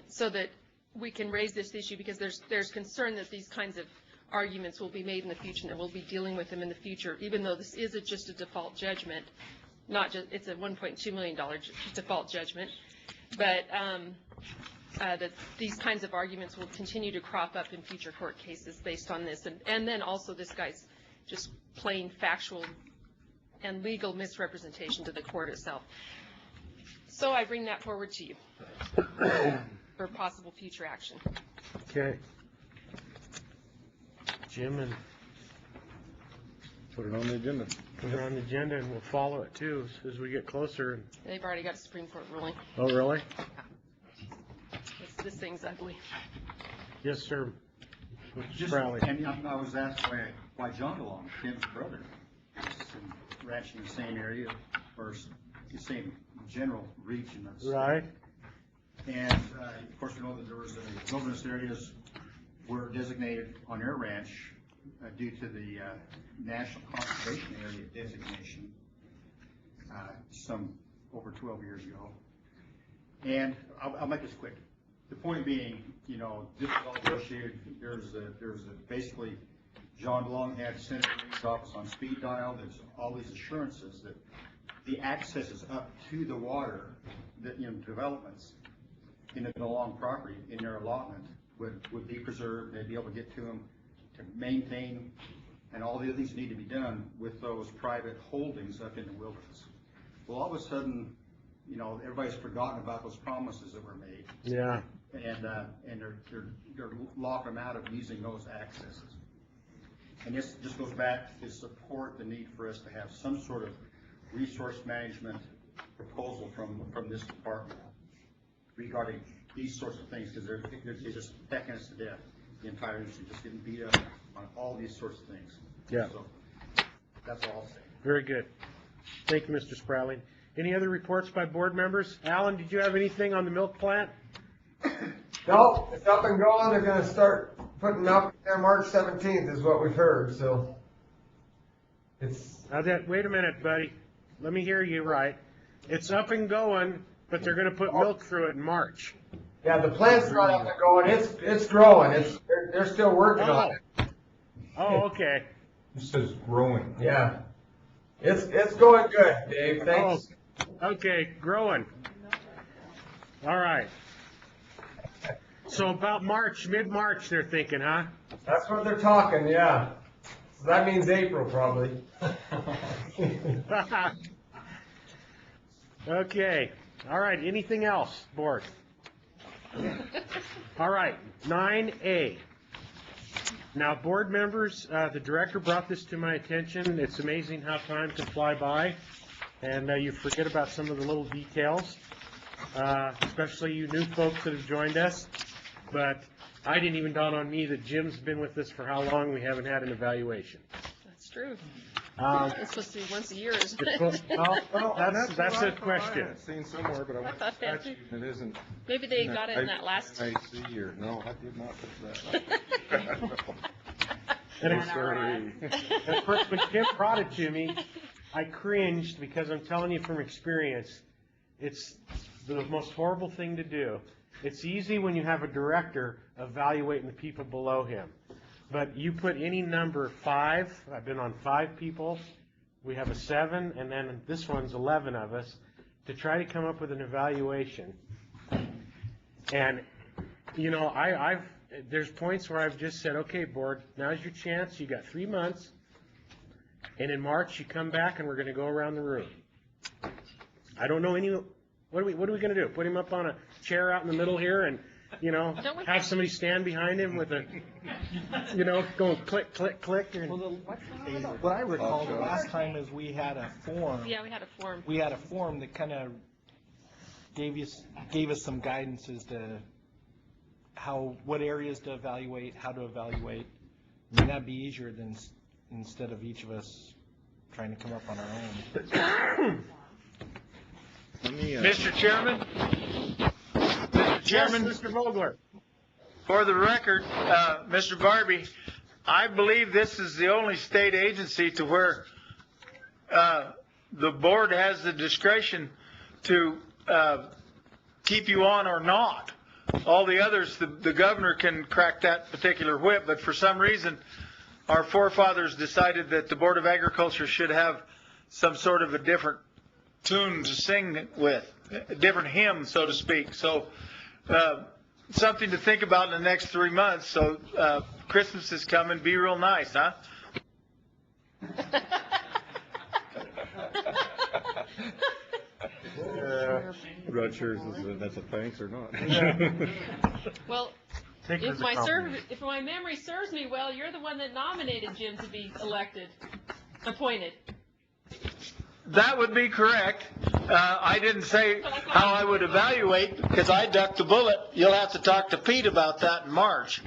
So that we can raise this issue, because there's concern that these kinds of arguments will be made in the future and that we'll be dealing with them in the future, even though this isn't just a default judgment. Not just, it's a $1.2 million default judgment, but that these kinds of arguments will continue to crop up in future court cases based on this. And then also this guy's just plain factual and legal misrepresentation to the court itself. So I bring that forward to you for possible future action. Okay. Jim, and Put it on the agenda. put it on the agenda, and we'll follow it too as we get closer. They've already got a Supreme Court ruling. Oh, really? This thing's ugly. Yes, sir. Just, Crowley. and I was asked by John DeLong, Tim's brother, ranching in the same area, or the same general region. Right. And of course, we know that there was a wilderness areas were designated on their ranch due to the National Conservation Area designation some over 12 years ago. And I'll make this quick. The point being, you know, this is all negotiated. There's basically, John DeLong had Senator Reid's office on speed dial. There's all these assurances that the accesses up to the water, that, you know, developments in the DeLong property in their allotment would be preserved. They'd be able to get to them, to maintain, and all the other things need to be done with those private holdings up in the wilderness. Well, all of a sudden, you know, everybody's forgotten about those promises that were made. Yeah. And they're locking them out of using those accesses. And this just goes back to support the need for us to have some sort of resource management proposal from this department regarding these sorts of things, because they're just pecking us to death. The entire industry just getting beat up on all these sorts of things. Yeah. So that's all I'll say. Very good. Thank you, Mr. Sprouling. Any other reports by board members? Alan, did you have anything on the milk plant? No, it's up and going. They're gonna start putting up there March 17th is what we've heard, so it's. Wait a minute, buddy. Let me hear you right. It's up and going, but they're gonna put milk through it in March. Yeah, the plant's not up and going. It's growing. They're still working on it. Oh, okay. It says growing. Yeah. It's going good, Dave. Thanks. Oh, okay, growing. All right. So about March, mid-March, they're thinking, huh? That's what they're talking, yeah. So that means April, probably. Okay. All right. Anything else, board? All right. 9A. Now, board members, the director brought this to my attention. It's amazing how time can fly by, and you forget about some of the little details, especially you new folks that have joined us. But I didn't even dawn on me that Jim's been with us for how long, we haven't had an evaluation. That's true. Um, It's supposed to be once a year, isn't Well, it? that's a question. I've seen somewhere, but I went to thought that statute, and it isn't. Maybe they got it in that last. I see, or, no, I did not put that. And I'm sorry. At first, when Jim brought it to me, I cringed because I'm telling you from experience, it's the most horrible thing to do. It's easy when you have a director evaluating the people below him. But you put any number 5, I've been on 5 people, we have a 7, and then this one's 11 of us, to try to come up with an evaluation. And, you know, there's points where I've just said, okay, board, now's your chance, you got 3 months, and in March you come back and we're gonna go around the room. I don't know what are we gonna do? Put him up on a chair out in the middle here and, you know, have somebody stand behind him with a, you know, going click, click, click. And What I recall the last time is we had a form. Yeah, we had a form. We had a form that kind of gave us some guidance as to what areas to evaluate, how to evaluate. I mean, that'd be easier than instead of each of us trying to come up on our own. Mr. Chairman? Mr. Chairman? Yes, Mr. Vogler. For the record, Mr. Barbie, I believe this is the only state agency to where the board has the discretion to keep you on or not. All the others, the governor can crack that particular whip, but for some reason, our forefathers decided that the Board of Agriculture should have some sort of a different tune to sing with, a different hymn, so to speak. So something to think about in the next 3 months. So Christmas is coming. Be real nice, huh? I'm not sure if that's a thanks or not. Well, if my memory serves me well, you're the one that nominated Jim to be appointed. That would be correct. I didn't say how I would evaluate because I ducked the bullet. You'll have to talk to Pete about that in March.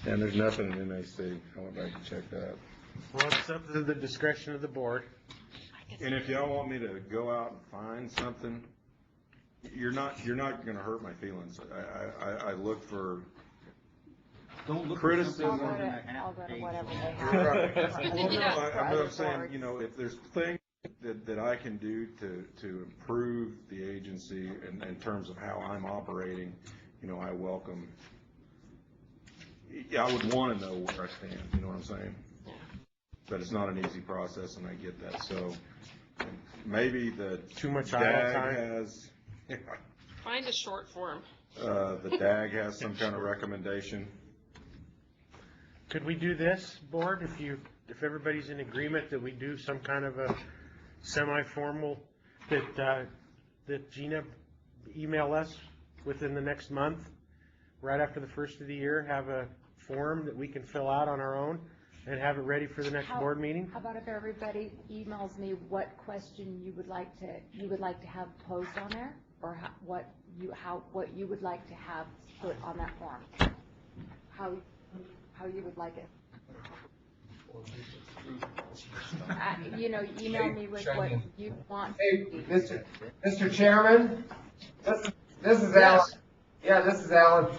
And there's nothing in NAC. I went back and checked that. Well, it's up to the discretion of the board. And if y'all want me to go out and find something, you're not going to hurt my feelings. I look for criticism. I'll go to whatever they have. I'm saying, you know, if there's things that I can do to improve the agency in terms of how I'm operating, you know, I welcome. I would want to know where I stand. You know what I'm saying? But it's not an easy process, and I get that. So maybe the too much DAG time has. Find a short form. The DAG has some kind of recommendation. Could we do this, board, if everybody's in agreement that we do some kind of a semi-formal, that Gina email us within the next month, right after the first of the year, have a form that we can fill out on our own and have it ready for the next board meeting? How about if everybody emails me what question you would like to have posed on there, or what you would like to have put on that form? How you would like it. Email me with what you want. Hey, Mr. Chairman, this is Alan. Yeah, this is Alan.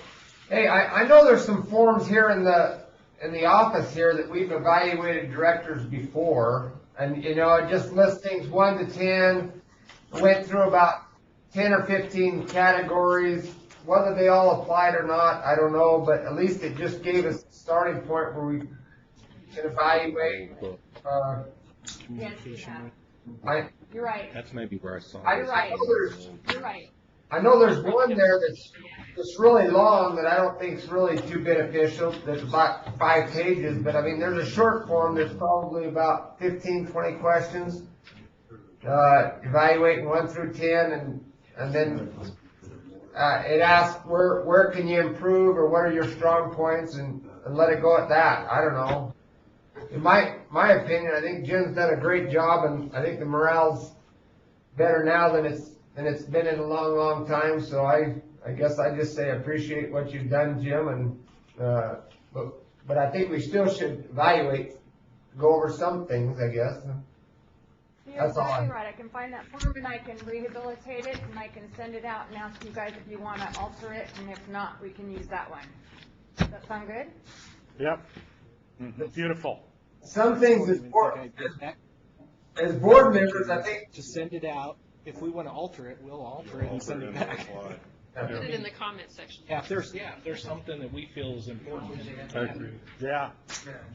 Hey, I know there's some forms here in the office here that we've evaluated directors before, and it just lists things 1 to 10. I went through about 10 or 15 categories. Whether they all applied or not, I don't know, but at least it just gave us a starting point where we can evaluate. Yes, you have. You're right. That's maybe where I saw You're right. You're right. I know there's one there that's really long that I don't think is really too beneficial. That's about 5 pages, but I mean, there's a short form that's probably about 15, 20 questions, evaluating 1 through 10, and then it asks where can you improve, or what are your strong points, and let it go at that. I don't know. In my opinion, I think Jim's done a great job, and I think the morale's better now than it's been in a long, long time, so I guess I just say appreciate what you've done, Jim, and, but I think we still should evaluate, go over some things, I guess. You're That's all exactly I'm- right. I can find that form and I can rehabilitate it and I can send it out and ask you guys if you want to alter it, and if not, we can use that one. Does that sound good? Yep. Beautiful. Some things as board members, I think. To send it out, if we want to alter it, we'll alter it and send it back. Put it in the comment section. Yeah, if there's something that we feel is important. Yeah.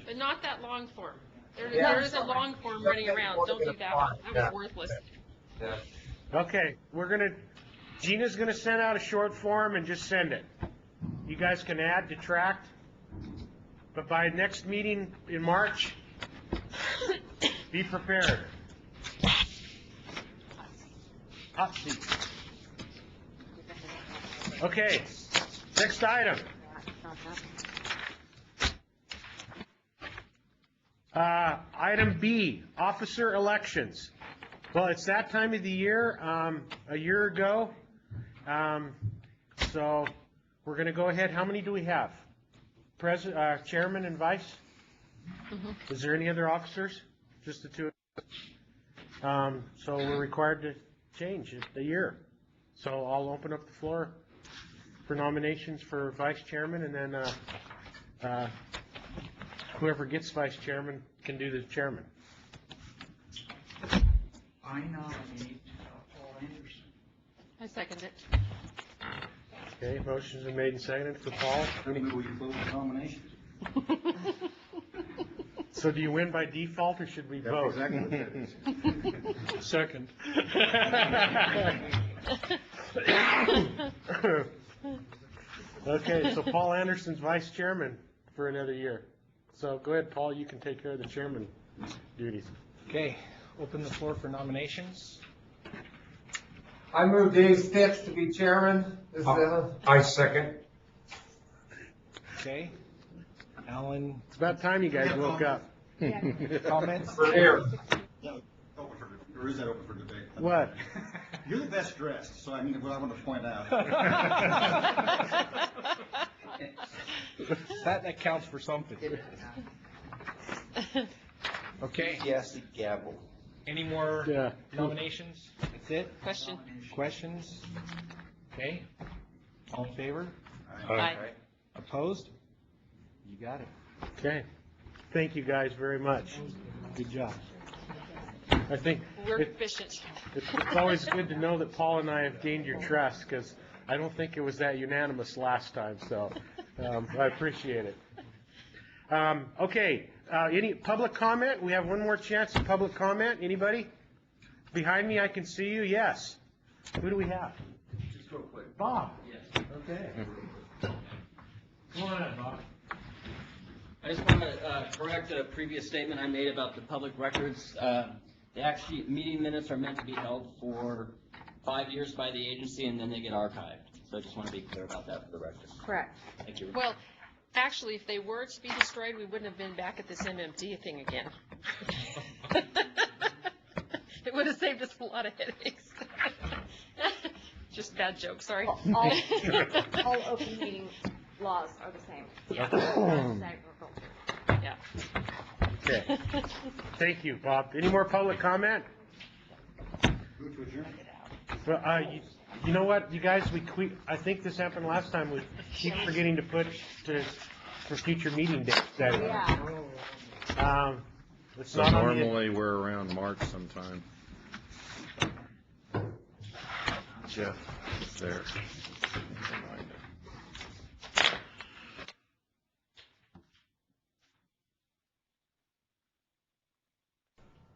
But not that long form. Yeah. There is a long form running around. Don't do that one. That was worthless. Okay, Gina's gonna send out a short form and just send it. You guys can add, detract, but by next meeting in March, be prepared. Hot seat. Okay, next item. Item B, officer elections. Well, it's that time of the year, a year ago. So we're going to go ahead. How many do we have? Chairman and vice? Is there any other officers? Just the two? So we're required to change it a year. So I'll open up the floor for nominations for vice chairman, and then whoever gets vice chairman can do the chairman. I nominate Paul Anderson. I second it. Okay, motions are made and seconded for Paul. We close the nominations. So do you win by default, or should we vote? Exactly what that is. Second. Okay, so Paul Anderson's vice chairman for another year. So go ahead, Paul, you can take care of the chairman duties. Okay, open the floor for nominations. I move Dave Stitz to be chairman. I second. Okay. Alan. It's about time you guys woke up. Comments? For here. Or is that open for debate? What? You're the best dressed, so I mean, what I want to point out. That counts for something. Okay. Yes, gavel. Any more nominations? That's it? Questions? Okay. All in favor? Aye. Opposed? You got it. Okay. Thank you guys very much. Good job. I think We're efficient. it's always good to know that Paul and I have gained your trust, because I don't think it was that unanimous last time, so I appreciate it. Okay, any public comment? We have one more chance of public comment. Anybody? Behind me, I can see you. Yes. Who do we have? Just real quick. Bob. Yes. Okay. Come on in, Bob. I just want to correct a previous statement I made about the public records. The actual meeting minutes are meant to be held for 5 years by the agency, and then they get archived. So I just want to be clear about that for the record. Correct. Thank you. Well, actually, if they were to be destroyed, we wouldn't have been back at this MMD thing again. It would have saved us a lot of headaches. Just bad joke, sorry. All open meeting laws are the same. Yeah. Yeah. Okay. Thank you, Bob. Any more public comment? Well, you know what, you guys, I think this happened last time. We keep forgetting to put for future meeting dates. Yeah. It's So not on the. normally we're around March sometime. Jeff is there.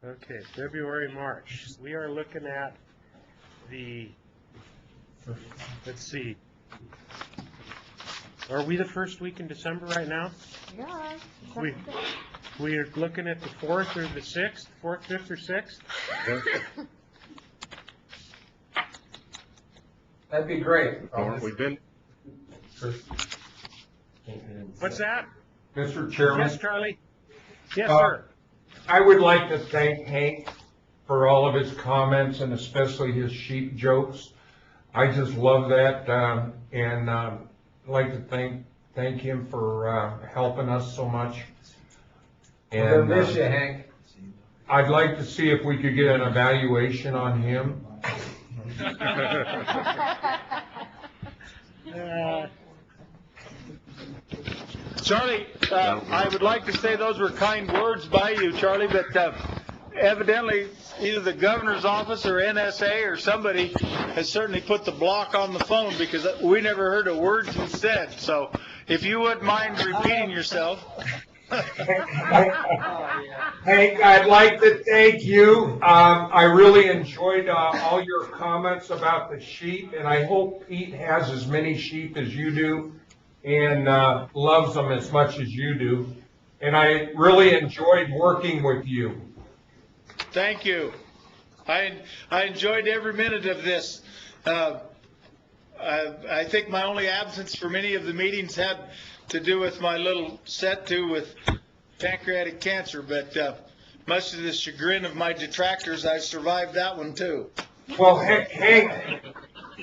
Okay, February, March. We are looking at let's see. Are we the first week in December right now? Yeah. We are looking at the 4th or the 6th, 4th, 5th, or 6th? That'd be great. We've been. What's that? Mr. Chairman? Yes, Charlie? Yes, sir. I would like to thank Hank for all of his comments and especially his sheep jokes. I just love that, and I'd like to thank him for helping us so much. We're And gonna miss you, Hank. I'd like to see if we could get an evaluation on him. Charlie, I would like to say those were kind words by you, Charlie, but evidently either the governor's office or NSA or somebody has certainly put the block on the phone, because we never heard a word you said. So if you wouldn't mind repeating yourself. Hank, I'd like to thank you. I really enjoyed all your comments about the sheep, and I hope Pete has as many sheep as you do and loves them as much as you do. And I really enjoyed working with you. Thank you. I enjoyed every minute of this. I think my only absence from any of the meetings had to do with my little set to with pancreatic cancer, but much to the chagrin of my detractors, I survived that one too. Well, Hank,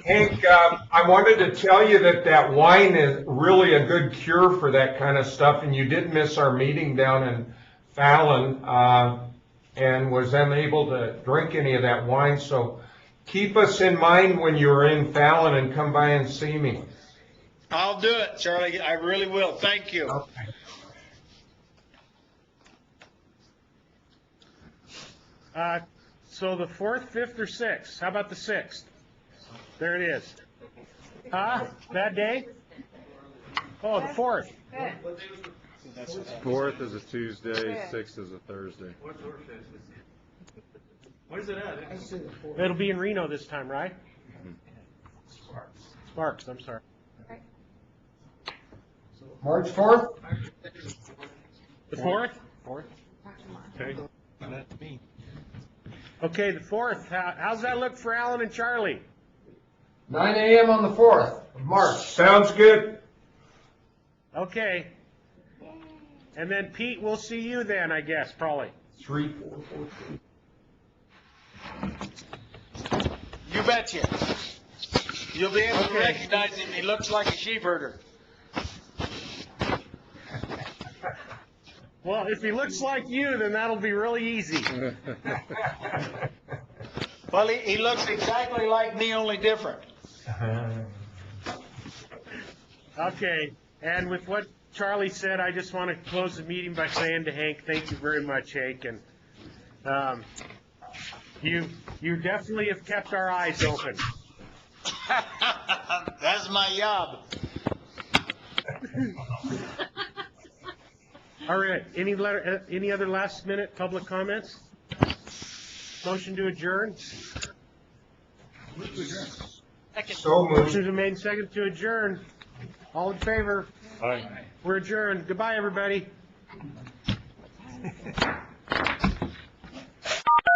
I wanted to tell you that wine is really a good cure for that kind of stuff, and you did miss our meeting down in Fallon and was unable to drink any of that wine, so keep us in mind when you're in Fallon and come by and see me. I'll do it, Charlie. I really will. Thank you. Okay. So the 4th, 5th, or 6th? How about the 6th? There it is. Huh? That day? Oh, the 4th. 4th is a Tuesday, 6th is a Thursday. Where's it at? It'll be in Reno this time, right? Sparks, I'm sorry. March 4th? The 4th? 4th? Okay. That's me. Okay, the 4th. How's that look for Alan and Charlie? 9 a.m. on the 4th of March. Sounds good. Okay. And then Pete, we'll see you then, I guess, probably. 3, 4, 4. You betcha. You'll be able to recognize him. He looks like a sheep herder. Well, if he looks like you, then that'll be really easy. Well, he looks exactly like me, only different. Okay, and with what Charlie said, I just want to close the meeting by saying to Hank, thank you very much, Hank, and you definitely have kept our eyes open. That's my job. All right, any other last minute public comments? Motion to adjourn? So moved. Motion's been made second to adjourn. All in favor? Aye. We're adjourned. Goodbye, everybody.